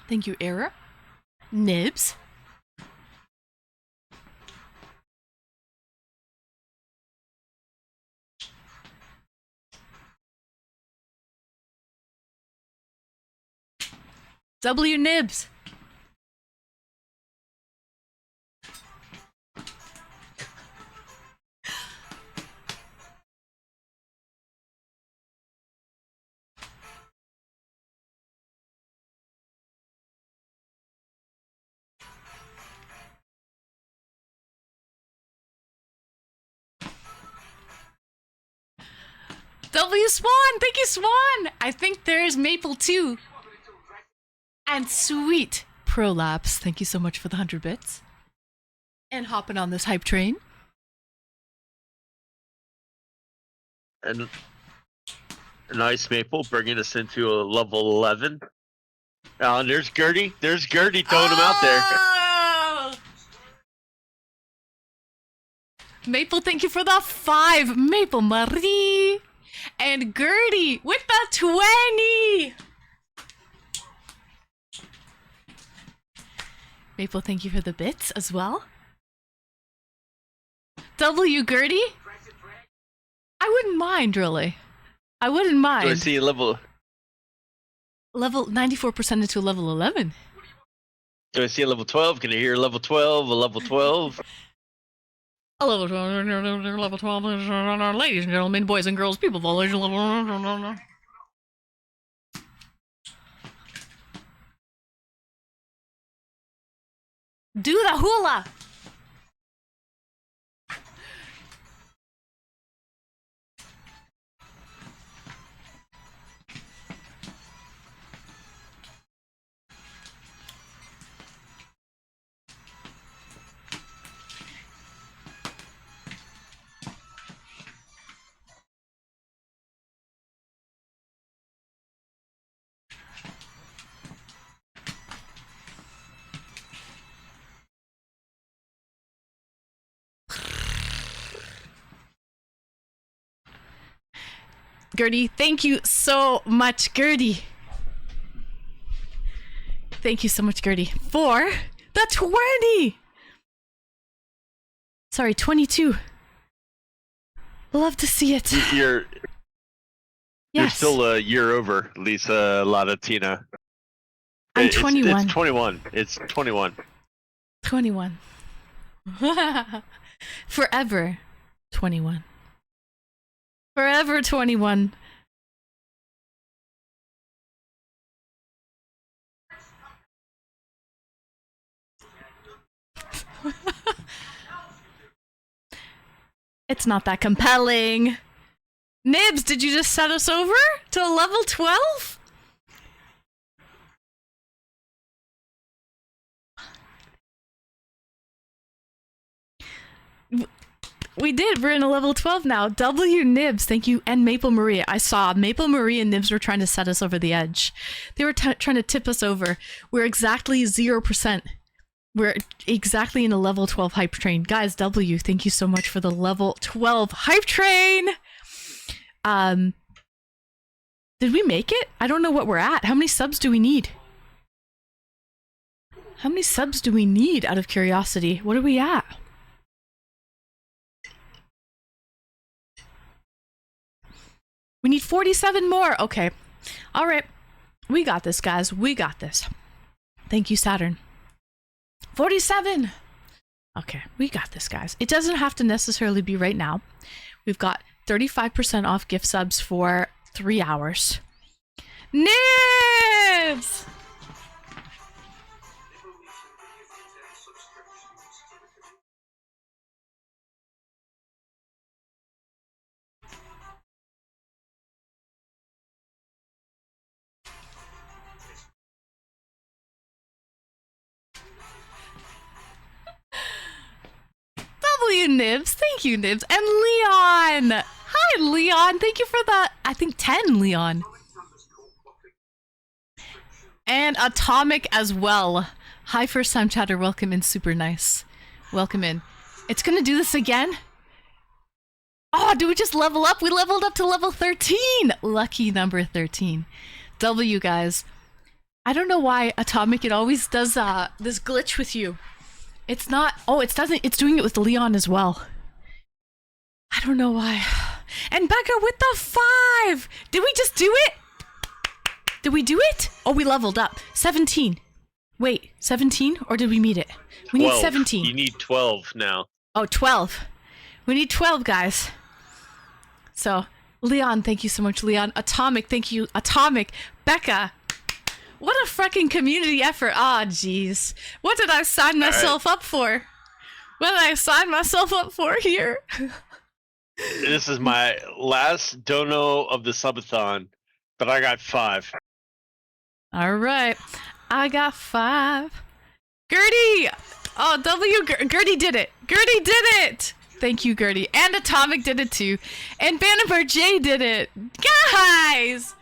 Thank you, Error. Nibs. W Nibs. W Swan, thank you, Swan. I think there's Maple too. And Sweet Prolapse, thank you so much for the 100 bits. And hopping on this hype train. And nice Maple bringing us into a level 11. And there's Gertie. There's Gertie throwing him out there. Oh! Maple, thank you for the 5. Maple Marie. And Gertie with the 20. Maple, thank you for the bits as well. W Gertie? I wouldn't mind, really. I wouldn't mind. Do I see a level 94% into level 11. Do I see a level 12? Can I hear a level 12? A level 12? A level 12, level 12, ladies and gentlemen, boys and girls, people of all ages, level. Do the hula! Gertie. Thank you so much, Gertie. Thank you so much, Gertie. For the 20. Sorry, 22. Love to see it. You're Yes. still a year over, Lisa Latatina. I'm 21. It's 21. It's 21. 21. Forever 21. Forever 21. It's not that compelling. Nibs, did you just set us over to a level 12? We did. We're in a level 12 now. W Nibs, thank you. And Maple Maria. I saw Maple Maria and Nibs were trying to set us over the edge. They were trying to tip us over. We're exactly 0%. We're exactly in a level 12 hype train. Guys, W, thank you so much for the level 12 hype train. Did we make it? I don't know what we're at. How many subs do we need? How many subs do we need out of curiosity? What are we at? We need 47 more. Okay. All right. We got this, guys. We got this. Thank you, Saturn. 47. Okay. We got this, guys. It doesn't have to necessarily be right now. We've got 35% off gift subs for 3 hours. Nibs! W Nibs, thank you, Nibs, and Leon. Hi, Leon. Thank you for the, I think 10, Leon. And Atomic as well. Hi, first time chatter. Welcome in. Super nice. Welcome in. It's gonna do this again. Oh, do we just level up? We leveled up to level 13. Lucky number 13. W, guys. I don't know why Atomic, it always does this glitch with you. It's not, oh, it doesn't, it's doing it with Leon as well. I don't know why. And Becca with the 5. Did we just do it? Did we do it? Oh, we leveled up. 17. Wait, 17? Or did we meet it? We 12. need 17. You need 12 now. Oh, 12. We need 12, guys. So, Leon, thank you so much, Leon. Atomic, thank you. Atomic. Becca. What a freaking community effort. Ah, jeez. What did I sign myself up for? What did I sign myself up for here? This is my last dono of the Subathon, but I got 5. All right. I got 5. Gertie! Oh, Gertie did it. Gertie did it! Thank you, Gertie. And Atomic did it too. And Bannimer J did it. Guys!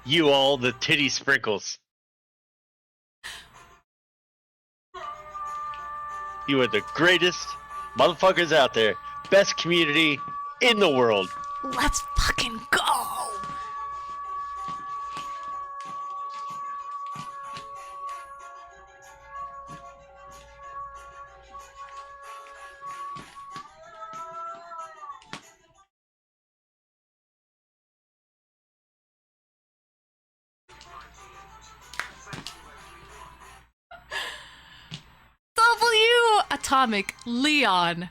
You all the titty sprinkles. You are the greatest motherfuckers out there. Best community in the world. Let's fucking go! W! Atomic. Leon.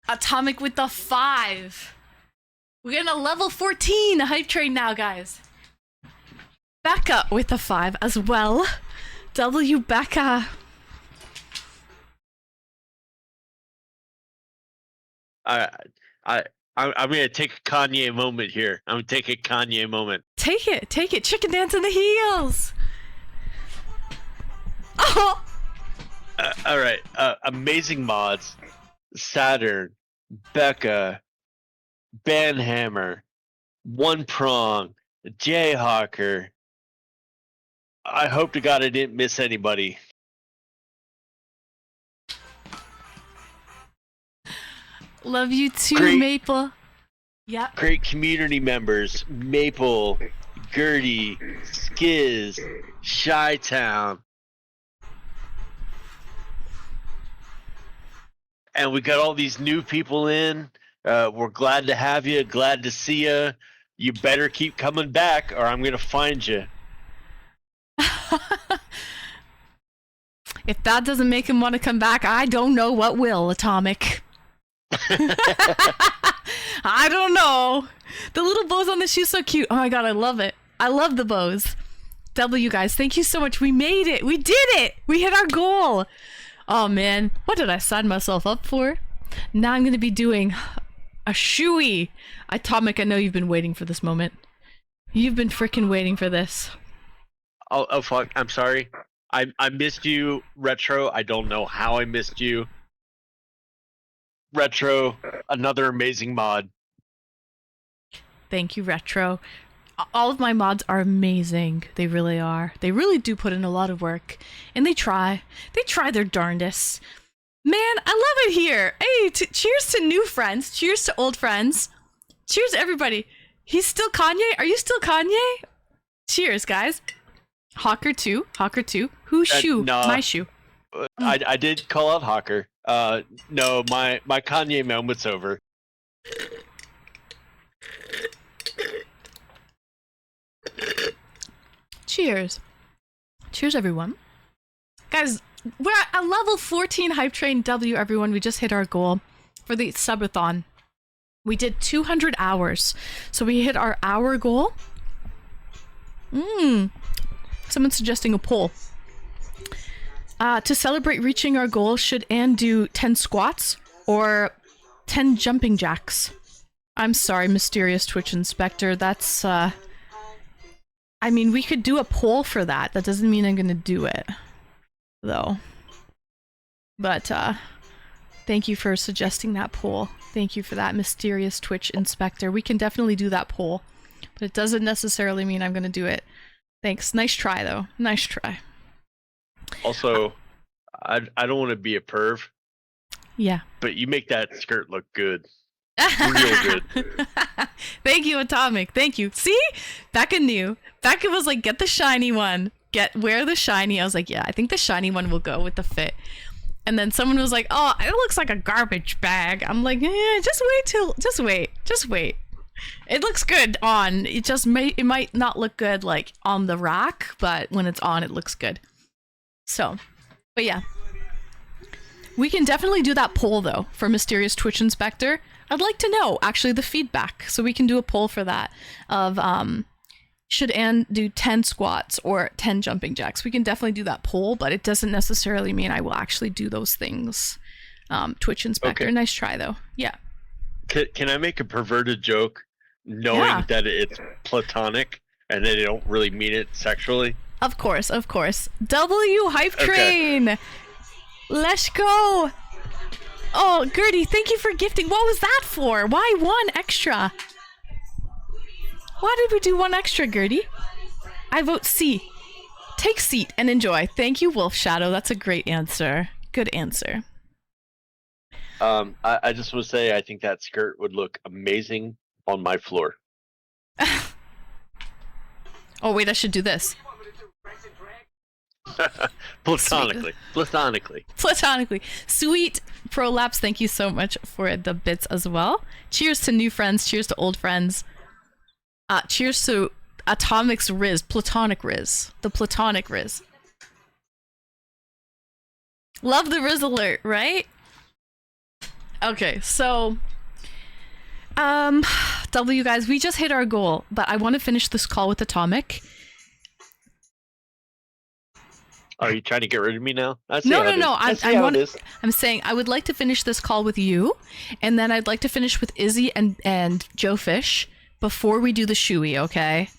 Atomic with the 5. We're gonna level 14 hype train now, guys. Becca with the 5 as well. W Becca. I'm gonna take a Kanye moment here. I'm gonna take a Kanye moment. Take it. Chicken dance in the heels. Oh! All right. Amazing mods. Saturn, Becca, Banhammer, One Prong, Jayhawker. I hope to God I didn't miss anybody. Love you too, Great. Maple. Yep. Great community members: Maple, Gertie, Skiz, Chi-Town. And we got all these new people in. We're glad to have you. Glad to see you. You better keep coming back, or I'm gonna find you. If that doesn't make him want to come back, I don't know what will, Atomic. I don't know. The little bows on the shoes so cute. Oh my god, I love it. I love the bows. W guys, thank you so much. We made it. We did it. We hit our goal. Oh man, what did I sign myself up for? Now I'm going to be doing a Shoey. Atomic, I know you've been waiting for this moment. You've been freaking waiting for this. Oh fuck, I'm sorry. I missed you, Retro. I don't know how I missed you. Retro, another amazing mod. Thank you, Retro. All of my mods are amazing. They really are. They really do put in a lot of work. And they try. They try their darndest. Man, I love it here. Hey, cheers to new friends. Cheers to old friends. Cheers, everybody. He's still Kanye? Are you still Kanye? Cheers, guys. Hawker 2. Hawker 2. Whose shoe? No. My shoe. I did call out Hawker. No, my Kanye moment's over. Cheers. Cheers, everyone. Guys, we're at a level 14 Hype Train W, everyone. We just hit our goal for the Subathon. We did 200 hours. So we hit our hour goal. Someone's suggesting a poll. To celebrate reaching our goal, should Anne do 10 squats or 10 jumping jacks? I'm sorry, Mysterious Twitch Inspector. That's, I mean, we could do a poll for that. That doesn't mean I'm gonna do it, though. But, thank you for suggesting that poll. Thank you for that, Mysterious Twitch Inspector. We can definitely do that poll, but it doesn't necessarily mean I'm gonna do it. Thanks. Nice try, though. Nice try. Also, I don't want to be a perv. Yeah. But you make that skirt look good. Real good. Thank you, Atomic. Thank you. See? Becca knew. Becca was like, get the shiny one. Wear the shiny. I was like, yeah, I think the shiny one will go with the fit. And then someone was like, oh, it looks like a garbage bag. I'm like, yeah, just wait. It looks good on. It might not look good like on the rack, but when it's on, it looks good. So, but yeah. We can definitely do that poll though for Mysterious Twitch Inspector. I'd like to know actually the feedback, so we can do a poll for that of should Anne do 10 squats or 10 jumping jacks. We can definitely do that poll, but it doesn't necessarily mean I will actually do those things. Twitch Inspector, okay. Nice try though. Yeah. Can I make a perverted joke knowing that it's platonic and they don't really mean it sexually? Of course. W Hype Train! Okay. Let's go! Oh, Gertie, thank you for gifting. What was that for? Why one extra? Why did we do one extra, Gertie? I vote C. Take seat and enjoy. Thank you, Wolf Shadow. That's a great answer. Good answer. I just want to say I think that skirt would look amazing on my floor. Oh, wait, I should do this. Platonically. Sweet Prolapse, thank you so much for the bits as well. Cheers to new friends, cheers to old friends. Cheers to Atomic's Riz, Platonic Riz. The Platonic Riz. Love the Riz alert, right? Okay, so W guys, we just hit our goal, but I want to finish this call with Atomic. Are you trying to get rid of me now? No. I'm saying I would like to finish this call with you, and then I'd like to finish with Izzy and Joe Fish before we do the Shoey, okay?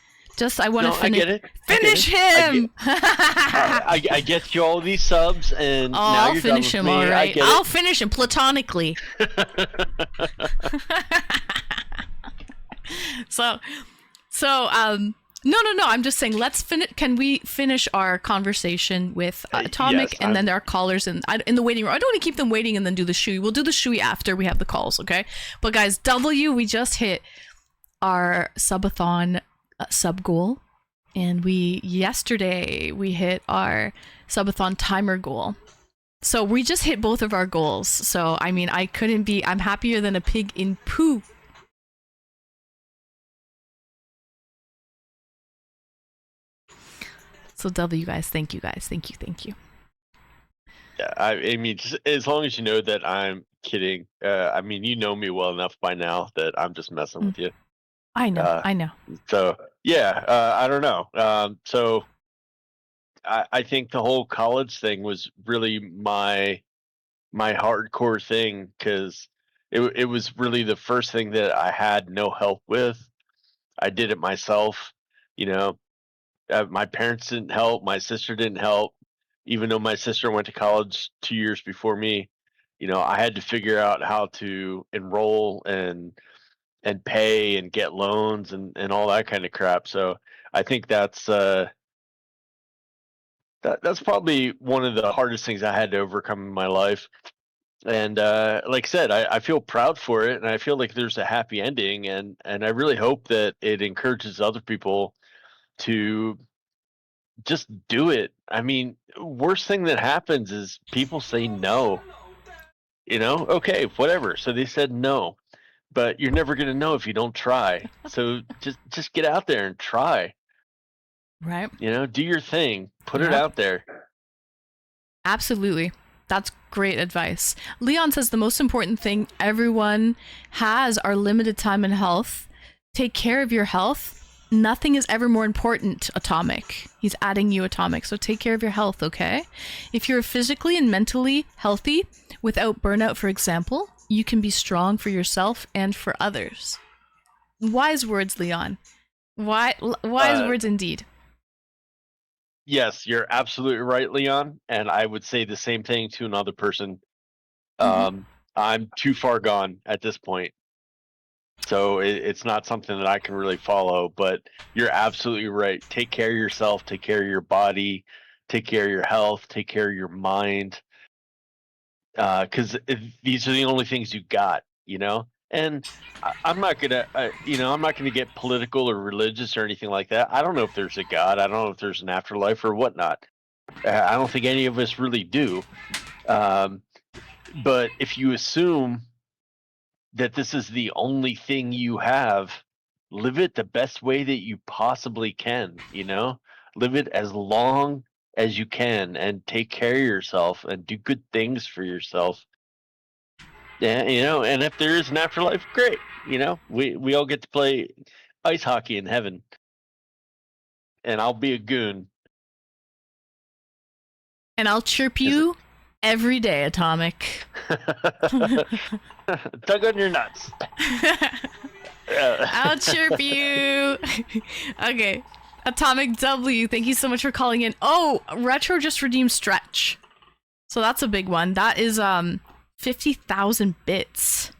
I want to finish. I get it. Finish him! I get you all these subs, and now I'll you're finish done him, with me. alright. I'll finish him platonically. So So, no. I'm just saying, let's finish. Can we finish our conversation with Atomic, Yes, and then there are callers in the waiting room. I don't want to keep them waiting and then do the Shoey. We'll do the Shoey after we have the calls, okay? But guys, we just hit our Subathon sub goal, and yesterday we hit our Subathon timer goal. So we just hit both of our goals. So I mean, I'm happier than a pig in poo. So W guys, thank you guys. Thank you. Yeah, I mean, just as long as you know that I'm kidding. I mean, you know me well enough by now that I'm just messing with you. I know. So yeah, I don't know. So I think the whole college thing was really my hardcore thing, because it was really the first thing that I had no help with. I did it myself, you know. My parents didn't help. My sister didn't help. Even though my sister went to college 2 years before me, you know, I had to figure out how to enroll and pay and get loans and all that kind of crap. So I think that's that's probably one of the hardest things I had to overcome in my life. And like I said, I feel proud for it, and I feel like there's a happy ending, and I really hope that it encourages other people to just do it. I mean, worst thing that happens is people say no. You know, okay, whatever. So they said no, but you're never gonna know if you don't try. So just get out there and try. Right. You know, do your thing. Put it Yep. out there. Absolutely. That's great advice. Leon says the most important thing everyone has are limited time and health. Take care of your health. Nothing is ever more important, Atomic. He's adding you, Atomic. So take care of your health, okay? If you're physically and mentally healthy without burnout, for example, you can be strong for yourself and for others. Wise words, Leon. Wise words indeed. Yes, you're absolutely right, Leon. And I would say the same thing to another person. I'm too far gone at this point. So it's not something that I can really follow, but you're absolutely right. Take care of yourself, take care of your body, take care of your health, take care of your mind. Because these are the only things you got, you know? And I'm not gonna, I'm not gonna get political or religious or anything like that. I don't know if there's a God. I don't know if there's an afterlife or whatnot. I don't think any of us really do. But if you assume that this is the only thing you have, live it the best way that you possibly can, you know? Live it as long as you can and take care of yourself and do good things for yourself. Yeah, you know, and if there is an afterlife, great. You know, we all get to play ice hockey in heaven. And I'll be a goon. And I'll chirp you every day, Atomic. Tug on your nuts. I'll chirp you. Okay. Atomic W, thank you so much for calling in. Oh, Retro just redeemed Stretch. So that's a big one. That is 50,000 bits.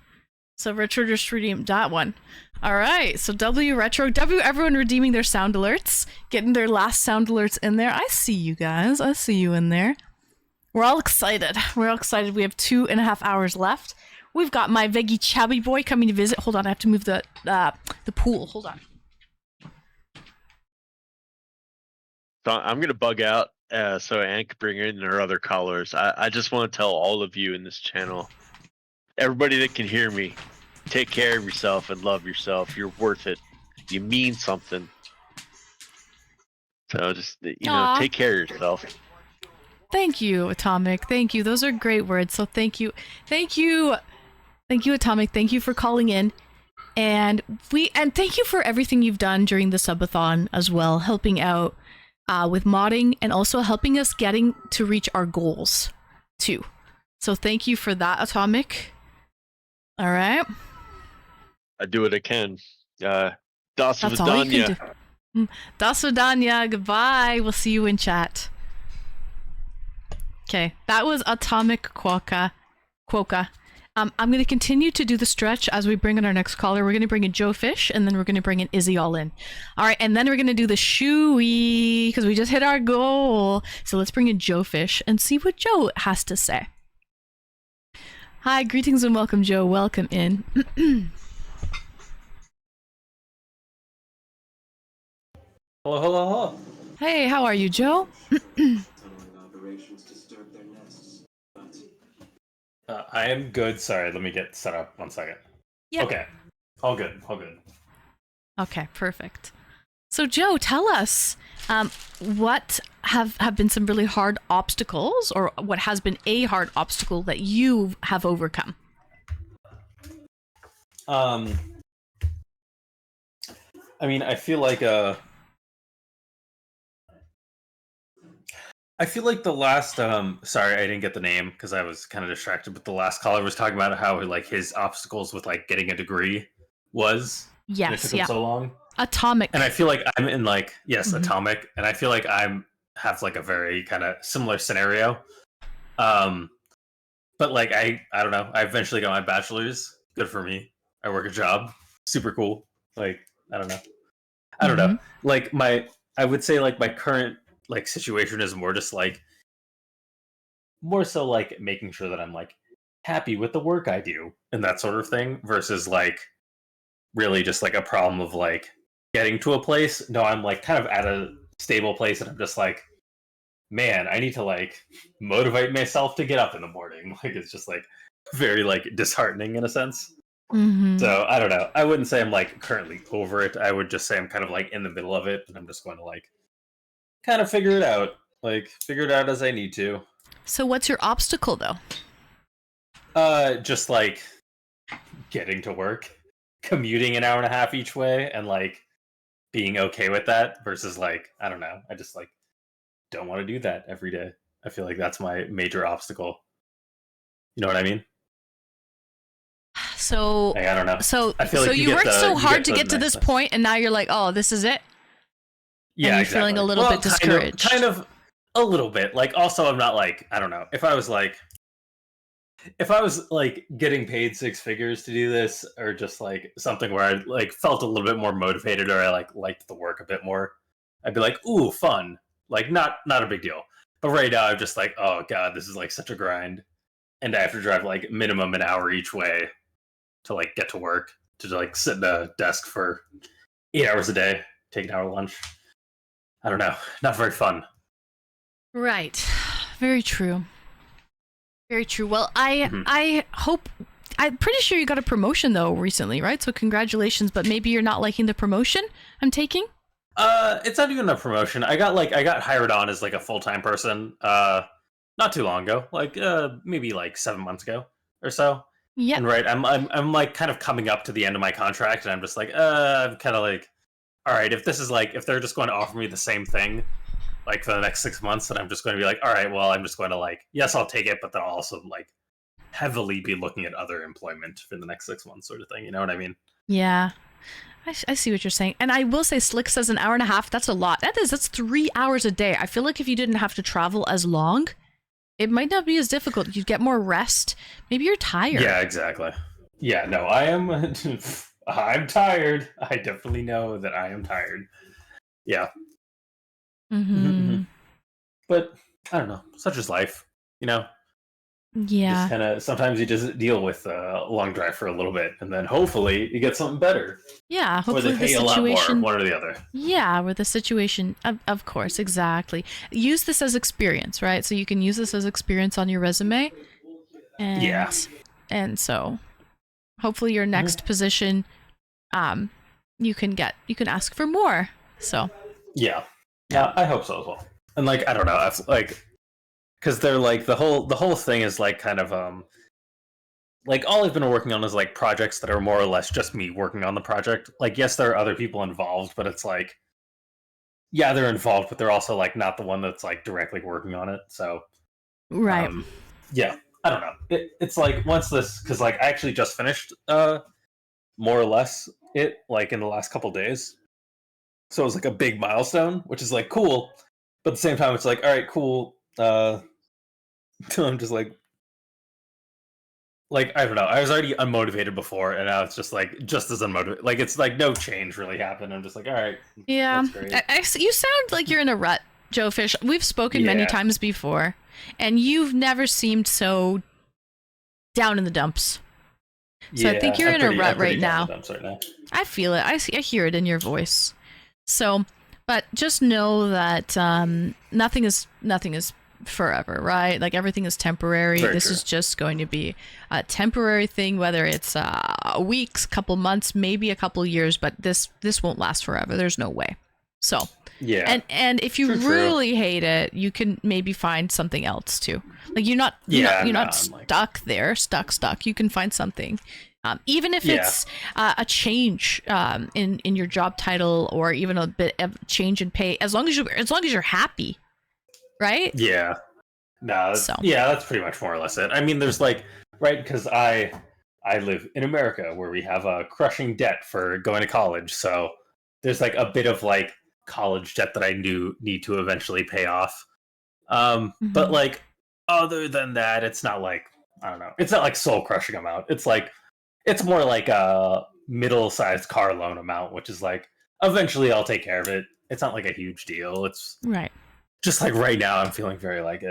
So Retro just redeemed that one. All right. So W Retro, everyone redeeming their sound alerts, getting their last sound alerts in there. I see you guys. I see you in there. We're all excited. We have 2.5 hours left. We've got my veggie chubby boy coming to visit. Hold on, I have to move the pool. Hold on. So I'm gonna bug out so Anne can bring in her other callers. I just want to tell all of you in this channel, everybody that can hear me, take care of yourself and love yourself. You're worth it. You mean something. So just take care of yourself. Thank you, Atomic. Thank you. Those are great words. So thank you, Atomic. Thank you for calling in, and thank you for everything you've done during the Subathon as well, helping out with modding and also helping us getting to reach our goals too. So thank you for that, Atomic. All right. I do what I can. Das That's all you can do. Das Vidania. Goodbye. We'll see you in chat. Okay, that was Atomic Quokka. I'm going to continue to do the stretch as we bring in our next caller. We're going to bring in Joe Fish, and then we're going to bring in Izzy all in. All right, and then we're going to do the Shoey, because we just hit our goal. So let's bring in Joe Fish and see what Joe has to say. Hi, greetings and welcome, Joe. Welcome in. Hello, hello, hello. Hey, how are you, Joe? I am good. Sorry, let me get set up 1 second. Yeah. Okay. All good. All good. Okay, perfect. So, Joe, tell us what have been some really hard obstacles, or what has been a hard obstacle that you have overcome? I mean, I feel like the last sorry, I didn't get the name because I was kind of distracted, but the last caller was talking about how like his obstacles with like getting a degree was. Yes, and it took him so long. Atomic. And I feel like I'm in like, yes, Mhm. Atomic, and I feel like have like a very kind of similar scenario. But like I don't know. I eventually got my bachelor's. Good for me. I work a job. Super cool. Like, I don't know. I don't know. Like I would say like my current like situation is more just like more so like making sure that I'm like happy with the work I do and that sort of thing versus like really just like a problem of like getting to a place. No, I'm like kind of at a stable place and I'm just like, man, I need to like motivate myself to get up in the morning. Like it's just like very like disheartening in a sense. Mm-hmm. So I don't know. I wouldn't say I'm like currently over it. I would just say I'm kind of like in the middle of it and I'm just going to like kind of figure it out. Like figure it out as I need to. So what's your obstacle though? Just like getting to work, commuting an hour and a half each way and like being okay with that versus like, I don't know. I just like don't want to do that every day. I feel like that's my major obstacle. You know what I mean? So I don't know. So I feel like you worked so hard to get to this point, and now you're like, oh, this is it. Yeah, and you're exactly. feeling a little bit discouraged. Kind of a little bit. Like, also, I'm not like, I don't know. If I was like getting paid 6 figures to do this, or just like something where I like felt a little bit more motivated, or I like liked the work a bit more, I'd be like, ooh, fun. Like, not a big deal. But right now, I'm just like, oh god, this is like such a grind, and I have to drive like minimum an hour each way to like get to work, to like sit at a desk for 8 hours a day, take an hour lunch. I don't know, not very fun. Right. Very true. Very true. Well, I hope, I'm pretty sure you got a promotion though recently, right? So congratulations, but maybe you're not liking the promotion I'm taking? It's not even a promotion. I got hired on as like a full-time person not too long ago, like maybe like 7 months ago or so. Yeah. And right, I'm like kind of coming up to the end of my contract, and I'm just like, I'm kind of like, all right, if this is like, if they're just going to offer me the same thing, like for the next 6 months, then I'm just going to be like, all right, well, I'm just going to like, yes, I'll take it, but then I'll also like heavily be looking at other employment for the next 6 months, sort of thing. You know what I mean? Yeah. I see what you're saying. And I will say, Slick says an hour and a half, that's a lot. That's 3 hours a day. I feel like if you didn't have to travel as long, it might not be as difficult. You'd get more rest. Maybe you're tired. Yeah, exactly. Yeah, no, I am. I'm tired. I definitely know that I am tired. Yeah. Mm-hmm. But I don't know. Such is life, you know. Yeah. Just kind of sometimes you just deal with a long drive for a little bit, and then hopefully you get something better. Yeah. Or Hopefully they pay the a lot situation. more, one or the other. Yeah, where the situation, of course, exactly. Use this as experience, right? So you can use this as experience on your resume. And, Yeah. And so, hopefully your next position, you can ask for more. So. Yeah, I hope so as well. And like, I don't know, I've, like, because they're like the whole thing is like kind of like all I've been working on is like projects that are more or less just me working on the project. Like, yes, there are other people involved, but it's like, yeah, they're involved, but they're also like not the one that's like directly working on it. So, Right. Yeah, I don't know. It's like once this, because like I actually just finished more or less it like in the last couple days. So it was like a big milestone, which is like cool, but at the same time, it's like, all right, cool. I'm just like, like I don't know. I was already unmotivated before, and now it's just like just as unmotivated. Like it's like no change really happened. I'm just like, all right, Yeah, that's great. you sound like you're in a rut, Joe Fish. We've spoken many times before, and you've never seemed so down in the dumps. So I think you're in a rut right now. I feel it. I hear it in your voice. So, but just know that nothing is forever, right? Like everything is temporary. Very this true. is just going to be a temporary thing, whether it's weeks, couple months, maybe a couple years, but this won't last forever. There's no way. So Yeah. and if you True. really hate it, you can maybe find something else too. Like you're not stuck there, stuck. You can find something. Even if it's a change in your job title or even a bit of change in pay, as long as you're happy, right? Yeah. No. That's pretty much more or less it. I mean, there's like because I live in America where we have a crushing debt for going to college, so there's like a bit of like college debt that I need to eventually pay off. But like other than that, it's not like I don't know. It's not like soul crushing amount. It's like it's more like a middle-sized car loan amount, which is like eventually I'll take care of it. It's not like a huge deal. It's right. Just like right now, I'm feeling very like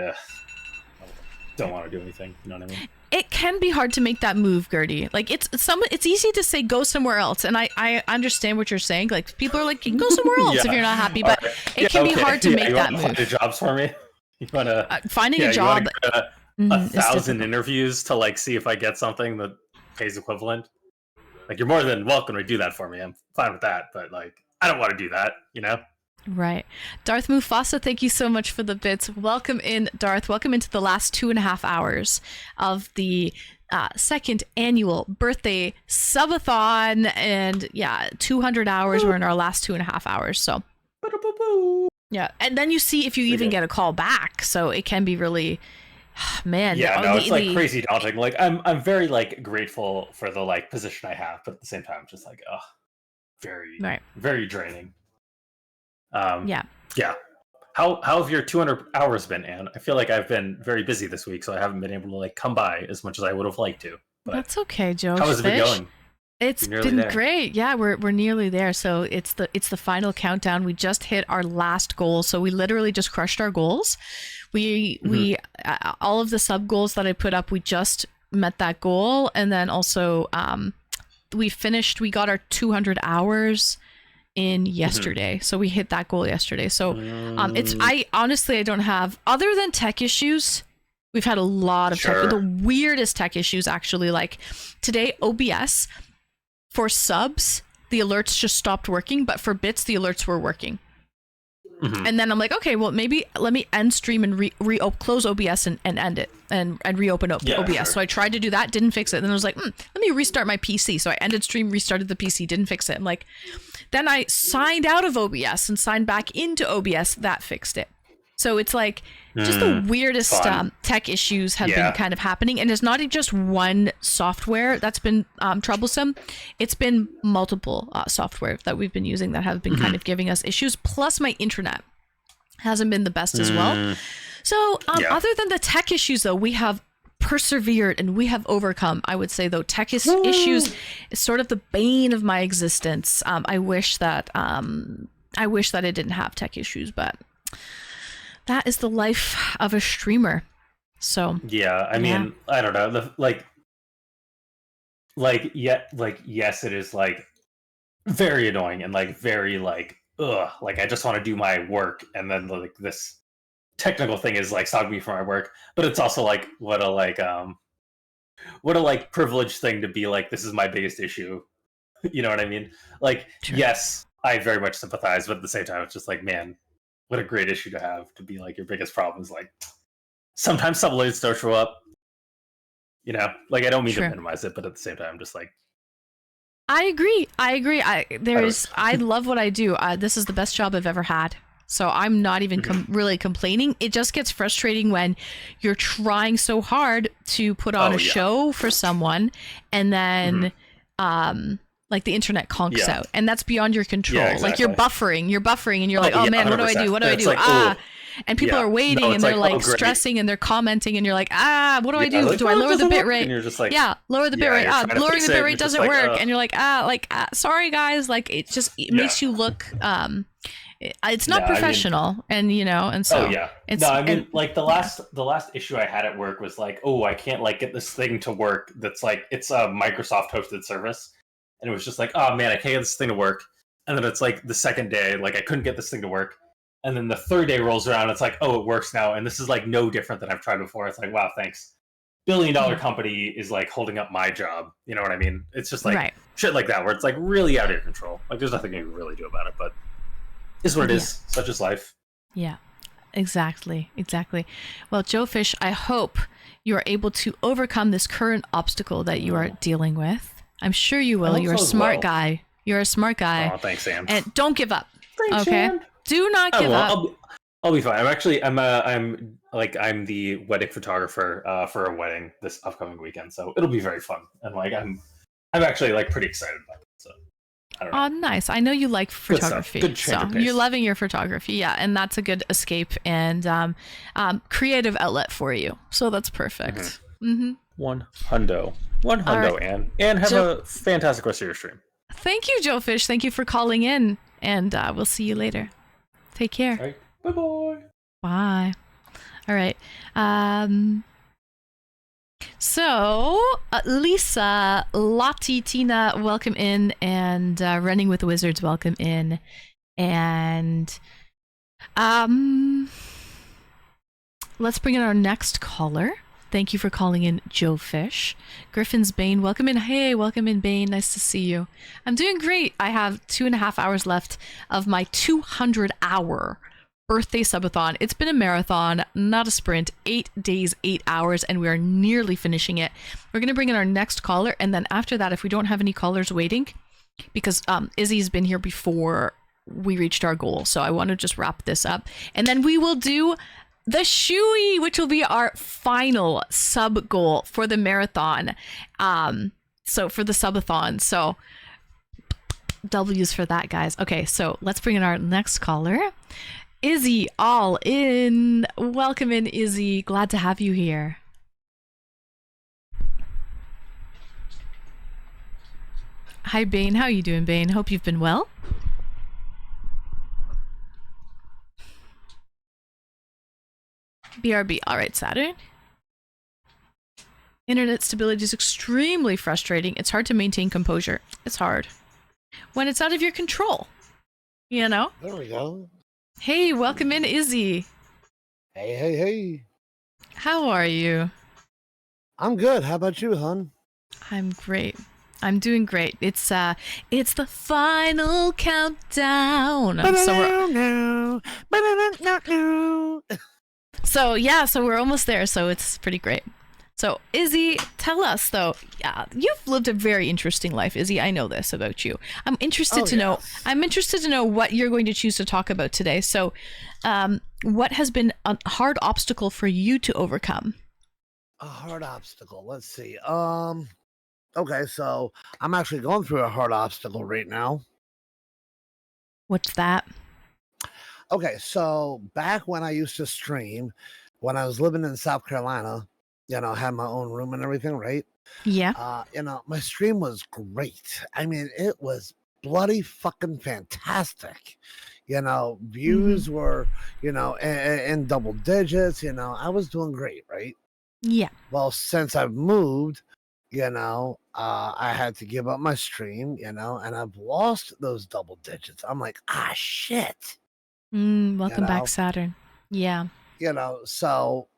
don't want to do anything. You know what I mean? It can be hard to make that move, Gertie. Like it's easy to say go somewhere else, and I understand what you're saying. Like people are like go somewhere else if you're not happy, but it can be hard to make that move. Find jobs for me. You want to finding a job. 1,000 interviews to like see if I get something that pays equivalent. Like you're more than welcome to do that for me. I'm fine with that, but like I don't want to do that. You know. Right. Darth Mufasa, thank you so much for the bits. Welcome in, Darth. Welcome into the last 2.5 hours of the second annual birthday Subathon. And 200 hours. We're in our last 2.5 hours. So, yeah. And then you see if you even get a call back. So it can be really, man. Yeah, no, it's like crazy daunting. Like I'm very like grateful for the like position I have, but at the same time, just like, very draining. Yeah. How have your 200 hours been, Anne? I feel like I've been very busy this week, so I haven't been able to like come by as much as I would have liked to. But that's okay, Joe. How has it been going? It's been great. Yeah, we're nearly there. So it's the final countdown. We just hit our last goal. So we literally just crushed our goals. We all of the sub goals that I put up, we just met that goal, and then also we got our 200 hours in yesterday. So we hit that goal yesterday. So I honestly don't have, other than tech issues, we've had a lot of the weirdest tech issues actually. Like today, OBS for subs, the alerts just stopped working, but for bits, the alerts were working. And then I'm like, okay, well, maybe let me end stream and close OBS and end it and reopen OBS. So I tried to do that, didn't fix it. And then I was like, let me restart my PC. So I ended stream, restarted the PC, didn't fix it. I'm like, then I signed out of OBS and signed back into OBS. That fixed it. So it's like just the weirdest tech issues have been kind of happening. And it's not just one software that's been troublesome. It's been multiple software that we've been using that have been kind of giving us issues. Plus my internet hasn't been the best as well. So other than the tech issues, though, we have persevered and we have overcome. I would say, though, tech issues is sort of the bane of my existence. I wish that I didn't have tech issues, but that is the life of a streamer. So I mean, I don't know. Yes, it is like very annoying and like very like like I just want to do my work, and then like this technical thing is like stopping me from my work. But it's also like what a privileged thing to be like, this is my biggest issue. You know what I mean? Like, yes, I very much sympathize, but at the same time, it's just like, man, what a great issue to have, to be like your biggest problem is like sometimes some alerts don't show up. You know, like I don't mean to minimize it, but at the same time, I'm just like, I agree. I love what I do. This is the best job I've ever had. So I'm not even really complaining. It just gets frustrating when you're trying so hard to put on a show for someone, and then like the internet conks out, and that's beyond your control. Like you're buffering, and you're like, oh man, 100%. What do I do? and people Yeah. are waiting No, and it's they're like, like oh, great. stressing and they're commenting and you're like, what do I Yeah, do? like, Do I "Oh, it lower the doesn't bit work," rate? and you're just like, Yeah, lower the bit yeah, rate. you're trying to Lowering fix the it, bit and rate it's just doesn't like, work, and you're like, sorry guys, like it just makes you look it's not No, I mean- professional, and and so oh yeah. it's No, I mean, and- like the last issue I had at work was like, oh, I can't like get this thing to work. That's like it's a Microsoft hosted service, and it was just like, oh man, I can't get this thing to work. And then it's like the second day, like I couldn't get this thing to work. And then the third day rolls around, it's like, oh, it works now, and this is like no different than I've tried before. It's like, wow, thanks. Billion-dollar company is like holding up my job. You know what I mean? It's just like shit like that, where it's like really out of your control. Like there's nothing you can really do about it, but it's what it is. Such is life. Yeah, exactly. Well, Joe Fish, I hope you are able to overcome this current obstacle that you are dealing with. I'm sure you will. You're a smart guy. You're a smart guy. Oh, thanks, Sam. And don't give up. Thanks, okay? Sam. Do not give up. I'll be fine. I'm the wedding photographer for a wedding this upcoming weekend, so it'll be very fun. And like I'm actually like pretty excited about it. So I don't know. Oh, nice. I know you like photography. Good change of so pace. you're loving your photography, yeah, and that's a good escape and creative outlet for you. So that's perfect. One hundo, right. and have a fantastic rest of your stream. Thank you, Joe Fish. Thank you for calling in, and we'll see you later. Take care. All right. Bye-bye. Bye. All right. So, Lisa, Lottie, Tina, welcome in, and Running with the Wizards, welcome in, and let's bring in our next caller. Thank you for calling in, Joe Fish. Griffin's Bane, welcome in. Hey, welcome in, Bane. Nice to see you. I'm doing great. I have 2.5 hours left of my 200-hour birthday subathon. It's been a marathon, not a sprint. 8 days, 8 hours, and we are nearly finishing it. We're going to bring in our next caller, and then after that, if we don't have any callers waiting, because Izzy's been here before we reached our goal, so I want to just wrap this up, and then we will do the Shoey, which will be our final sub goal for the marathon. So for the subathon. So W's for that, guys. Okay, so let's bring in our next caller. Izzy, all in. Welcome in, Izzy. Glad to have you here. Hi, Bane. How are you doing, Bane? Hope you've been well. BRB. All right, Saturn. Internet stability is extremely frustrating. It's hard to maintain composure. It's hard when it's out of your control, you know? There we go. Hey, welcome in, Izzy. Hey. How are you? I'm good. How about you, hon? I'm great. I'm doing great. It's the final countdown. So we're almost there. So it's pretty great. So Izzy, tell us though. You've lived a very interesting life, Izzy. I know this about you. I'm interested to know. I'm interested to know what you're going to choose to talk about today. So, what has been a hard obstacle for you to overcome? A hard obstacle. Let's see. Okay, so I'm actually going through a hard obstacle right now. What's that? Okay, so back when I used to stream, when I was living in South Carolina, I had my own room and everything, right? Yeah. My stream was great. I mean, it was bloody fucking fantastic. Views were, in double digits. I was doing great, right? Yeah. Well, since I've moved, I had to give up my stream, and I've lost those double digits. I'm like, shit. Welcome back, Saturn. Yeah. So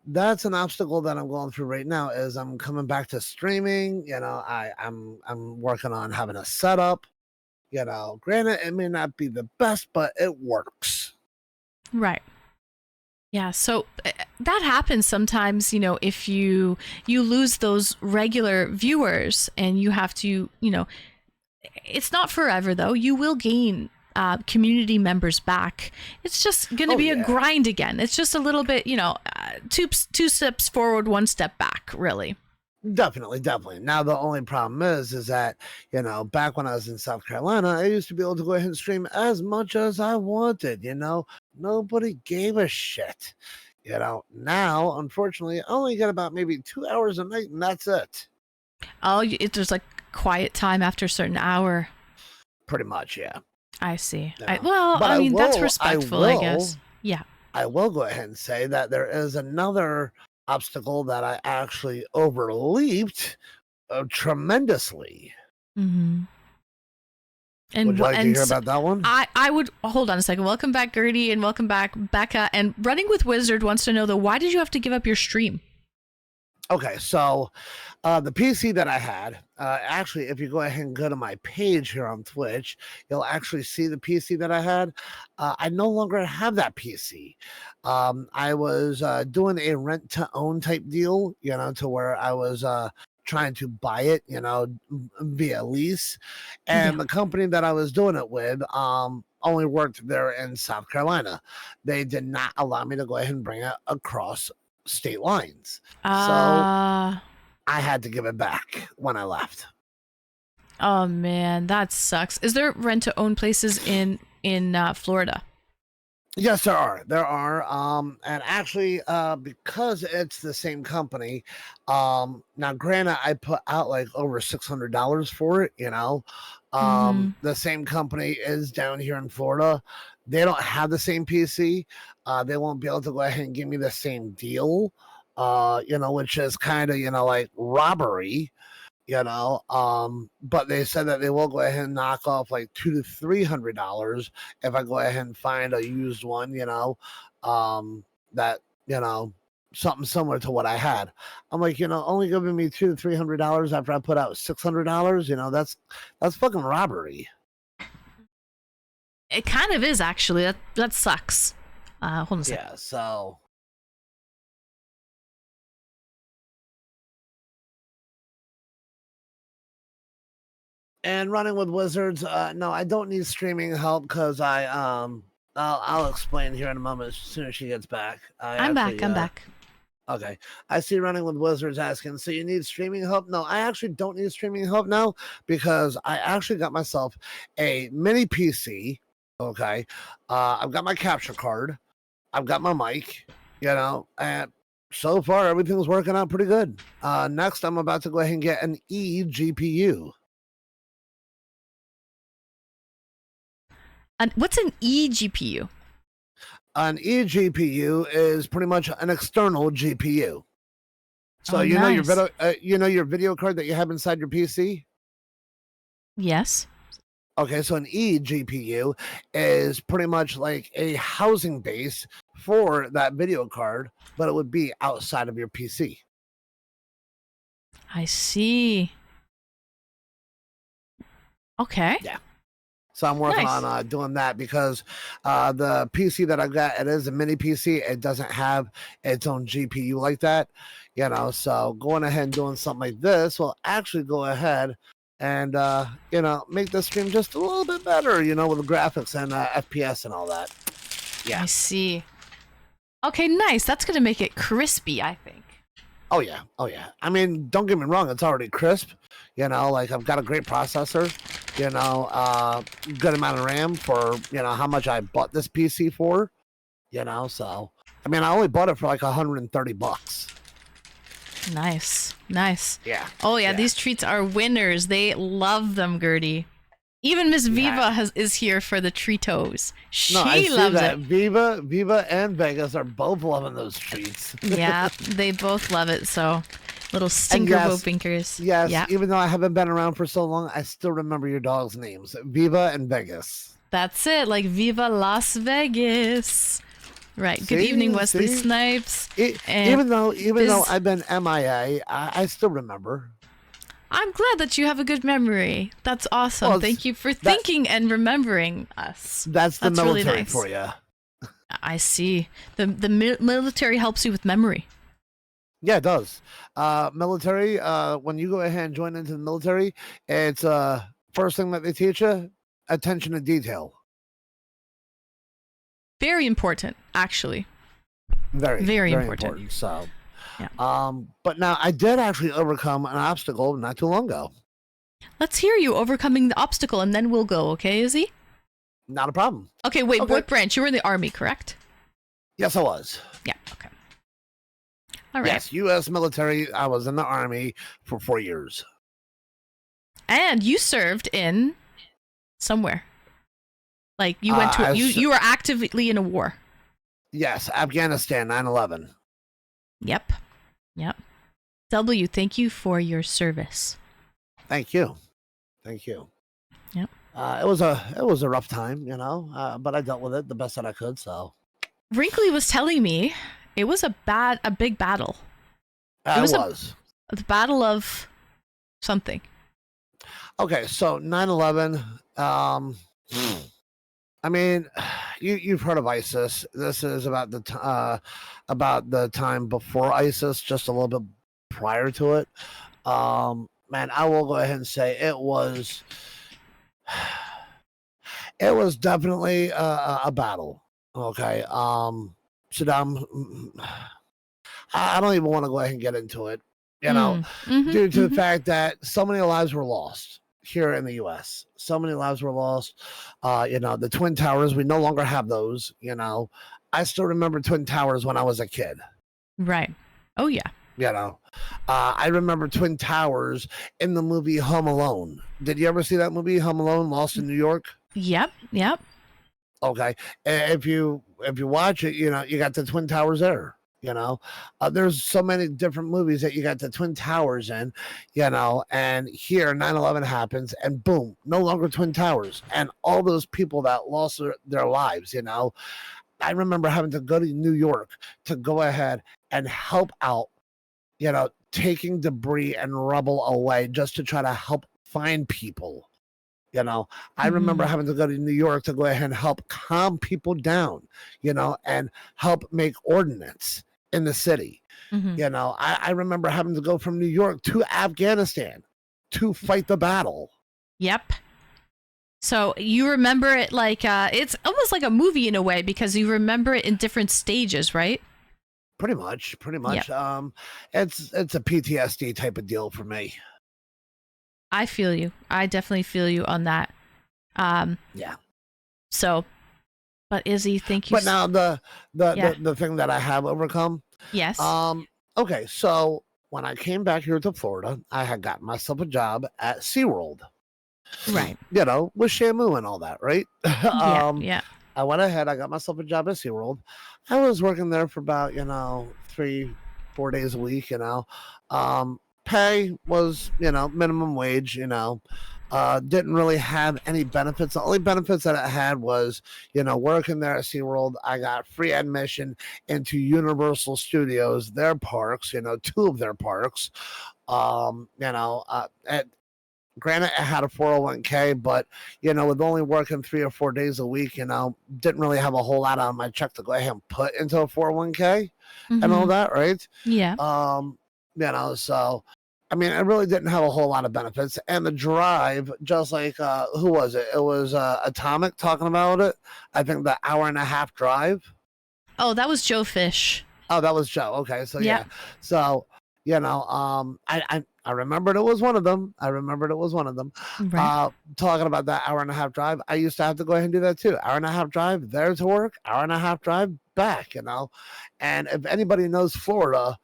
that's an obstacle that I'm going through right now. Is I'm coming back to streaming. I'm working on having a setup. Granted, it may not be the best, but it works. Right. Yeah, so that happens sometimes, if you lose those regular viewers and you have to, it's not forever though. You will gain community members back. It's just going to be a grind again. It's just a little bit, two steps forward, one step back, really. Definitely. Now, the only problem is that, back when I was in South Carolina, I used to be able to go ahead and stream as much as I wanted, Nobody gave a shit. Now, unfortunately, I only get about maybe 2 hours a night, and that's it. Oh, there's like quiet time after a certain hour. Pretty much, yeah. I see. Yeah. I mean, that's respectful, I guess. Yeah. I will go ahead and say that there is another obstacle that I actually overleaped tremendously. Mm-hmm. And would you like to hear about that one? I would hold on a second. Welcome back, Gertie, and welcome back, Becca. And Running with Wizard wants to know though, why did you have to give up your stream? Okay, so the PC that I had, actually, if you go ahead and go to my page here on Twitch, you'll actually see the PC that I had. I no longer have that PC. I was doing a rent to own type deal, to where I was trying to buy it, via lease. And the company that I was doing it with only worked there in South Carolina. They did not allow me to go ahead and bring it across state lines. So I had to give it back when I left. Oh man, that sucks. Is there rent to own places in Florida? Yes, there are. And actually, because it's the same company, now granted, I put out like over $600 for it. The same company is down here in Florida. They don't have the same PC. They won't be able to go ahead and give me the same deal. Which is kind of like robbery. But they said that they will go ahead and knock off like $200 to $300 if I go ahead and find a used one, that, something similar to what I had. I'm like, only giving me $200 to $300 after I put out $600, that's fucking robbery. It kind of is actually. That sucks. Hold on a second. Yeah, so and Running with Wizards, no, I don't need streaming help because I'll explain here in a moment as soon as she gets back. I'm back. Okay. I see Running with Wizards asking, so you need streaming help? No, I actually don't need streaming help now because I actually got myself a mini PC. Okay. I've got my capture card. I've got my mic, and so far everything's working out pretty good. Next, I'm about to go ahead and get an eGPU. And what's an eGPU? An eGPU is pretty much an external GPU. So nice. your video card that you have inside your PC? Yes. Okay, so an eGPU is pretty much like a housing base for that video card, but it would be outside of your PC. I see. Okay. Yeah. So I'm working on doing that because the PC that I got, it is a mini PC. It doesn't have its own GPU like that, so going ahead and doing something like this will actually go ahead and, make the stream just a little bit better, with the graphics and FPS and all that. Yeah. I see. Okay, nice. That's going to make it crispy, I think. Oh, yeah. I mean, don't get me wrong. It's already crisp. I've got a great processor, good amount of RAM for, how much I bought this PC for, so, I mean, I only bought it for like $130. Nice. Yeah. Oh, yeah, these treats are winners. They love them, Gertie. Even Miss Viva is here for the Treatos. She loves it. Viva and Vegas are both loving those treats. Yeah, they both love it. So, little stinker bopinkers. Yes, yeah. Even though I haven't been around for so long, I still remember your dogs' names. Viva and Vegas. That's it, like Viva Las Vegas. Right. Good evening, Wesley Snipes. Even though I've been MIA, I still remember. I'm glad that you have a good memory. That's awesome. Well, thank you for thinking and remembering us. That's the military really nice. For you. I see. The military helps you with memory. Yeah, it does. Military, when you go ahead and join into the military, it's first thing that they teach you, attention to detail. Very important, actually. Very important. So, yeah. But now I did actually overcome an obstacle not too long ago. Let's hear you overcoming the obstacle, and then we'll go. Okay, Izzy? Not a problem. Okay, wait, Okay. what branch? You were in the Army, correct? Yes, I was. Yeah, okay. All right. Yes, U.S. military. I was in the Army for 4 years. And you served in somewhere. Like you went to you were actively in a war. Yes, Afghanistan, 9/11. Yep. W, thank you for your service. Thank you. Yep. It was a rough time, but I dealt with it the best that I could. So Wrinkly was telling me it was a big battle. it was. The battle of something. Okay, so 9/11. I mean, you've heard of ISIS. This is about the time before ISIS, just a little bit prior to it. Man, I will go ahead and say it was definitely a battle. Okay, Saddam. I don't even want to go ahead and get into it. Due to the fact that so many lives were lost here in the U.S. So many lives were lost. The Twin Towers, we no longer have those. I still remember Twin Towers when I was a kid. Right. Oh, yeah. I remember Twin Towers in the movie Home Alone. Did you ever see that movie, Home Alone, Lost in New York? Yep. Okay. If you watch it, you got the Twin Towers there. There's so many different movies that you got the Twin Towers in, and here 9/11 happens and boom, no longer Twin Towers. And all those people that lost their lives, I remember having to go to New York to go ahead and help out, taking debris and rubble away just to try to help find people. I remember having to go to New York to go ahead and help calm people down, and help make ordinance in the city. I remember having to go from New York to Afghanistan to fight the battle. Yep. So you remember it like it's almost like a movie in a way because you remember it in different stages, right? Pretty much. Yep. It's a PTSD type of deal for me. I feel you. I definitely feel you on that. Yeah. So, but Izzy, thank you. But now the thing that I have overcome. Yes. Okay, so when I came back here to Florida, I had gotten myself a job at SeaWorld. Right. With Shamu and all that, right? Yeah. I went ahead, I got myself a job at SeaWorld. I was working there for about, 3-4 days a week, pay was, minimum wage, didn't really have any benefits. The only benefits that I had was, working there at SeaWorld, I got free admission into Universal Studios, their parks, 2 of their parks. Granted, I had a 401k, but, with only working 3 or 4 days a week, didn't really have a whole lot on my check to go ahead and put into a 401k and all that, right? Yeah. So, I mean, I really didn't have a whole lot of benefits. And the drive, just like, who was it? It was Atomic talking about it. I think the 1.5-hour drive. Oh, that was Joe Fish. Oh, that was Joe. Okay. So, yeah. So, I remembered it was one of them. Right. Talking about that 1.5-hour drive. I used to have to go ahead and do that too. 1.5-hour drive there to work, 1.5-hour drive back, And if anybody knows Florida,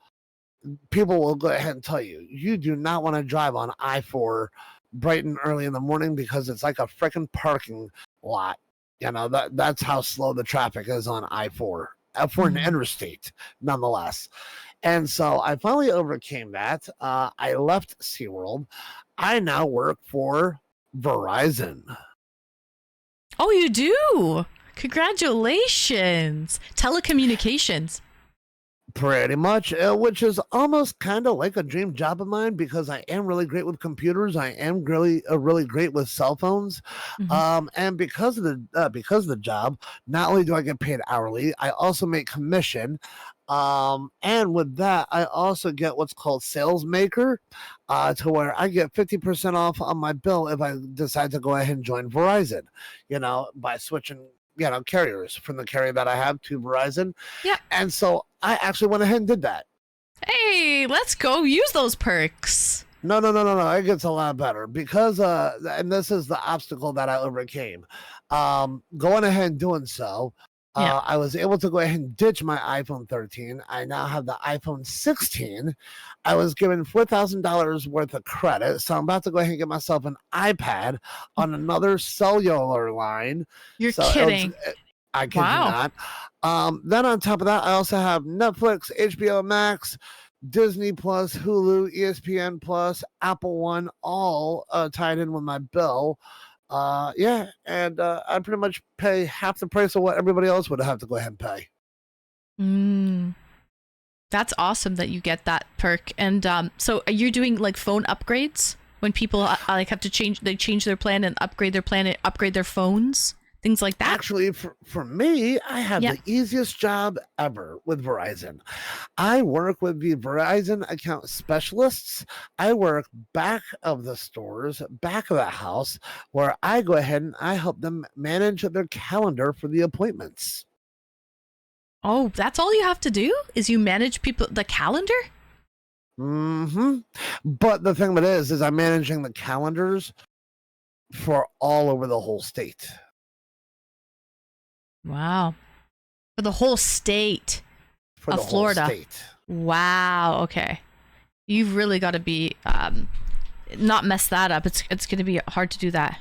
people will go ahead and tell you, you do not want to drive on I-4 bright and early in the morning because it's like a freaking parking lot. That's how slow the traffic is on I-4 for an interstate, nonetheless. And so I finally overcame that. I left SeaWorld. I now work for Verizon. Oh, you do? Congratulations. Telecommunications. Pretty much, which is almost kind of like a dream job of mine because I am really great with computers. I am really great with cell phones, and because of the job, not only do I get paid hourly, I also make commission, and with that, I also get what's called sales maker, to where I get 50% off on my bill if I decide to go ahead and join Verizon, by switching carriers from the carrier that I have to Verizon. Yeah. And so I actually went ahead and did that. Hey, let's go use those perks. No. It gets a lot better because, and this is the obstacle that I overcame. Going ahead and doing so, Yeah. I was able to go ahead and ditch my iPhone 13. I now have the iPhone 16. I was given $4,000 worth of credit, so I'm about to go ahead and get myself an iPad on another cellular line. You're So kidding. I kid Wow. you not. Then on top of that, I also have Netflix, HBO Max, Disney Plus, Hulu, ESPN Plus, Apple One, all tied in with my bill. Yeah, and I pretty much pay half the price of what everybody else would have to go ahead and pay. That's awesome that you get that perk. And so are you doing like phone upgrades when people like have to change their plan and upgrade their plan and upgrade their phones? Things like that? Actually, for me, I have the easiest job ever with Verizon. I work with the Verizon account specialists. I work back of the stores, back of the house, where I go ahead and I help them manage their calendar for the appointments. Oh, that's all you have to do? Is you manage the calendar? But the thing about it is I'm managing the calendars for all over the whole state. Wow. For the whole state of Florida. Wow. Okay. You've really got to be not mess that up. It's going to be hard to do that.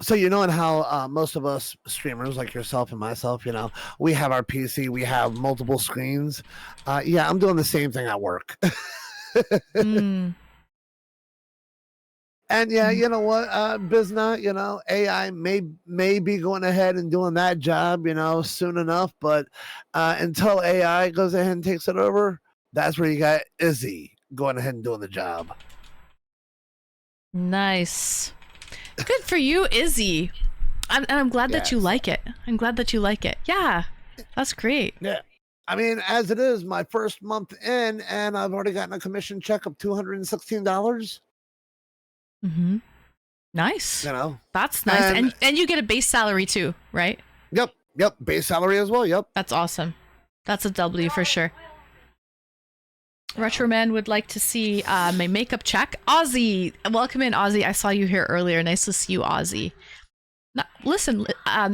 So and how most of us streamers like yourself and myself, we have our PC, we have multiple screens. Yeah, I'm doing the same thing at work. And yeah, you know what, Bizna, AI may be going ahead and doing that job, soon enough. But until AI goes ahead and takes it over, that's where you got Izzy going ahead and doing the job. Nice. Good for you, Izzy. I'm glad that you like it. I'm glad that you like it. Yeah, that's great. Yeah. I mean, as it is my first month in, and I've already gotten a commission check of $216. Nice. That's nice. And you get a base salary too, right? Yep. Base salary as well. Yep. That's awesome. That's a W for sure. Retroman would like to see my makeup check. Ozzy, welcome in, Ozzy. I saw you here earlier. Nice to see you, Ozzy. Now, listen,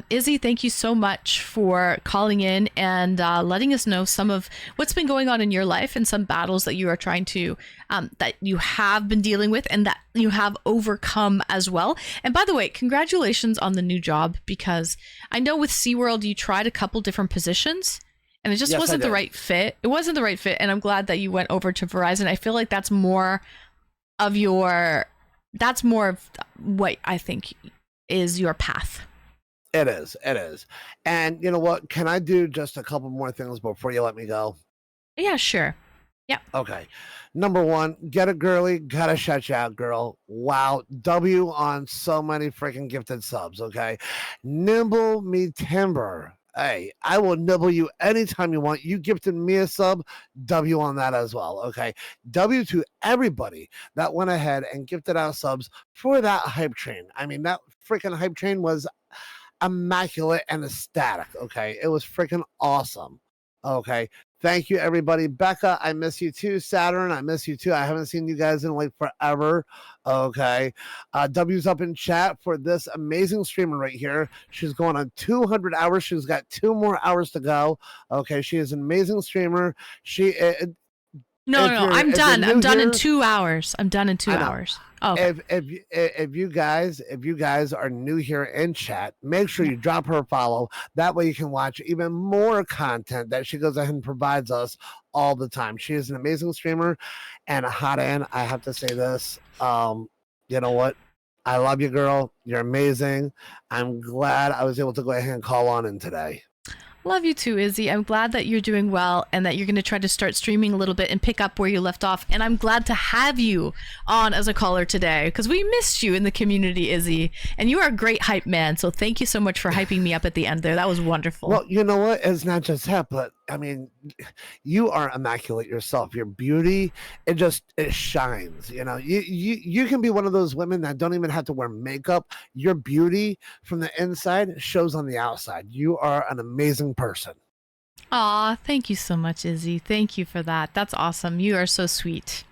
Izzy, thank you so much for calling in and letting us know some of what's been going on in your life and some battles that you are trying to, that you have been dealing with and that you have overcome as well. And by the way, congratulations on the new job, because I know with SeaWorld, you tried a couple different positions and it just wasn't the right fit. It wasn't the right fit. And I'm glad that you went over to Verizon. I feel like that's more of what I think is your path. It is. And you know what? Can I do just a couple more things before you let me go? Yeah, sure. Yep. Okay. Number one, get a girly, gotta shut you out, girl. Wow. W on so many freaking gifted subs. Okay. Nimble me timber. Hey, I will nibble you anytime you want. You gifted me a sub, W on that as well. Okay. W to everybody that went ahead and gifted out subs for that hype train. I mean, that freaking hype train was immaculate and ecstatic. Okay. It was freaking awesome. Okay. Thank you, everybody. Becca, I miss you too. Saturn, I miss you too. I haven't seen you guys in like forever. Okay. W's up in chat for this amazing streamer right here. She's going on 200 hours. She's got 2 more hours to go. Okay. She is an amazing streamer. No, I'm done. I'm done in 2 hours. I'm done in 2 hours. Oh, okay. If you guys are new here in chat, make sure you drop her a follow. That way you can watch even more content that she goes ahead and provides us all the time. She is an amazing streamer and a hot end. I have to say this. You know what? I love you, girl. You're amazing. I'm glad I was able to go ahead and call on in today. Love you too, Izzy. I'm glad that you're doing well and that you're going to try to start streaming a little bit and pick up where you left off. And I'm glad to have you on as a caller today because we missed you in the community, Izzy. And you are a great hype man. So thank you so much for hyping me up at the end there. That was wonderful. Well, you know what? It's not just that, but I mean, you are immaculate yourself. Your beauty, it shines. You can be one of those women that don't even have to wear makeup. Your beauty from the inside shows on the outside. You are an amazing person. Aw, thank you so much, Izzy. Thank you for that. That's awesome. You are so sweet.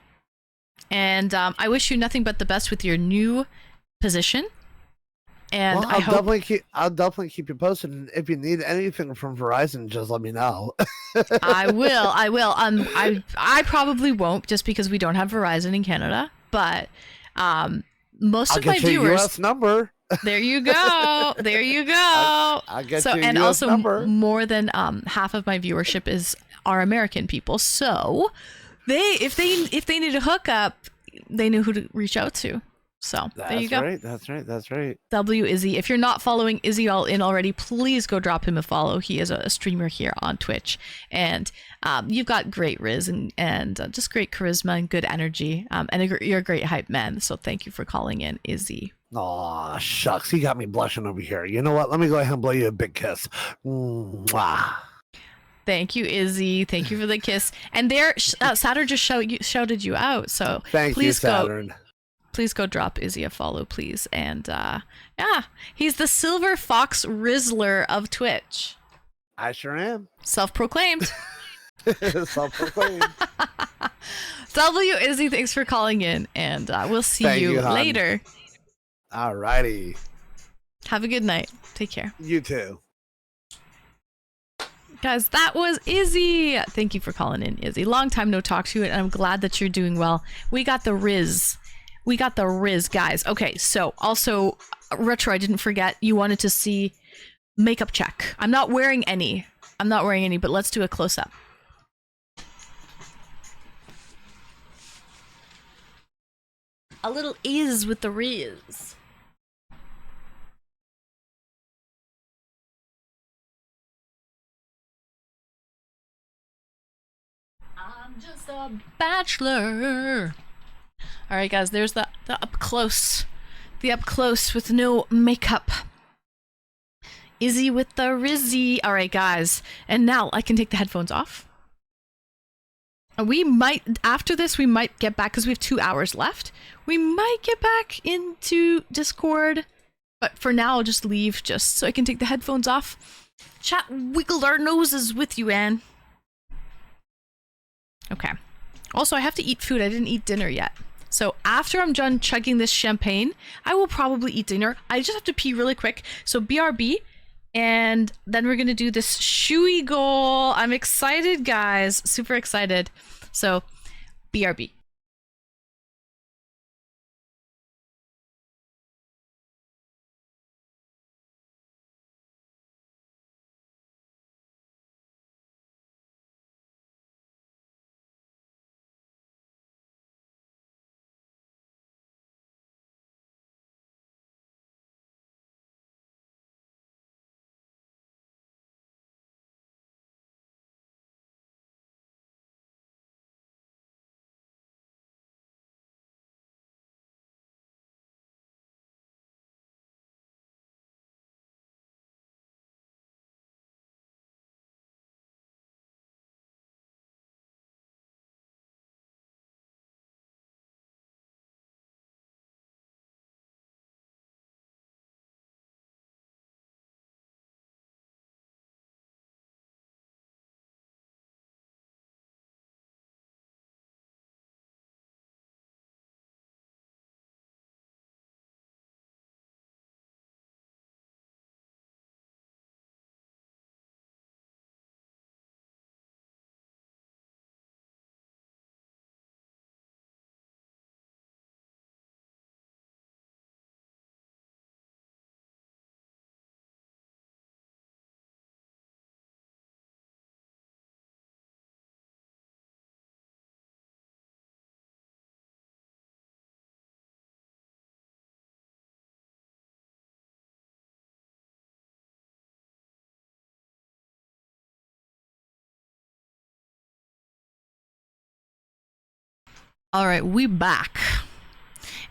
And I wish you nothing but the best with your new position. And Well, I'll definitely keep you posted. And if you need anything from Verizon, just let me know. I will. I probably won't, just because we don't have Verizon in Canada. But most I'll of my get you a viewers. US number. There you go. There you go. I'll get you a and US also number. more than half of my viewership are American people. So if they need a hookup, they knew who to reach out to. So there you go. That's right. W Izzy. If you're not following Izzy all in already, please go drop him a follow. He is a streamer here on Twitch, and you've got great riz and just great charisma and good energy. And you're a great hype man. So thank you for calling in, Izzy. Aw, shucks. He got me blushing over here. You know what? Let me go ahead and blow you a big kiss. Mwah. Thank you, Izzy. Thank you for the kiss. And Saturn just shouted you out. So Thank you, Saturn. Please go drop Izzy a follow, please. And yeah, he's the Silver Fox Rizzler of Twitch. I sure am. Self-proclaimed. Self-proclaimed. W Izzy, thanks for calling in, and we'll see you later. Alrighty. Have a good night. Take care. You too. Guys, that was Izzy. Thank you for calling in, Izzy. Long time no talk to you, and I'm glad that you're doing well. We got the Riz. Guys. Okay, so also, Retro, I didn't forget, you wanted to see makeup check. I'm not wearing any, but let's do a close-up. A little Iz with the Riz. I'm just a bachelor. All right, guys, there's the up close. The up close with no makeup. Izzy with the Rizzy. All right, guys. And now I can take the headphones off. We might, after this, we might get back, because we have 2 hours left. We might get back into Discord. But for now, I'll just leave just so I can take the headphones off. Chat wiggled our noses with you, Anne. Okay. Also, I have to eat food. I didn't eat dinner yet. So after I'm done chugging this champagne, I will probably eat dinner. I just have to pee really quick. So BRB, and then we're going to do this Shoey goal. I'm excited, guys. Super excited. So BRB. All right, we back.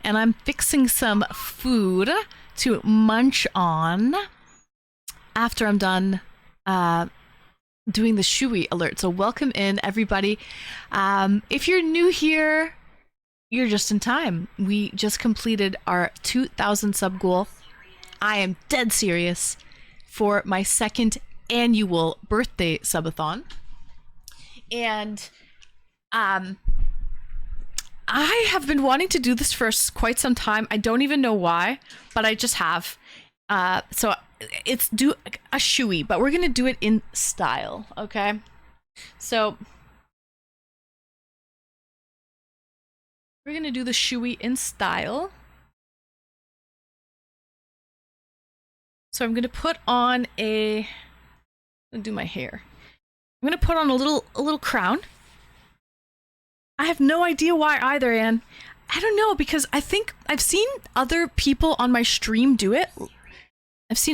And I'm fixing some food to munch on after I'm done doing the Shoey alert. So welcome in, everybody. If you're new here, you're just in time. We just completed our 2,000 sub goal. I am dead serious for my second annual birthday subathon. And I have been wanting to do this for quite some time. I don't even know why, but I just have. So it's do a shoey, but we're gonna do it in style, okay? So we're gonna do the shoey in style. So I'm gonna put on I'm gonna do my hair. I'm gonna put on a little crown. I have no idea why either, Anne. I don't know, because I think I've seen other people on my stream do it. Like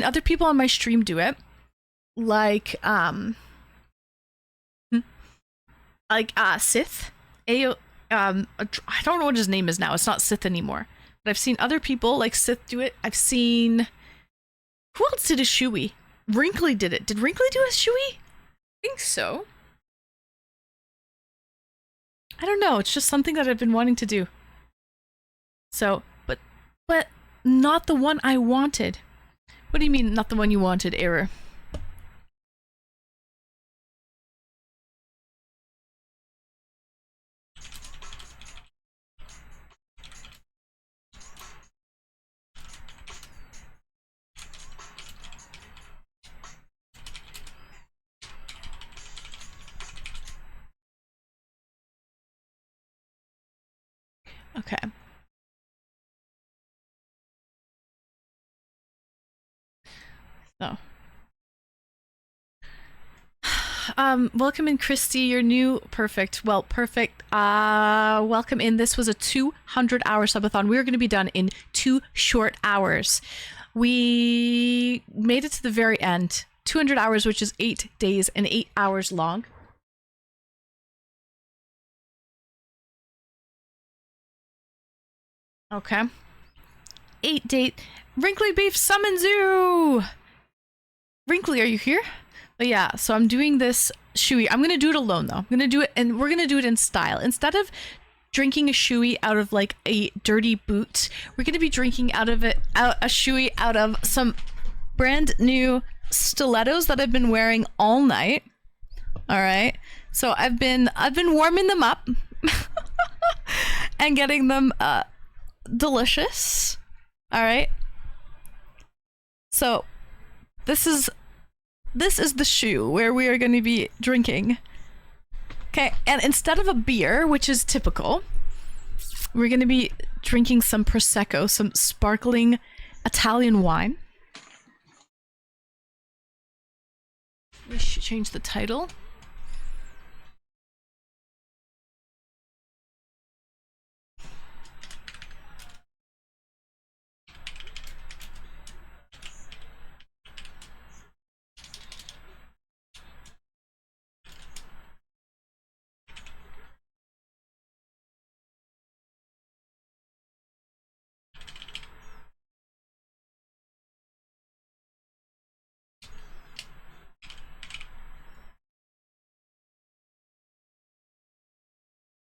Sith. I don't know what his name is now. It's not Sith anymore. But I've seen other people like Sith do it. I've seen, who else did a shoey? Wrinkly did it. Did Wrinkly do a shoey? I think so. I don't know. It's just something that I've been wanting to do. So, but not the one I wanted. What do you mean, not the one you wanted, Error? Okay. So. Welcome in, Christy. You're new. Perfect. Well, perfect. Welcome in. This was a 200-hour subathon. We were going to be done in 2 short hours. We made it to the very end. 200 hours, which is 8 days and 8 hours long. Okay. 8 date. Wrinkly Beef summons you! Wrinkly, are you here? But yeah, so I'm doing this shoey. I'm gonna do it alone though. I'm gonna do it, and we're gonna do it in style. Instead of drinking a shoey out of like a dirty boot, we're gonna be drinking a shoey out of some brand new stilettos that I've been wearing all night. All right. So I've been warming them up and getting them delicious. All right. So this is the shoe where we are going to be drinking. Okay, and instead of a beer, which is typical, we're going to be drinking some Prosecco, some sparkling Italian wine. We should change the title.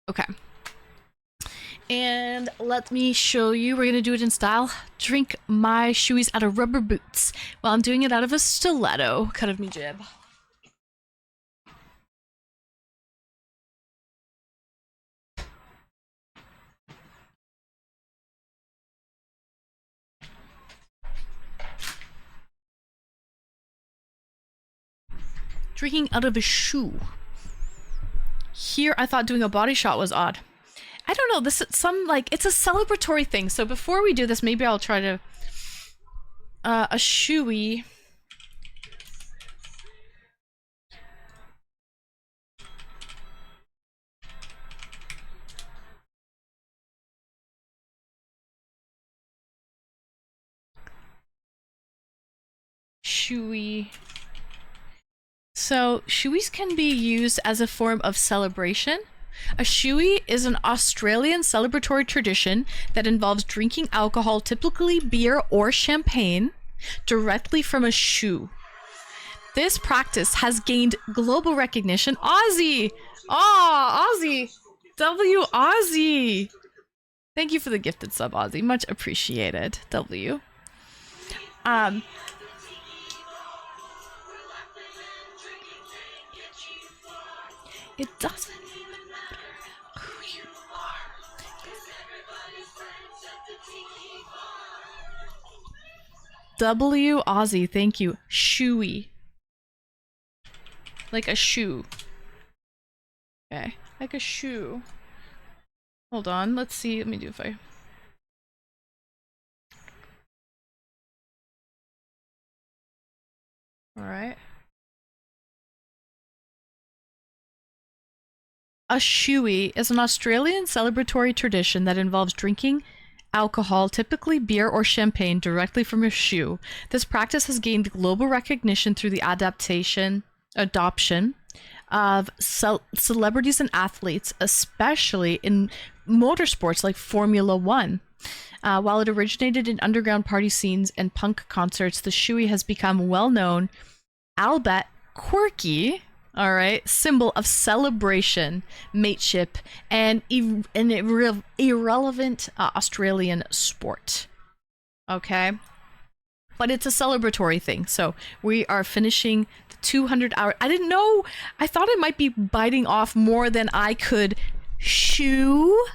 Okay. And let me show you. We're going to do it in style. Drink my shoeys out of rubber boots while I'm doing it out of a stiletto. Cut of me jib. Drinking out of a shoe. Here, I thought doing a body shot was odd. I don't know, this is it's a celebratory thing. So before we do this, maybe I'll try to a shoey. Shoey. So, shoeys can be used as a form of celebration. A shoey is an Australian celebratory tradition that involves drinking alcohol, typically beer or champagne, directly from a shoe. This practice has gained global recognition. Aussie! Oh, Aussie! W Aussie! Thank you for the gifted sub, Aussie. Much appreciated. W. It doesn't matter who you are. W Aussie, thank you. Shoey. Like a shoe. Okay, like a shoe. Hold on, let's see. Let me do if I... Alright. A shoey is an Australian celebratory tradition that involves drinking alcohol, typically beer or champagne, directly from a shoe. This practice has gained global recognition through the adoption of celebrities and athletes, especially in motorsports like Formula One. While it originated in underground party scenes and punk concerts, the shoey has become well known, albeit quirky, all right, symbol of celebration, mateship, and an irrelevant Australian sport. Okay? But it's a celebratory thing. So we are finishing the 200 hour. I didn't know. I thought I might be biting off more than I could chew.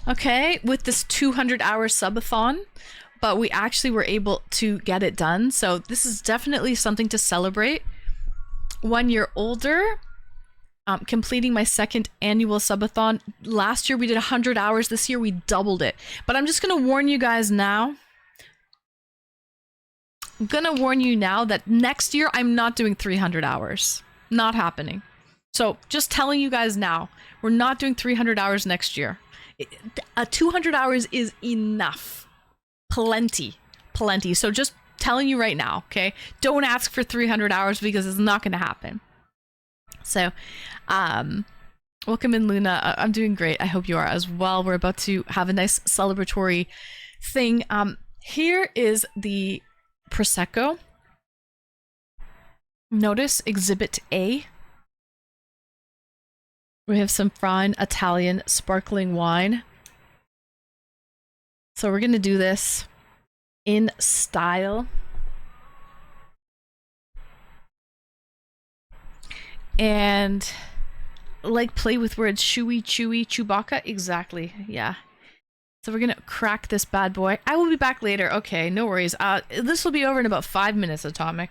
Okay? With this 200-hour subathon. But we actually were able to get it done. So this is definitely something to celebrate. 1 year older, completing my second annual subathon. Last year we did 100 hours. This year we doubled it. But I'm just going to warn you guys now. I'm going to warn you now that next year I'm not doing 300 hours. Not happening. So just telling you guys now, we're not doing 300 hours next year. 200 hours is enough. Plenty. So just telling you right now, okay? Don't ask for 300 hours because it's not going to happen. So, welcome in, Luna. I'm doing great. I hope you are as well. We're about to have a nice celebratory thing. Here is the Prosecco. Notice Exhibit A. We have some fine Italian sparkling wine. So we're going to do this in style. And like play with words, chewy, Chewbacca. Exactly. Yeah. So we're gonna crack this bad boy. I will be back later. Okay, no worries. This will be over in about 5 minutes, Atomic.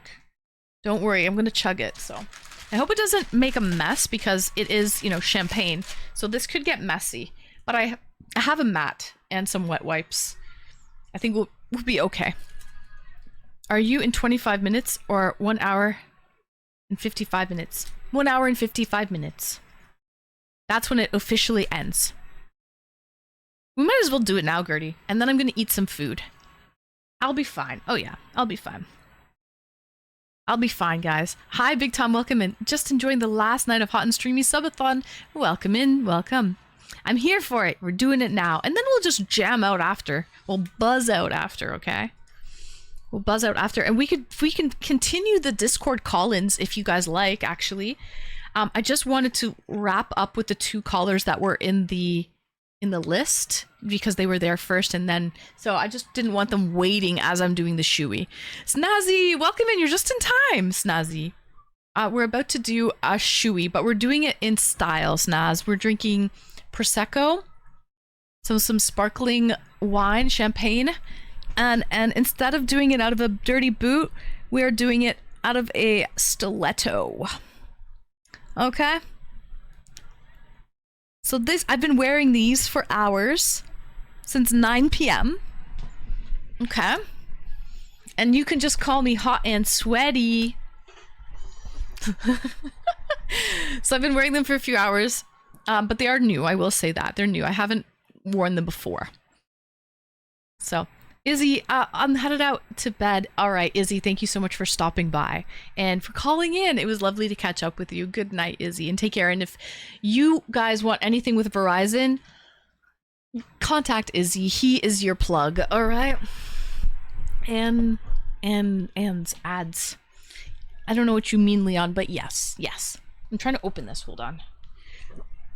Don't worry, I'm gonna chug it. So I hope it doesn't make a mess because it is, champagne. So this could get messy. But I have a mat and some wet wipes. I think we'll be okay. Are you in 25 minutes or 1 hour and 55 minutes? 1 hour and 55 minutes. That's when it officially ends. We might as well do it now, Gertie. And then I'm going to eat some food. I'll be fine. Oh yeah, I'll be fine. I'll be fine, guys. Hi, Big Tom. Welcome in. Just enjoying the last night of Hot and Streamy Subathon. Welcome in. Welcome. I'm here for it. We're doing it now. And then we'll just jam out after. We'll buzz out after, okay? We'll buzz out after. And we can continue the Discord call-ins if you guys like, actually. I just wanted to wrap up with the 2 callers that were in the list because they were there first, and then so I just didn't want them waiting as I'm doing the shoey. Snazzy, welcome in. You're just in time, Snazzy. We're about to do a shoey, but we're doing it in style, Snaz. We're drinking Prosecco, so some sparkling wine, champagne, and instead of doing it out of a dirty boot, we are doing it out of a stiletto. Okay. So I've been wearing these for hours, since 9 p.m. Okay. And you can just call me hot and sweaty. So I've been wearing them for a few hours, but they are new. I will say that they're new. I haven't worn them before. So Izzy, I'm headed out to bed. All right, Izzy, thank you so much for stopping by and for calling in. It was lovely to catch up with you. Good night, Izzy, and take care. And if you guys want anything with Verizon, contact Izzy. He is your plug. All right. And ads. I don't know what you mean, Leon, but yes. I'm trying to open this. Hold on.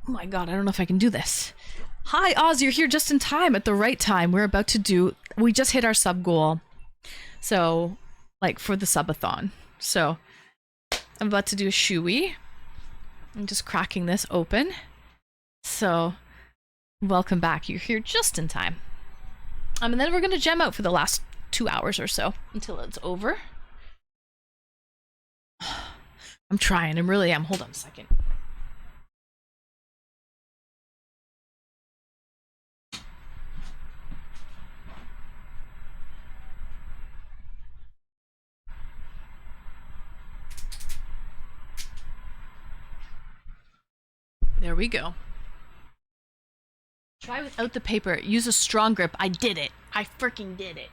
Oh my God, I don't know if I can do this. Hi, Oz, you're here just in time at the right time. We just hit our sub goal. So, for the subathon. So, I'm about to do a shoey. I'm just cracking this open. So, welcome back. You're here just in time. And then we're gonna jam out for the last 2 hours or so until it's over. I'm trying. I really am. Hold on a second. There we go. Try without the paper. Use a strong grip. I did it. I freaking did it.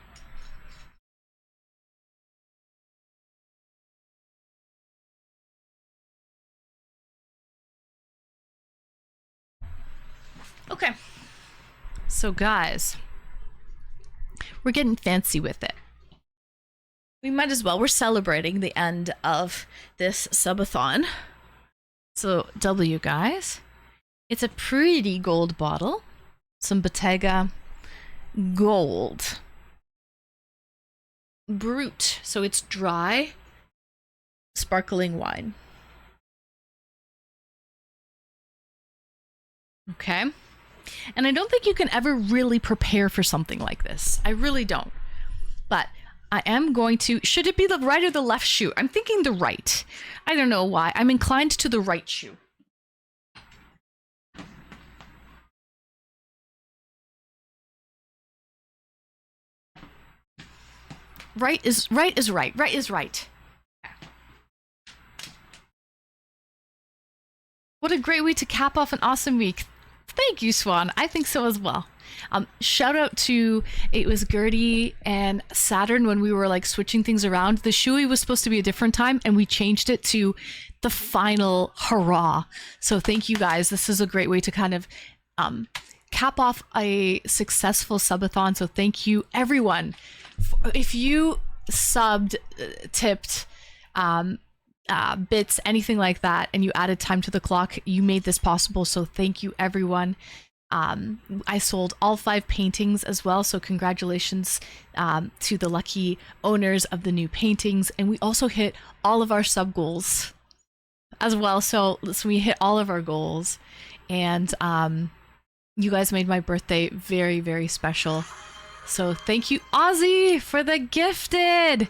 Okay. So guys, we're getting fancy with it. We might as well. We're celebrating the end of this Subathon. So W guys, it's a pretty gold bottle. Some Bottega gold. Brut. So it's dry, sparkling wine. Okay. And I don't think you can ever really prepare for something like this. I really don't. But I am going to... Should it be the right or the left shoe? I'm thinking the right. I don't know why. I'm inclined to the right shoe. Right is right. Right is right. What a great way to cap off an awesome week. Thank you, Swan. I think so as well. Shout out to, it was Gertie and Saturn when we were like switching things around. The Shoey was supposed to be a different time and we changed it to the final hurrah. So thank you guys. This is a great way to kind of cap off a successful subathon. So thank you everyone. If you subbed, tipped, bits, anything like that, and you added time to the clock, you made this possible. So thank you everyone. I sold all 5 paintings as well, so congratulations to the lucky owners of the new paintings. And we also hit all of our sub goals as well, so we hit all of our goals. And you guys made my birthday very, very special. So thank you, Ozzy, for the gifted.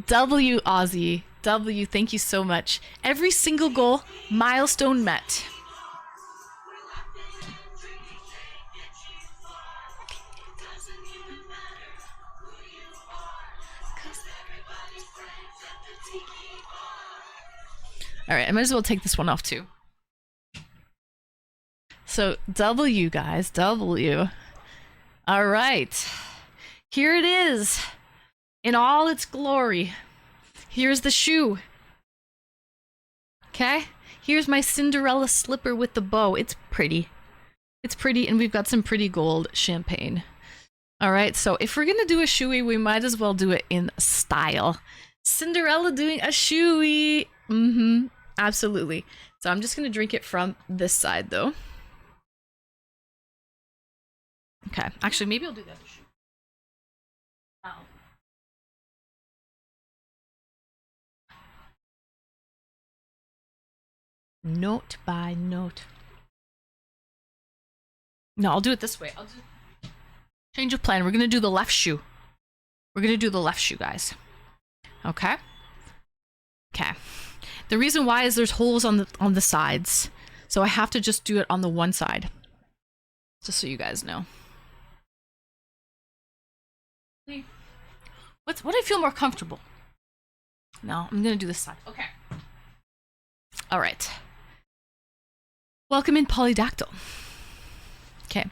W Ozzy. W, thank you so much. Every single goal, milestone met. All right, I might as well take this one off too. So W, guys, W. All right, here it is in all its glory. Here's the shoe. Okay, here's my Cinderella slipper with the bow. It's pretty. It's pretty, and we've got some pretty gold champagne. All right, so if we're gonna do a shoey, we might as well do it in style. Cinderella doing a shoey. Absolutely. So I'm just gonna drink it from this side though. Okay, actually, maybe I'll do that. Oh. Note by note. No, I'll do it this way. I'll do change of plan. We're gonna do the left shoe. We're gonna do the left shoe, guys. Okay. Okay. The reason why is there's holes on the sides, so I have to just do it on the one side. Just so you guys know. What do I feel more comfortable? No, I'm gonna do this side. Okay. All right. Welcome in, Polydactyl. Okay.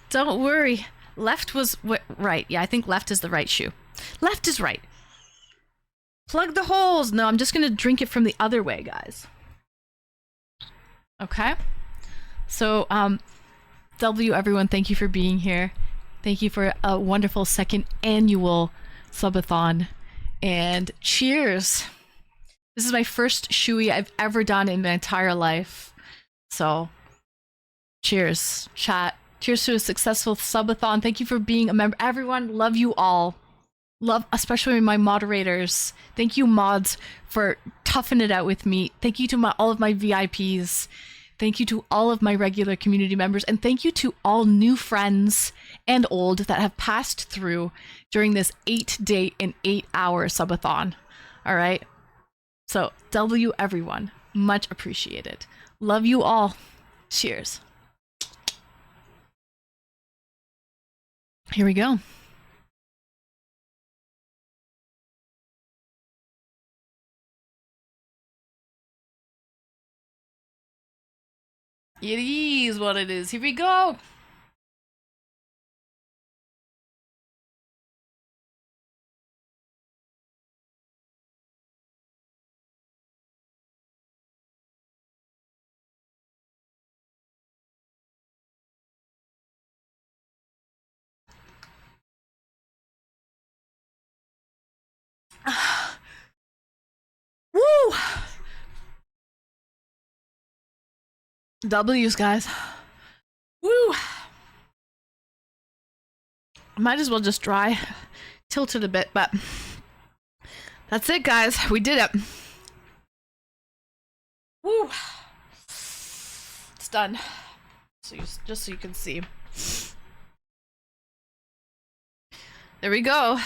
Don't worry. Left was right. Yeah, I think left is the right shoe. Left is right. Plug the holes. No, I'm just gonna drink it from the other way, guys. Okay. So, W, everyone, thank you for being here. Thank you for a wonderful second annual Subathon. And cheers. This is my first shoey I've ever done in my entire life. So, cheers, chat. Cheers to a successful Subathon. Thank you for being a member. Everyone, love you all. Love, especially my moderators. Thank you, mods, for toughing it out with me. Thank you to all of my VIPs. Thank you to all of my regular community members. And thank you to all new friends and old that have passed through during this 8-day and 8-hour subathon. All right? So, W everyone. Much appreciated. Love you all. Cheers. Here we go. It is what it is. Here we go. Woo! W's, guys. Woo! Might as well just dry. Tilted a bit, but that's it, guys. We did it. Woo! It's done. So just so you can see. There we go.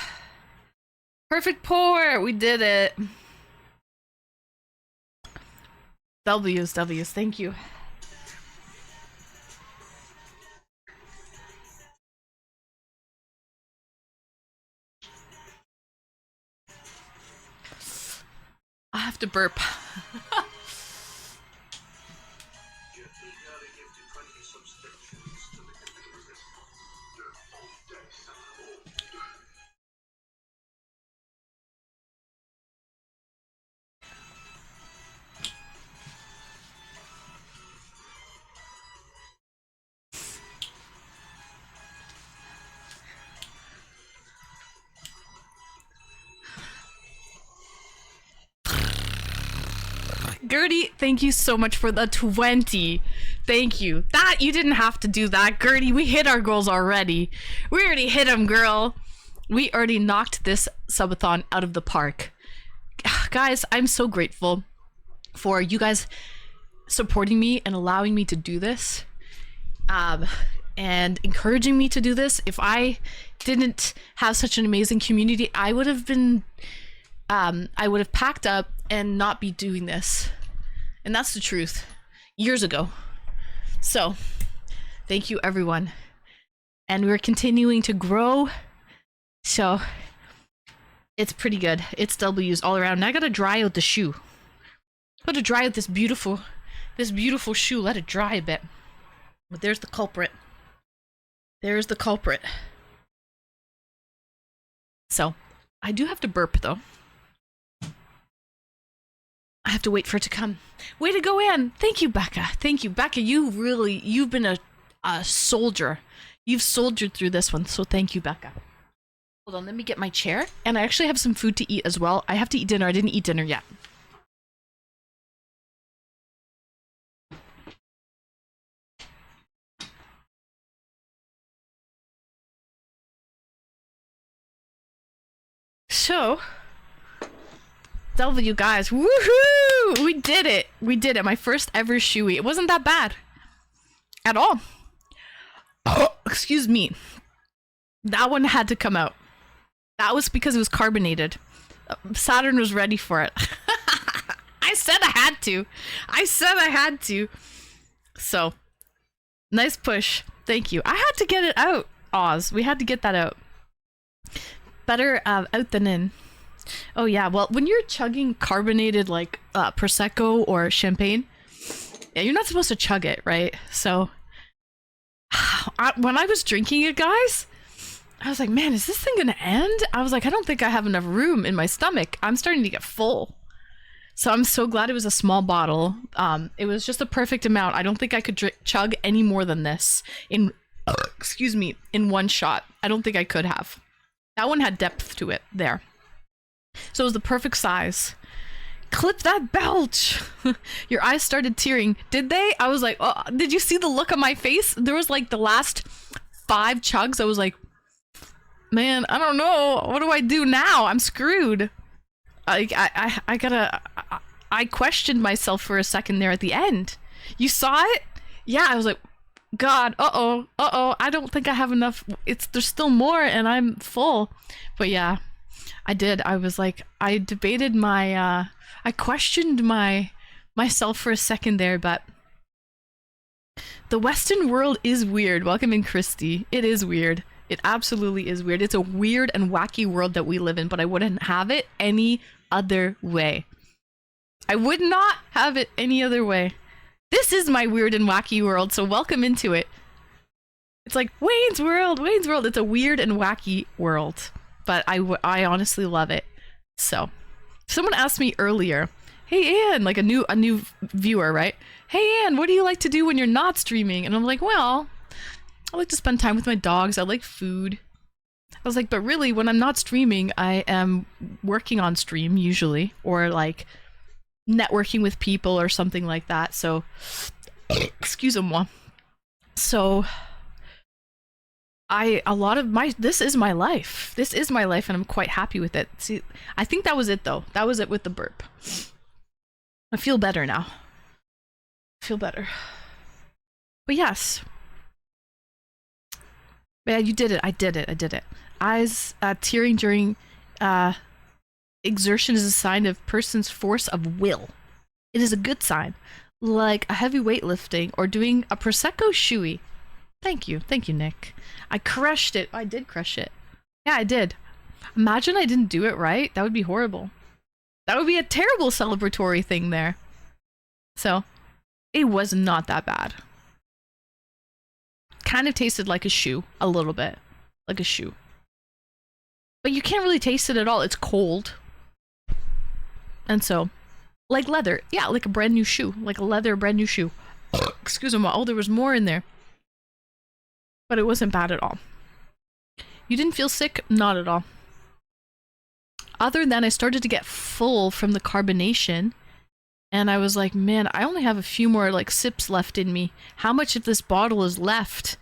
Perfect pour. We did it. W's. Thank you. I have to burp. Gertie, thank you so much for the 20. Thank you. That, you didn't have to do that. Gertie, we hit our goals already. We already hit them, girl. We already knocked this subathon out of the park. Guys, I'm so grateful for you guys supporting me and allowing me to do this. And encouraging me to do this. If I didn't have such an amazing community, I would have been, I would have packed up and not be doing this. And that's the truth. Years ago. So, thank you everyone. And we're continuing to grow. So, it's pretty good. It's W's all around. Now I gotta dry out the shoe. Gotta dry out this beautiful shoe. Let it dry a bit. But there's the culprit. There's the culprit. So, I do have to burp though. I have to wait for it to come. Way to go, Anne. Thank you, Becca. Thank you, Becca. You've been a soldier. You've soldiered through this one. So thank you, Becca. Hold on, let me get my chair. And I actually have some food to eat as well. I have to eat dinner. I didn't eat dinner yet. So, W guys, woohoo! We did it. We did it. My first ever Shoey. It wasn't that bad at all. Oh, excuse me. That one had to come out. That was because it was carbonated. Saturn was ready for it. I said I had to. I said I had to. So, nice push. Thank you. I had to get it out, Oz. We had to get that out. Better out than in. Oh yeah, well, when you're chugging carbonated like Prosecco or champagne, yeah, you're not supposed to chug it, right? So, when I was drinking it, guys, I was like, man, is this thing gonna end? I was like, I don't think I have enough room in my stomach. I'm starting to get full. So I'm so glad it was a small bottle. It was just the perfect amount. I don't think I could chug any more than this in, excuse me, in one shot. I don't think I could have. That one had depth to it there. So it was the perfect size. Clip that belch. Your eyes started tearing. Did they? I was like, oh, did you see the look on my face? There was like the last 5 chugs. I was like, man, I don't know. What do I do now? I'm screwed. I gotta. I questioned myself for a second there at the end. You saw it? Yeah, I was like, God, I don't think I have enough. There's still more, and I'm full. But yeah, I did. I was like, I debated I questioned myself for a second there, but the Western world is weird. Welcome in, Christy. It is weird. It absolutely is weird. It's a weird and wacky world that we live in, but I wouldn't have it any other way. I would not have it any other way. This is my weird and wacky world, so welcome into it. It's like Wayne's World, Wayne's World. It's a weird and wacky world, but I honestly love it. So, someone asked me earlier, hey Anne, like a new viewer, right? Hey Anne, what do you like to do when you're not streaming? And I'm like, well, I like to spend time with my dogs. I like food. I was like, but really, when I'm not streaming, I am working on stream usually, or like networking with people or something like that. So, excuse-moi. So, this is my life. This is my life, and I'm quite happy with it. See, I think that was it though. That was it with the burp. I feel better now. I feel better. But yes. Yeah, you did it. I did it. Eyes tearing during exertion is a sign of person's force of will. It is a good sign, like a heavy weightlifting or doing a Prosecco Shoey. Thank you, Nick. I crushed it. I did crush it. Yeah, I did. Imagine I didn't do it right. That would be horrible. That would be a terrible celebratory thing there. So, it was not that bad. Kind of tasted like a shoe, a little bit, like a shoe. But you can't really taste it at all. It's cold. And so, like leather. Yeah, like a brand new shoe. Like a leather brand new shoe. Excuse me. Oh, there was more in there. But it wasn't bad at all. You didn't feel sick? Not at all. Other than I started to get full from the carbonation. And I was like, man, I only have a few more like sips left in me. How much of this bottle is left?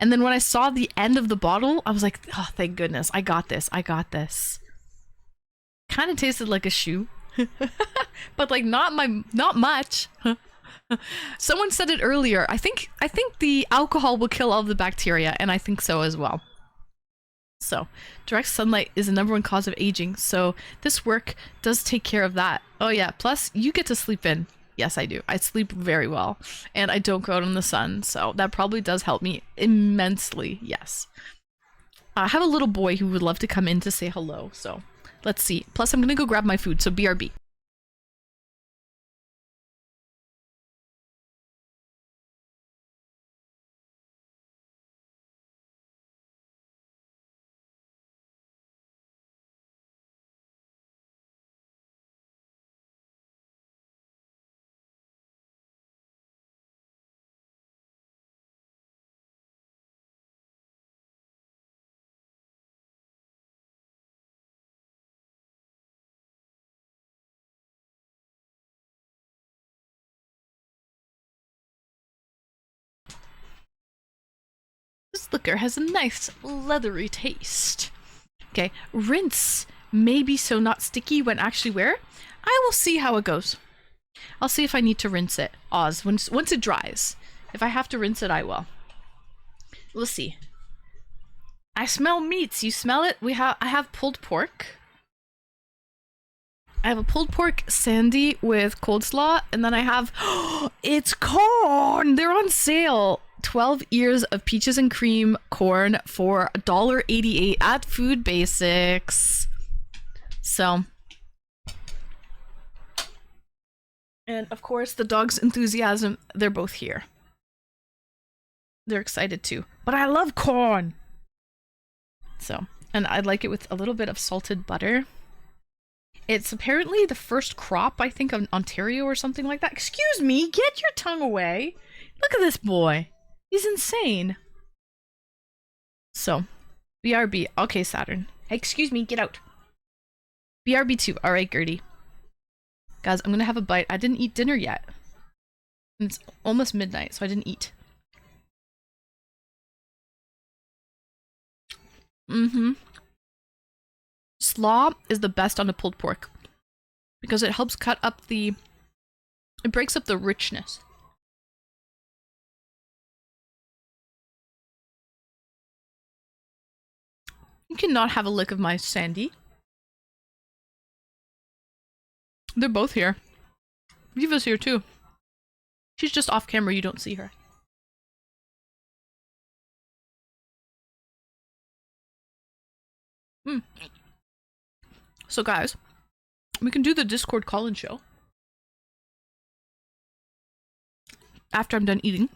And then when I saw the end of the bottle, I was like, oh, thank goodness. I got this. Kind of tasted like a shoe. But like not much. Someone said it earlier. I think the alcohol will kill all the bacteria, and I think so as well. So, direct sunlight is the #1 cause of aging, so this work does take care of that. Oh yeah, plus you get to sleep in. Yes, I do. I sleep very well, and I don't go out in the sun, so that probably does help me immensely, yes. I have a little boy who would love to come in to say hello, so let's see. Plus, I'm gonna go grab my food, so BRB. This liquor has a nice leathery taste. Okay, rinse. Maybe so not sticky when actually wear. I will see how it goes. I'll see if I need to rinse it. Oz, once it dries. If I have to rinse it, I will. We'll see. I smell meats. You smell it? I have pulled pork. I have a pulled pork sandy with coleslaw, and then I have it's corn. They're on sale. 12 ears of peaches and cream corn for $1.88 at Food Basics. So, and of course the dog's enthusiasm, they're both here. They're excited too. But I love corn. So, and I like it with a little bit of salted butter. It's apparently the first crop, I think, of Ontario or something like that. Excuse me, get your tongue away. Look at this boy. He's insane. So, BRB. Okay, Saturn. Hey, excuse me, get out. BRB2. Alright, Gertie. Guys, I'm gonna have a bite. I didn't eat dinner yet. And it's almost midnight, so I didn't eat. Mm-hmm. Slaw is the best on a pulled pork because it helps cut up the... It breaks up the richness. You cannot have a lick of my Sandy. They're both here. Viva's here too. She's just off camera, you don't see her. So guys, we can do the Discord call-in show after I'm done eating.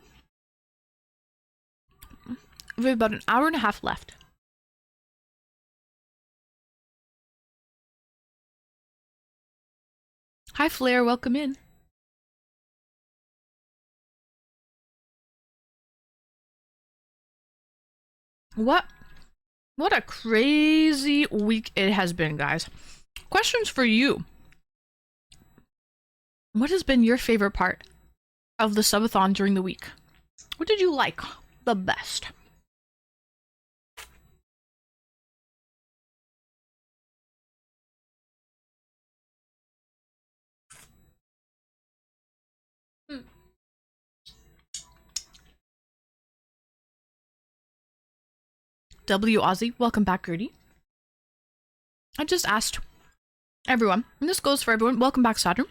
We have about an hour and a half left. Hi Flair, welcome in. What a crazy week it has been, guys. Questions for you. What has been your favorite part of the Subathon during the week? What did you like the best? W Aussie, welcome back, Gertie. I just asked everyone, and this goes for everyone. Welcome back, Saturn.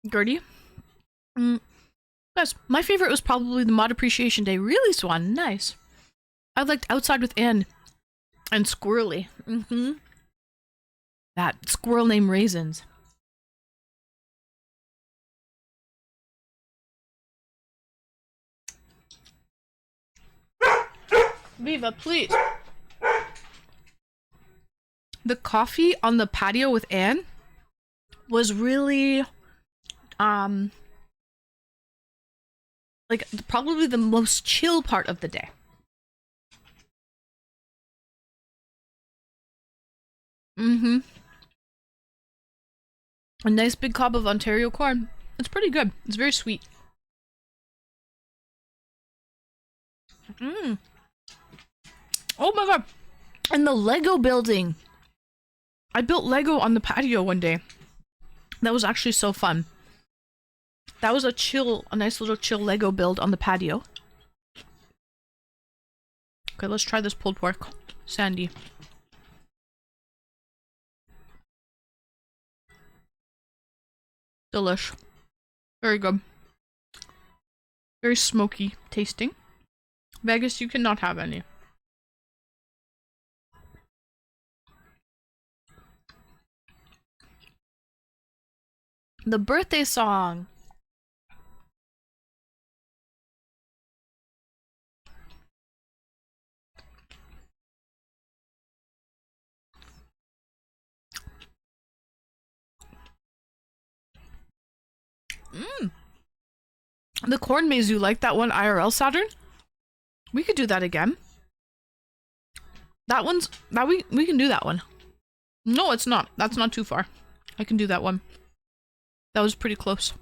Gertie. Guys, my favorite was probably the Mod Appreciation Day. Really, Swan? Nice. I liked Outside with Anne and Squirrely. That squirrel named Raisins. Viva, please. The coffee on the patio with Anne was really, like, probably the most chill part of the day. A nice big cob of Ontario corn. It's pretty good. It's very sweet. Oh my god. And the Lego building. I built Lego on the patio one day. That was actually so fun. That was a nice little chill Lego build on the patio. Okay, let's try this pulled pork. Sandy. Delish. Very good. Very smoky tasting. Vegas, you cannot have any. The birthday song. The corn maze, you like that one, IRL Saturn? We could do that again. We can do that one. No, it's not. That's not too far. I can do that one. That was pretty close.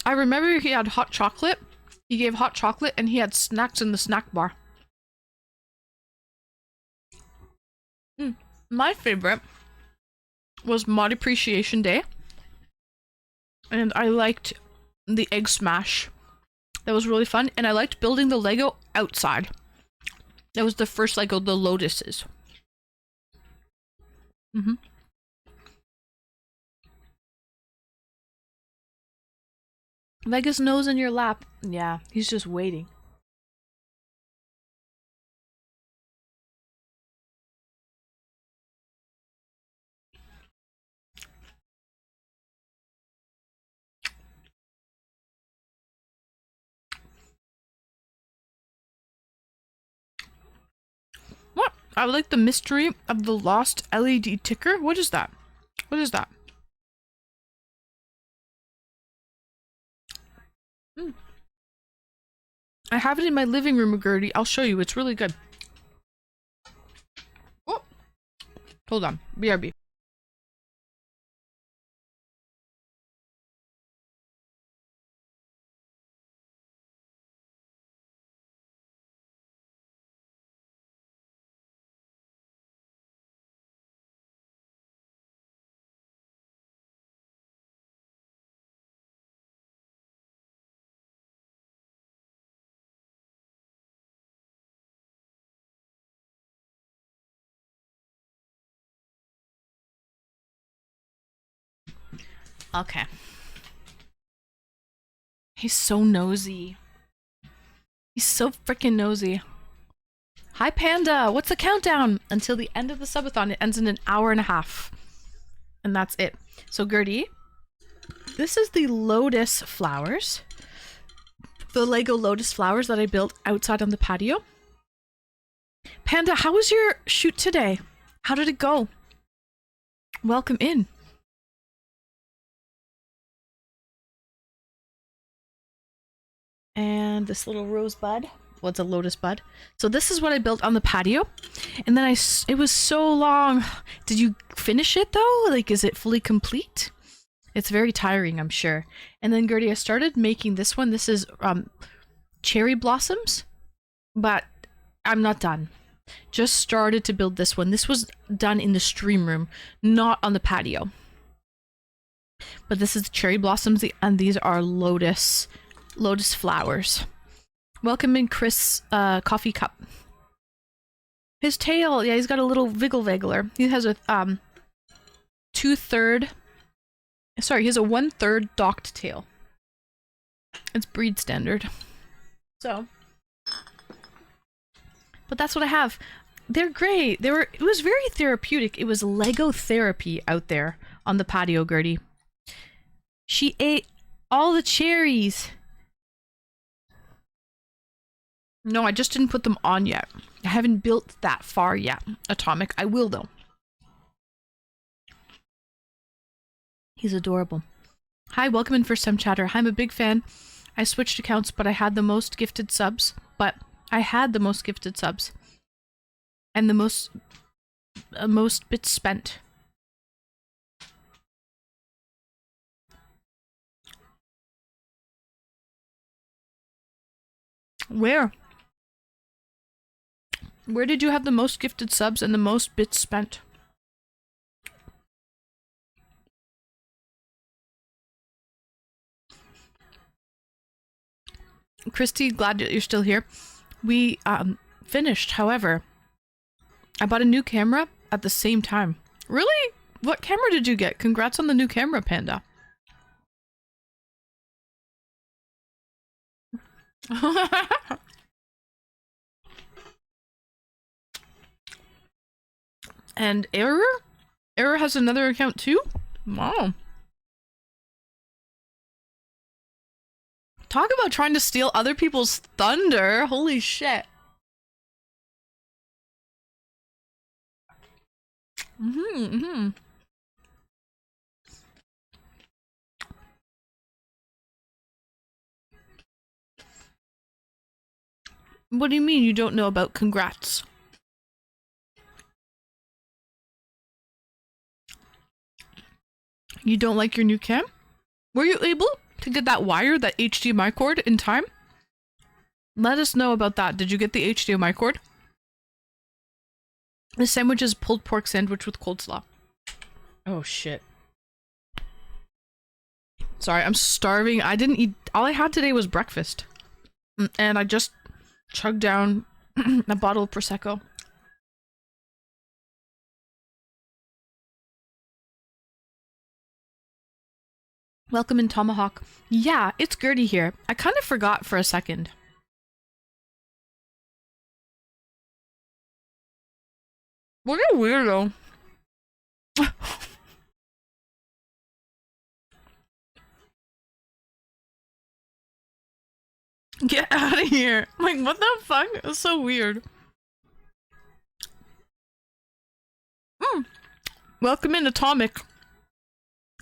I remember he had hot chocolate. He gave hot chocolate and he had snacks in the snack bar. My favorite was Mod Appreciation Day. And I liked the egg smash. That was really fun. And I liked building the Lego outside. That was the first Lego, the lotuses. Vegas nose in your lap. Yeah, he's just waiting. What? I like the mystery of the lost LED ticker. What is that? What is that? I have it in my living room, Gertie. I'll show you. It's really good. Oh, hold on. BRB. Okay. He's so nosy. He's so freaking nosy. Hi, Panda. What's the countdown? Until the end of the subathon. It ends in an hour and a half. And that's it. So, Gertie, this is the lotus flowers. The Lego lotus flowers that I built outside on the patio. Panda, how was your shoot today? How did it go? Welcome in. And this little rosebud. Well, it's a lotus bud. So this is what I built on the patio. And then it was so long. Did you finish it though? Like, is it fully complete? It's very tiring, I'm sure. And then, Gertie, I started making this one. This is cherry blossoms, but I'm not done. Just started to build this one. This was done in the stream room, not on the patio. But this is cherry blossoms, and these are lotus flowers. Welcome in, Chris. Coffee cup. His tail, yeah, he's got a little wiggle waggler. He has a he has a 1/3 docked tail. It's breed standard. So, but that's what I have. They're great. It was very therapeutic. It was Lego therapy out there on the patio, Gertie. She ate all the cherries. No, I just didn't put them on yet. I haven't built that far yet. Atomic. I will though. He's adorable. Hi, welcome in First Time Chatter. I'm a big fan. I switched accounts, but I had the most gifted subs. And the most bits spent. Where? Where did you have the most gifted subs and the most bits spent? Christy, glad that you're still here. We finished, however. I bought a new camera at the same time. Really? What camera did you get? Congrats on the new camera, Panda. And Error? Error has another account too? Wow. Talk about trying to steal other people's thunder. Holy shit. What do you mean you don't know about congrats? You don't like your new cam? Were you able to get that wire, that HDMI cord in time? Let us know about that. Did you get the HDMI cord? The sandwich is pulled pork sandwich with coleslaw. Oh shit. Sorry, I'm starving. I didn't eat. All I had today was breakfast. And I just chugged down a bottle of Prosecco. Welcome in, Tomahawk. Yeah, it's Gertie here. I kind of forgot for a second. What a weirdo. Get out of here. Like, what the fuck? It's so weird. Welcome in, Atomic.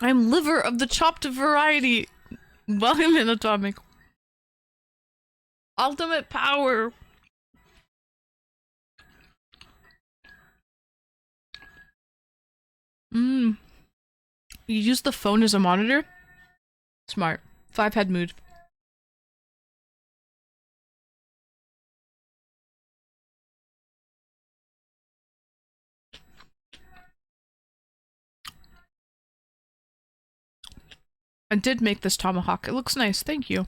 I'm liver of the chopped variety. Welcome in, Atomic. Ultimate power. You use the phone as a monitor? Smart. 5-head mood. I did make this tomahawk. It looks nice. Thank you.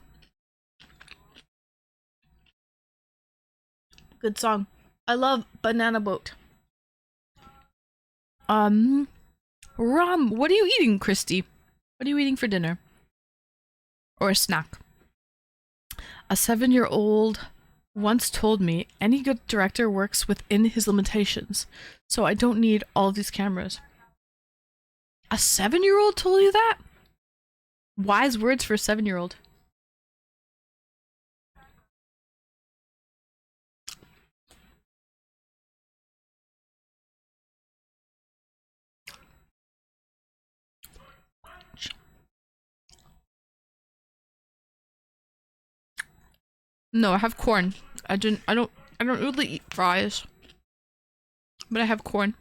Good song. I love Banana Boat. Rum. What are you eating, Christy? What are you eating for dinner? Or a snack? A 7-year-old once told me any good director works within his limitations, so I don't need all of these cameras. A 7-year-old told you that? Wise words for a 7-year-old. No, I have corn. I don't really eat fries. But I have corn.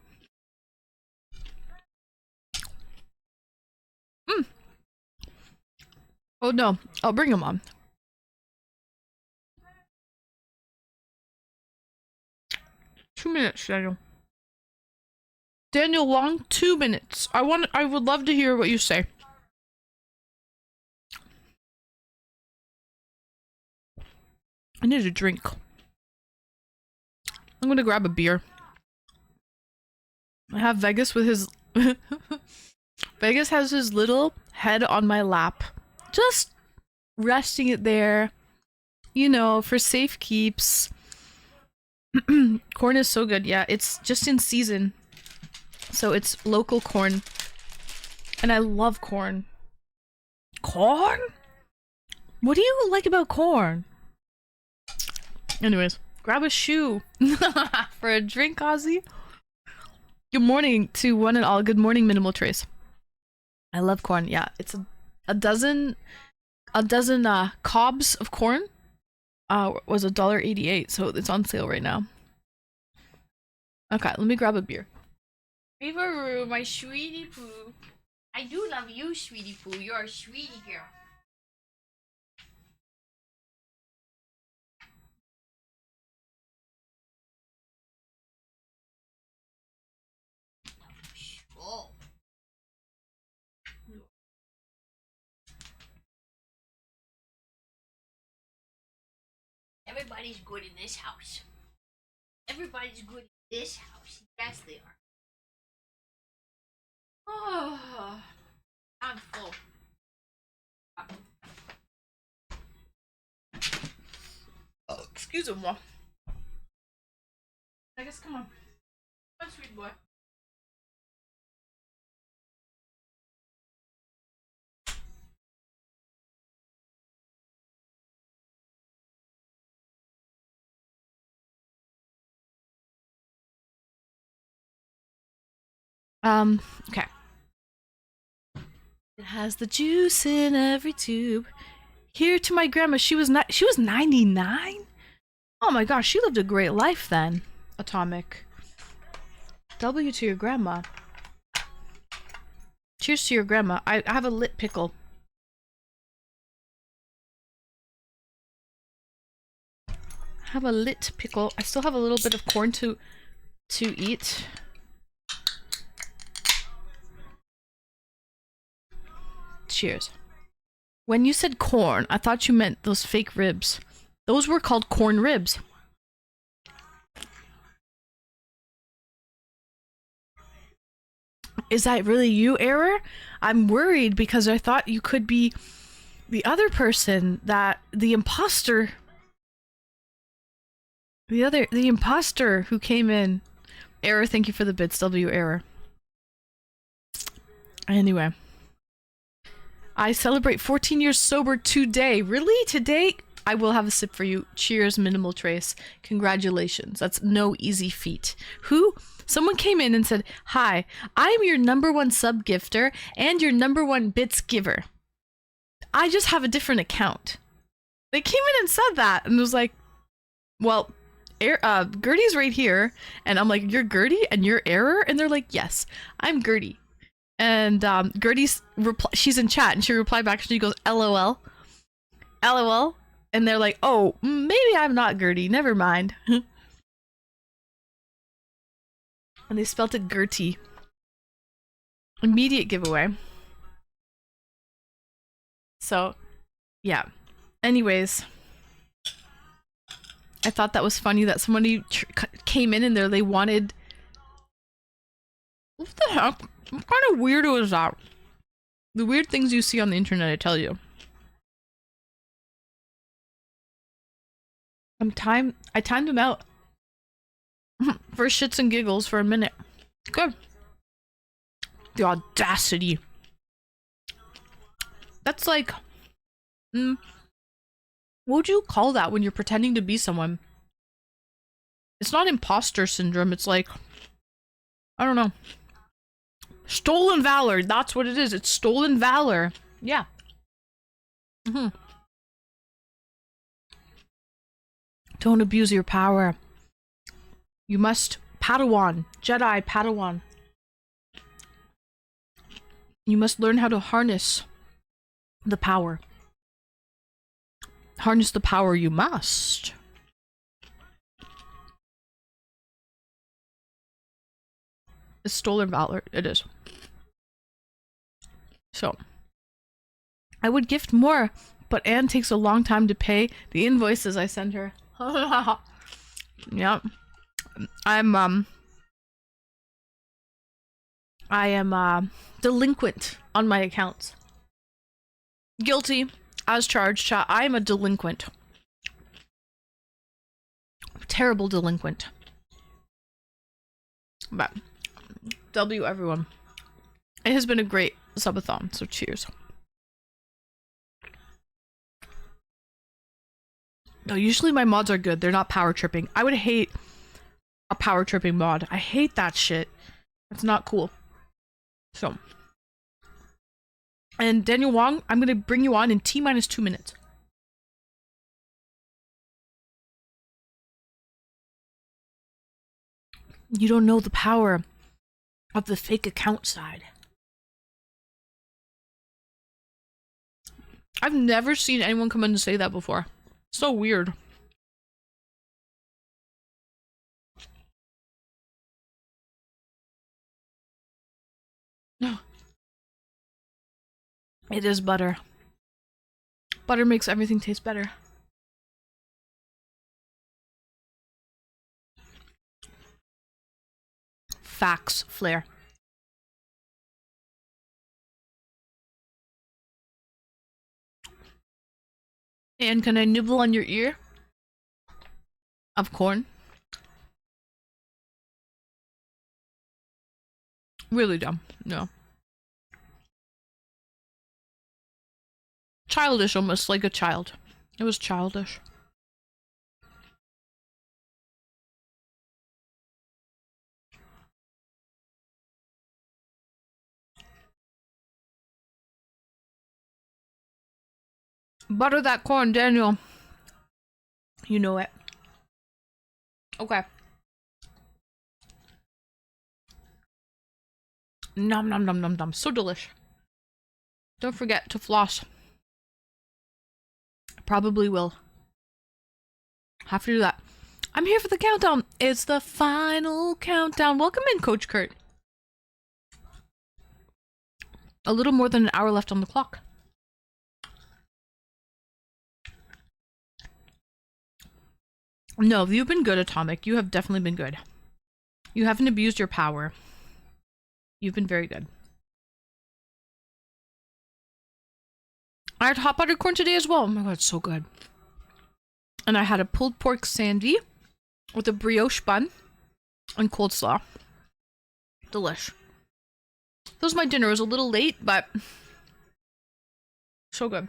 Oh no, I'll bring them on. Two minutes, Daniel. Daniel Long, 2 minutes. I would love to hear what you say. I need a drink. I'm gonna grab a beer. I have Vegas with his Vegas has his little head on my lap. Just resting it there. You know, for safe keeps. Corn is so good. Yeah, it's just in season. So it's local corn. And I love corn. Corn? What do you like about corn? Anyways, grab a shoe for a drink, Ozzy. Good morning to one and all. Good morning, Minimal Trace. I love corn. Yeah, it's a dozen cobs of corn was $1.88, so it's on sale right now. Okay, let me grab a beer. Beaveroo, my sweetie poo. I do love you, sweetie poo. You're a sweetie girl. Oh. Everybody's good in this house. Everybody's good in this house. Yes, they are. Oh, I'm full. Oh, excuse me. I guess, come on. Come on, sweet boy. Okay. It has the juice in every tube. Here to my grandma, she was 99? Oh my gosh, she lived a great life then. Atomic. W to your grandma. Cheers to your grandma. I have a lit pickle. I still have a little bit of corn to eat. Cheers. When you said corn, I thought you meant those fake ribs. Those were called corn ribs. Is that really you, Error? I'm worried because I thought you could be the other person, that the imposter. The imposter who came in. Error, thank you for the bits. W Error. Anyway. I celebrate 14 years sober today. Really? Today? I will have a sip for you. Cheers, Minimal Trace. Congratulations. That's no easy feat. Who? Someone came in and said, "Hi, I'm your #1 sub gifter and your #1 bits giver. I just have a different account." They came in and said that, and was like, "Well, Gertie's right here." And I'm like, "You're Gertie and you're Error?" And they're like, "Yes, I'm Gertie." And Gertie's she's in chat, and she replied back, and she goes, "LOL, LOL." And they're like, "Oh, maybe I'm not Gertie. Never mind." And they spelt it Gertie. Immediate giveaway. So, yeah. Anyways, I thought that was funny that somebody came in and there they wanted. What the heck? What kind of weirdo is that? The weird things you see on the internet, I tell you. I timed him out. For shits and giggles for a minute. Good. The audacity. That's like... what would you call that when you're pretending to be someone? It's not imposter syndrome, it's like... I don't know. Stolen valor, that's what it is. It's stolen valor. Yeah. Don't abuse your power. You must Padawan, Jedi Padawan. You must learn how to harness the power. Harness the power you must. It's stolen valor. It is. So, I would gift more, but Anne takes a long time to pay the invoices I send her. Yep. I am delinquent on my accounts. Guilty as charged, chat. I am a delinquent. Terrible delinquent. But W everyone. It has been a great subathon, so cheers. No, usually my mods are good. They're not power tripping. I would hate a power tripping mod. I hate that shit. It's not cool. So. And Daniel Wong, I'm going to bring you on in T-minus 2 minutes. You don't know the power of the fake account side. I've never seen anyone come in and say that before. So weird. It is butter. Butter makes everything taste better. Facts, Flair. And can I nibble on your ear? Of corn? Really dumb. No. Childish, almost like a child. It was childish. Butter that corn, Daniel. You know it. Okay. Nom nom nom nom nom. So delish. Don't forget to floss. Probably will. Have to do that. I'm here for the countdown. It's the final countdown. Welcome in, Coach Kurt. A little more than an hour left on the clock. No, you've been good, Atomic. You have definitely been good. You haven't abused your power. You've been very good. I had hot buttered corn today as well. Oh my god, it's so good. And I had a pulled pork sandy with a brioche bun and coleslaw. Delish. That was my dinner. It was a little late, but so good.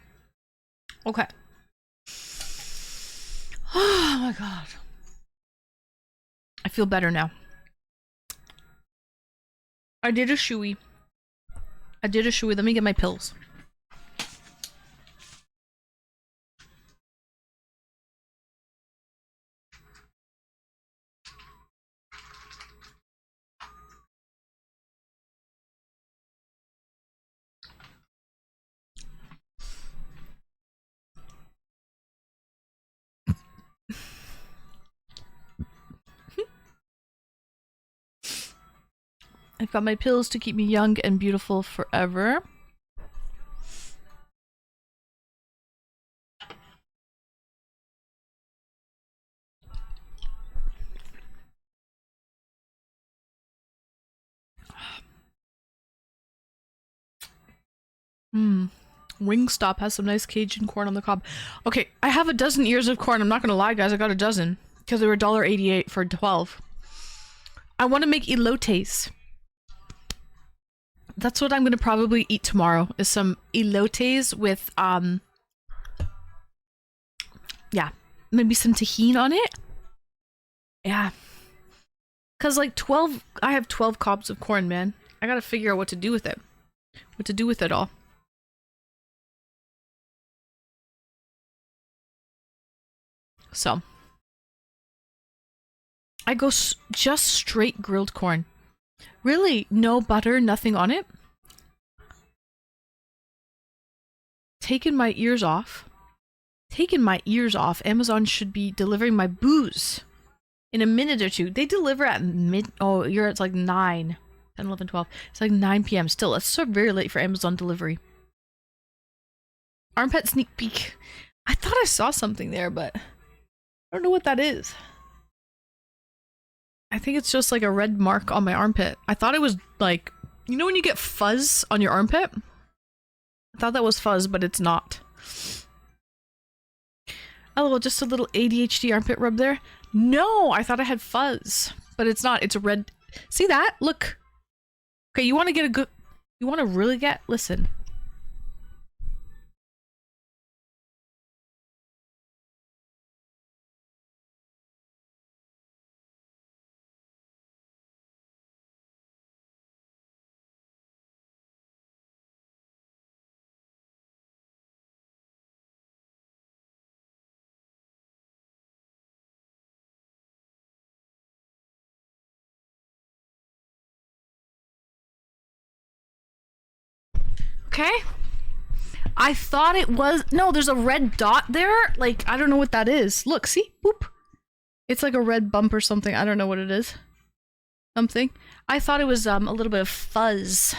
Okay. Oh my god. I feel better now. I did a shoey. Let me get my pills. I've got my pills to keep me young and beautiful forever. Wingstop has some nice Cajun corn on the cob. Okay, I have a dozen ears of corn. I'm not gonna lie, guys. I got a dozen because they were $1.88 for 12. I want to make elotes. That's what I'm gonna probably eat tomorrow. Is some elotes with yeah, maybe some tahini on it. Yeah, cause like 12. I have 12 cobs of corn, man. I gotta figure out what to do with it. What to do with it all. So, I go just straight grilled corn. Really? No butter, nothing on it? Taking my ears off. Taking my ears off. Amazon should be delivering my booze in a minute or two. They deliver at it's like 9. 10, 11, 12. It's like 9 p.m. still. It's so very late for Amazon delivery. Armpit sneak peek. I thought I saw something there, but I don't know what that is. I think it's just like a red mark on my armpit. I thought it was like, you know when you get fuzz on your armpit? I thought that was fuzz, but it's not. Oh, just a little ADHD armpit rub there. No, I thought I had fuzz, but it's not. It's a red. See that? Look. Okay, you want to get a good... You want to really get... Listen. Okay. I thought it was... No, there's a red dot there. Like, I don't know what that is. Look, see? Boop. It's like a red bump or something. I don't know what it is. Something. I thought it was a little bit of fuzz.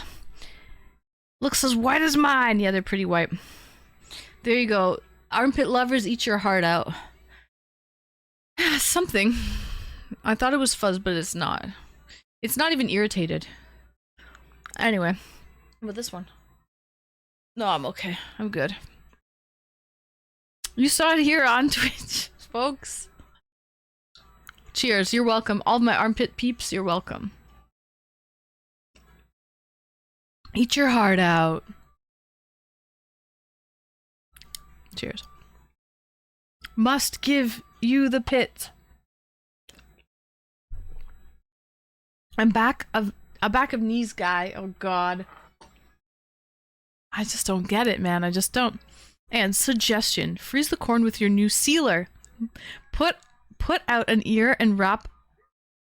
Looks as white as mine. Yeah, they're pretty white. There you go. Armpit lovers, eat your heart out. Something. I thought it was fuzz, but it's not. It's not even irritated. Anyway. How about this one? No, I'm okay. I'm good. You saw it here on Twitch, folks. Cheers. You're welcome. All my armpit peeps, you're welcome. Eat your heart out. Cheers. Must give you the pit. I'm a back of knees guy. Oh God. I just don't get it, man. I just don't. And suggestion: freeze the corn with your new sealer. Put out an ear and wrap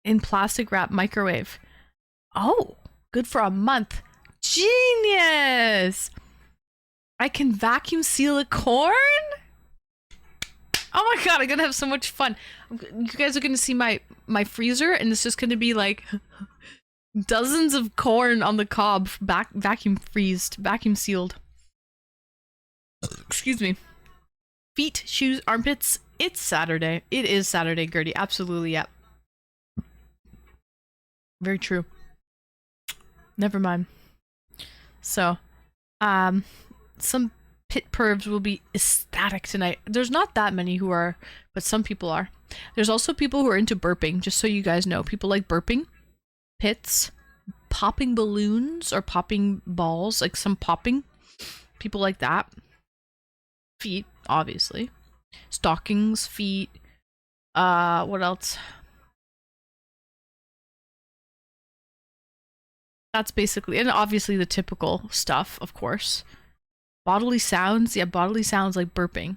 in plastic wrap microwave. Oh, good for a month. Genius! I can vacuum seal a corn? Oh my God, I'm gonna have so much fun. You guys are gonna see my freezer, and it's just gonna be like dozens of corn on the cob, vacuum freezed, vacuum sealed. Excuse me. Feet, shoes, armpits. It's Saturday. It is Saturday, Gertie. Absolutely, yep. Very true. Never mind. So, some pit pervs will be ecstatic tonight. There's not that many who are, but some people are. There's also people who are into burping, just so you guys know. People like burping. Pits, popping balloons or popping balls, like some popping. People like that. Feet, obviously. Stockings, feet. What else? That's basically, and obviously the typical stuff, of course. Bodily sounds, yeah, bodily sounds like burping.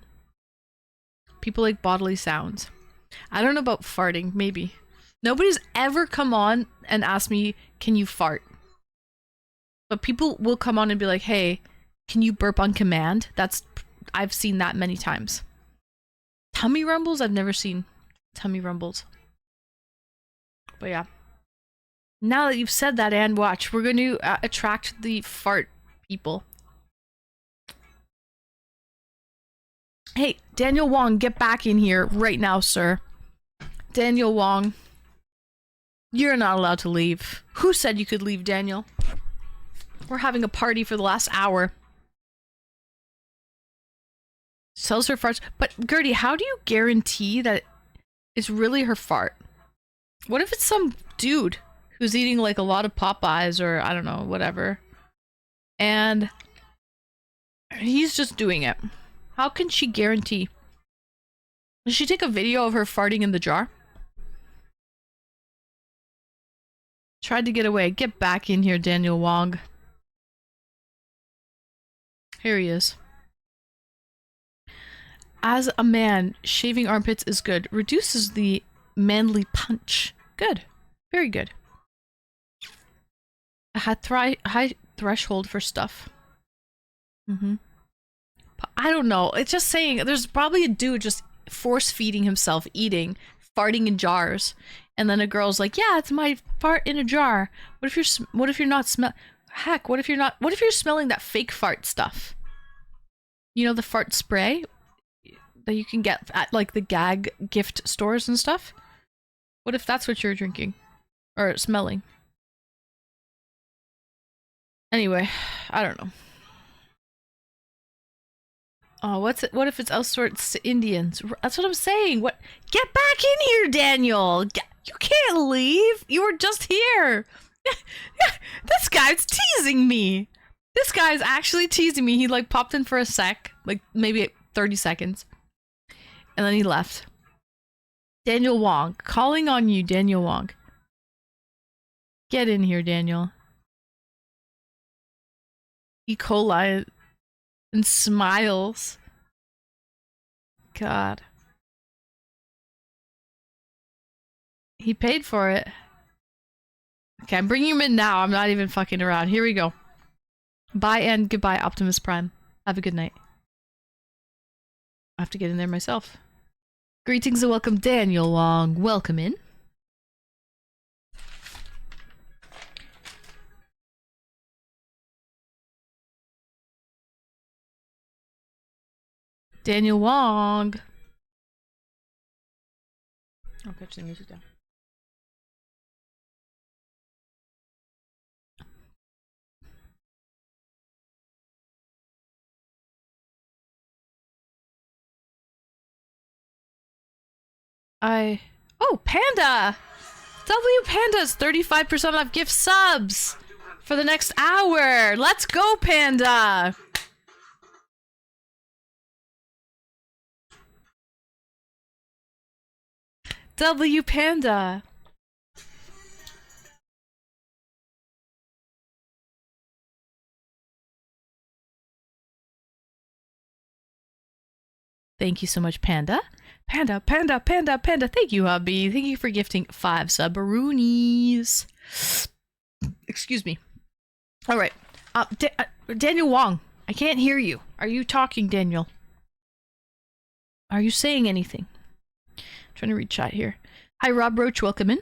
People like bodily sounds. I don't know about farting, maybe. Nobody's ever come on and asked me, can you fart? But people will come on and be like, hey, can you burp on command? I've seen that many times. Tummy rumbles? I've never seen tummy rumbles. But yeah. Now that you've said that, and watch, we're going to attract the fart people. Hey, Daniel Wong, get back in here right now, sir. Daniel Wong. You're not allowed to leave. Who said you could leave, Daniel? We're having a party for the last hour. Sells her farts. But Gertie, how do you guarantee that it's really her fart? What if it's some dude who's eating like a lot of Popeyes or I don't know, whatever, and he's just doing it? How can she guarantee? Did she take a video of her farting in the jar? Tried to get away. Get back in here, Daniel Wong. Here he is. As a man, shaving armpits is good. Reduces the manly punch. Good. Very good. A high threshold for stuff. I don't know. It's just saying there's probably a dude just force feeding himself, eating, farting in jars, and then a girl's like, "Yeah, it's my fart in a jar." What if you're not Heck, what if you're smelling that fake fart stuff? You know, the fart spray that you can get at like the gag gift stores and stuff? What if that's what you're drinking or smelling? Anyway, I don't know. Oh, what if it's outsourced to Indians? That's what I'm saying. What? Get back in here, Daniel. You can't leave. You were just here. This guy's teasing me. This guy's actually teasing me. He like popped in for a sec, like maybe 30 seconds. And then he left. Daniel Wong. Calling on you, Daniel Wong. Get in here, Daniel. E. coli and smiles. God. He paid for it. Okay, I'm bringing him in now. I'm not even fucking around. Here we go. Bye and goodbye, Optimus Prime. Have a good night. I have to get in there myself. Greetings and welcome, Daniel Wong. Welcome in. Daniel Wong. I'll pitch the music down. Oh, Panda! W Panda's 35% off gift subs for the next hour. Let's go, Panda! W Panda. Thank you so much, Panda. Panda. Thank you, hubby. Thank you for gifting 5 subaroonies. Excuse me. All right. Daniel Wong, I can't hear you. Are you talking, Daniel? Are you saying anything? I'm trying to read chat here. Hi, Rob Roach. Welcome in.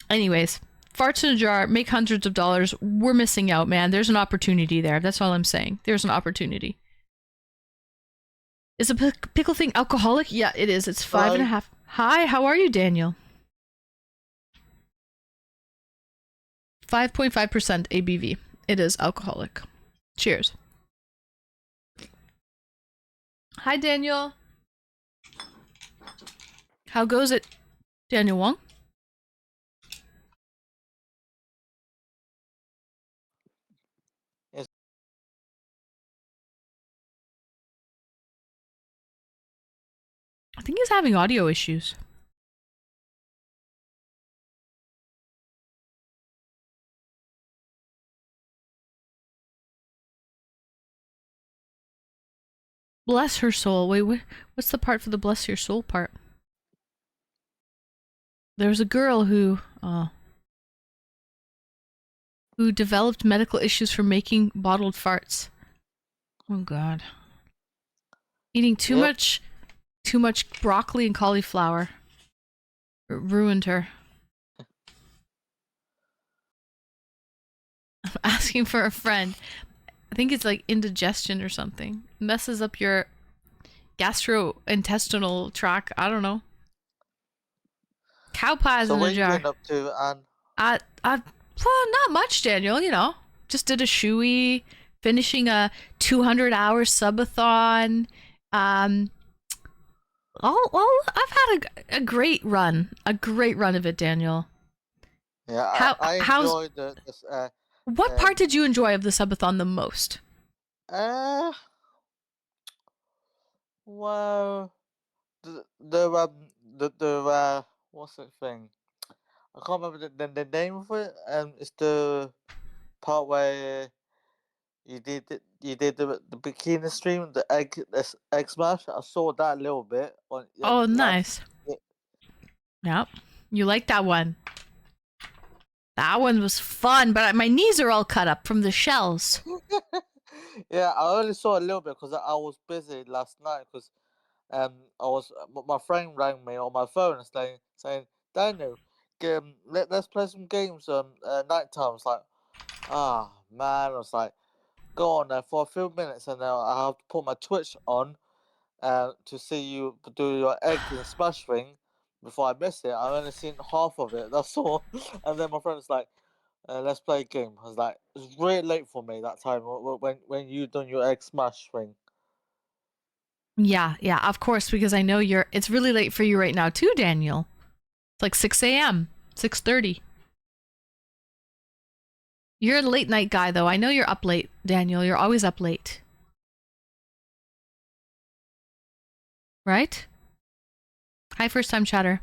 Anyways, farts in a jar, make hundreds of dollars. We're missing out, man. There's an opportunity there. That's all I'm saying. There's an opportunity. Is a pickle thing alcoholic? Yeah, it is. It's 5.5. Hi, how are you, Daniel? 5.5% ABV. It is alcoholic. Cheers. Hi, Daniel. How goes it, Daniel Wong? I think he's having audio issues. Bless her soul. Wait, what's the part for the bless your soul part? There's a girl who developed medical issues from making bottled farts. Oh God. Eating too much broccoli and cauliflower. It ruined her. I'm asking for a friend. I think it's like indigestion or something. Messes up your gastrointestinal tract. I don't know. Cow pies in a jar. What are you been up to, Anne? Well, not much, Daniel, you know. Just did a shoey, finishing a 200-hour Subathon. I've had a great run of it, Daniel. Yeah, I how's enjoyed this. What part did you enjoy of the Subathon the most? Well, what's that thing? I can't remember the name of it. It's the part where you did the bikini stream, the egg smash. I saw that a little bit on. Oh, nice. Yep, you like that one. That one was fun, but my knees are all cut up from the shells. Yeah, I only saw a little bit because I was busy last night. Because my friend rang me on my phone saying Daniel, let's play some games night time. It's like, man, I was like, go on there for a few minutes, and then I have to put my Twitch on to see you do your egg and smash thing before I miss it. I only seen half of it. That's all. And then my friend was like, let's play a game. I was like, it's really late for me that time when you done your egg smash thing. Yeah, of course, because I know it's really late for you right now too, Daniel. It's like 6 a.m., 6:30. You're a late night guy, though. I know you're up late, Daniel. You're always up late. Right? Hi, first time chatter.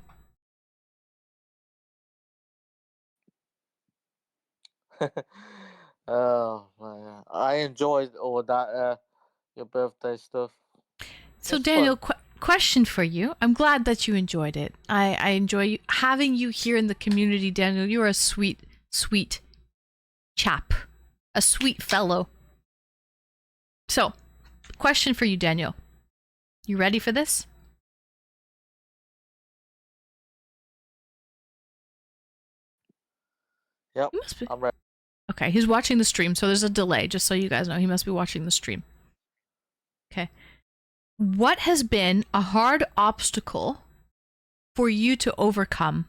Oh man, I enjoyed all that your birthday stuff. So It's Daniel, fun. question for you. I'm glad that you enjoyed it. I enjoy having you here in the community, Daniel. You are a sweet, sweet chap. A sweet fellow. So, question for you, Daniel. You ready for this? Yep, I'm ready. Okay, he's watching the stream, so there's a delay, just so you guys know. He must be watching the stream. Okay. What has been a hard obstacle for you to overcome?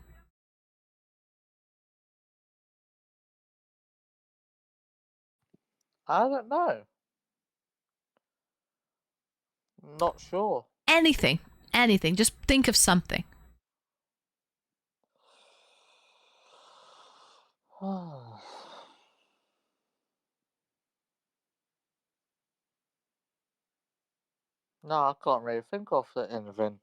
I don't know. Not sure. Anything. Just think of something. No, I can't really think of anything.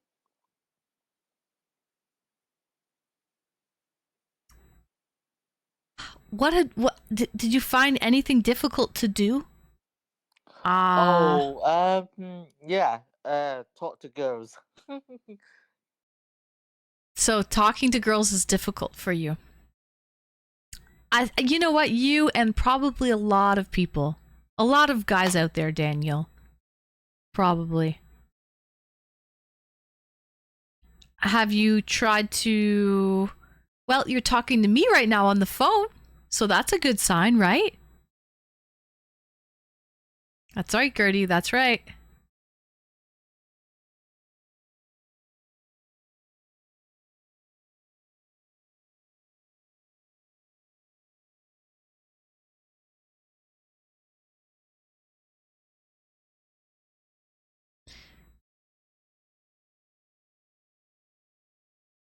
Did you find anything difficult to do? Yeah. Talk to girls. So talking to girls is difficult for you. You know what? You and probably a lot of people, a lot of guys out there, Daniel. Probably. Have you tried to... Well, you're talking to me right now on the phone, so that's a good sign, right? That's right, Gertie, that's right.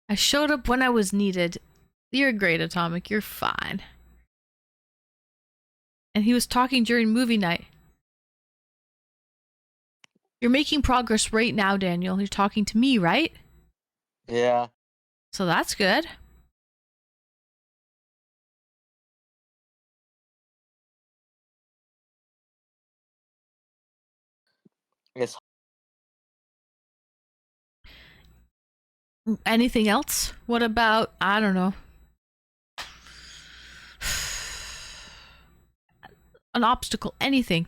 I showed up when I was needed. You're great, Atomic. You're fine. And he was talking during movie night. You're making progress right now, Daniel. You're talking to me, right? Yeah. So that's good. Yes. Anything else? What about, I don't know, an obstacle, anything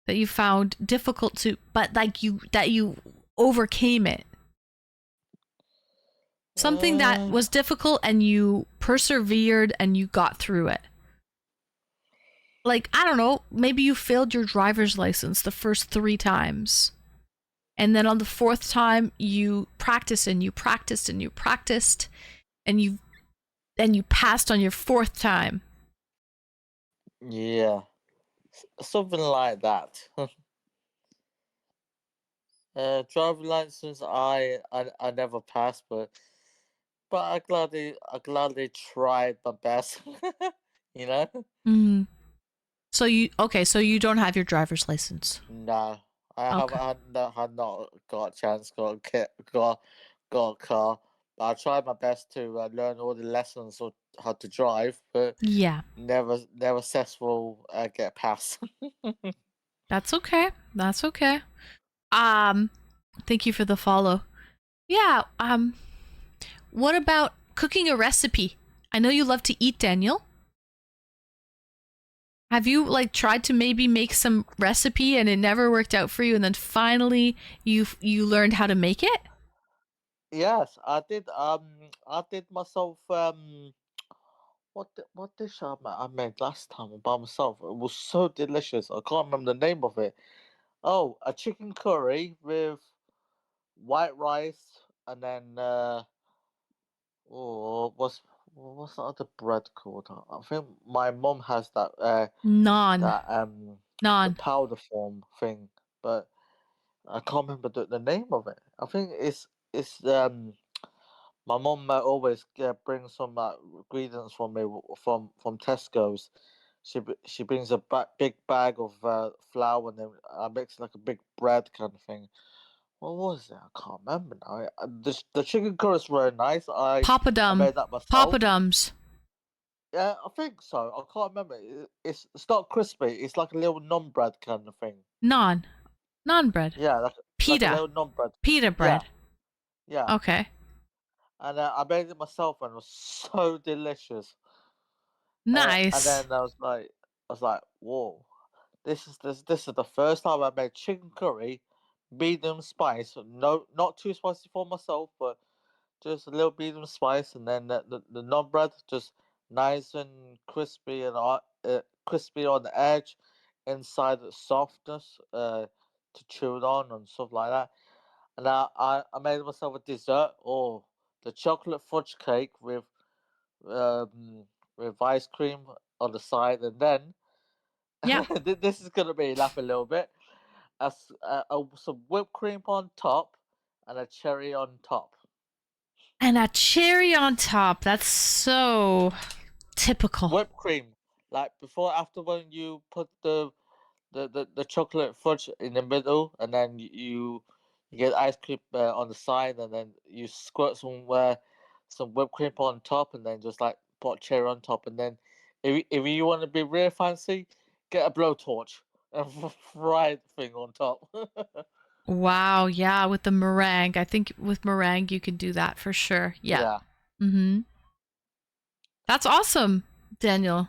that you found difficult to, but that you overcame it? Something that was difficult and you persevered and you got through it. Like, I don't know, maybe you failed your driver's license the first 3 times. And then on the 4th time, you practiced and you practiced and you practiced, and you passed on your 4th time. Yeah. Something like that. Driving license, I never passed, but I gladly tried my best. You know? Mm. So you don't have your driver's license. No, I Okay. had not got a chance, got a car. But I tried my best to learn all the lessons of how to drive, but Yeah. never successful get past. That's okay. That's okay. Thank you for the follow. Yeah, what about cooking a recipe? I know you love to eat, Daniel. Have you like tried to maybe make some recipe and it never worked out for you and then finally you learned how to make it? Yes, I did. I did myself. What dish I made last time by myself? It was so delicious. I can't remember the name of it. Oh, a chicken curry with white rice, and then what's the other bread called? I think my mom has that Naan. the Naan. powder form thing, but I can't remember the name of it. I think it's my mom always brings some ingredients for me from Tesco's. She brings a big bag of flour, and then I mix like a big bread kind of thing. What was it? I can't remember now. The chicken curry is very nice. I Papadum. made that myself. Papadums. Yeah, I think so. I can't remember. It's not crispy. It's like a little non bread kind of thing. Naan. Naan bread. Yeah, like a Pita. little non bread. Pita Yeah, bread. yeah. Okay. And I made it myself, and it was so delicious. And Nice. then I was like, whoa, this is the first time I made chicken curry, medium spice. No, not too spicy for myself, but just a little medium spice, and then the naan bread just nice and crispy and crispy on the edge, inside the softness to chew it on and stuff like that. And I made myself a dessert, or the chocolate fudge cake um, with ice cream on the side, and then Yeah. this is gonna be laugh a little bit. Some whipped cream on top and a cherry on top. And a cherry on top. That's so typical. Whipped cream, like before, after when you put the chocolate fudge in the middle, and then you get ice cream on the side, and then you squirt some whipped cream on top, and then just like put cherry on top, and then if you want to be real fancy, get a blowtorch and fry the thing on top. Wow, yeah, with the meringue. I think with meringue you can do that for sure. Yeah. Yeah. Mm-hmm. That's awesome, Daniel.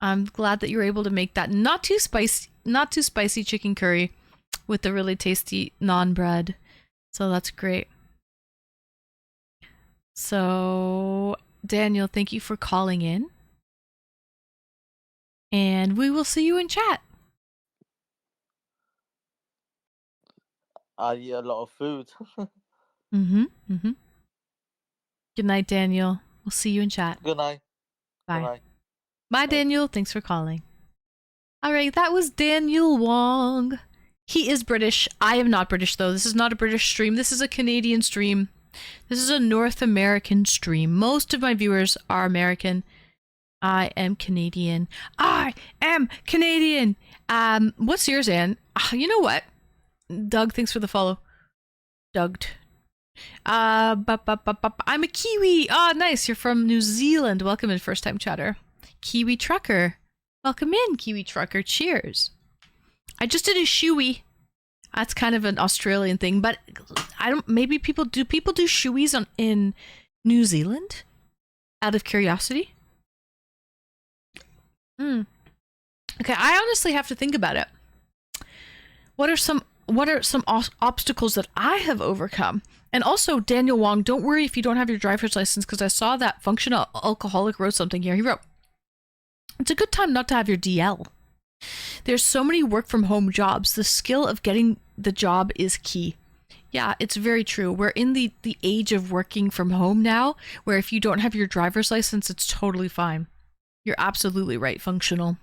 I'm glad that you were able to make that not too spicy chicken curry with the really tasty naan bread. So that's great. So, Daniel, thank you for calling in. And we will see you in chat. I eat a lot of food. Mm-hmm. Mm-hmm. Good night, Daniel. We'll see you in chat. Good night. Bye. Good night. Bye, Daniel. Thanks for calling. All right, that was Daniel Wong. He is British. I am not British, though. This is not a British stream. This is a Canadian stream. This is a North American stream. Most of my viewers are American. I am Canadian. I am Canadian. What's yours, Anne? You know what? Doug, thanks for the follow. Douged. I'm a Kiwi. Oh, nice. You're from New Zealand. Welcome in, first time chatter. Kiwi Trucker. Welcome in, Kiwi Trucker. Cheers. I just did a Shoey. That's kind of an Australian thing, but I don't. Maybe people do Shoeys in New Zealand? Out of curiosity. Okay, I honestly have to think about it. What are some obstacles that I have overcome? And also, Daniel Wong, don't worry if you don't have your driver's license, because I saw that Functional Alcoholic wrote something here. He wrote, it's a good time not to have your DL. There's so many work from home jobs. The skill of getting the job is key. Yeah, it's very true. We're in the age of working from home now, where if you don't have your driver's license, it's totally fine. You're absolutely right, Functional.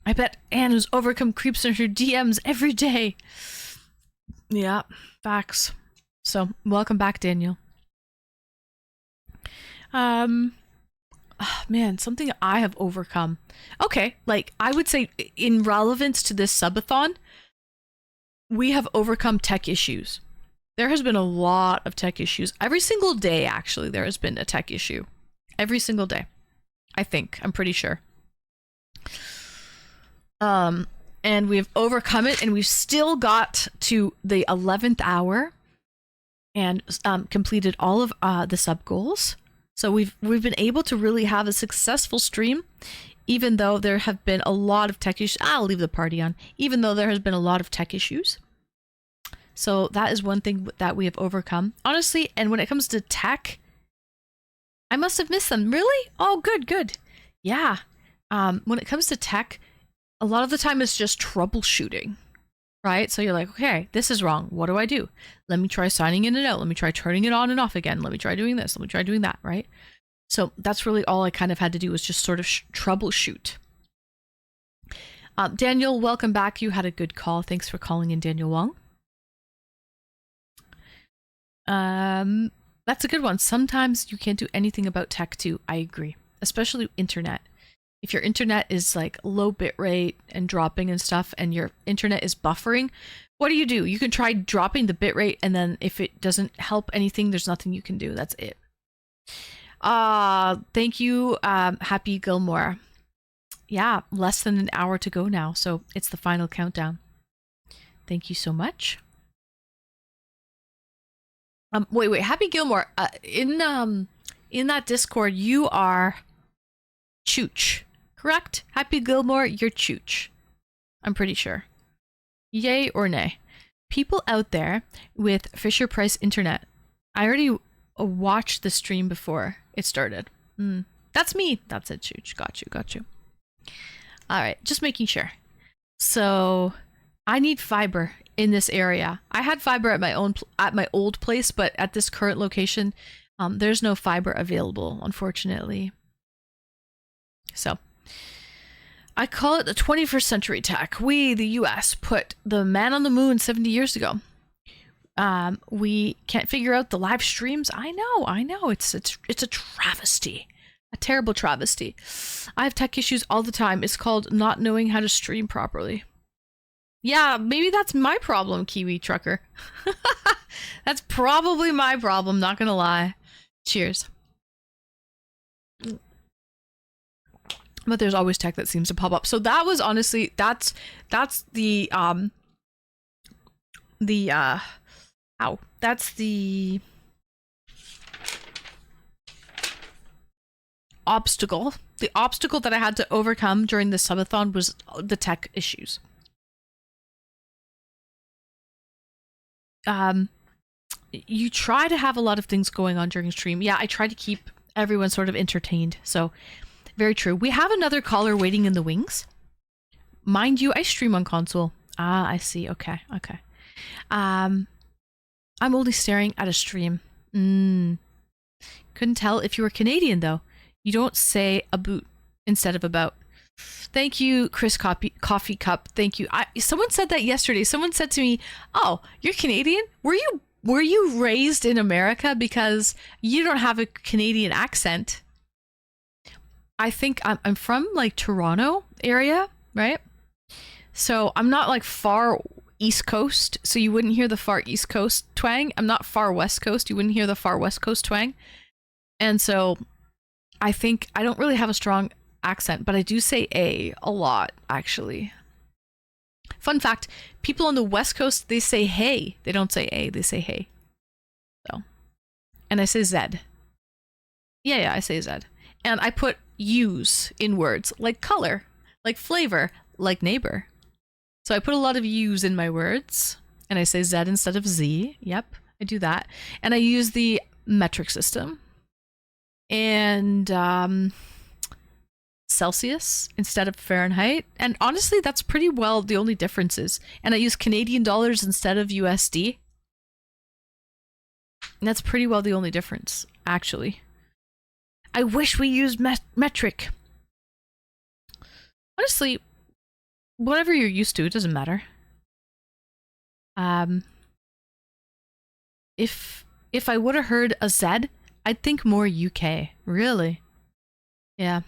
I bet Anne who's overcome creeps in her DMs every day. Yeah, facts. So, welcome back, Daniel. Man, something I have overcome. Okay, like, I would say in relevance to this subathon, we have overcome tech issues. There has been a lot of tech issues. Every single day, actually, there has been a tech issue. Every single day. I think. I'm pretty sure. And we've overcome it, and we've still got to the 11th hour and completed all of the sub goals. So we've been able to really have a successful stream, even though there have been a lot of tech issues. I'll leave the party on. Even though there has been a lot of tech issues. So that is one thing that we have overcome. Honestly, and when it comes to tech, I must have missed them. Really? Oh, good. Yeah. When it comes to tech, a lot of the time it's just troubleshooting, right? So you're like, okay, this is wrong. What do I do? Let me try signing in and out. Let me try turning it on and off again. Let me try doing this. Let me try doing that, right? So that's really all I kind of had to do was just sort of troubleshoot. Daniel, welcome back. You had a good call. Thanks for calling in, Daniel Wong. That's a good one. Sometimes you can't do anything about tech too. I agree. Especially internet. If your internet is like low bit rate and dropping and stuff, and your internet is buffering, what do? You can try dropping the bit rate, and then if it doesn't help anything, there's nothing you can do. That's it. Thank you, Happy Gilmore. Yeah, less than an hour to go now, so it's the final countdown. Thank you so much. Wait, Happy Gilmore, in that Discord, you are Chooch, correct? Happy Gilmore, you're Chooch. I'm pretty sure. Yay or nay? People out there with Fisher Price internet. I already watched the stream before it started. That's me. That's it, Chooch. Got you. All right, just making sure. So, I need fiber in this area. I had fiber at my old place, but at this current location, there's no fiber available, unfortunately. So, I call it the 21st century tech. We, the US, put the man on the moon 70 years ago. We can't figure out the live streams. I know. It's a travesty. A terrible travesty. I have tech issues all the time. It's called not knowing how to stream properly. Yeah, maybe that's my problem, Kiwi Trucker. That's probably my problem, not gonna lie. Cheers. But there's always tech that seems to pop up. So that was honestly, that's the obstacle. The obstacle that I had to overcome during the subathon was the tech issues. You try to have a lot of things going on during stream. Yeah, I try to keep everyone sort of entertained. So, very true. We have another caller waiting in the wings. Mind you, I stream on console. Ah, I see. Okay. I'm only staring at a stream. Couldn't tell if you were Canadian, though. You don't say a boot instead of about. Thank you, Chris Coffee Cup. Thank you. Someone said that yesterday. Someone said to me, "Oh, you're Canadian? Were you raised in America? Because you don't have a Canadian accent." I think I'm from like Toronto area, right? So I'm not like far East Coast, so you wouldn't hear the far East Coast twang. I'm not far West Coast. You wouldn't hear the far West Coast twang. And so I think I don't really have a strong accent, but I do say a lot, actually. Fun fact, people on the West Coast, they say hey. They don't say a, they say hey. So, and I say Z. Yeah, I say Z. And I put U's in words, like color, like flavor, like neighbor. So I put a lot of U's in my words, and I say Z instead of Z. Yep, I do that. And I use the metric system. And Celsius instead of Fahrenheit. And honestly, that's pretty well the only differences. And I use Canadian dollars instead of USD. And that's pretty well the only difference, actually. I wish we used metric. Honestly, whatever you're used to, it doesn't matter. If I would have heard a Z, I'd think more UK. Really? Yeah.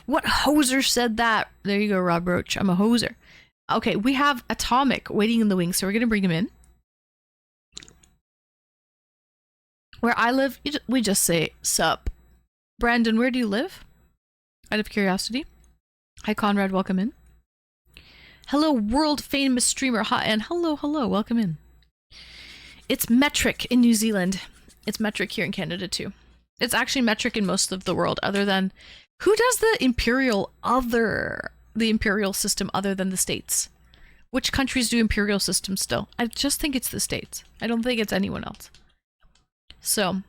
What hoser said that? There you go, Rob Roach. I'm a hoser. Okay, we have Atomic waiting in the wings, so we're gonna bring him in. Where I live, we just say sup. Brandon, where do you live? Out of curiosity. Hi, Conrad. Welcome in. Hello, world famous streamer. Hi, and hello, welcome in. It's metric in New Zealand. It's metric here in Canada too. It's actually metric in most of the world, other than who does the imperial system other than the States? Which countries do imperial systems still? I just think it's the States. I don't think it's anyone else. So,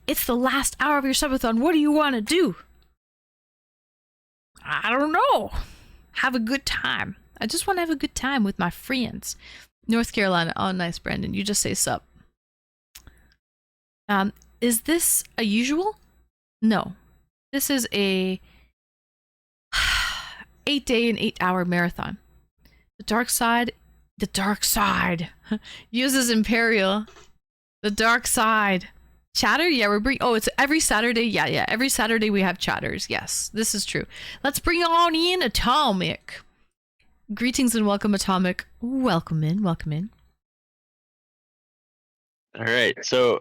it's the last hour of your subathon. What do you want to do? I don't know. Have a good time. I just want to have a good time with my friends. North Carolina. Oh, nice, Brandon. You just say sup. Is this a usual? No. This is a 8-day and 8-hour marathon. The dark side uses Imperial. The dark side. Chatter? Yeah, we're bringing... Oh, it's every Saturday. Yeah. Every Saturday we have chatters. Yes, this is true. Let's bring on in Atomic. Greetings and welcome, Atomic. Welcome in. All right. So,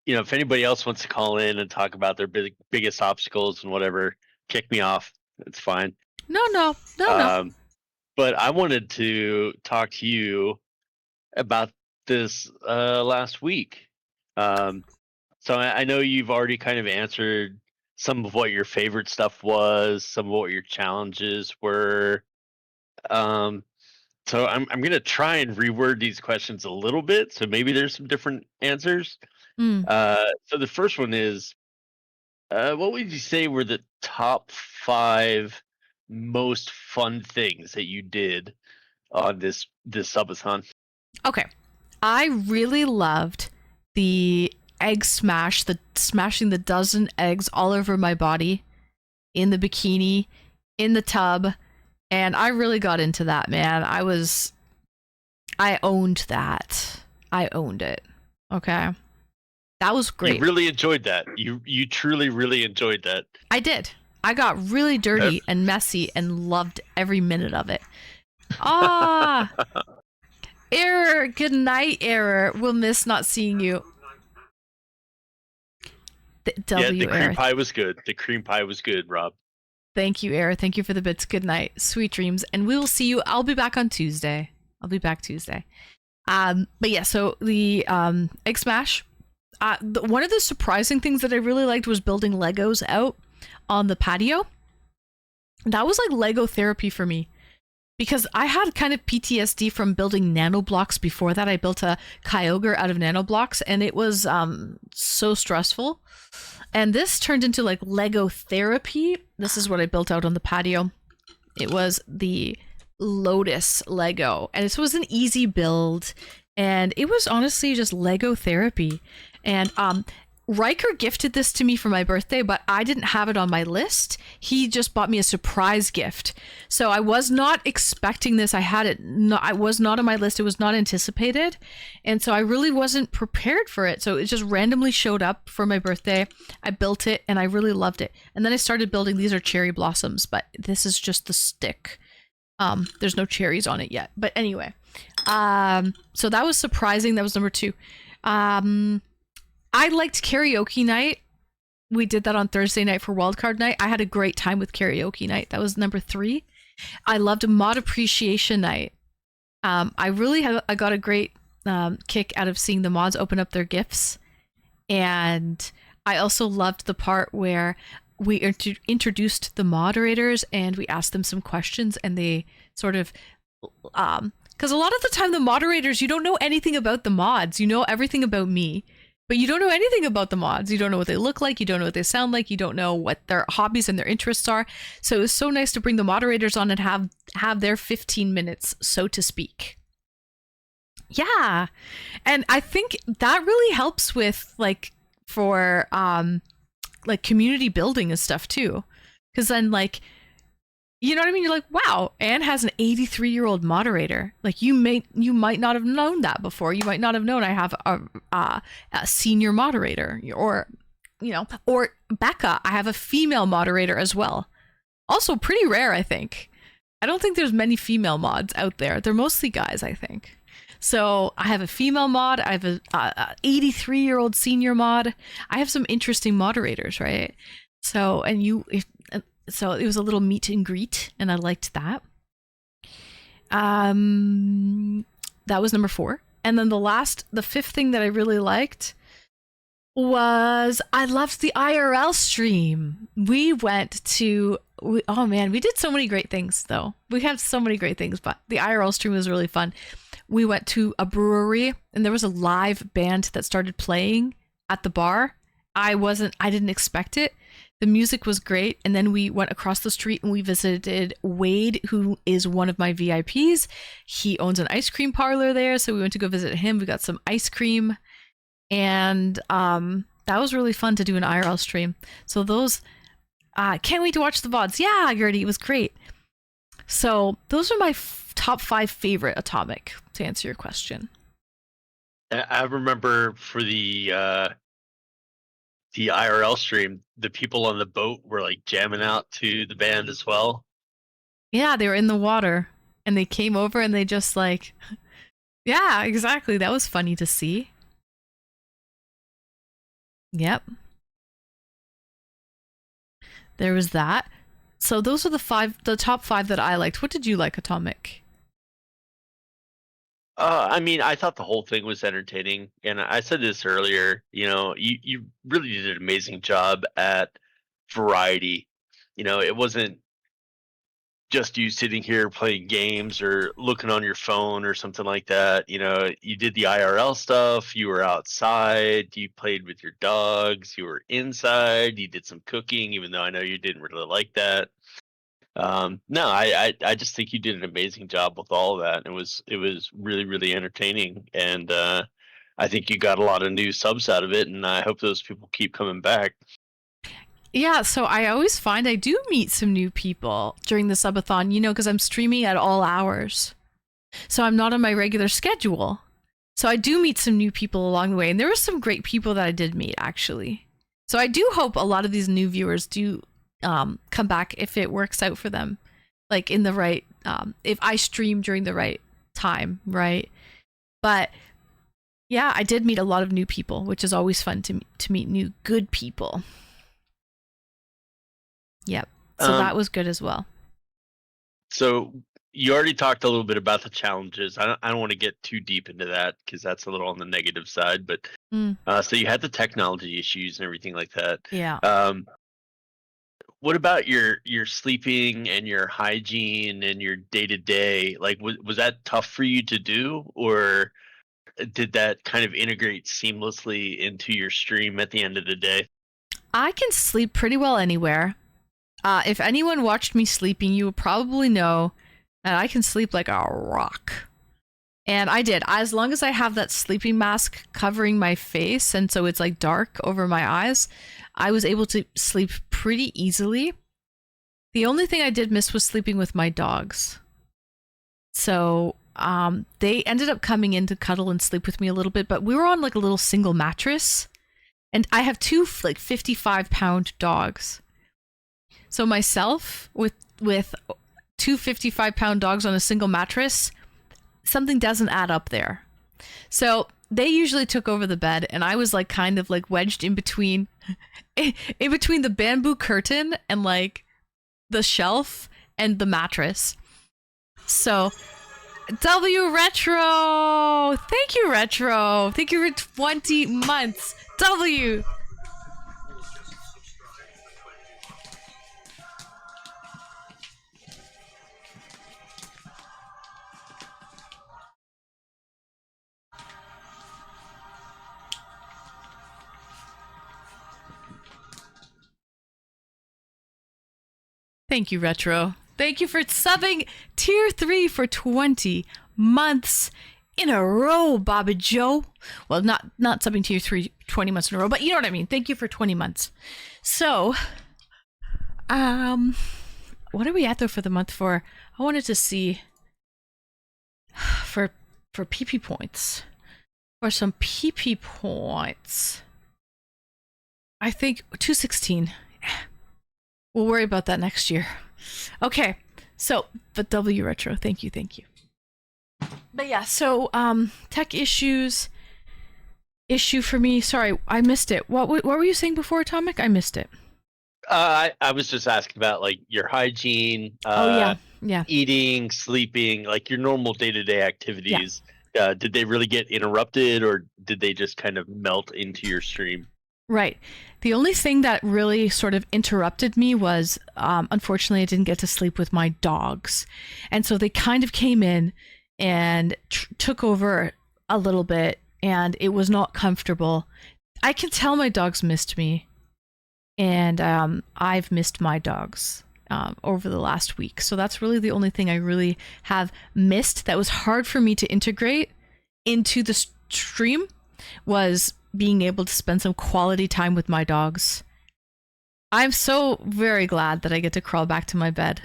if anybody else wants to call in and talk about their biggest obstacles and whatever, kick me off. It's fine. No. But I wanted to talk to you about this last week. So I know you've already kind of answered some of what your favorite stuff was, some of what your challenges were. So I'm going to try and reword these questions a little bit, so maybe there's some different answers. So the first one is, what would you say were the top 5 most fun things that you did on this subathon? Okay. I really loved the egg smash, the smashing the dozen eggs all over my body, in the bikini, in the tub, and I really got into that, man. I owned that. I owned it. Okay. That was great. You really enjoyed that. You truly, really enjoyed that. I did. I got really dirty and messy and loved every minute of it. Error. Good night, Error. We'll miss not seeing you. The cream pie was good. The cream pie was good, Rob. Thank you, Error. Thank you for the bits. Good night. Sweet dreams. And we will see you. I'll be back on Tuesday. But yeah, so the egg smash. One of the surprising things that I really liked was building Legos out on the patio. That was like Lego therapy for me, because I had kind of PTSD from building nano blocks before that. I built a Kyogre out of nano blocks, and it was so stressful. And this turned into like Lego therapy. This is what I built out on the patio. It was the Lotus Lego, and this was an easy build, and it was honestly just Lego therapy. And Riker gifted this to me for my birthday, but I didn't have it on my list. He just bought me a surprise gift. So I was not expecting this. I was not on my list. It was not anticipated. And so I really wasn't prepared for it. So it just randomly showed up for my birthday. I built it and I really loved it. And then I started building, these are cherry blossoms, but this is just the stick. There's no cherries on it yet. But anyway, so that was surprising. That was number 2. I liked karaoke night. We did that on Thursday night for wildcard night. I had a great time with karaoke night. That was number 3. I loved mod appreciation night. I got a great kick out of seeing the mods open up their gifts. And I also loved the part where we introduced the moderators and we asked them some questions, and they sort of because a lot of the time the moderators, you don't know anything about the mods. You know everything about me, but you don't know anything about the mods. You don't know what they look like. You don't know what they sound like. You don't know what their hobbies and their interests are. So it was so nice to bring the moderators on and have their 15 minutes, so to speak. Yeah. And I think that really helps with for community building and stuff too. Because then You know what I mean? You're like, wow, Anne has an 83-year-old moderator. Like you might not have known that before. You might not have known I have a senior moderator, or or Becca, I have a female moderator as well. Also pretty rare, I think. I don't think there's many female mods out there. They're mostly guys, I think. So I have a female mod. I have a 83-year-old senior mod. I have some interesting moderators, right? So so it was a little meet and greet, and I liked that. That was number 4. And then the fifth thing that I really liked was I loved the IRL stream. We did so many great things, though. We have so many great things, but the IRL stream was really fun. We went to a brewery, and there was a live band that started playing at the bar. I didn't expect it. The music was great, and then we went across the street and we visited Leied, who is one of my VIPs. He owns an ice cream parlor there, so we went to go visit him. We got some ice cream, and that was really fun to do an IRL stream. So those, can't wait to watch the VODs. Yeah, Gertie, it was great. So those are my top 5 favorite Atomic, to answer your question. I remember for the IRL stream, the people on the boat were like jamming out to the band as well. Yeah, they were in the water and they came over and they just like, yeah, exactly. That was funny to see. Yep. There was that. So those are the top 5 that I liked. What did you like, Atomic? I mean, I thought the whole thing was entertaining, and I said this earlier. You really did an amazing job at variety. It wasn't just you sitting here playing games or looking on your phone or something like that. You did the IRL stuff. You were outside. You played with your dogs. You were inside. You did some cooking, even though I know you didn't really like that. No, I just think you did an amazing job with all of that. It was really, really entertaining, and I think you got a lot of new subs out of it, and I hope those people keep coming back. Yeah, so I always find I do meet some new people during the Subathon, because I'm streaming at all hours. So I'm not on my regular schedule. So I do meet some new people along the way, and there were some great people that I did meet, actually. So I do hope a lot of these new viewers do come back if it works out for them, like in the right if I stream during the right time, right? But yeah, I did meet a lot of new people, which is always fun to meet new good people. Yep. So that was good as well. So you already talked a little bit about the challenges. I don't want to get too deep into that because that's a little on the negative side, but so you had the technology issues and everything like that. Yeah. What about your sleeping and your hygiene and your day-to-day? Like, was that tough for you to do, or did that kind of integrate seamlessly into your stream at the end of the day? I can sleep pretty well anywhere. If anyone watched me sleeping, you would probably know that I can sleep like a rock. And I did. As long as I have that sleeping mask covering my face, and so it's like dark over my eyes, I was able to sleep pretty easily. The only thing I did miss was sleeping with my dogs. So they ended up coming in to cuddle and sleep with me a little bit, but we were on like a little single mattress. And I have 2 like 55-pound dogs. So myself with 2 55-pound dogs on a single mattress, something doesn't add up there. So they usually took over the bed, and I was like kind of like wedged in between the bamboo curtain and like the shelf and the mattress. So W Retro, thank you Retro, thank you for 20 months. W. Thank you, Retro. Thank you for subbing Tier 3 for 20 months in a row, Baba Joe. Well, not subbing Tier 3 20 months in a row, but you know what I mean. Thank you for 20 months. So, what are we at though for the month for? I wanted to see for PP points. For some PP points. I think 216. We'll worry about that next year. Okay. So, but W Retro, thank you. But yeah, so tech issues issue for me. Sorry, I missed it. What were you saying before, Atomic? I missed it. I was just asking about like your hygiene, yeah. eating, sleeping, like your normal day-to-day activities. Did they really get interrupted, or did they just kind of melt into your stream? Right. The only thing that really sort of interrupted me was, unfortunately, I didn't get to sleep with my dogs. And so they kind of came in and took over a little bit, and it was not comfortable. I can tell my dogs missed me, and I've missed my dogs over the last week. So that's really the only thing I really have missed that was hard for me to integrate into the stream, was being able to spend some quality time with my dogs. I'm so very glad that I get to crawl back to my bed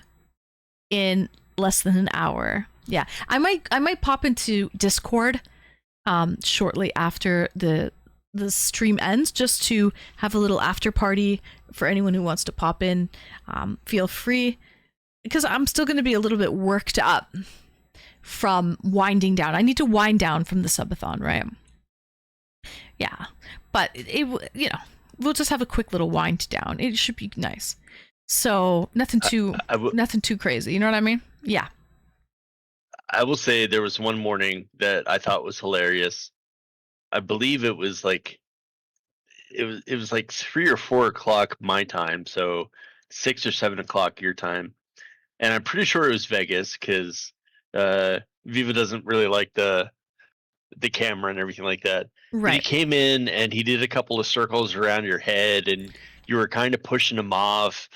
in less than an hour. Yeah, I might pop into Discord shortly after the stream ends, just to have a little after party for anyone who wants to pop in. Feel free, because I'm still going to be a little bit worked up from winding down. I need to wind down from the Subathon, right? Yeah, but it we'll just have a quick little wind down. It should be nice. So nothing too crazy. You know what I mean? Yeah. I will say there was one morning that I thought was hilarious. I believe it was like 3 or 4 o'clock my time, so 6 or 7 o'clock your time, and I'm pretty sure it was Vegas because Viva doesn't really like the camera and everything like that. Right. But he came in and he did a couple of circles around your head, and you were kind of pushing him off.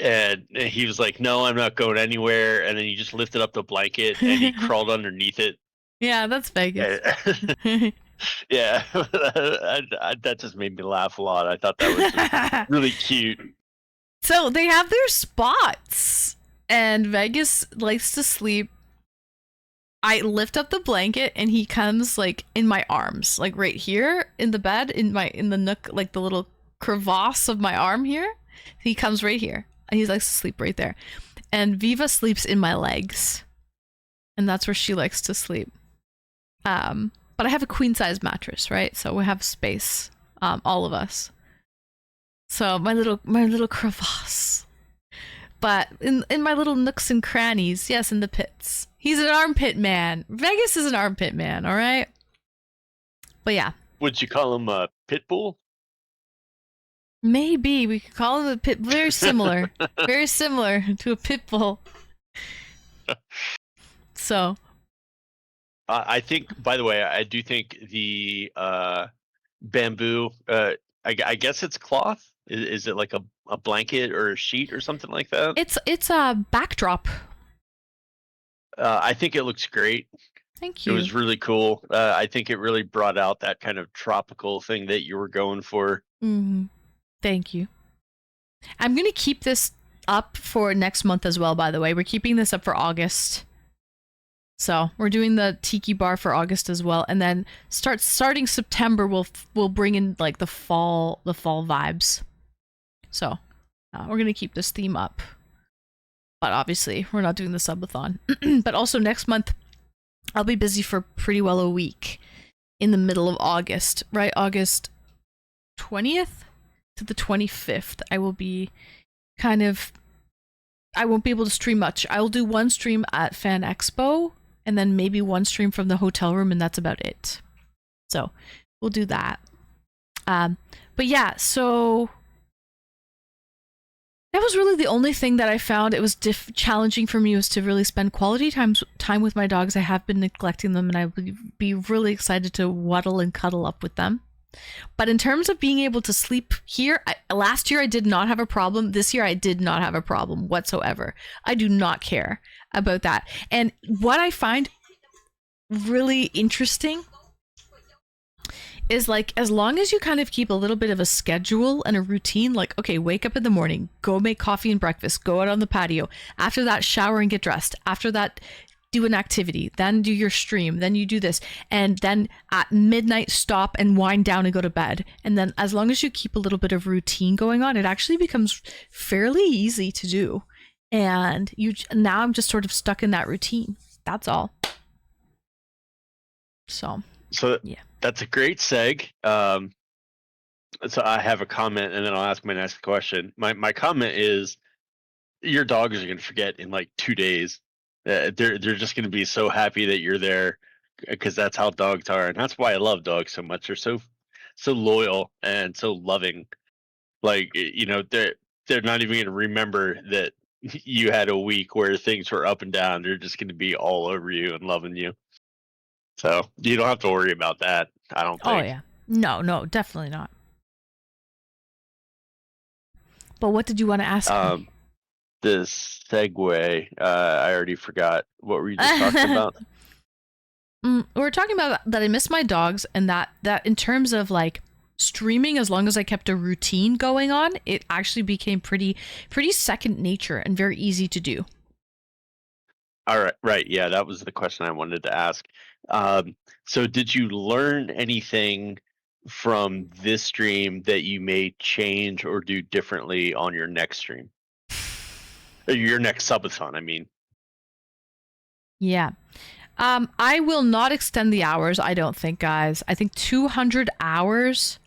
And he was like, "No, I'm not going anywhere." And then he just lifted up the blanket and he crawled underneath it. Yeah, that's Vegas. Yeah, that just made me laugh a lot. I thought that was really cute. So they have their spots, and Vegas likes to sleep. I lift up the blanket and he comes like in my arms, like right here in the bed, in the nook, like the little crevasse of my arm here. He comes right here and he likes to sleep right there. And Viva sleeps in my legs, and that's where she likes to sleep. But I have a queen size mattress, right? So we have space, all of us. So my little crevasse. But in my little nooks and crannies, yes, in the pits. He's an armpit man. Vegas is an armpit man, all right? But yeah. Would you call him a pit bull? Maybe we could call him a pit. Very similar. Very similar to a pit bull. So. I think, by the way, I do think the bamboo, I guess it's cloth. Is it like a blanket or a sheet or something like that? It's a backdrop. I think it looks great. Thank you. It was really cool. I think it really brought out that kind of tropical thing that you were going for. Mm-hmm. Thank you. I'm going to keep this up for next month as well, by the way. We're keeping this up for August. So we're doing the tiki bar for August as well. And then starting September, we'll bring in like the fall vibes. So we're going to keep this theme up. But obviously, we're not doing the Subathon. But also next month, I'll be busy for pretty well a week in the middle of August, right? August 20th to the 25th. I will be I won't be able to stream much. I will do one stream at Fan Expo, and then maybe one stream from the hotel room, and that's about it. So we'll do that. But yeah, so that was really the only thing that I found it was challenging for me, was to really spend quality time with my dogs. I have been neglecting them, and I would be really excited to waddle and cuddle up with them. But in terms of being able to sleep here, last year I did not have a problem. This year I did not have a problem whatsoever. I do not care about that. And what I find really interesting is like, as long as you kind of keep a little bit of a schedule and a routine, like, okay, wake up in the morning, go make coffee and breakfast, go out on the patio. After that, shower and get dressed. After that, do an activity, then do your stream, then you do this. And then at midnight, stop and wind down and go to bed. And then as long as you keep a little bit of routine going on, it actually becomes fairly easy to do. And now I'm just sort of stuck in that routine. That's all. So yeah, that's a great seg. So I have a comment, and then I'll ask my next question. My comment is, your dogs are going to forget in like 2 days. They're just going to be so happy that you're there, because that's how dogs are, and that's why I love dogs so much. They're so loyal and so loving. Like, you know, they're not even going to remember that you had a week where things were up and down. They're just going to be all over you and loving you. So you don't have to worry about that, I don't think. Oh yeah, no, definitely not. But what did you want to ask me? This segue, I already forgot. What were you just talking about? We're talking about that I miss my dogs, and that in terms of like streaming, as long as I kept a routine going on, it actually became pretty second nature and very easy to do. All right. Yeah, that was the question I wanted to ask. So did you learn anything from this stream that you may change or do differently on your next stream? Or your next subathon, I mean. Yeah. I will not extend the hours, I don't think, guys. I think 200 hours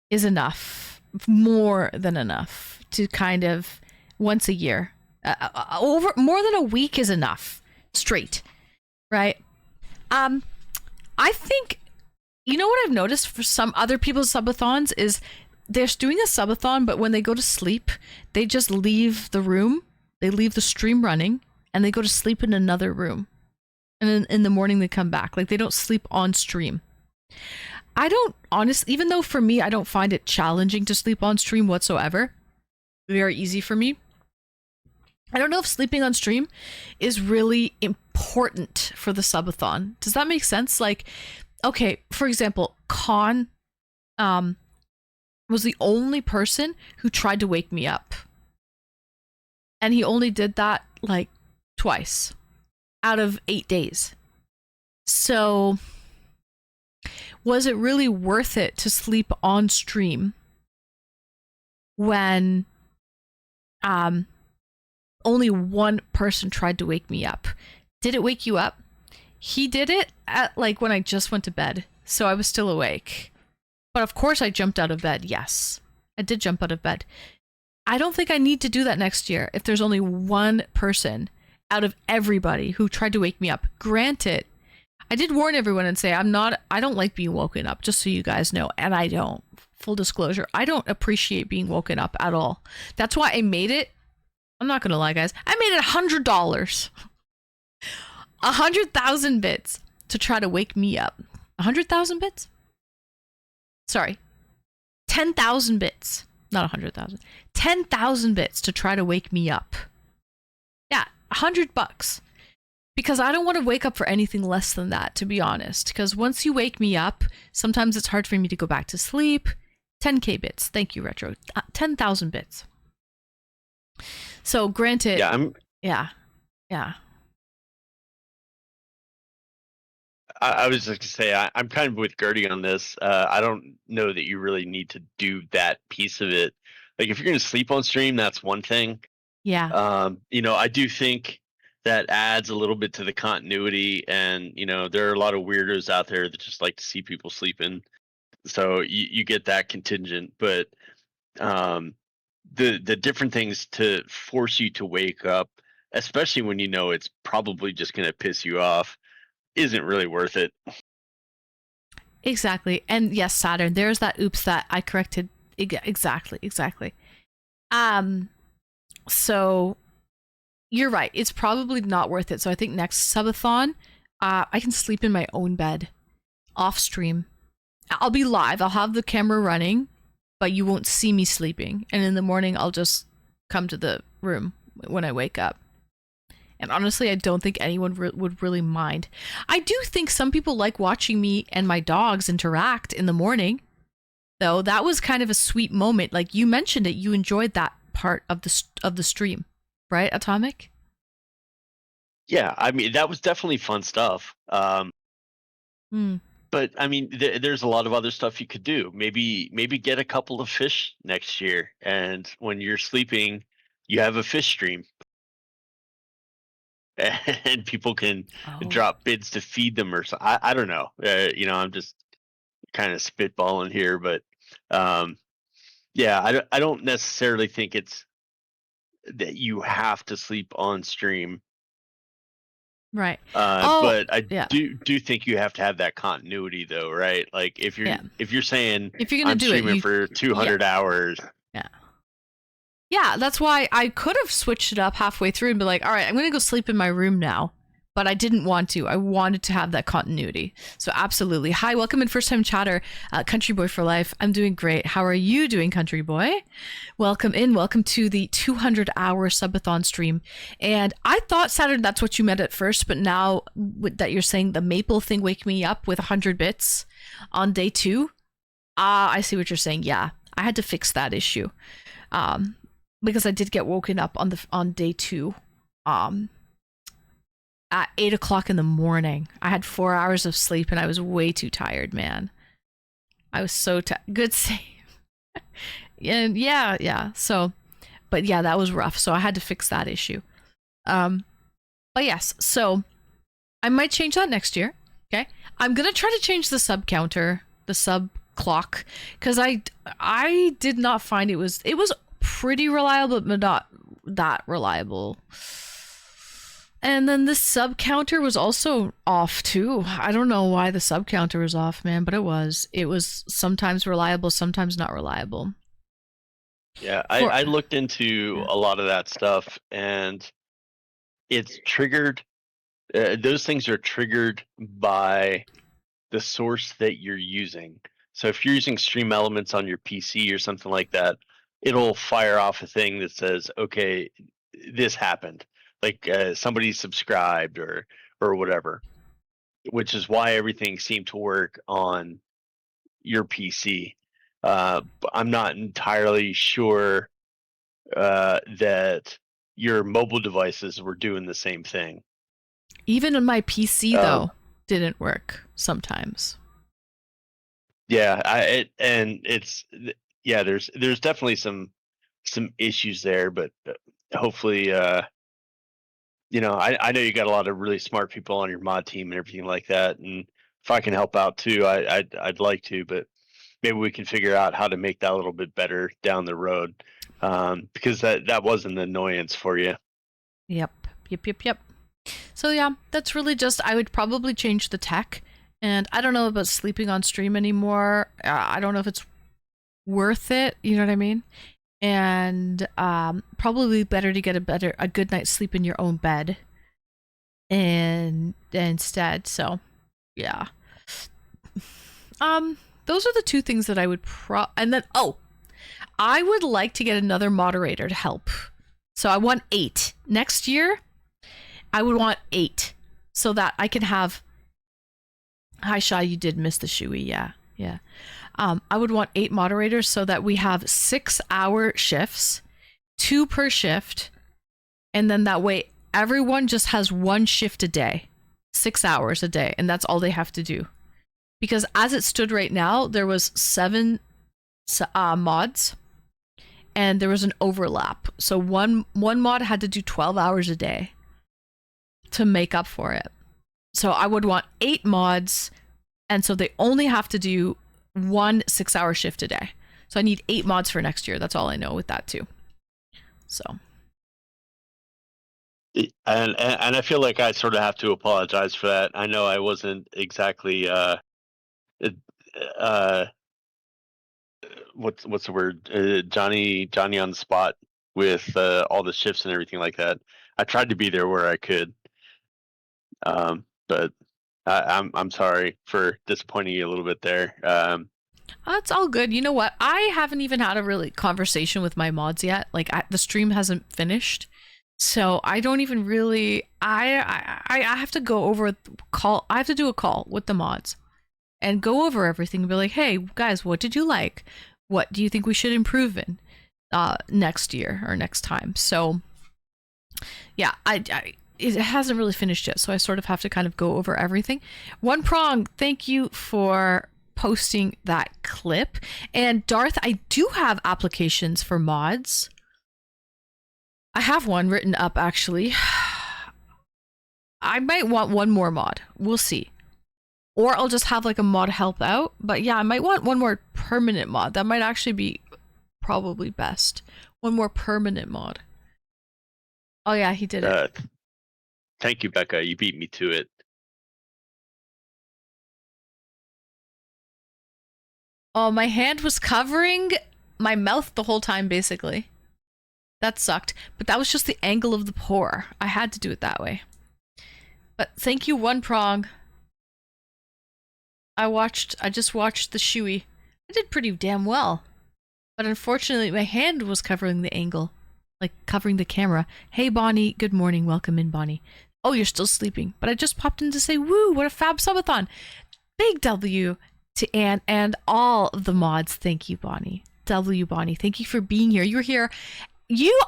is enough. More than enough to kind of once a year. Over more than a week is enough. Straight. Right? I think, you know what I've noticed for some other people's subathons is they're doing a subathon, but when they go to sleep, they just leave the room, they leave the stream running, and they go to sleep in another room. And then in the morning they come back. Like, they don't sleep on stream. I don't, honestly, even though for me, I don't find it challenging to sleep on stream whatsoever. Very easy for me. I don't know if sleeping on stream is really important for the subathon. Does that make sense? Like, okay, for example, Khan was the only person who tried to wake me up. And he only did that like twice out of 8 days. So was it really worth it to sleep on stream when only one person tried to wake me up? Did it wake you up? He did it at like when I just went to bed, so I was still awake. But of course I jumped out of bed. Yes, I did jump out of bed. I don't think I need to do that next year if there's only one person out of everybody who tried to wake me up. Granted, I did warn everyone and say I don't like being woken up, just so you guys know, and I don't. Full disclosure, I don't appreciate being woken up at all. That's why I made it. I'm not gonna lie, guys. I made it $100. 100,000 bits to try to wake me up. 100,000 bits? Sorry. 10,000 bits. Not 100,000. 10,000 bits to try to wake me up. Yeah, $100. Because I don't want to wake up for anything less than that, to be honest. Because once you wake me up, sometimes it's hard for me to go back to sleep. 10k bits. Thank you, Retro. 10,000 bits. So granted, yeah. I was just gonna say I'm kind of with Gertie on this. I don't know that you really need to do that piece of it. Like, if you're gonna sleep on stream, that's one thing. Yeah. You know, I do think that adds a little bit to the continuity, and you know, there are a lot of weirdos out there that just like to see people sleeping. So you get that contingent, but the different things to force you to wake up, especially when you know it's probably just going to piss you off, isn't really worth it. Exactly. And yes, Saturn, there's that oops that I corrected. Exactly. So you're right. It's probably not worth it. So I think next subathon, I can sleep in my own bed off stream. I'll be live. I'll have the camera running, but you won't see me sleeping. And in the morning, I'll just come to the room when I wake up. And honestly, I don't think anyone would really mind. I do think some people like watching me and my dogs interact in the morning, though. That was kind of a sweet moment. Like you mentioned it, you enjoyed that part of the stream, right, Atomic? Yeah, I mean that was definitely fun stuff. Hmm. But I mean, there's a lot of other stuff you could do. Maybe get a couple of fish next year, and when you're sleeping, you have a fish stream, and people can Oh. drop bids to feed them or so. I don't know. I'm just kind of spitballing here, but yeah, I don't necessarily think it's that you have to sleep on stream. Right. But I yeah. do think you have to have that continuity, though, right? Like if you're saying if you're gonna I'm do streaming it for 200 hours, yeah, that's why I could have switched it up halfway through and be like, all right, I'm gonna go sleep in my room now. But I didn't want to. I wanted to have that continuity. So absolutely. Hi, welcome in, first time chatter, Country Boy for Life. I'm doing great. How are you doing, Country Boy? Welcome in. Welcome to the 200-hour Subathon stream. And I thought, Saturn, that's what you meant at first, but now that you're saying the maple thing wake me up with 100 bits on day 2, I see what you're saying. Yeah, I had to fix that issue because I did get woken up on day 2. At 8 o'clock in the morning. I had 4 hours of sleep and I was way too tired, man. I was so tired. Good save. And yeah. So, but yeah, that was rough. So I had to fix that issue. But yes, so I might change that next year. Okay. I'm going to try to change the sub counter, the sub clock, because I did not find it was pretty reliable, but not that reliable. And then the sub counter was also off too. I don't know why the sub counter was off, man, but it was sometimes reliable, sometimes not reliable. Yeah, I looked into a lot of that stuff, and it's triggered. Those things are triggered by the source that you're using. So if you're using Stream Elements on your PC or something like that, it'll fire off a thing that says, okay, this happened. Like somebody subscribed or whatever, which is why everything seemed to work on your PC. But I'm not entirely sure that your mobile devices were doing the same thing. Even on my PC though, didn't work sometimes. Yeah, there's definitely some issues there, but hopefully I know you got a lot of really smart people on your mod team and everything like that, and if I can help out too, I'd like to, but maybe we can figure out how to make that a little bit better down the road, because that was an annoyance for you. Yep. So yeah, that's really just, I would probably change the tech, and I don't know about sleeping on stream anymore. I don't know if it's worth it, you know what I mean? And probably better to get a good night's sleep in your own bed and instead. So yeah, those are the two things that I would and then I would like to get another moderator to help. So I want 8 next year. I would want 8 so that I can have. Hi Shy, you did miss the Shoey. Yeah. I would want 8 moderators so that we have 6-hour shifts, 2 per shift, and then that way everyone just has 1 shift a day, 6 hours a day, and that's all they have to do. Because as it stood right now, there was 7 mods, and there was an overlap. So one mod had to do 12 hours a day to make up for it. So I would want 8 mods, and so they only have to do 1 6-hour shift a day. So I need 8 mods for next year. That's all I know with that too. So. And I feel like I sort of have to apologize for that. I know I wasn't exactly what's the word, Johnny on the spot with all the shifts and everything like that. I tried to be there where I could, but I'm sorry for disappointing you a little bit there. That's all good. You know what? I haven't even had a really conversation with my mods yet. Like the stream hasn't finished, So I don't even really. I have to go over call. I have to do a call with the mods and go over everything and be like, hey guys, what did you like? What do you think we should improve in next year or next time? So yeah, it hasn't really finished yet, so I sort of have to kind of go over everything. One Prong, thank you for posting that clip. And Darth, I do have applications for mods. I have one written up, actually. I might want one more mod. We'll see. Or I'll just have like a mod help out. But yeah, I might want one more permanent mod. That might actually be probably best. One more permanent mod. Oh yeah, he did it. Thank you, Becca. You beat me to it. Oh, my hand was covering my mouth the whole time, basically. That sucked. But that was just the angle of the pour. I had to do it that way. But thank you, One Prong. I just watched the Shoey. I did pretty damn well. But unfortunately, my hand was covering the angle. Like, covering the camera. Hey, Bonnie. Good morning. Welcome in, Bonnie. Oh, you're still sleeping. But I just popped in to say, woo, what a fab subathon. Big W to Anne and all of the mods. Thank you, Bonnie. W, Bonnie. Thank you for being here. You were here.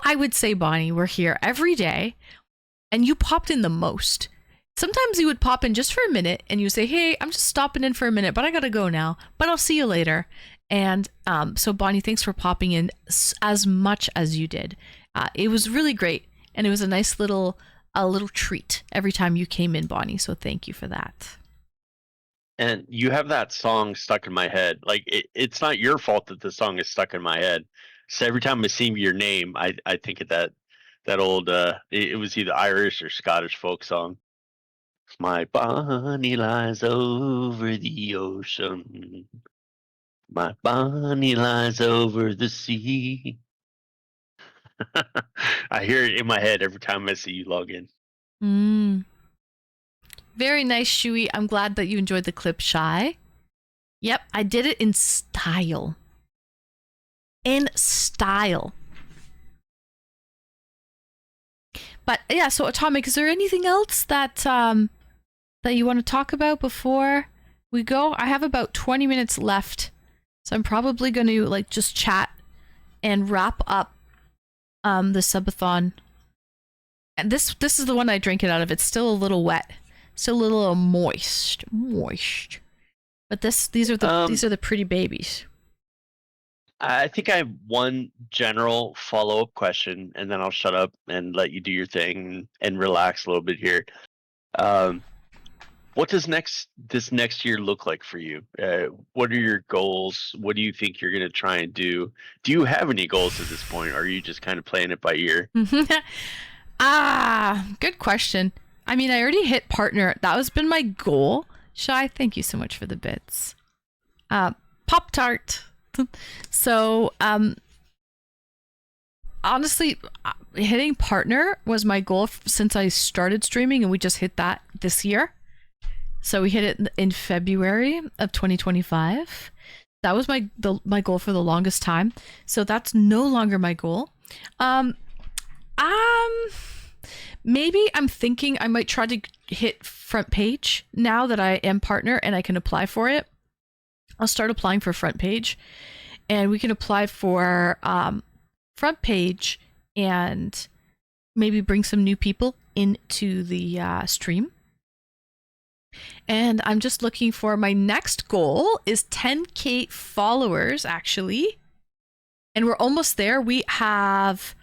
I would say, Bonnie, were here every day. And you popped in the most. Sometimes you would pop in just for a minute and you say, hey, I'm just stopping in for a minute, but I gotta go now. But I'll see you later. And so, Bonnie, thanks for popping in as much as you did. It was really great. And it was a nice little treat every time you came in, Bonnie. So thank you for that. And you have that song stuck in my head. Like, it's not your fault that the song is stuck in my head. So every time I see your name, I think of that old, it was either Irish or Scottish folk song. My Bonnie lies over the ocean. My Bonnie lies over the sea. I hear it in my head every time I see you log in. Very nice, Shoey. I'm glad that you enjoyed the clip, Shy. Yep, I did it in style. In style. But yeah, so Atomic, is there anything else that you want to talk about before we go? I have about 20 minutes left, so I'm probably going to like just chat and wrap up the Subathon. And this is the one I drink it out of. It's still a little wet, still a little moist. But these are the pretty babies. I think I have one general follow-up question, and then I'll shut up and let you do your thing and relax a little bit here. What does this next year look like for you? What are your goals? What do you think you're going to try and do? Do you have any goals at this point, or are you just kind of playing it by ear? Good question. I mean, I already hit partner. That has been my goal. Shy, thank you so much for the bits. Pop-Tart. So, honestly, hitting partner was my goal since I started streaming, and we just hit that this year. So we hit it in February of 2025. That was my goal for the longest time. So that's no longer my goal. Maybe I'm thinking I might try to hit front page now that I am partner and I can apply for it. I'll start applying for front page, and we can apply for front page and maybe bring some new people into the stream. And I'm just looking for my next goal is 10K followers, actually. And we're almost there. We have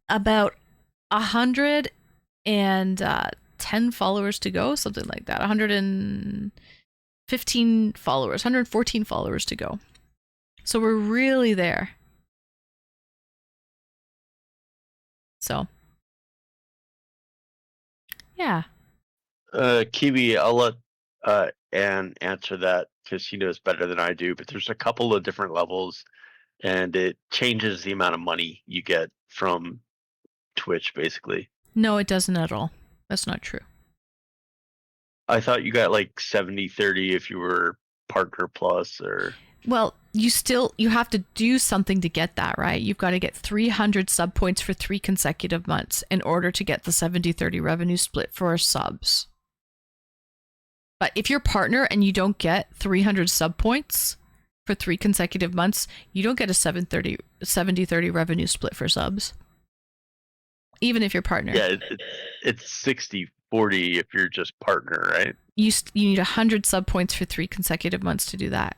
about 110 followers to go, something like that. 115 followers, 114 followers to go. So we're really there. So, yeah. Kiwi, I'll let Anne answer that because she knows better than I do, but there's a couple of different levels, and it changes the amount of money you get from Twitch, basically. No, it doesn't at all. That's not true. I thought you got like 70-30 if you were partner plus, or Well, you have to do something to get that, right? You've got to get 300 sub points for 3 consecutive months in order to get the 70-30 revenue split for subs. But if you're partner and you don't get 300 sub points for 3 consecutive months, you don't get a 70-30 revenue split for subs. Even if you're partner. Yeah, it's 60-40 if you're just partner, right? You need 100 sub points for 3 consecutive months to do that.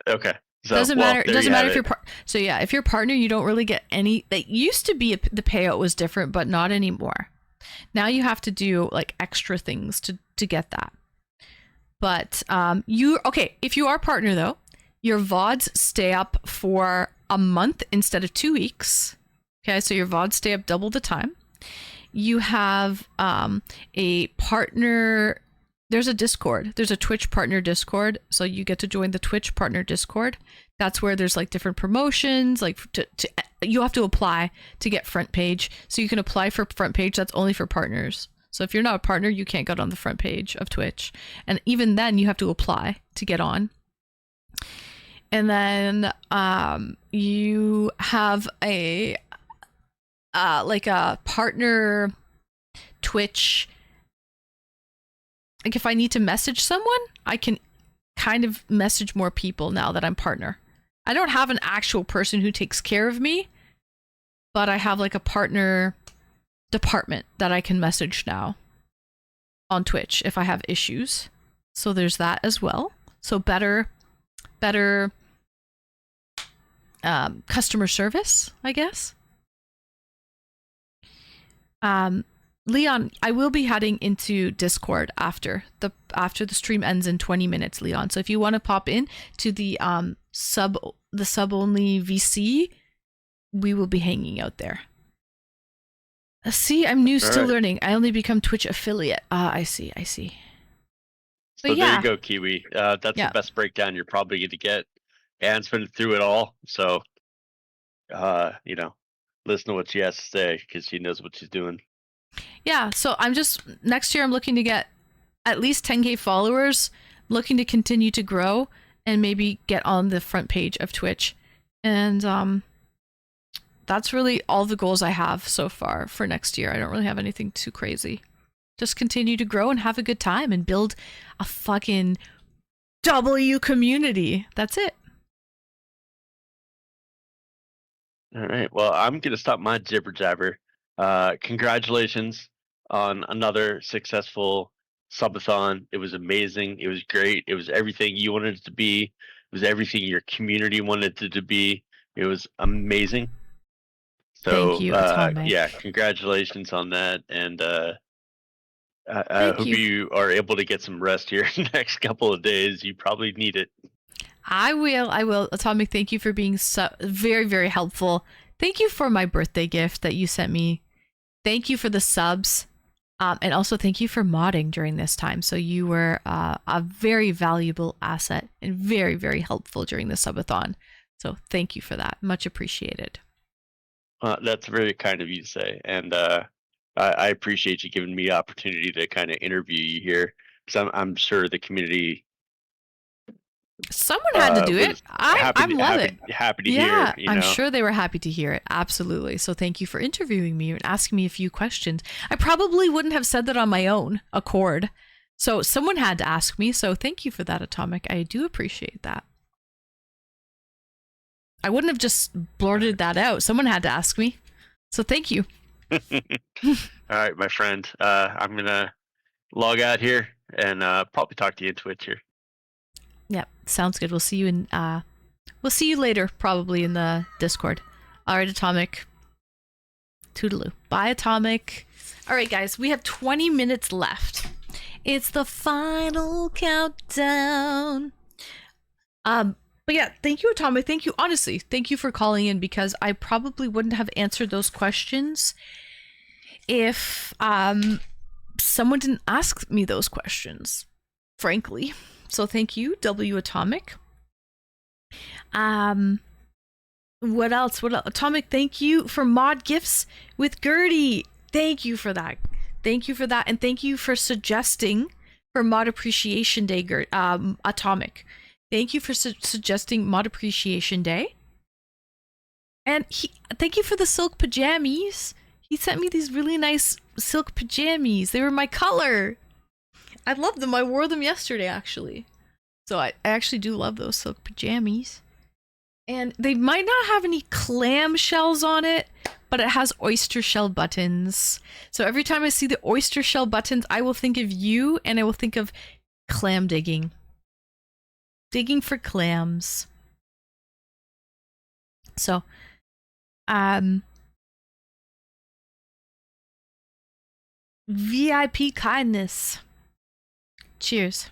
Okay. So, doesn't matter if you're so yeah, if you're partner, you don't really get any. That used to be the payout was different, but not anymore. Now you have to do like extra things to get that. But if you are partner though, your VODs stay up for a month instead of 2 weeks. Okay, so your VODs stay up double the time. You have a partner. There's a Discord. There's a Twitch partner Discord. So you get to join the Twitch partner Discord. That's where there's like different promotions. Like you have to apply to get front page. So you can apply for front page. That's only for partners. So if you're not a partner, you can't get on the front page of Twitch. And even then you have to apply to get on. And then you have a partner Twitch. Like if I need to message someone, I can kind of message more people now that I'm partner. I don't have an actual person who takes care of me, but I have like a partner department that I can message now on Twitch if I have issues. So there's that as well. So better customer service, I guess. Leon, I will be heading into Discord after the stream ends in 20 minutes, Leon. So if you want to pop in to the sub only VC, we will be hanging out there. See, I'm new, still learning. I only become Twitch affiliate. I see. So there you go, Kiwi. That's the best breakdown you're probably going to get. Anne's been through it all, so listen to what she has to say because she knows what she's doing. Yeah, so next year I'm looking to get at least 10K followers, looking to continue to grow and maybe get on the front page of Twitch. And that's really all the goals I have so far for next year. I don't really have anything too crazy. Just continue to grow and have a good time and build a fucking W community. That's it. All right. Well, I'm going to stop my jibber jabber. Congratulations on another successful Subathon. It was amazing. It was great. It was everything you wanted it to be. It was everything your community wanted it to be. It was amazing. So, thank you, congratulations on that. And I hope you are able to get some rest here in the next couple of days. You probably need it. I will. Atomic, thank you for being very, very helpful. Thank you for my birthday gift that you sent me. Thank you for the subs. And also thank you for modding during this time. So you were a very valuable asset and very, very helpful during the Subathon. So thank you for that. Much appreciated. That's very kind of you to say. And I appreciate you giving me the opportunity to kind of interview you here. Because I'm sure the community... Someone had to do it. I love it. Happy to hear it. I'm sure they were happy to hear it. Absolutely. So thank you for interviewing me and asking me a few questions. I probably wouldn't have said that on my own accord. So someone had to ask me. So thank you for that, Atomic. I do appreciate that. I wouldn't have just blurted that out. Someone had to ask me. So thank you. All right, my friend. I'm going to log out here and probably talk to you in Twitch here. Yep, sounds good. We'll see you later, probably in the Discord. All right, Atomic. Toodaloo. Bye, Atomic. All right, guys, we have 20 minutes left. It's the final countdown. But yeah, thank you, Atomic. Thank you, honestly. Thank you for calling in because I probably wouldn't have answered those questions if someone didn't ask me those questions, frankly. So thank you, W Atomic. What else? Atomic, thank you for mod gifts with Gertie. Thank you for that. And thank you for suggesting for Mod Appreciation Day, Atomic. Thank you for suggesting Mod Appreciation Day. And thank you for the silk pajamas. He sent me these really nice silk pajamas. They were my color. I love them. I wore them yesterday, actually. So I actually do love those silk pajamas. And they might not have any clam shells on it, but it has oyster shell buttons. So every time I see the oyster shell buttons, I will think of you, and I will think of clam digging. Digging for clams. So, VIP kindness. Cheers.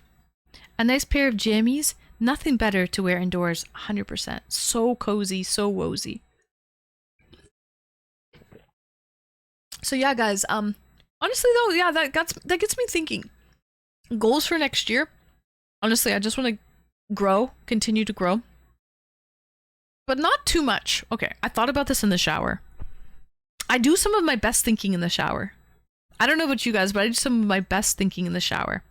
A nice pair of jammies. Nothing better to wear indoors. 100%. So cozy, so wozy. So yeah, guys. Honestly though, yeah, that gets me thinking. Goals for next year. Honestly, I just want to grow, continue to grow, but not too much. Okay, I thought about this in the shower. I do some of my best thinking in the shower. I don't know about you guys, but I do some of my best thinking in the shower.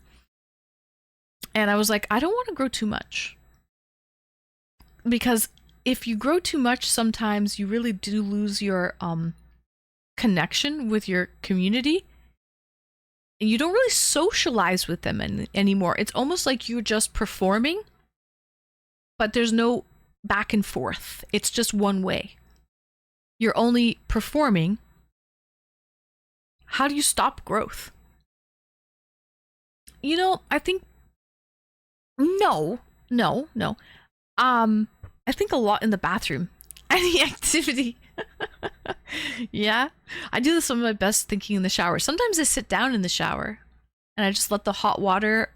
And I was like, I don't want to grow too much. Because if you grow too much, sometimes you really do lose your connection with your community. And you don't really socialize with them anymore. It's almost like you're just performing, but there's no back and forth. It's just one way. You're only performing. How do you stop growth? You know, I think no. I think a lot in the bathroom. Any activity. Yeah. I do some of my best thinking in the shower. Sometimes I sit down in the shower and I just let the hot water,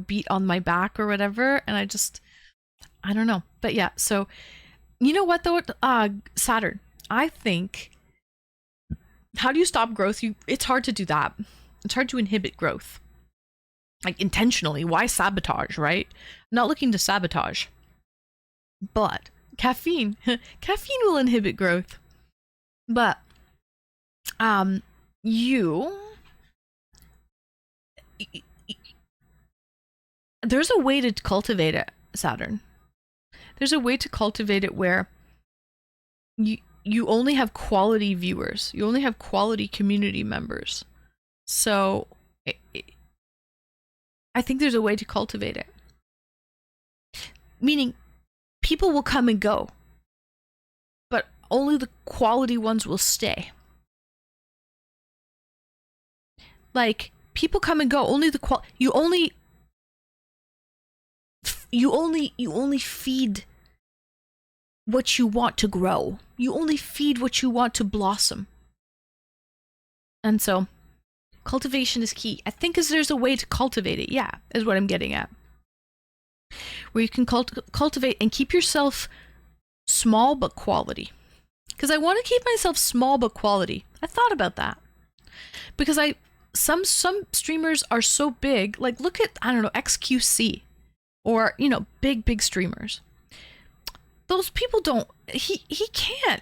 beat on my back or whatever. And I don't know. But yeah, so you know what though? Saturn. I think, how do you stop growth? It's hard to do that. It's hard to inhibit growth. Like intentionally. Why sabotage, right? Not looking to sabotage. But caffeine will inhibit growth. But there's a way to cultivate it, Saturn. There's a way to cultivate it where you only have quality viewers. You only have quality community members. So I think there's a way to cultivate it. Meaning people will come and go, but only the quality ones will stay. Like, people come and go, only the you only feed what you want to grow. You only feed what you want to blossom. And so cultivation is key. I think there's a way to cultivate it, yeah, is what I'm getting at. Where you can cultivate and keep yourself small but quality. Because I want to keep myself small but quality. I thought about that. Because some streamers are so big, like look at, I don't know, XQC. Or, big streamers. Those people he can't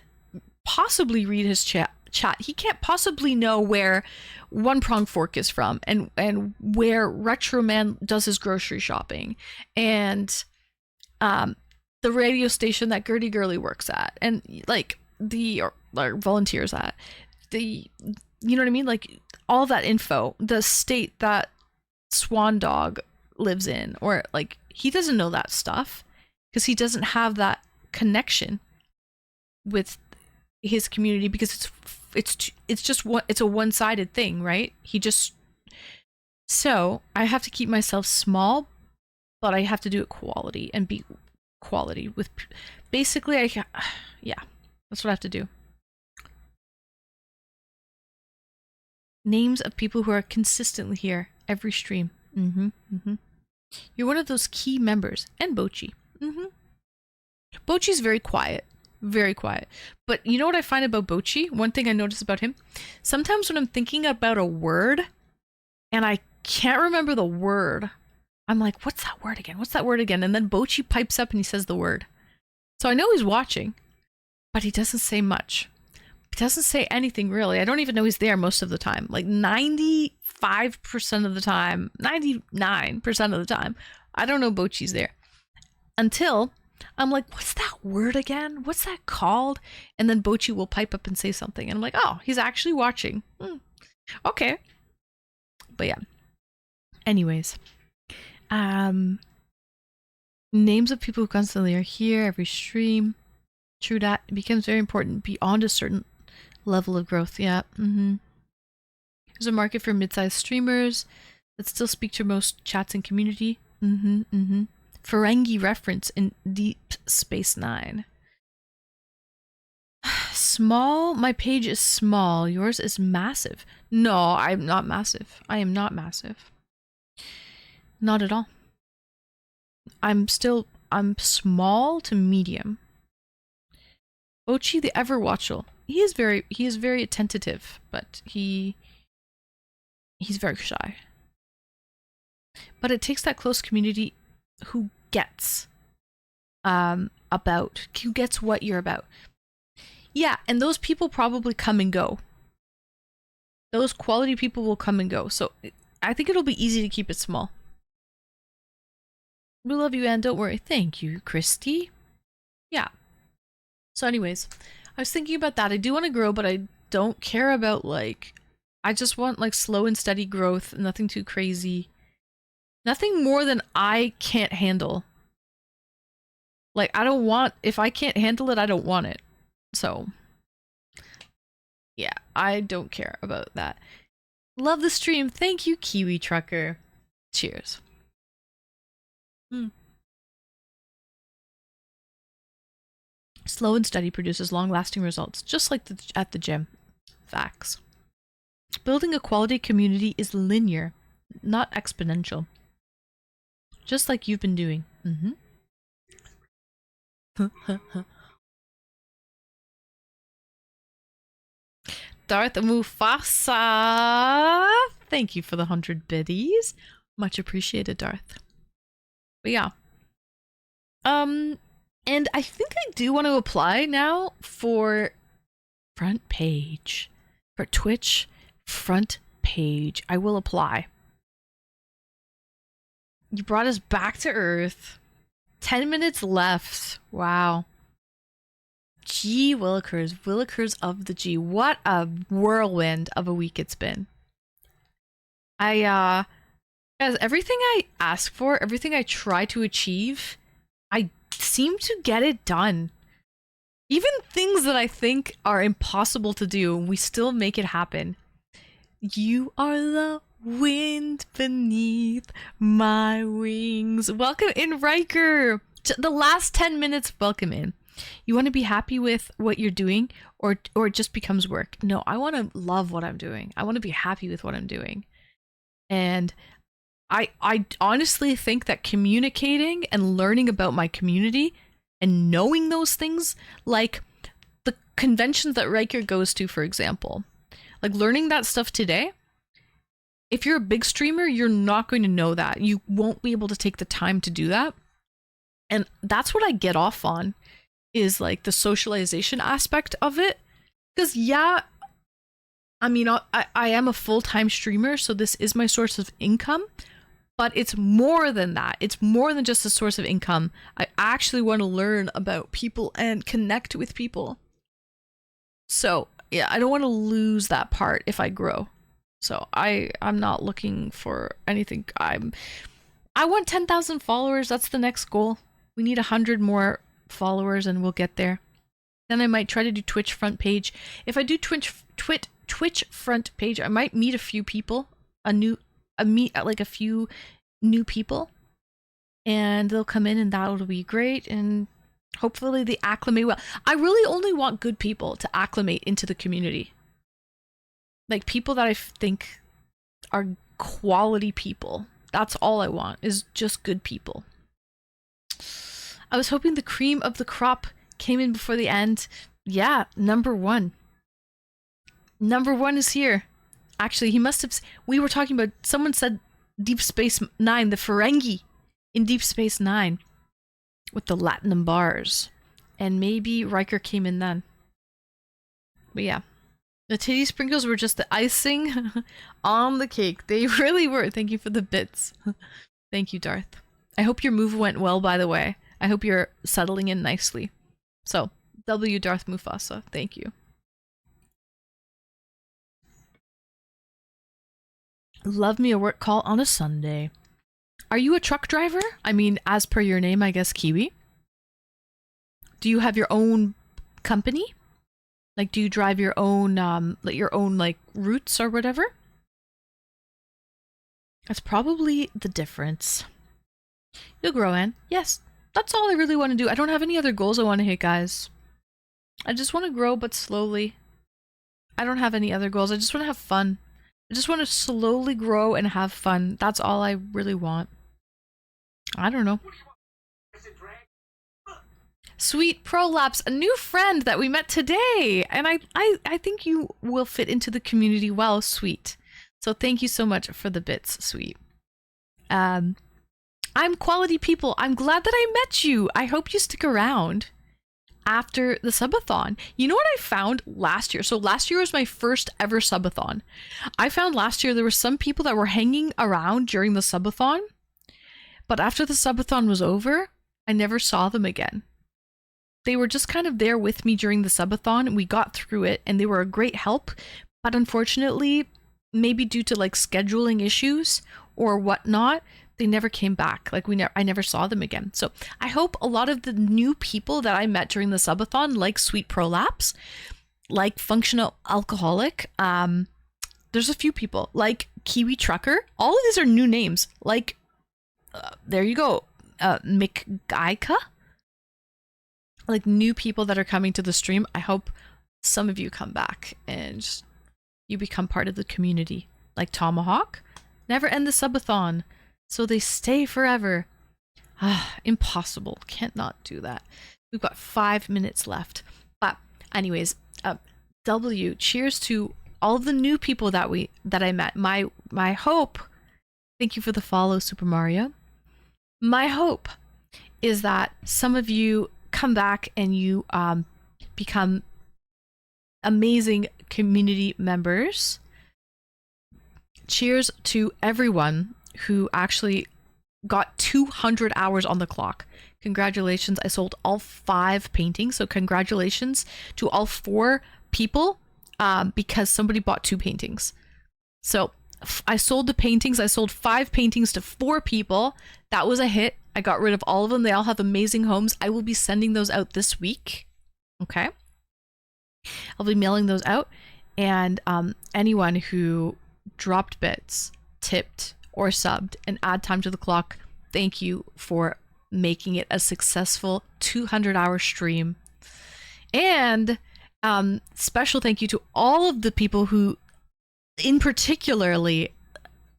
possibly read his chat. He can't possibly know where One Prong Fork is from and where Retro Man does his grocery shopping and the radio station that Gertie Gurley works at and like volunteers at. You know what I mean? Like all that info, the state that Swan Dog lives in, or like he doesn't know that stuff because he doesn't have that connection with his community because it's a one-sided thing, right? So I have to keep myself small, but I have to do it quality and be quality with basically yeah, that's what I have to do. Names of people who are consistently here every stream. You're one of those key members. And Bochi. Bochi's very quiet. Very quiet. But you know what I find about Bochi? One thing I notice about him? Sometimes when I'm thinking about a word and I can't remember the word, I'm like, what's that word again? What's that word again? And then Bochi pipes up and he says the word. So I know he's watching, but he doesn't say much. He doesn't say anything really. I don't even know he's there most of the time. Like 95% of the time, 99% of the time, I don't know Bochi's there. until I'm like, what's that word again? What's that called? And then Bochi will pipe up and say something. And I'm like, oh, he's actually watching. Okay. But yeah. Anyways. Names of people who constantly are here every stream. True that. It becomes very important beyond a certain level of growth. Yeah. There's a market for mid-sized streamers that still speak to most chats and community. Ferengi reference in Deep Space Nine. Small. My page is small. Yours is massive. No, I'm not massive. I am not massive. Not at all. I'm small to medium. Ochi the Everwatchful. He is very attentive, but he's very shy. But it takes that close community who gets who gets what you're about. Yeah, and those people probably come and go. Those quality people will come and go. So I think it'll be easy to keep it small. We love you, Anne. Don't worry. Thank you, Christy. Yeah. So anyways, I was thinking about that. I do want to grow, but I don't care about, like, I just want, like, slow and steady growth. Nothing too crazy. Nothing more than I can't handle. Like, I don't want, if I can't handle it, I don't want it. So, yeah, I don't care about that. Love the stream. Thank you, Kiwi Trucker. Cheers. Slow and steady produces long-lasting results, just like at the gym. Facts. Building a quality community is linear, not exponential. Just like you've been doing. Darth Mufasa! Thank you for the 100 biddies. Much appreciated, Darth. But yeah. And I think I do want to apply now for front page. For Twitch front page. I will apply. You brought us back to Earth. 10 minutes left. Wow. Gee Willikers. Willikers of the G. What a whirlwind of a week it's been. Guys, everything I ask for, everything I try to achieve, I seem to get it done. Even things that I think are impossible to do, we still make it happen. You are the wind beneath my wings. Welcome in, Riker. The last 10 minutes, welcome in. You want to be happy with what you're doing, or it just becomes work? No, I want to love what I'm doing. I want to be happy with what I'm doing. And I honestly think that communicating and learning about my community and knowing those things, like the conventions that Riker goes to, for example, like learning that stuff today, if you're a big streamer, you're not going to know that. You won't be able to take the time to do that. And that's what I get off on, is like the socialization aspect of it. Because yeah, I mean, I am a full-time streamer, so this is my source of income. But it's more than that. It's more than just a source of income. I actually want to learn about people and connect with people. So yeah, I don't want to lose that part if I grow. So I'm not looking for anything. I want 10,000 followers. That's the next goal. We need 100 more followers and we'll get there. Then I might try to do Twitch front page. If I do Twitch front page, I might meet a few people, like a few new people, and they'll come in and that'll be great, and hopefully they acclimate well. I really only want good people to acclimate into the community. Like people that I think are quality people. That's all I want, is just good people. I was hoping the cream of the crop came in before the end. Yeah, number one. Number one is here. Actually, he must have... We were talking about... Someone said Deep Space Nine, the Ferengi in Deep Space Nine with the Latinum bars. And maybe Riker came in then. But yeah. The titty sprinkles were just the icing on the cake. They really were. Thank you for the bits. Thank you, Darth. I hope your move went well, by the way. I hope you're settling in nicely. So, W. Darth Mufasa, thank you. Love me a work call on a Sunday. Are you a truck driver? I mean, as per your name, I guess Kiwi. Do you have your own company? Like, do you drive your own, like routes or whatever? That's probably the difference. You'll grow, Anne. Yes, that's all I really want to do. I don't have any other goals I want to hit, guys. I just want to grow, but slowly. I don't have any other goals. I just want to have fun. I just want to slowly grow and have fun. That's all I really want. I don't know. Sweet Prolapse, a new friend that we met today. And I think you will fit into the community well, Sweet. So thank you so much for the bits, Sweet. I'm Quality People. I'm glad that I met you. I hope you stick around after the Subathon. You know what I found last year? So last year was my first ever Subathon. I found last year there were some people that were hanging around during the Subathon, but after the Subathon was over, I never saw them again. They were just kind of there with me during the Subathon, and we got through it, and they were a great help, but unfortunately, maybe due to like scheduling issues or whatnot, they never came back. Like I never saw them again. So I hope a lot of the new people that I met during the Subathon, like Sweet Prolapse, like Functional Alcoholic, there's a few people like Kiwi Trucker. All of these are new names. Like, there you go, McGaika. Like new people that are coming to the stream. I hope some of you come back and just, you become part of the community. Like Tomahawk, never end the Subathon, so they stay forever. Impossible. Can't not do that. We've got 5 minutes left. But anyways, W, cheers to all of the new people that I met. My hope, thank you for the follow, Super Mario. My hope is that some of you come back and you become amazing community members. Cheers to everyone who actually got 200 hours on the clock. Congratulations. I sold all 5 paintings, so congratulations to all 4 people because somebody bought 2 paintings. So I sold the paintings. I sold 5 paintings to 4 people. That was a hit. I got rid of all of them. They all have amazing homes. I will be sending those out this week. Okay. I'll be mailing those out. And anyone who dropped bits, tipped, or subbed and add time to the clock, thank you for making it a successful 200-hour stream. And special thank you to all of the people who in particularly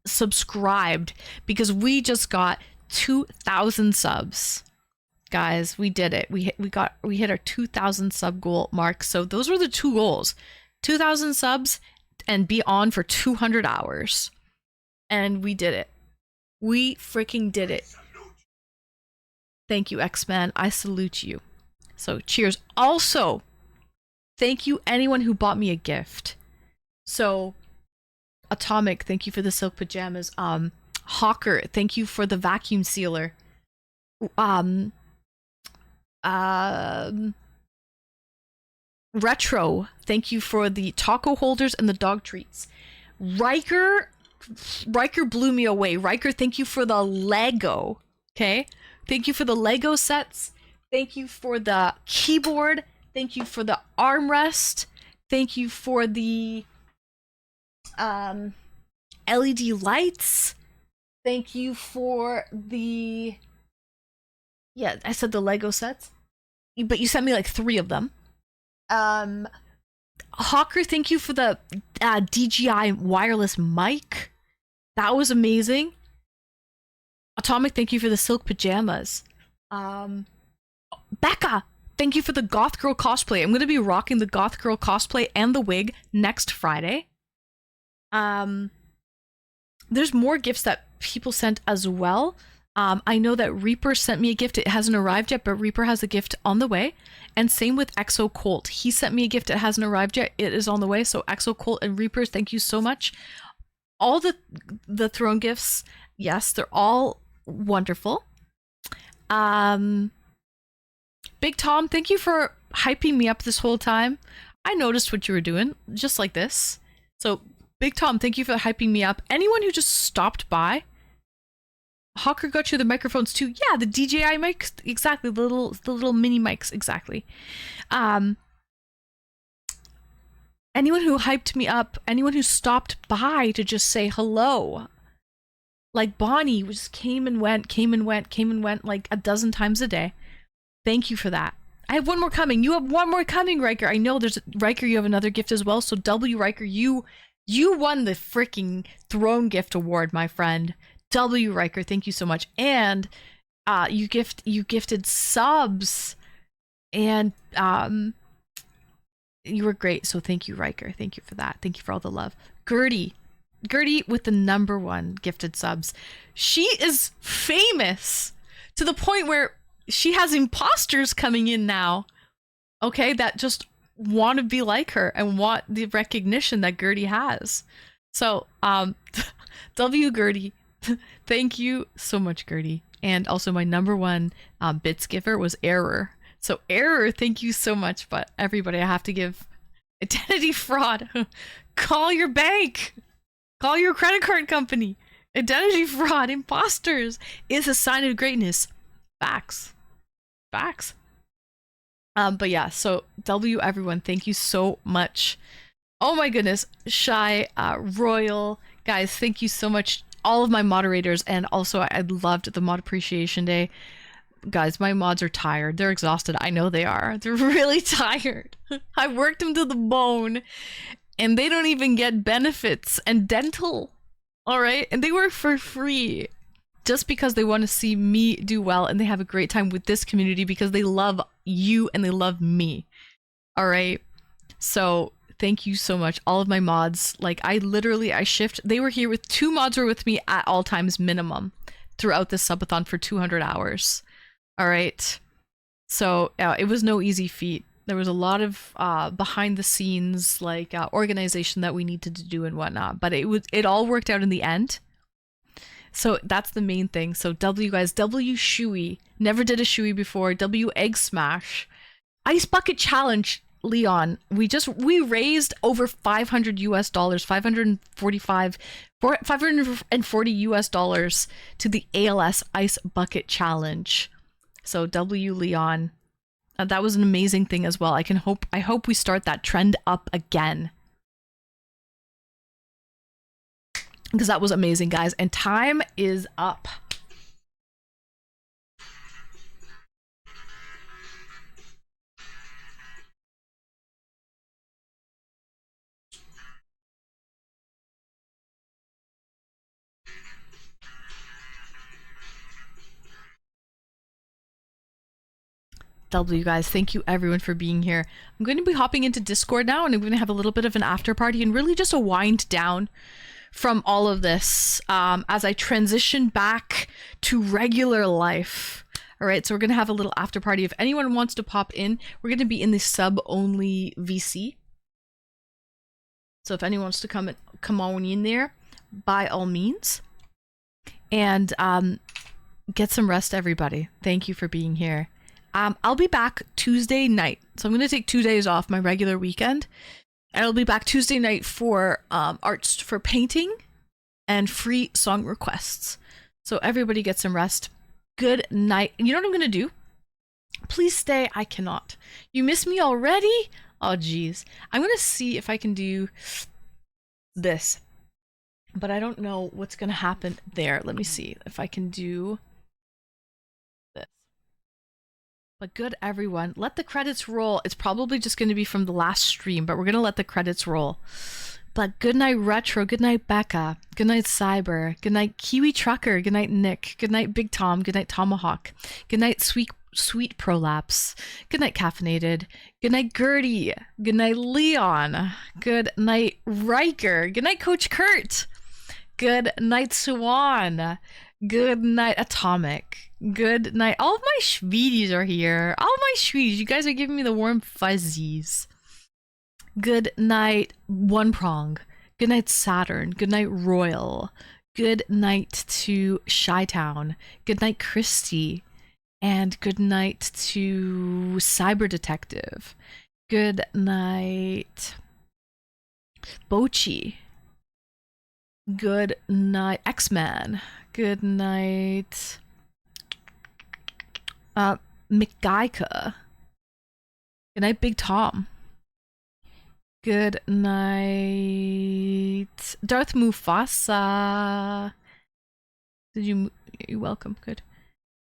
subscribed, because we just got 2,000 subs. Guys, we did it. We hit our 2,000 sub goal mark. So those were the 2 goals. 2,000 subs and be on for 200 hours. And we did it. We freaking did it. Thank you, X-Man. I salute you. So cheers. Also, thank you anyone who bought me a gift. So Atomic, thank you for the silk pajamas. Hawker, thank you for the vacuum sealer. Retro, thank you for the taco holders and the dog treats. Riker blew me away. Riker, thank you for the Lego. Okay? Thank you for the Lego sets. Thank you for the keyboard. Thank you for the armrest. Thank you for the LED lights. Thank you for the... Yeah, I said the Lego sets. But you sent me like 3 of them. Hawker, thank you for the DJI wireless mic. That was amazing. Atomic, thank you for the silk pajamas. Becca, thank you for the Goth Girl cosplay. I'm going to be rocking the Goth Girl cosplay and the wig next Friday. There's more gifts that people sent as well. I know that Reaper sent me a gift. It hasn't arrived yet, but Reaper has a gift on the way. And same with Exo Colt. He sent me a gift. It hasn't arrived yet. It is on the way. So Exo Colt and Reaper, thank you so much. All the throne gifts, yes, they're all wonderful. Big Tom, thank you for hyping me up this whole time. I noticed what you were doing, just like this. So, Big Tom, thank you for hyping me up. Anyone who just stopped by, Hawker got you the microphones too. Yeah, the DJI mics, exactly. The little mini mics, exactly. Anyone who hyped me up, anyone who stopped by to just say hello. Like Bonnie just came and went like a dozen times a day. Thank you for that. I have one more coming. You have one more coming, Riker. I know there's Riker, you have another gift as well. So W Riker, you won the freaking throne gift award, my friend. W Riker, thank you so much. And you gifted subs, and you were great. So thank you, Riker. Thank you for that. Thank you for all the love. Gertie with the #1 gifted subs. She is famous to the point where she has imposters coming in now, okay, that just want to be like her and want the recognition that Gertie has. So, W Gertie, thank you so much, Gertie. And also my #1 bits giver was Error. So Error, thank you so much. But everybody, I have to give identity fraud. Call your bank. Call your credit card company. Identity fraud, imposters is a sign of greatness. Facts. But yeah, so W everyone, thank you so much. Oh my goodness, Shy, Royal, guys, thank you so much. All of my moderators, and also I loved the Mod Appreciation Day. Guys, my mods are tired. They're exhausted. I know they are. They're really tired. I worked them to the bone, and they don't even get benefits and dental. All right, and they work for free. Just because they want to see me do well, and they have a great time with this community because they love you and they love me. All right. So thank you so much. All of my mods, like I shift. They were here with 2 mods were with me at all times minimum throughout this subathon for 200 hours. All right. So it was no easy feat. There was a lot of behind the scenes like organization that we needed to do and whatnot, but it all worked out in the end. So that's the main thing. So W guys, W Shoey, never did a Shoey before. W Egg Smash, Ice Bucket Challenge, Leon. We raised over $500 US, 540 US dollars to the ALS Ice Bucket Challenge. So W Leon, that was an amazing thing as well. I hope we start that trend up again. Because that was amazing, guys. And time is up. W guys, thank you everyone for being here. I'm going to be hopping into Discord now, and I'm going to have a little bit of an after party and really just a wind down from all of this as I transition back to regular life. All right, so we're going to have a little after party. If anyone wants to pop in, we're going to be in the sub-only VC. So if anyone wants to come on in there, by all means. And get some rest, everybody. Thank you for being here. I'll be back Tuesday night. So I'm going to take 2 days off my regular weekend. And I'll be back Tuesday night for arts for painting and free song requests. So everybody get some rest. Good night. You know what I'm going to do? Please stay. I cannot. You miss me already? Oh, geez. I'm going to see if I can do this. But I don't know what's going to happen there. Let me see if I can do this. But good, everyone. Let the credits roll. It's probably just going to be from the last stream, but we're going to let the credits roll. But good night, Retro. Good night, Becca. Good night, Cyber. Good night, Kiwi Trucker. Good night, Nick. Good night, Big Tom. Good night, Tomahawk. Good night, Sweet Prolapse. Good night, Caffeinated. Good night, Gertie. Good night, Leon. Good night, Riker. Good night, Coach Kurt. Good night, Swan. Good night, Atomic. Good night. All of my Schweeties are here. All my Schweeties. You guys are giving me the warm fuzzies. Good night, One Prong. Good night, Saturn. Good night, Royal. Good night to Chi-Town. Good night, Christy. And good night to Cyber Detective. Good night, Bochi. Good night, X-Man. Good night, McGuyka. Good night, Big Tom. Good night, Darth Mufasa. You're welcome. Good.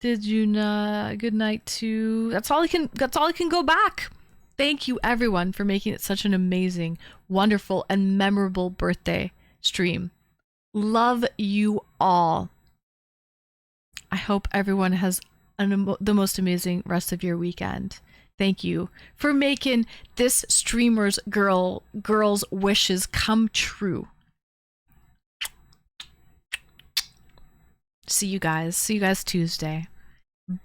Did you not? Good night to. That's all I can go back. Thank you everyone for making it such an amazing, wonderful, and memorable birthday stream. Love you all. I hope everyone has the most amazing rest of your weekend. Thank you for making this streamer's girl's wishes come true. See you guys Tuesday.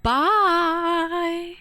Bye.